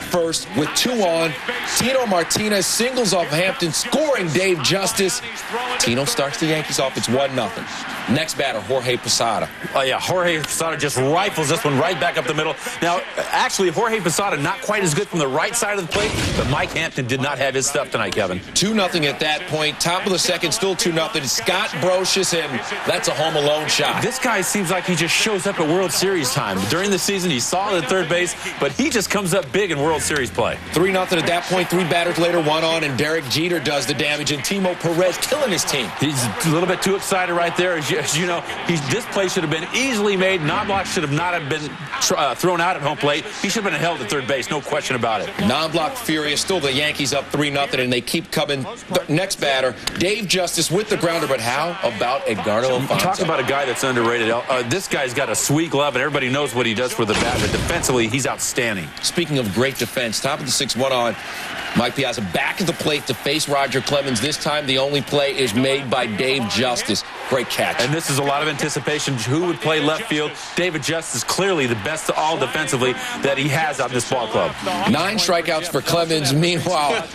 first with 2 on. Tino Martinez singles off Hampton, scoring Dave Justice. Tino starts the Yankees off. It's 1-0. Next batter, Jorge Posada. Oh, yeah, Jorge Posada just rifles this one right back up the middle. Now, actually, Jorge Posada not quite as good from the right side of the plate, but Mike Hampton did not have his stuff tonight, Kevin. 2-0 at that point. Top of the second, still 2-0. Scott Brocious, and that's a home alone shot. This guy seems like he just shows up at World Series time. During the season, he's solid at third base, but he just comes up big in World Series play. 3-0 at that point. 3 batters later, 1 on, and Derek Jeter does the damage, and Timo Perez killing his team. He's a little bit too excited right there. As you know, this play should have been easily made. Non-block should have not have been thrown out at home plate. He should have been held at third base, no question about it. Non-block furious. Still the Yankees up 3-0, and they keep coming. The next batter, Dave Justice with the grounder, but how about Edgardo Alfonso? Talk about a guy that's underrated. This guy's got a sweet glove, and everybody knows what he does for the bat, but defensively, he's outstanding. Speaking of great defense, top of the 6th, 1 on. Mike Piazza back at the plate to face Roger Clemens. This time, the only play is made by Dave Justice. Great catch. And this is a lot of anticipation. Who would play left field? David Justice, clearly the best all defensively that he has on this ball club. 9 strikeouts for Clemens. Meanwhile,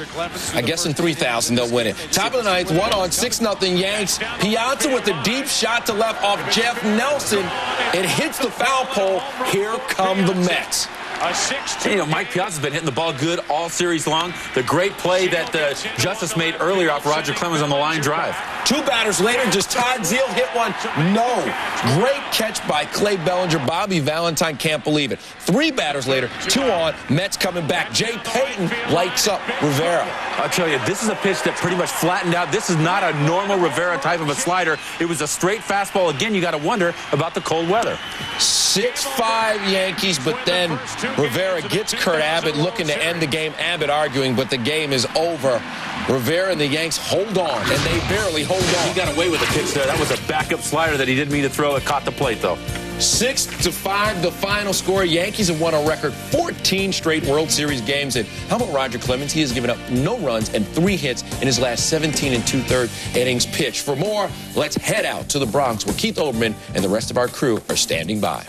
I guess in 3,000 they'll win it. Top of the 9th, 1 on, 6-0 Yanks. Piazza with a deep shot to left off Jeff Nelson. It hits the foul pole. Here come the Mets. Mike Piazza's been hitting the ball good all series long. The great play that Justice made earlier off Roger Clemens on the line drive. 2 batters later, does Todd Zeal hit one? No. Great catch by Clay Bellinger. Bobby Valentine can't believe it. 3 batters later, 2 on, Mets coming back. Jay Payton lights up Rivera. I'll tell you, this is a pitch that pretty much flattened out. This is not a normal Rivera type of a slider. It was a straight fastball. Again, you got to wonder about the cold weather. 6-5 Yankees, but then Rivera gets Kurt Abbott looking to end the game. Abbott arguing, but the game is over. Rivera and the Yanks hold on, and they barely hold on. He got away with a pitch there. That was a backup slider that he didn't mean to throw. It caught the plate, though. 6-5, the final score. Yankees have won a record 14 straight World Series games. And how about Roger Clemens? He has given up no runs and 3 hits in his last 17 2/3 innings pitched. For more, let's head out to the Bronx, where Keith Olbermann and the rest of our crew are standing by.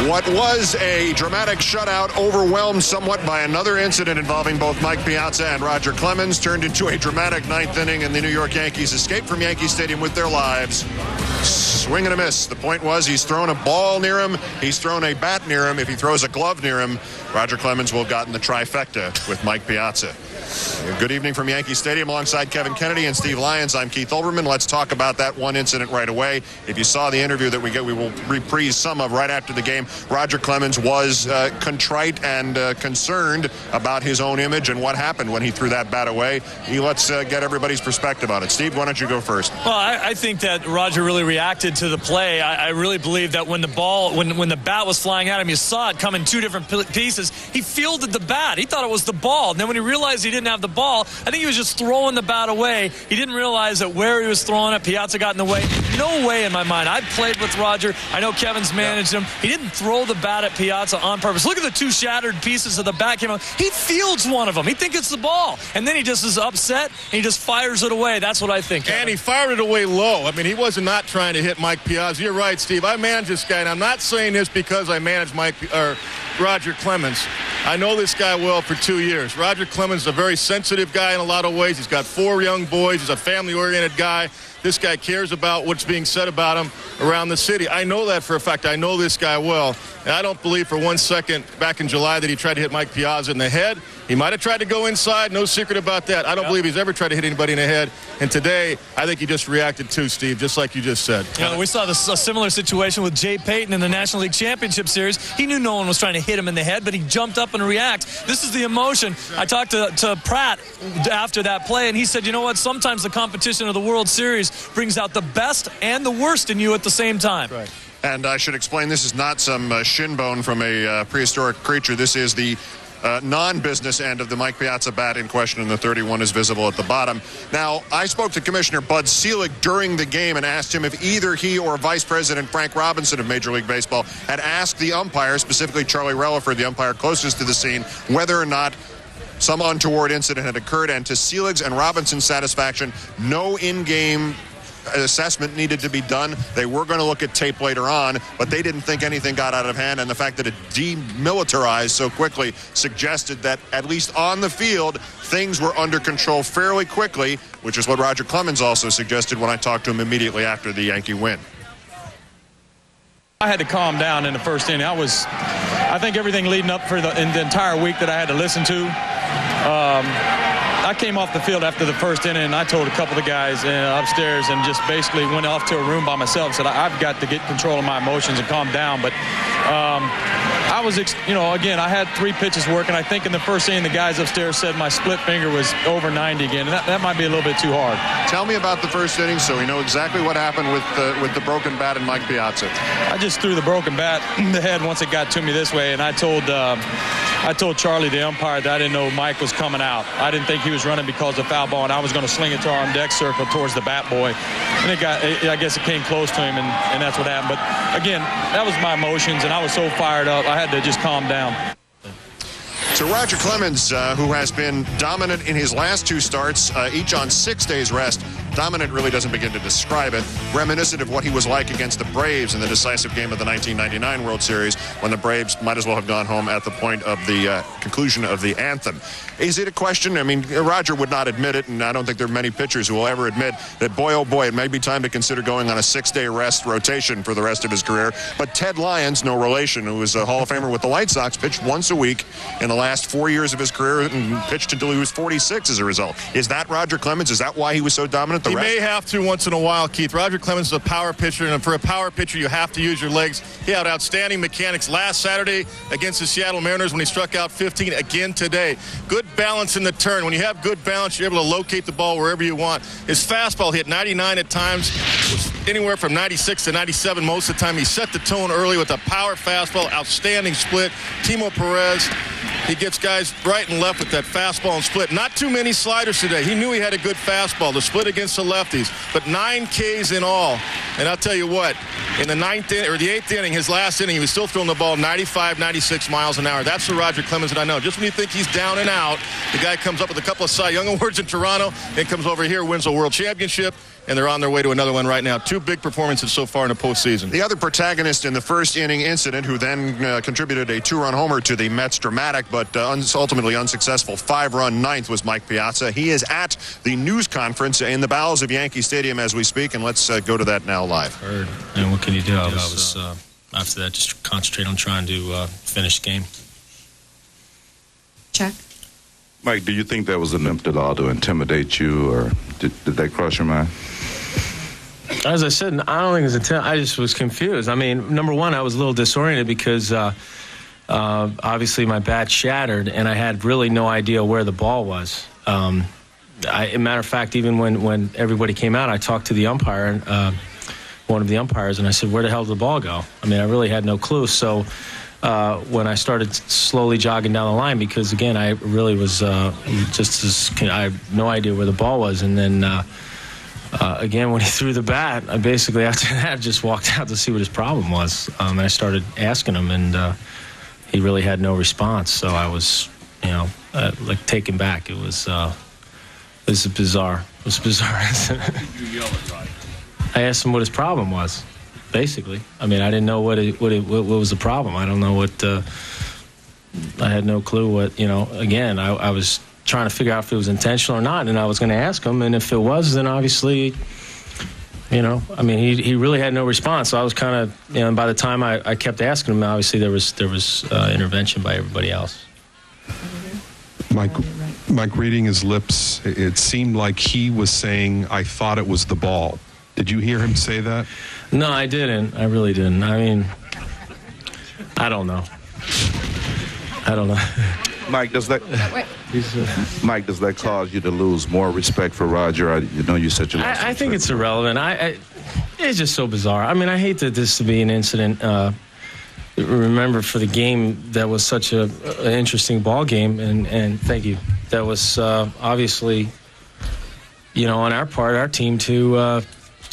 What was a dramatic shutout, overwhelmed somewhat by another incident involving both Mike Piazza and Roger Clemens, turned into a dramatic 9th inning, and the New York Yankees escaped from Yankee Stadium with their lives. Swing and a miss. The point was, he's thrown a ball near him, he's thrown a bat near him. If he throws a glove near him, Roger Clemens will have gotten the trifecta with Mike Piazza. Good evening from Yankee Stadium alongside Kevin Kennedy and Steve Lyons. I'm Keith Olbermann. Let's talk about that one incident right away. If you saw the interview that we will reprise some of right after the game. Roger Clemens was contrite and concerned about his own image and what happened when he threw that bat away. Let's get everybody's perspective on it. Steve, why don't you go first? Well, I think that Roger really reacted to the play. I really believe that when the ball, when the bat was flying at him, you saw it come in 2 different pieces. He fielded the bat. He thought it was the ball. And then when he realized he didn't have the ball, I think he was just throwing the bat away. He didn't realize that where he was throwing it, Piazza got in the way. No way in my mind. I played with Roger. I know Kevin's managed him. He didn't throw the bat at Piazza on purpose. Look at the 2 shattered pieces of the bat came out. He fields one of them. He thinks it's the ball. And then he just is upset, and he just fires it away. That's what I think, Kevin. And he fired it away low. I mean, he was not trying to hit Mike Piazza. You're right, Steve. I manage this guy, and I'm not saying this because I manage Roger Clemens. I know this guy well for 2 years. Roger Clemens is a very sensitive guy in a lot of ways. He's got 4 young boys. He's a family-oriented guy. This guy cares about what's being said about him around the city. I know that for a fact. I know this guy well. And I don't believe for 1 second back in July that he tried to hit Mike Piazza in the head. He might have tried to go inside. No secret about that. I don't believe he's ever tried to hit anybody in the head. And today, I think he just reacted too, Steve, just like you just said. We saw a similar situation with Jay Payton in the National League Championship Series. He knew no one was trying to hit him in the head, but he jumped up and reacted. This is the emotion. I talked to Pratt after that play, and he said, you know what, sometimes the competition of the World Series brings out the best and the worst in you at the same time. Right. And I should explain, this is not some shin bone from a prehistoric creature. This is the non-business end of the Mike Piazza bat in question, and the 31 is visible at the bottom. Now, I spoke to Commissioner Bud Selig during the game and asked him if either he or Vice President Frank Robinson of Major League Baseball had asked the umpire, specifically Charlie Relaford, the umpire closest to the scene, whether or not some untoward incident had occurred. And to Selig's and Robinson's satisfaction, no in-game assessment needed to be done. They were going to look at tape later on, but they didn't think anything got out of hand, and the fact that it demilitarized so quickly suggested that, at least on the field, things were under control fairly quickly, which is what Roger Clemens also suggested when I talked to him immediately after the Yankee win. I had to calm down in the first inning. I think everything leading up in the entire week that I had to listen to, I came off the field after the first inning, and I told a couple of the guys upstairs and just basically went off to a room by myself and said, I've got to get control of my emotions and calm down. But I was, again, I had 3 pitches working. I think in the first inning, the guys upstairs said my split finger was over 90 again. And that might be a little bit too hard. Tell me about the first inning so we know exactly what happened with the broken bat and Mike Piazza. I just threw the broken bat in the head once it got to me this way, and I told Charlie, the umpire, that I didn't know Mike was coming out. I didn't think he was running because of foul ball, and I was going to sling it to our on-deck circle towards the bat boy. And I guess it came close to him, and that's what happened. But, again, that was my emotions, and I was so fired up, I had to just calm down. So Roger Clemens, who has been dominant in his last 2 starts, each on 6 days rest. Dominant really doesn't begin to describe it. Reminiscent of what he was like against the Braves in the decisive game of the 1999 World Series, when the Braves might as well have gone home at the point of the conclusion of the anthem. Is it a question? I mean, Roger would not admit it, and I don't think there are many pitchers who will ever admit that, boy, oh boy, it may be time to consider going on a 6-day rest rotation for the rest of his career. But Ted Lyons, no relation, who was a Hall of Famer with the White Sox, pitched once a week in the last 4 years of his career and pitched until he was 46 as a result. Is that Roger Clemens? Is that why he was so dominant? He may have to once in a while, Keith. Roger Clemens is a power pitcher, and for a power pitcher, you have to use your legs. He had outstanding mechanics last Saturday against the Seattle Mariners when he struck out 15 again today. Good balance in the turn. When you have good balance, you're able to locate the ball wherever you want. His fastball hit 99 at times, was anywhere from 96 to 97 most of the time. He set the tone early with a power fastball, outstanding split. Timo Perez, he gets guys right and left with that fastball and split. Not too many sliders today. He knew he had a good fastball, the split against the lefties, but 9 Ks in all. And I'll tell you what, in the 8th inning, his last inning, he was still throwing the ball 95, 96 miles an hour. That's the Roger Clemens that I know. Just when you think he's down and out, the guy comes up with a couple of Cy Young Awards in Toronto, and comes over here, wins a World Championship, and they're on their way to another one right now. 2 big performances so far in the postseason. The other protagonist in the first inning incident, who then contributed a 2-run homer to the Mets' dramatic but ultimately unsuccessful 5-run ninth, was Mike Piazza. He is at the news conference in the bowels of Yankee Stadium as we speak, and let's go to that now live. Heard. And what can you do? I was after that, just concentrate on trying to finish the game. Check. Mike, do you think that was an attempt at all to intimidate you, or did that cross your mind? As I said, I don't think it was attempt. I just was confused. I mean, number one, I was a little disoriented because obviously my bat shattered, and I had really no idea where the ball was. As a matter of fact, even when everybody came out, I talked to the umpire, one of the umpires, and I said, where the hell did the ball go? I mean, I really had no clue. So when I started slowly jogging down the line, because, again, I really was I had no idea where the ball was. And then, again, when he threw the bat, I basically, after that, just walked out to see what his problem was. And I started asking him, and he really had no response. So I was, taken back. It was bizarre. It was bizarre. I asked him what his problem was, basically. I mean, I didn't know what was the problem. I don't know what I had no clue what, again, I was trying to figure out if it was intentional or not, and I was going to ask him, and if it was, then obviously, he really had no response. So I was kind of, and by the time I kept asking him, obviously there was intervention by everybody else. Mike, reading his lips, it seemed like he was saying, "I thought it was the ball." Did you hear him say that? No, I didn't. I really didn't. I mean, I don't know. Mike, does that cause you to lose more respect for Roger? You said you lost. I think it's irrelevant. It's just so bizarre. I mean, I hate that this to be an incident. Remember, for the game, that was such an interesting ball game, and thank you. That was obviously, on our part, our team to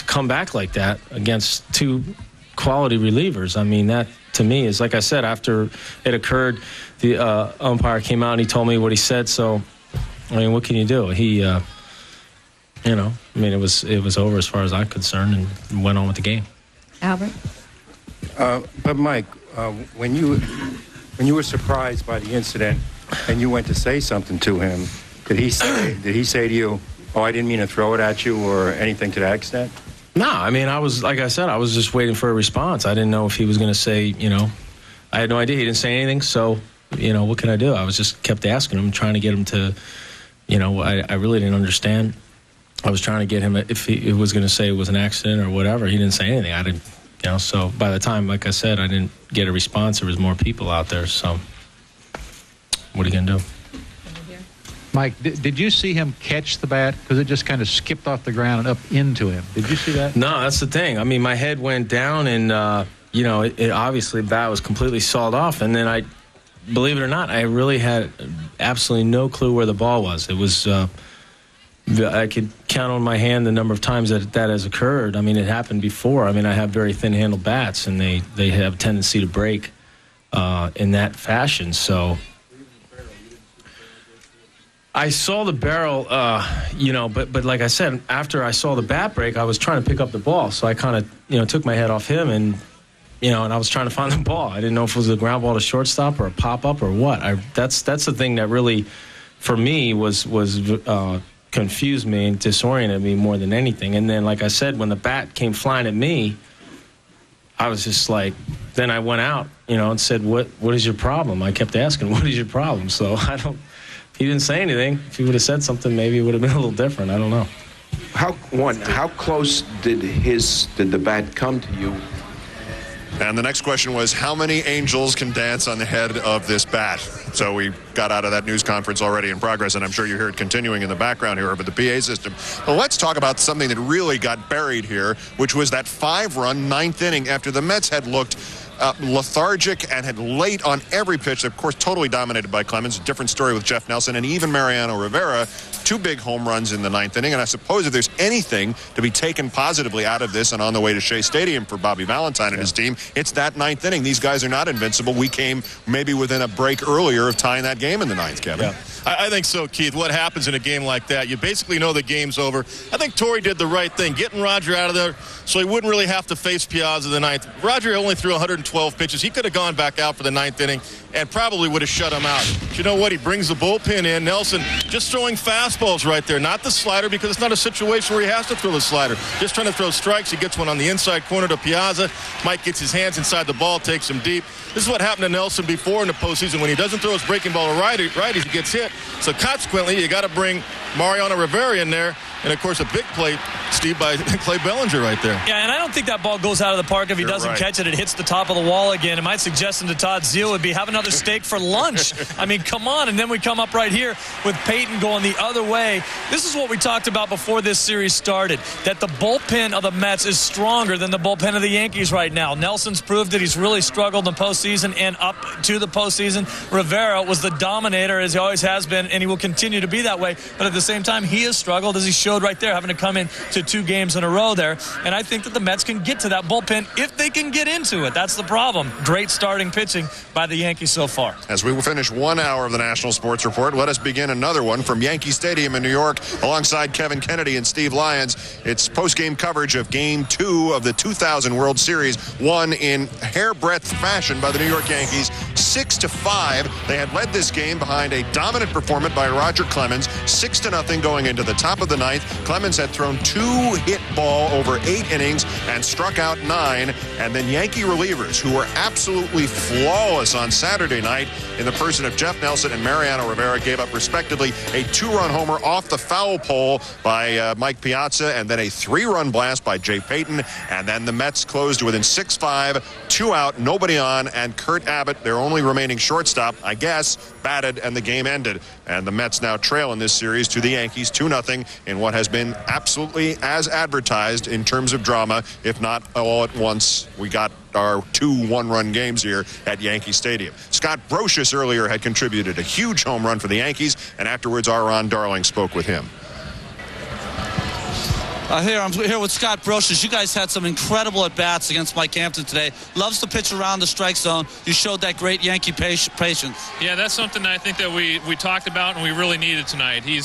come back like that against two quality relievers. I mean, that to me is, like I said, after it occurred, the umpire came out and he told me what he said. So, I mean, what can you do? He, it was over as far as I'm concerned, and went on with the game. Albert? But Mike, when you were surprised by the incident and you went to say something to him, did he say to you, "Oh, I didn't mean to throw it at you," or anything to that extent? No, I mean, I was just waiting for a response. I didn't know if he was going to say, I had no idea. He didn't say anything, so, what can I do? I was just kept asking him, trying to get him to, I really didn't understand. I was trying to get him, if he was going to say it was an accident or whatever. He didn't say anything. I didn't, so by the time, like I said, I didn't get a response. There was more people out there, so what are you going to do? Mike, did you see him catch the bat? Because it just kind of skipped off the ground and up into him. Did you see that? No, that's the thing. I mean, my head went down, and, it obviously the bat was completely sawed off. And then believe it or not, I really had absolutely no clue where the ball was. It was, I could count on my hand the number of times that has occurred. I mean, it happened before. I mean, I have very thin-handled bats, and they have a tendency to break in that fashion, so... I saw the barrel, but like I said, after I saw the bat break, I was trying to pick up the ball. So I kind of, took my head off him and I was trying to find the ball. I didn't know if it was a ground ball to shortstop or a pop-up or what. That's the thing that really, for me, was confused me and disoriented me more than anything. And then, like I said, when the bat came flying at me, I was just like, then I went out, and said, what is your problem? I kept asking, what is your problem? So he didn't say anything. If he would have said something, maybe it would have been a little different. I don't know. How close did the bat come to you? And the next question was, how many angels can dance on the head of this bat? So we got out of that news conference already in progress, and I'm sure you hear it continuing in the background here over the PA system. But let's talk about something that really got buried here, which was that 5-run ninth inning after the Mets had looked lethargic and had late on every pitch. Of course, totally dominated by Clemens. A different story with Jeff Nelson and even Mariano Rivera. 2 big home runs in the ninth inning. And I suppose if there's anything to be taken positively out of this and on the way to Shea Stadium for Bobby Valentine and his team, it's that ninth inning. These guys are not invincible. We came maybe within a break earlier of tying that game in the ninth, Kevin. Yeah. I think so, Keith. What happens in a game like that? You basically know the game's over. I think Torrey did the right thing, getting Roger out of there so he wouldn't really have to face Piazza the ninth. Roger only threw 112 pitches. He could have gone back out for the ninth inning and probably would have shut him out. But you know what? He brings the bullpen in. Nelson just throwing fastballs right there, not the slider, because it's not a situation where he has to throw the slider. Just trying to throw strikes. He gets one on the inside corner to Piazza. Mike gets his hands inside the ball, takes him deep. This is what happened to Nelson before in the postseason. When he doesn't throw his breaking ball to righties, he gets hit. So consequently, you got to bring Mariano Rivera in there. And, of course, a big play, Steve, by Clay Bellinger right there. Yeah, and I don't think that ball goes out of the park if he doesn't catch it. It hits the top of the wall again. And my suggestion to Todd Zeal would be have another steak for lunch. I mean, come on. And then we come up right here with Peyton going the other way. This is what we talked about before this series started, that the bullpen of the Mets is stronger than the bullpen of the Yankees right now. Nelson's proved that he's really struggled in the postseason and up to the postseason. Rivera was the dominator, as he always has been, and he will continue to be that way. But at the same time, he has struggled, as he showed right there, having to come in to 2 games in a row there. And I think that the Mets can get to that bullpen if they can get into it. That's the problem. Great starting pitching by the Yankees so far. As we will finish 1 hour of the National Sports Report, let us begin another one from Yankee Stadium in New York alongside Kevin Kennedy and Steve Lyons. It's post-game coverage of Game 2 of the 2000 World Series, won in hair-breadth fashion by the New York Yankees, 6-5. They had led this game behind a dominant performance by Roger Clemens, 6-0 going into the top of the ninth. Clemens had thrown 2 hit ball over 8 innings and struck out 9. And then Yankee relievers, who were absolutely flawless on Saturday night in the person of Jeff Nelson and Mariano Rivera, gave up respectively a 2-run homer off the foul pole by Mike Piazza, and then a 3-run blast by Jay Payton. And then the Mets closed within 6-5, 2 out, nobody on, and Kurt Abbott, their only remaining shortstop, I guess, batted, and the game ended. And the Mets now trail in this series to the Yankees 2-0 in what has been absolutely as advertised in terms of drama, if not all at once. We got our 2 one-run games here at Yankee Stadium. Scott Brocious earlier had contributed a huge home run for the Yankees, and afterwards our Ron Darling spoke with him. I'm here with Scott Brocious. You guys had some incredible at-bats against Mike Hampton today. Loves to pitch around the strike zone. You showed that great Yankee patience. Yeah, that's something I think that we talked about and we really needed tonight. He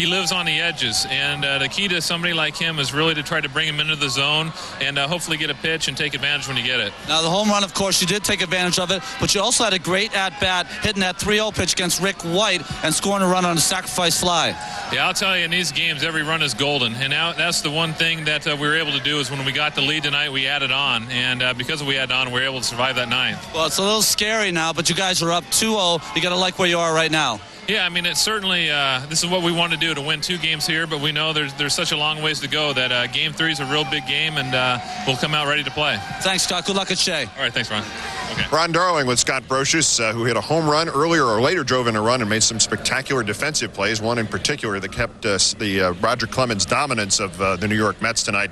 lives on the edges, and the key to somebody like him is really to try to bring him into the zone and hopefully get a pitch and take advantage when you get it. Now, the home run, of course, you did take advantage of it, but you also had a great at-bat hitting that 3-0 pitch against Rick White and scoring a run on a sacrifice fly. Yeah, I'll tell you, in these games, every run is golden, and now that's the one thing that we were able to do is when we got the lead tonight, we added on, and because we added on, we were able to survive that ninth. Well, it's a little scary now, but you guys are up 2-0. You got to like where you are right now. Yeah, I mean, it's certainly this is what we want to do, to win 2 games here, but we know there's such a long ways to go that Game 3 is a real big game, and we'll come out ready to play. Thanks, Scott. Good luck at Shea. All right, thanks, Ron. Okay. Ron Darling with Scott Brocious, who hit a home run earlier or later, drove in a run and made some spectacular defensive plays, one in particular that kept the Roger Clemens dominance of the New York Mets tonight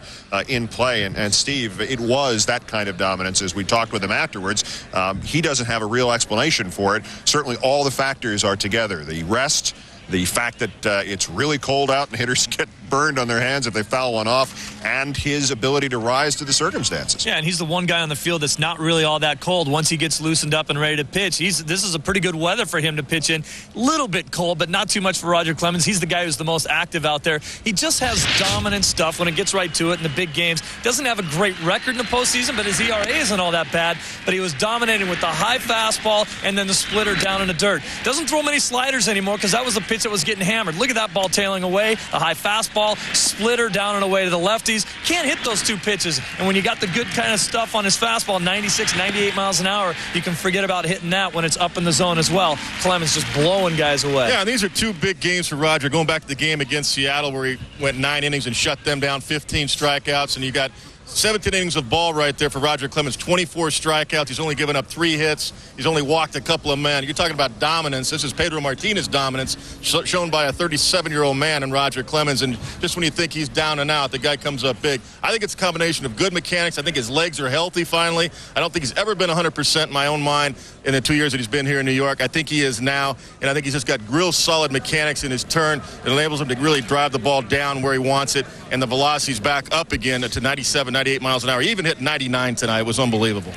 in play. And Steve, it was that kind of dominance. As we talked with him afterwards, he doesn't have a real explanation for it. Certainly all the factors are together. The rest, the fact that it's really cold out and hitters get burned on their hands if they foul one off, and his ability to rise to the circumstances. Yeah, and he's the one guy on the field that's not really all that cold. Once he gets loosened up and ready to pitch, this is a pretty good weather for him to pitch in. A little bit cold, but not too much for Roger Clemens. He's the guy who's the most active out there. He just has dominant stuff when it gets right to it in the big games. Doesn't have a great record in the postseason, but his ERA isn't all that bad. But he was dominating with the high fastball and then the splitter down in the dirt. Doesn't throw many sliders anymore because that was the pitch that was getting hammered. Look at that ball tailing away, a high fastball, splitter down and away to the lefties. Can't hit those 2 pitches. And when you got the good kind of stuff on his fastball, 96, 98 miles an hour, you can forget about hitting that when it's up in the zone as well. Clemens just blowing guys away. Yeah, and these are 2 big games for Roger. Going back to the game against Seattle where he went 9 innings and shut them down, 15 strikeouts, and you got 17 innings of ball right there for Roger Clemens, 24 strikeouts. He's only given up 3 hits. He's only walked a couple of men. You're talking about dominance. This is Pedro Martinez dominance shown by a 37-year-old man in Roger Clemens. And just when you think he's down and out, the guy comes up big. I think it's a combination of good mechanics. I think his legs are healthy finally. I don't think he's ever been 100% in my own mind in the 2 years that he's been here in New York. I think he is now, and I think he's just got real solid mechanics in his turn that enables him to really drive the ball down where he wants it, and the velocity's back up again to 97, 98 miles an hour. He even hit 99 tonight. It was unbelievable.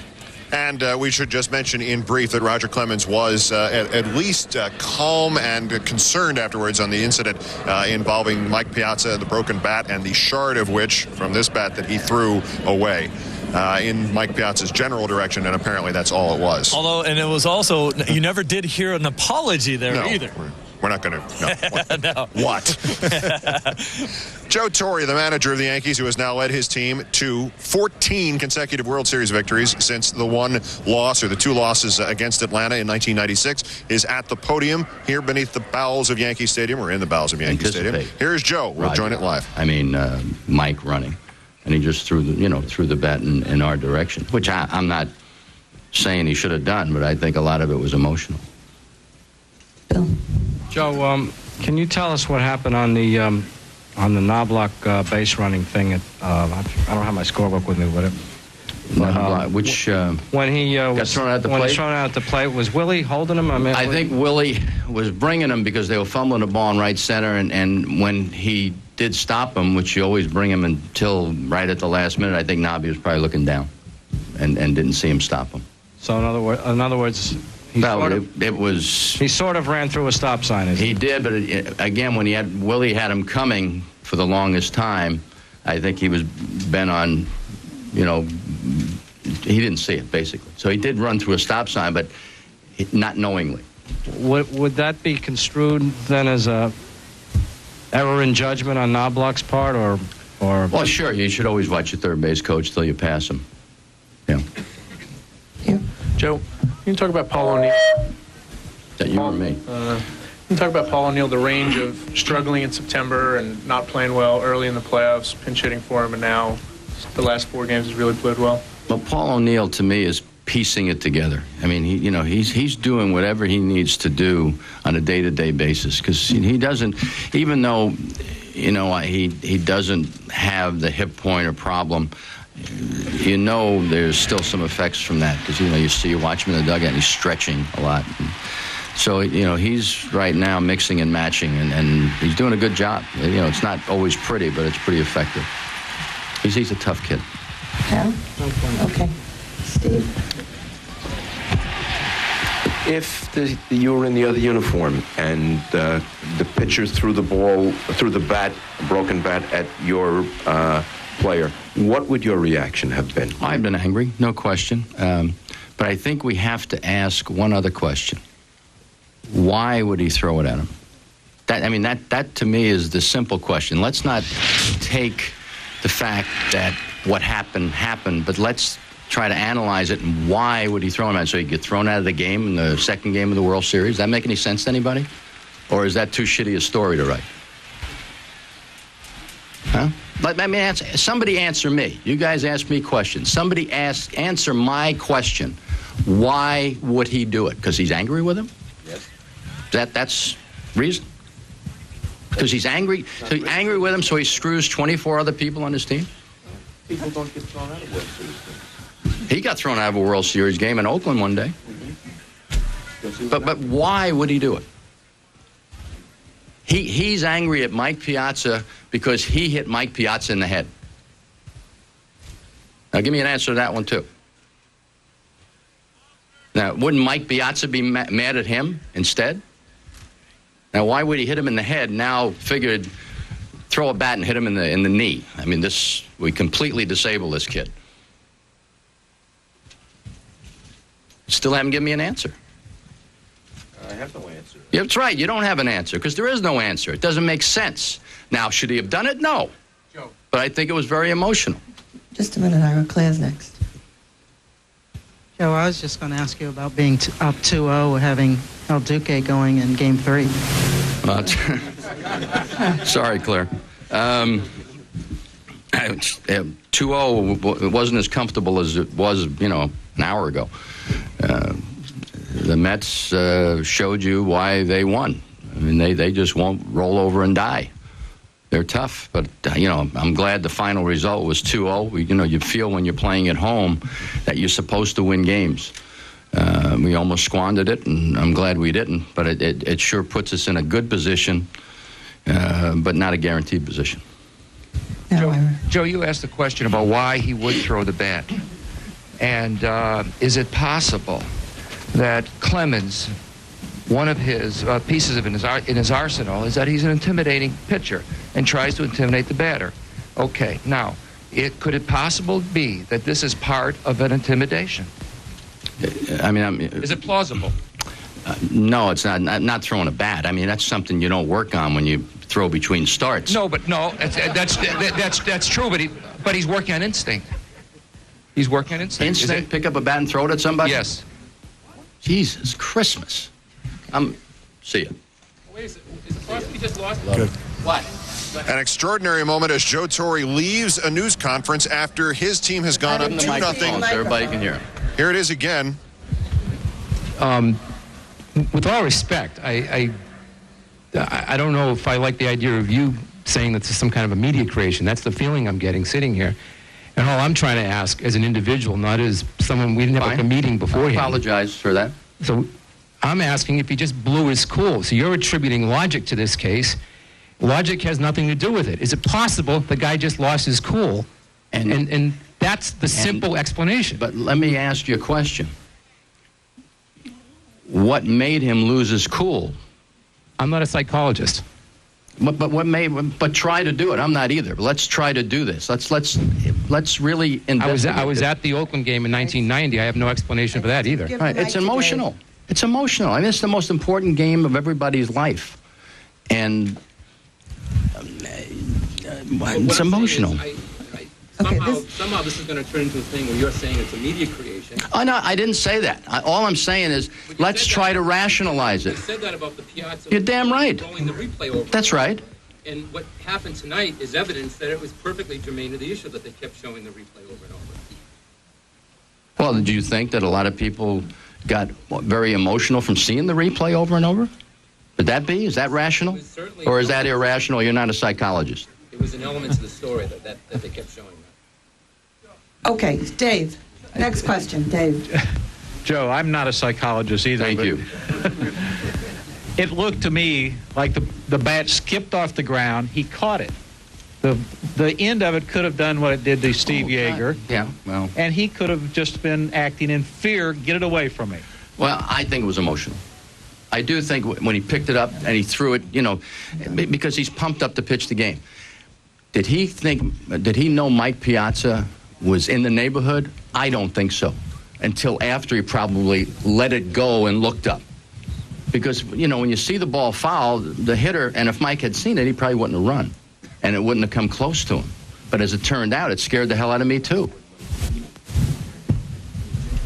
And we should just mention in brief that Roger Clemens was at least calm and concerned afterwards on the incident involving Mike Piazza and the broken bat, and the shard of which from this bat that he threw away in Mike Piazza's general direction, and apparently that's all it was. Although, and it was also, you never did hear an apology there either. We're not going to. No. What? Joe Torre, the manager of the Yankees, who has now led his team to 14 consecutive World Series victories since the 1 loss or the 2 losses against Atlanta in 1996, is at the podium here beneath the bowels of Yankee Stadium, or in the bowels of Yankee Stadium. Here's Joe. We'll join it live. I mean, Mike running, and he just threw the bat in our direction, which I'm not saying he should have done, but I think a lot of it was emotional. Joe, can you tell us what happened on the Knobloch base running thing? I don't have my scorebook with me, but when he was thrown out at the plate, was Willie holding him? I think Willie was bringing him because they were fumbling the ball in right center, and when he did stop him, which you always bring him until right at the last minute, I think Nobby was probably looking down and didn't see him stop him. So in other words. He sort of ran through a stop sign. He did, but again, when Willie had him coming for the longest time, I think he was bent on, he didn't see it, basically. So he did run through a stop sign, but not knowingly. Would that be construed then as a error in judgment on Knobloch's part, or? Well, sure. You should always watch your third base coach till you pass him. Yeah. Joe, can you talk about Paul O'Neill? That you or me? Can you talk about Paul O'Neill, the range of struggling in September and not playing well early in the playoffs, pinch hitting for him, and now the last 4 games has really played well? Well, Paul O'Neill to me is piecing it together. I mean, he's doing whatever he needs to do on a day-to-day basis, because he doesn't, even though he doesn't have the hip pointer problem. There's still some effects from that, because you watch him in the dugout and he's stretching a lot. And so he's right now mixing and matching, and he's doing a good job. It's not always pretty, but it's pretty effective. He's a tough kid. Yeah. Okay. Steve. If you were in the other uniform and the pitcher threw the bat, broken bat, at your player, what would your reaction have been? I've been angry, no question. But I think we have to ask one other question. Why would he throw it at him? That to me is the simple question. Let's not take the fact that what happened, but let's try to analyze it, and why would he throw him out? So he'd get thrown out of the game in the second game of the World Series? Does that make any sense to anybody? Or is that too shitty a story to write? Huh? Somebody answer me. You guys ask me questions. Somebody answer my question. Why would he do it? Because he's angry with him? Yes. That's reason? Because he's angry? So he's angry with him, so he screws 24 other people on his team? People don't get thrown out of World Series. He got thrown out of a World Series game in Oakland one day. But why would he do it? He's angry at Mike Piazza because he hit Mike Piazza in the head. Now, give me an answer to that one, too. Now, wouldn't Mike Piazza be mad at him instead? Now, why would he hit him in the head? Now, figured throw a bat and hit him in the knee. I mean, we completely disable this kid. Still haven't given me an answer. I have no answer. Yeah, that's right. You don't have an answer, because there is no answer. It doesn't make sense. Now, should he have done it? No. Joe. But I think it was very emotional. Just a minute, Ira. Claire's next. Joe, I was just going to ask you about being up 2-0, having El Duque going in Game 3. Sorry, Claire. 2-0, it wasn't as comfortable as it was, an hour ago. The Mets showed you why they won. I mean, they just won't roll over and die. They're tough, but, I'm glad the final result was 2-0. You feel when you're playing at home that you're supposed to win games. We almost squandered it, and I'm glad we didn't, but it sure puts us in a good position, but not a guaranteed position. Joe, you asked the question about why he would throw the bat. And is it possible that Clemens, one of his pieces in his arsenal, is that he's an intimidating pitcher and tries to intimidate the batter? Okay, now, could it possibly be that this is part of an intimidation? Is it plausible? No, it's not. Not throwing a bat. I mean, that's something you don't work on when you throw between starts. No, that's true. But he's working on instinct. He's working on instinct. Instinct? Pick up a bat and throw it at somebody? Yes. Jesus Christmas. See ya. Wait a second. Is it possible you just lost? Good. What? An extraordinary moment as Joe Torre leaves a news conference after his team has gone up 2-0. So everybody can hear him. Here it is again. With all respect, I don't know if I like the idea of you saying that this is some kind of a media creation. That's the feeling I'm getting sitting here. And all I'm trying to ask as an individual, not as someone, we didn't have like a meeting beforehand. I apologize for that. So I'm asking if he just blew his cool. So you're attributing logic to this case. Logic has nothing to do with it. Is it possible the guy just lost his cool? And that's the simple explanation. But let me ask you a question. What made him lose his cool? I'm not a psychologist. But try to do it. I'm not either. But let's try to do this. Let's really investigate. I was at the Oakland game in 1990. I have no explanation for that either. Right. It's emotional. It's emotional. I mean, it's the most important game of everybody's life. And it's emotional. Somehow this is going to turn into a thing where you're saying it's a media creation. Oh, no, I didn't say that. All I'm saying is let's try to rationalize it. You said that about the Piazza. You're damn right. Throwing the replay over. That's right. And what happened tonight is evidence that it was perfectly germane to the issue that they kept showing the replay over and over. Well, did you think that a lot of people got very emotional from seeing the replay over and over? Would that be? Is that rational? Or is that irrational? You're not a psychologist. It was an element to the story that they kept showing. Okay, Dave. Next question, Dave. Joe, I'm not a psychologist either. Thank you. It looked to me like the bat skipped off the ground. He caught it. The end of it could have done what it did to Steve Yeager. Yeah, well. And he could have just been acting in fear, get it away from me. Well, I think it was emotional. I do think when he picked it up and he threw it, because he's pumped up to pitch the game. Did he know Mike Piazza was in the neighborhood? I don't think so. Until after he probably let it go and looked up. Because, when you see the ball foul, the hitter, and if Mike had seen it, he probably wouldn't have run. And it wouldn't have come close to him. But as it turned out, it scared the hell out of me, too.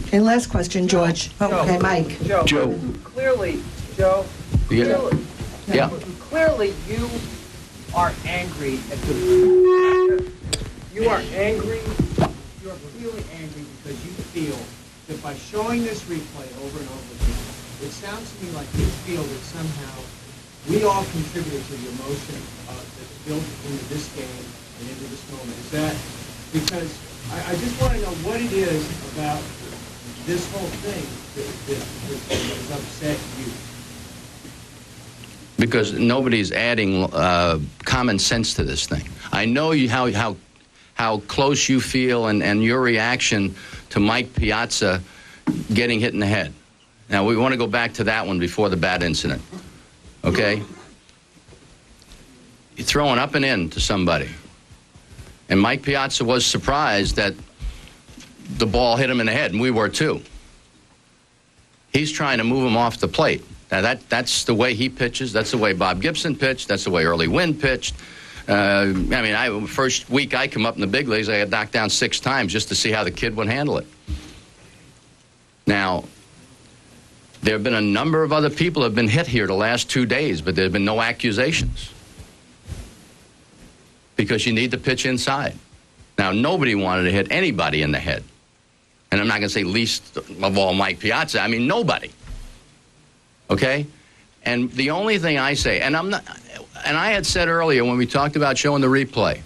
Okay, last question, George. Okay, Mike. Joe. Clearly, Joe. Yeah. Yeah. Clearly, you are angry at the. You are angry. You are clearly angry because you feel that by showing this replay over and over again, it sounds to me like you feel that somehow we all contributed to the emotion that's built into this game and into this moment. Is that because I just want to know what it is about this whole thing that has upset you? Because nobody's adding common sense to this thing. I know how close you feel and your reaction to Mike Piazza getting hit in the head. Now, we want to go back to that one before the bat incident, okay? You're throwing up and in to somebody. And Mike Piazza was surprised that the ball hit him in the head, and we were too. He's trying to move him off the plate. Now, that's the way he pitches. That's the way Bob Gibson pitched. That's the way Early Wynn pitched. First week I come up in the big leagues, I got knocked down 6 times just to see how the kid would handle it. Now, there have been a number of other people who have been hit here the last 2 days, but there have been no accusations. Because you need to pitch inside. Now, nobody wanted to hit anybody in the head. And I'm not going to say least of all Mike Piazza. I mean, nobody. Okay? And the only thing I say, and I had said earlier when we talked about showing the replay,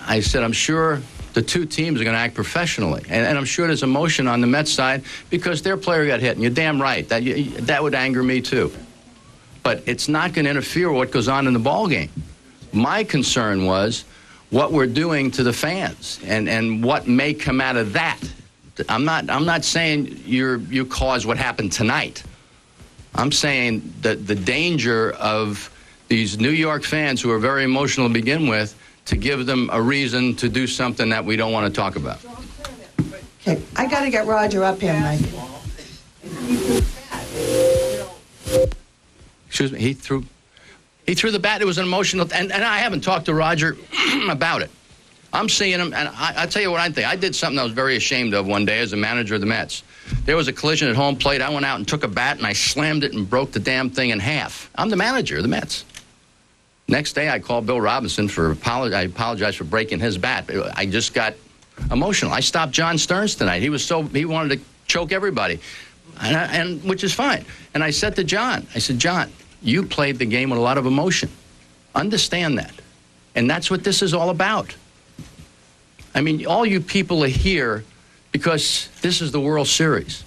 I said, I'm sure the two teams are going to act professionally. And I'm sure there's emotion on the Mets side because their player got hit. And you're damn right. That would anger me, too. But it's not going to interfere with what goes on in the ball game. My concern was what we're doing to the fans and what may come out of that. I'm not saying you caused what happened tonight. I'm saying that the danger of these New York fans who are very emotional to begin with, to give them a reason to do something that we don't want to talk about. Okay, I got to get Roger up here, Mike. Excuse me, he threw the bat. It was an emotional, and I haven't talked to Roger about it. I'm seeing him, and I'll tell you what I think. I did something I was very ashamed of one day as a manager of the Mets. There was a collision at home plate. I went out and took a bat, and I slammed it and broke the damn thing in half. I'm the manager of the Mets. Next day, I called Bill Robinson I apologized for breaking his bat. I just got emotional. I stopped John Stearns tonight. He wanted to choke everybody, and which is fine. And I said to John, John, you played the game with a lot of emotion. Understand that. And that's what this is all about. I mean, all you people are here because this is the World Series.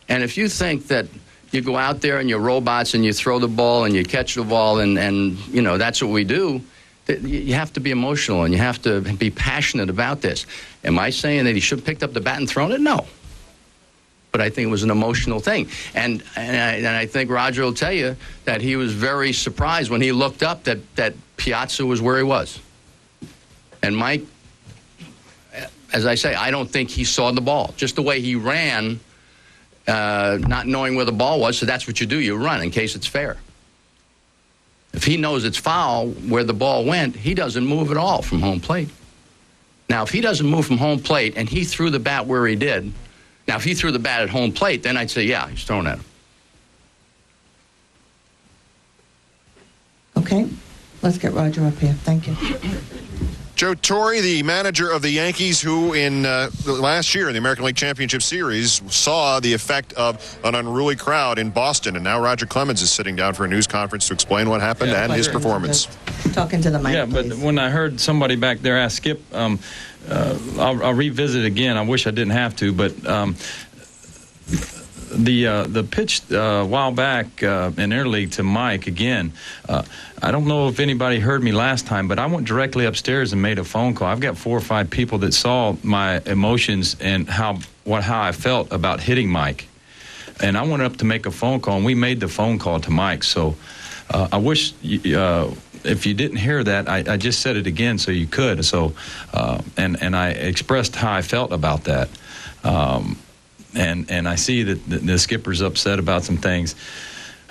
And if you think that you go out there and you're robots and you throw the ball and you catch the ball and you know, that's what we do, you have to be emotional and you have to be passionate about this. Am I saying that he should have picked up the bat and thrown it? No. But I think it was an emotional thing. And I think Roger will tell you that he was very surprised when he looked up that Piazza was where he was. And Mike, as I say, I don't think he saw the ball. Just the way he ran, not knowing where the ball was, so that's what you do. You run in case it's fair. If he knows it's foul where the ball went, he doesn't move at all from home plate. Now, if he doesn't move from home plate and he threw the bat where he did, now if he threw the bat at home plate, then I'd say, yeah, he's throwing at him. Okay, let's get Roger up here. Thank you. Joe Torre, the manager of the Yankees, who in last year in the American League Championship Series saw the effect of an unruly crowd in Boston, and now Roger Clemens is sitting down for a news conference to explain what happened and his performance. Talking to the mic, Yeah, but please. when I heard somebody back there ask Skip, I'll revisit it again. I wish I didn't have to, but the pitch a while back in interleague to Mike again. I don't know if anybody heard me last time, but I went directly upstairs and made a phone call. I've got 4 or 5 people that saw my emotions and how I felt about hitting Mike, and I went up to make a phone call, and we made the phone call to Mike. So I wish if you didn't hear that, I just said it again so you could. So and I expressed how I felt about that. And I see that the skipper's upset about some things.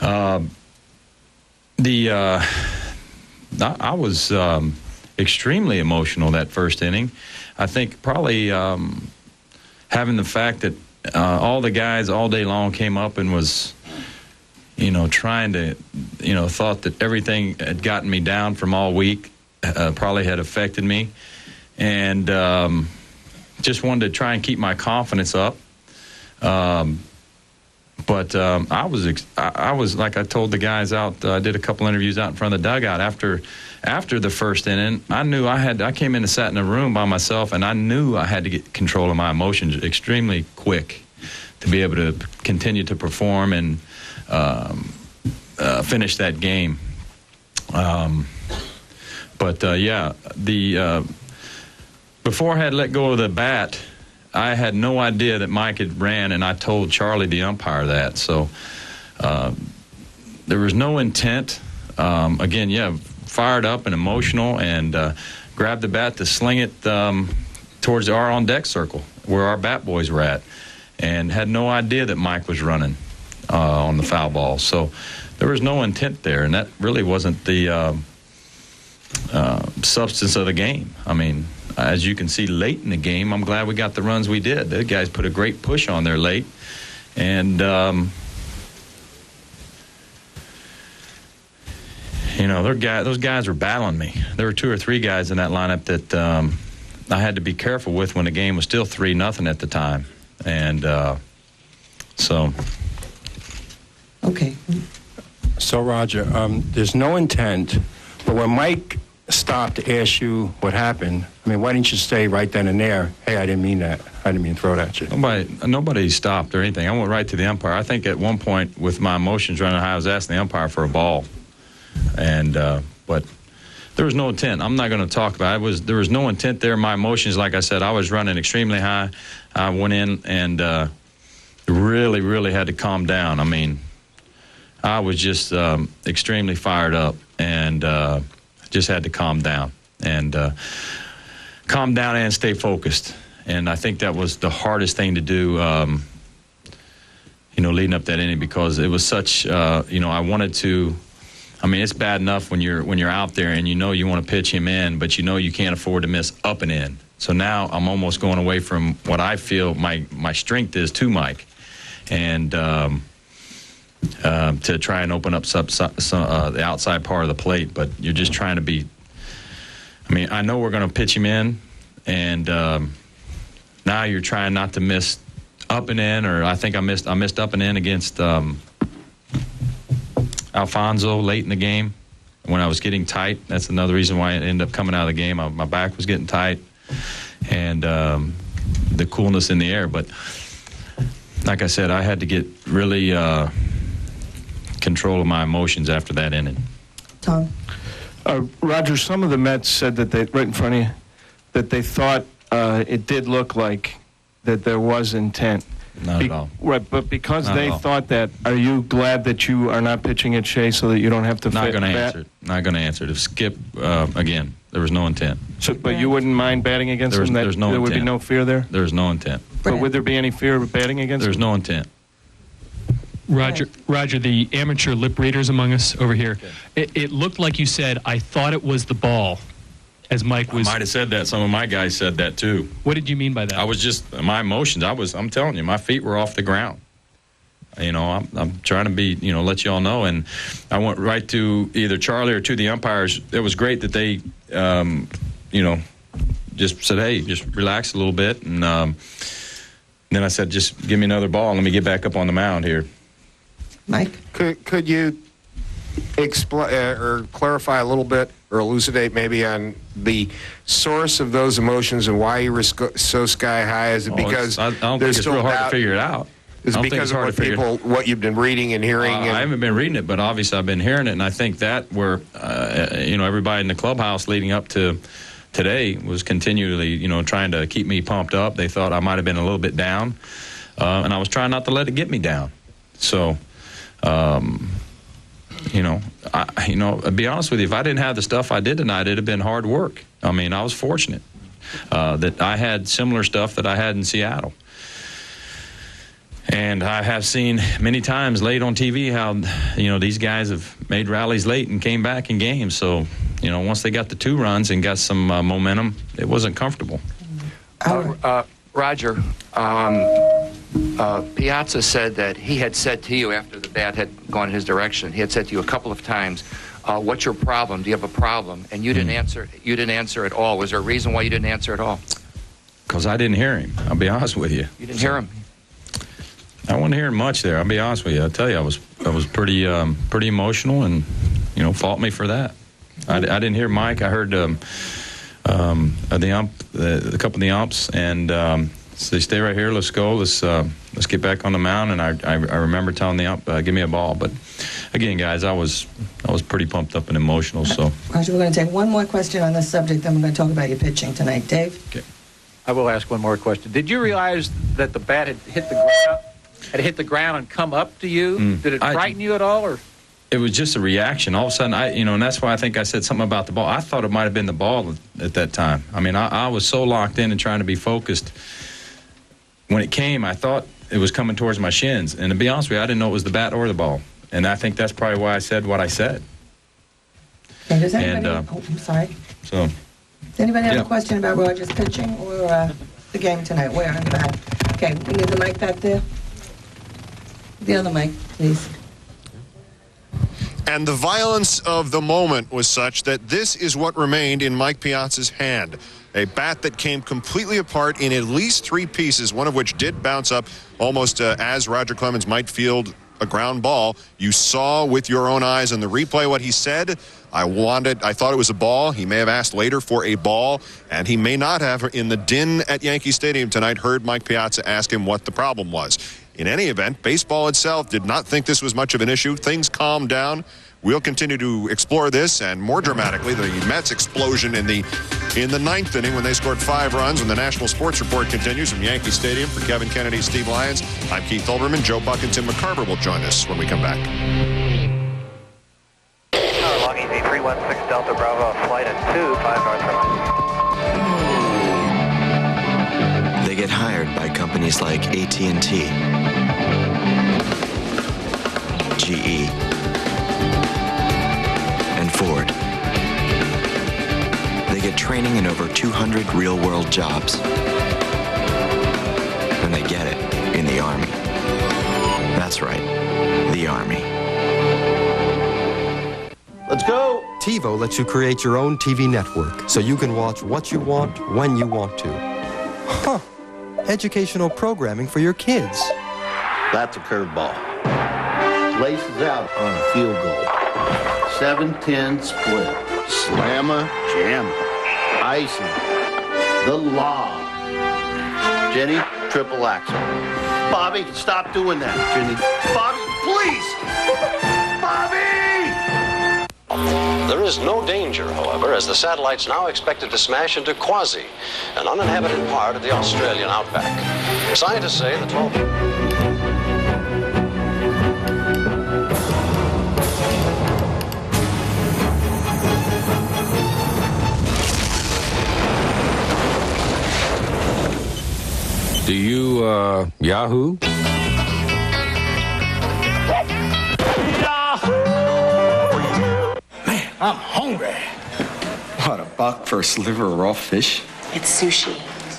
I was extremely emotional that first inning. I think probably having the fact that all the guys all day long came up and was, trying to, thought that everything had gotten me down from all week, probably had affected me, and just wanted to try and keep my confidence up. But I was like I told the guys out. I did a couple interviews out in front of the dugout after the first inning. I knew I came in and sat in a room by myself, and I knew I had to get control of my emotions extremely quick to be able to continue to perform and finish that game. Before I had let go of the bat, I had no idea that Mike had ran, and I told Charlie, the umpire, that. So there was no intent. Fired up and emotional, and grabbed the bat to sling it towards our on-deck circle where our bat boys were at, and had no idea that Mike was running on the foul ball. So there was no intent there, and that really wasn't the substance of the game. I mean, as you can see late in the game, I'm glad we got the runs we did. The guys put a great push on there late. And, those guys were battling me. There were 2 or 3 guys in that lineup that I had to be careful with when the game was still 3-0 at the time. And so. Okay. So, Roger, there's no intent, but when Mike stopped to ask you what happened, I mean, why didn't you say right then and there, hey, I didn't mean that. I didn't mean to throw it at you. Nobody stopped or anything. I went right to the umpire. I think at one point with my emotions running high, I was asking the umpire for a ball. And but there was no intent. I'm not going to talk about it. There was no intent there. My emotions, like I said, I was running extremely high. I went in and really, really had to calm down. I mean, I was just extremely fired up, and just had to calm down and stay focused. And I think that was the hardest thing to do, leading up that inning, because it was such, I wanted to. I mean, it's bad enough when you're out there and you want to pitch him in, but you can't afford to miss up and in. So now I'm almost going away from what I feel my strength is to Mike, and to try and open up the outside part of the plate. But you're just trying to be. I mean, I know we're going to pitch him in, and now you're trying not to miss up and in, or I think I missed up and in against Alfonso late in the game when I was getting tight. That's another reason why I ended up coming out of the game. My back was getting tight, and the coolness in the air. But like I said, I had to get really control of my emotions after that inning. Tom? Roger, some of the Mets said that right in front of you, that they thought it did look like that there was intent. Not at all. Right, but because they thought that, are you glad that you are not pitching at Shea so that you don't have to Not fit going to bat? answer it. Not going to answer it. If Skip, again, there was no intent. So, but you wouldn't mind batting against him? There's no There would be intent. no fear there? There's no intent. But would there be any fear of batting against him? There's no intent. Roger, the amateur lip readers among us over here, it looked like you said, I thought it was the ball, as Mike was... I might have said that. Some of my guys said that, too. What did you mean by that? I was just, my emotions, I'm telling you, my feet were off the ground. You know, I'm trying to be, let you all know. And I went right to either Charlie or to the umpires. It was great that they, just said, hey, just relax a little bit. And then I said, just give me another ball. Let me get back up on the mound here. Mike? Could you explain or clarify a little bit or elucidate maybe on the source of those emotions and why you were so sky high? Is it because I don't think it's real hard to figure it out. Is it because of what you've been reading and hearing? I haven't been reading it, but obviously I've been hearing it, and I think that where everybody in the clubhouse leading up to today was continually trying to keep me pumped up. They thought I might have been a little bit down, and I was trying not to let it get me down. So. I'll be honest with you, if I didn't have the stuff I did tonight, it'd have been hard work. I mean, I was fortunate that I had similar stuff that I had in Seattle. And I have seen many times late on TV how, these guys have made rallies late and came back in games. So, once they got the 2 runs and got some momentum, it wasn't comfortable. Roger, Piazza said that he had said to you after the bat had gone in his direction, he had said to you a couple of times, what's your problem? Do you have a problem? And you didn't answer. You didn't answer at all. Was there a reason why you didn't answer at all? Because I didn't hear him. I'll be honest with you. You didn't hear him? I wasn't hearing much there. I'll be honest with you. I'll tell you, I was pretty emotional, and fault me for that. I didn't hear Mike. I heard a couple of the umps, and so they stay right here. Let's go. Let's get back on the mound. And I remember telling the ump, give me a ball. But again, guys, I was pretty pumped up and emotional. So Roger, we're going to take one more question on this subject, then we're going to talk about your pitching tonight. Dave. Okay. I will ask one more question. Did you realize that the bat had hit the ground and come up to you? Did it frighten you at all, or? It was just a reaction. All of a sudden, and that's why I think I said something about the ball. I thought it might have been the ball at that time. I mean, I was so locked in and trying to be focused. When it came, I thought it was coming towards my shins. And to be honest with you, I didn't know it was the bat or the ball. And I think that's probably why I said what I said. Okay, does anybody, I'm sorry. So. Does anybody have a question about Roger's pitching or the game tonight? Where in the back? Okay, we need the mic back there. The other mic, please. And the violence of the moment was such that this is what remained in Mike Piazza's hand. A bat that came completely apart in at least 3 pieces, one of which did bounce up almost as Roger Clemens might field a ground ball. You saw with your own eyes in the replay what he said. I thought it was a ball. He may have asked later for a ball, and he may not have, in the din at Yankee Stadium tonight, heard Mike Piazza ask him what the problem was. In any event, baseball itself did not think this was much of an issue. Things calmed down. We'll continue to explore this, and more dramatically, the Mets' explosion in the 9th inning when they scored 5 runs. When the National Sports Report continues from Yankee Stadium, for Kevin Kennedy, Steve Lyons, I'm Keith Olbermann. Joe Buck and Tim McCarver will join us when we come back. Long Easy 316 Delta Bravo, flight at 25 North. They get hired by companies like AT&T, GE, and Ford. They get training in over 200 real-world jobs. And they get it in the Army. That's right, the Army. Let's go! TiVo lets you create your own TV network so you can watch what you want when you want to. Huh. Educational programming for your kids. That's a curveball. Laces out on a field goal. 7-10 split. Slamma, jamma. Icing. The law. Jenny, triple axel. Bobby, stop doing that, Jenny. Bobby, please! Bobby! There is no danger, however, as the satellite's now expected to smash into Quasi, an uninhabited part of the Australian outback. Scientists say the 12... Do you, Yahoo? I'm hungry. What, $1 for a sliver of raw fish? It's sushi.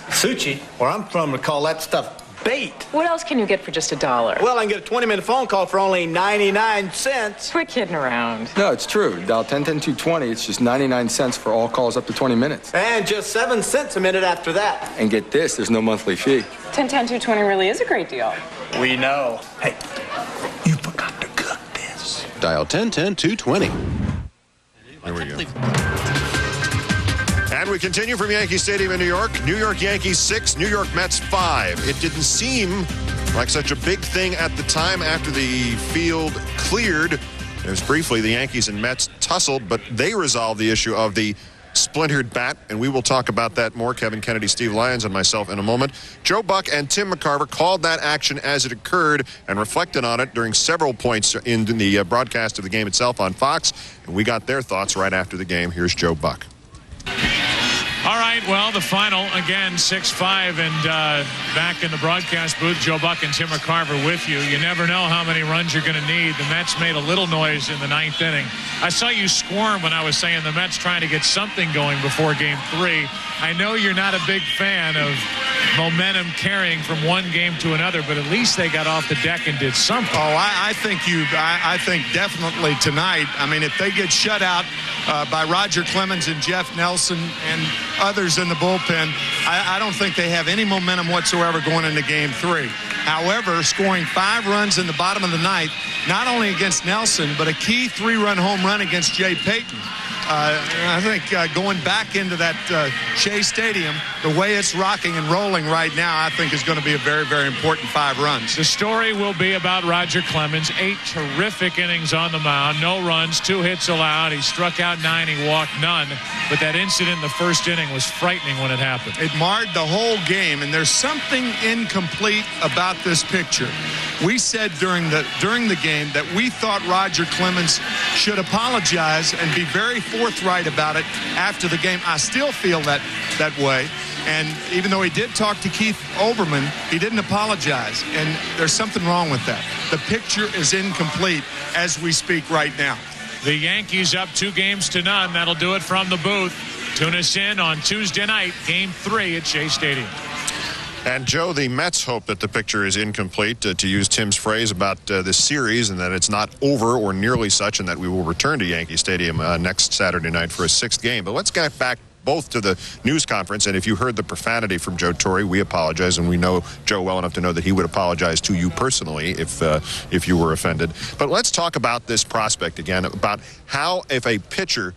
Sushi? Where I'm from, we call that stuff bait. What else can you get for just $1? Well, I can get a 20-minute phone call for only 99 cents. Quit kidding around. No, it's true. Dial 10-10-220. It's just 99 cents for all calls up to 20 minutes. And just 7 cents a minute after that. And get this, there's no monthly fee. 10-10-220 really is a great deal. We know. Hey, Dial 10-10-220. There we go. And we continue from Yankee Stadium in New York. New York Yankees 6, New York Mets 5. It didn't seem like such a big thing at the time after the field cleared. It was briefly the Yankees and Mets tussled, but they resolved the issue of the splintered bat, and we will talk about that more. Kevin Kennedy, Steve Lyons, and myself in a moment. Joe Buck and Tim McCarver called that action as it occurred and reflected on it during several points in the broadcast of the game itself on Fox, and we got their thoughts right after the game. Here's Joe Buck. All right, well, the final, again, 6-5, and back in the broadcast booth, Joe Buck and Tim McCarver with you. You never know how many runs you're going to need. The Mets made a little noise in the 9th inning. I saw you squirm when I was saying the Mets trying to get something going before Game 3. I know you're not a big fan of momentum carrying from one game to another, but at least they got off the deck and did something. Oh, I think definitely tonight. I mean, if they get shut out by Roger Clemens and Jeff Nelson and others in the bullpen, I don't think they have any momentum whatsoever going into Game 3. However, scoring 5 runs in the bottom of the 9th, not only against Nelson, but a key 3-run home run against Jay Payton. I think going back into that Shea Stadium, the way it's rocking and rolling right now, I think is going to be a very, very important 5 runs. The story will be about Roger Clemens. 8 terrific innings on the mound. No runs, 2 hits allowed. He struck out 9, he walked none. But that incident in the first inning was frightening when it happened. It marred the whole game, and there's something incomplete about this picture. We said during the game that we thought Roger Clemens should apologize and be very forthright about it after the game. I still feel that way. And even though he did talk to Keith Olbermann, he didn't apologize. And there's something wrong with that. The picture is incomplete as we speak right now. The Yankees up 2-0. That'll do it from the booth. Tune us in on Tuesday night, Game 3 at Shea Stadium. And, Joe, the Mets hope that the picture is incomplete, to use Tim's phrase about this series, and that it's not over or nearly such, and that we will return to Yankee Stadium next Saturday night for a 6th game. But let's get back both to the news conference, and if you heard the profanity from Joe Torre, we apologize, and we know Joe well enough to know that he would apologize to you personally if you were offended. But let's talk about this prospect again, about how if a pitcher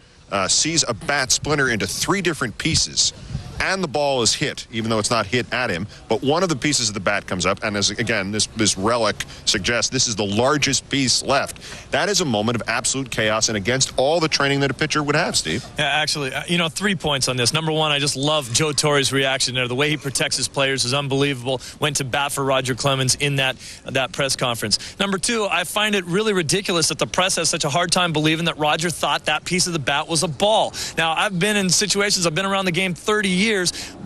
sees a bat splinter into 3 different pieces, and the ball is hit, even though it's not hit at him, but one of the pieces of the bat comes up, and as again this relic suggests, this is the largest piece left. That is a moment of absolute chaos and against all the training that a pitcher would have, Steve. Yeah, actually, 3 points on this. Number one, I just love Joe Torre's reaction there. The way he protects his players is unbelievable. Went to bat for Roger Clemens in that press conference. Number 2, I find it really ridiculous that the press has such a hard time believing that Roger thought that piece of the bat was a ball. Now, I've been in situations, I've been around the game 30 years.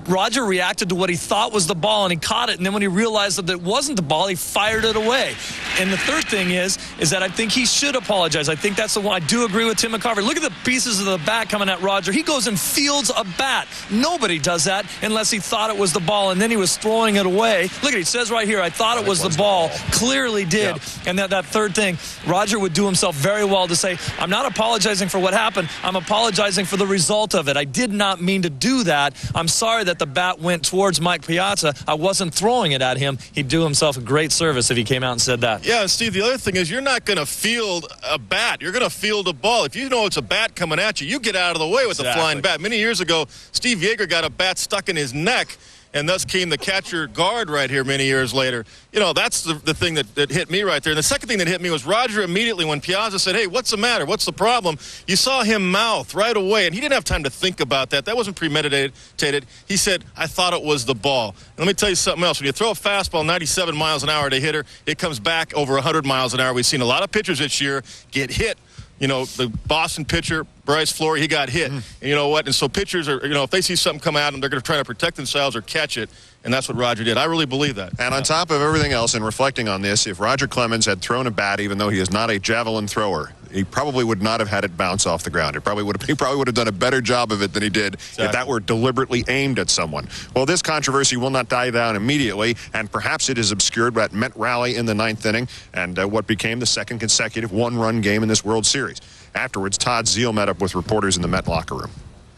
Roger reacted to what he thought was the ball, and he caught it, and then when he realized that it wasn't the ball, he fired it away. And the third thing is that I think he should apologize. I think that's the one. I do agree with Tim McCarver. Look at the pieces of the bat coming at Roger. He goes and fields a bat. Nobody does that unless he thought it was the ball, and then he was throwing it away. Look at it. It says right here, I thought it was the ball. Clearly did. Yeah. And that third thing, Roger would do himself very well to say, I'm not apologizing for what happened. I'm apologizing for the result of it. I did not mean to do that. I'm sorry that the bat went towards Mike Piazza. I wasn't throwing it at him. He'd do himself a great service if he came out and said that. Yeah, Steve, the other thing is you're not going to field a bat. You're going to field a ball. If you know it's a bat coming at you, you get out of the way with the flying bat. Many years ago, Steve Yeager got a bat stuck in his neck, and thus came the catcher guard right here many years later. That's the thing that hit me right there. And the second thing that hit me was Roger immediately, when Piazza said, hey, what's the matter? What's the problem? You saw him mouth right away, and he didn't have time to think about that. That wasn't premeditated. He said, I thought it was the ball. And let me tell you something else. When you throw a fastball 97 miles an hour at a hitter, it comes back over 100 miles an hour. We've seen a lot of pitchers this year get hit. The Boston pitcher, Bryce Flory, he got hit. And you know what? And so pitchers are, if they see something come at them, they're going to try to protect themselves or catch it. And that's what Roger did. I really believe that. And on top of everything else, and reflecting on this, if Roger Clemens had thrown a bat, even though he is not a javelin thrower, he probably would not have had it bounce off the ground. He probably would have done a better job of it than he did if that were deliberately aimed at someone. Well, this controversy will not die down immediately, and perhaps it is obscured by that Met rally in the 9th inning and what became the second consecutive one-run game in this World Series. Afterwards, Todd Zeile met up with reporters in the Met locker room.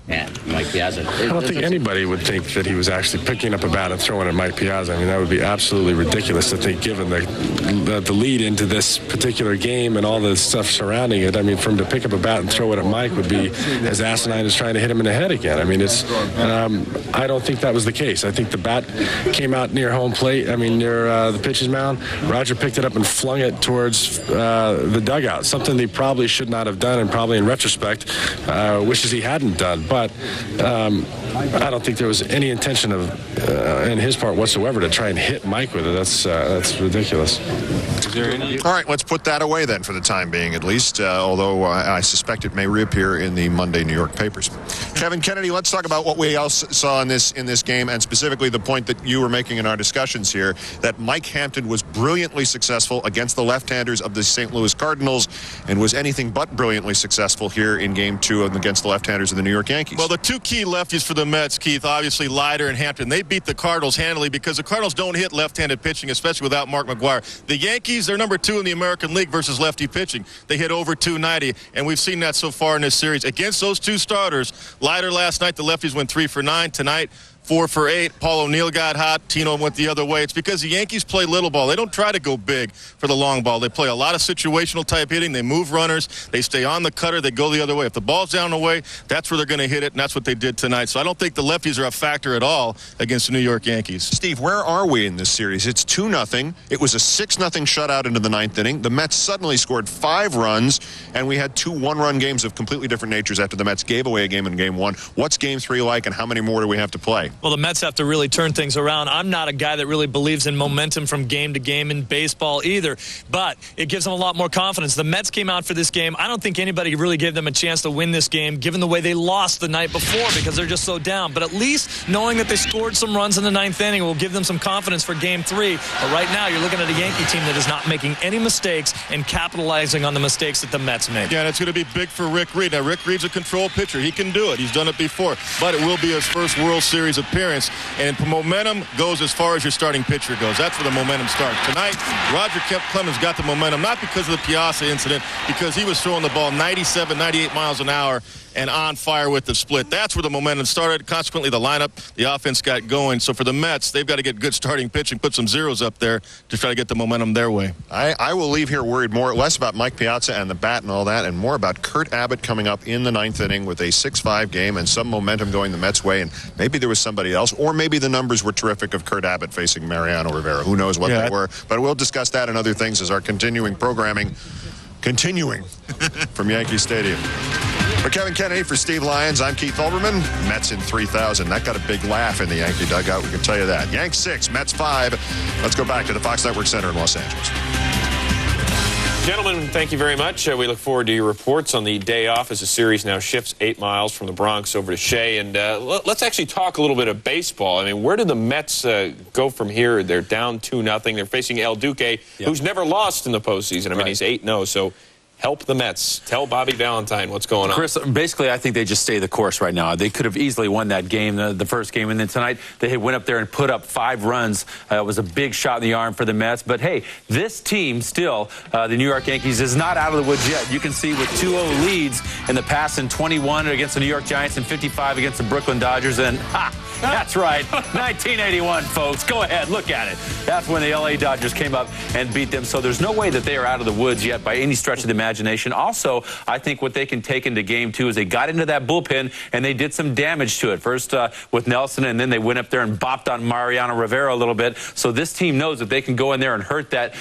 And Mike Piazza. I don't think anybody would think that he was actually picking up a bat and throwing at Mike Piazza. I mean, that would be absolutely ridiculous to think, given the lead into this particular game and all the stuff surrounding it. I mean, for him to pick up a bat and throw it at Mike would be as asinine as trying to hit him in the head again. I mean, I don't think that was the case. I think the bat came out near home plate, near the pitcher's mound. Roger picked it up and flung it towards the dugout, something he probably should not have done, and probably in retrospect wishes he hadn't done. But I don't think there was any intention of, in his part whatsoever, to try and hit Mike with it. That's ridiculous. All right, let's put that away then for the time being, at least, although I suspect it may reappear in the Monday New York papers. Kevin Kennedy, let's talk about what we else saw in this game, and specifically the point that you were making in our discussions here, that Mike Hampton was brilliantly successful against the left-handers of the St. Louis Cardinals and was anything but brilliantly successful here in Game 2 against the left-handers of the New York Yankees. Well, the two key lefties for the Mets, Keith, obviously Leiter and Hampton, they beat the Cardinals handily because the Cardinals don't hit left-handed pitching, especially without Mark McGwire. The Yankees, they're number 2 in the American League versus lefty pitching. They hit over 290, and we've seen that so far in this series. Against those two starters, Leiter last night, the lefties went 3 for 9. Tonight, 4 for 8. Paul O'Neill got hot. Tino went the other way. It's because the Yankees play little ball. They don't try to go big for the long ball. They play a lot of situational type hitting. They move runners. They stay on the cutter. They go the other way. If the ball's down the way, that's where they're going to hit it, and that's what they did tonight. So I don't think the lefties are a factor at all against the New York Yankees. Steve, where are we in this series? It's 2-0. It was a 6-0 shutout into the 9th inning. The Mets suddenly scored 5 runs, and we had 2 one-run games of completely different natures after the Mets gave away a game in Game 1. What's Game 3 like, and how many more do we have to play? Well, the Mets have to really turn things around. I'm not a guy that really believes in momentum from game to game in baseball either, but it gives them a lot more confidence. The Mets came out for this game. I don't think anybody really gave them a chance to win this game, given the way they lost the night before, because they're just so down. But at least knowing that they scored some runs in the 9th inning will give them some confidence for Game 3. But right now, you're looking at a Yankee team that is not making any mistakes and capitalizing on the mistakes that the Mets make. Yeah, and it's going to be big for Rick Reed. Now, Rick Reed's a control pitcher. He can do it. He's done it before. But it will be his first World Series appearance. And momentum goes as far as your starting pitcher goes. That's where the momentum starts. Tonight, Roger Clemens got the momentum, not because of the Piazza incident, because he was throwing the ball 97, 98 miles an hour and on fire with the split. That's where the momentum started. Consequently, the lineup, the offense got going. So for the Mets, they've got to get good starting pitching, put some zeros up there to try to get the momentum their way. I will leave here worried less about Mike Piazza and the bat and all that, and more about Kurt Abbott coming up in the 9th inning with a 6-5 game and some momentum going the Mets' way. And maybe there was somebody else, or maybe the numbers were terrific of Kurt Abbott facing Mariano Rivera. Who knows what they were. But we'll discuss that and other things as our continuing programming from Yankee Stadium. For Kevin Kennedy, for Steve Lyons, I'm Keith Olbermann. Mets in 3,000. That got a big laugh in the Yankee dugout, we can tell you that. Yanks 6, Mets 5. Let's go back to the Fox Network Center in Los Angeles. Gentlemen, thank you very much. We look forward to your reports on the day off as the series now shifts 8 miles from the Bronx over to Shea. And let's actually talk a little bit of baseball. I mean, where do the Mets go from here? They're down 2-0. They're facing El Duque, who's never lost in the postseason. I mean, he's 8-0, so help the Mets. Tell Bobby Valentine what's going on. Chris, basically, I think they just stay the course right now. They could have easily won that game, the first game, and then tonight they went up there and put up 5 runs. It was a big shot in the arm for the Mets. But, hey, this team still, the New York Yankees, is not out of the woods yet. You can see with 2-0 leads in the past, in 21 against the New York Giants and 55 against the Brooklyn Dodgers. And, that's right, 1981, folks. Go ahead, look at it. That's when the L.A. Dodgers came up and beat them. So there's no way that they are out of the woods yet by any stretch of the imagination. Also, I think what they can take into Game 2 is they got into that bullpen and they did some damage to it. First with Nelson, and then they went up there and bopped on Mariano Rivera a little bit. So this team knows that they can go in there and hurt that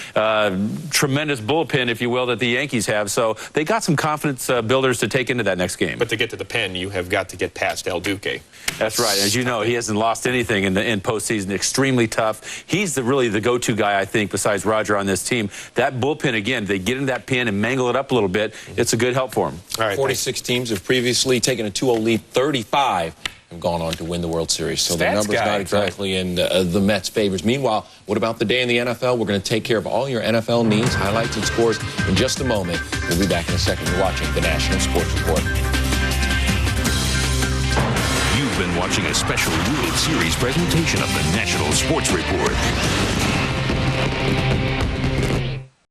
tremendous bullpen, if you will, that the Yankees have. So they got some confidence builders to take into that next game. But to get to the pen, you have got to get past El Duque. That's right. As you know, he hasn't lost anything in postseason. Extremely tough. He's really the go-to guy, I think, besides Roger on this team. That bullpen, again, they get in that pen and mangle it up a little bit. It's a good help for him. All right, 46 teams have previously taken a 2-0 lead. 35 have gone on to win the World Series. So the Stats number's guy, not exactly in the Mets' favors. Meanwhile, what about the day in the NFL? We're going to take care of all your NFL needs, highlights, and scores in just a moment. We'll be back in a second. You're watching the National Sports Report. You've been watching a special World Series presentation of the National Sports Report.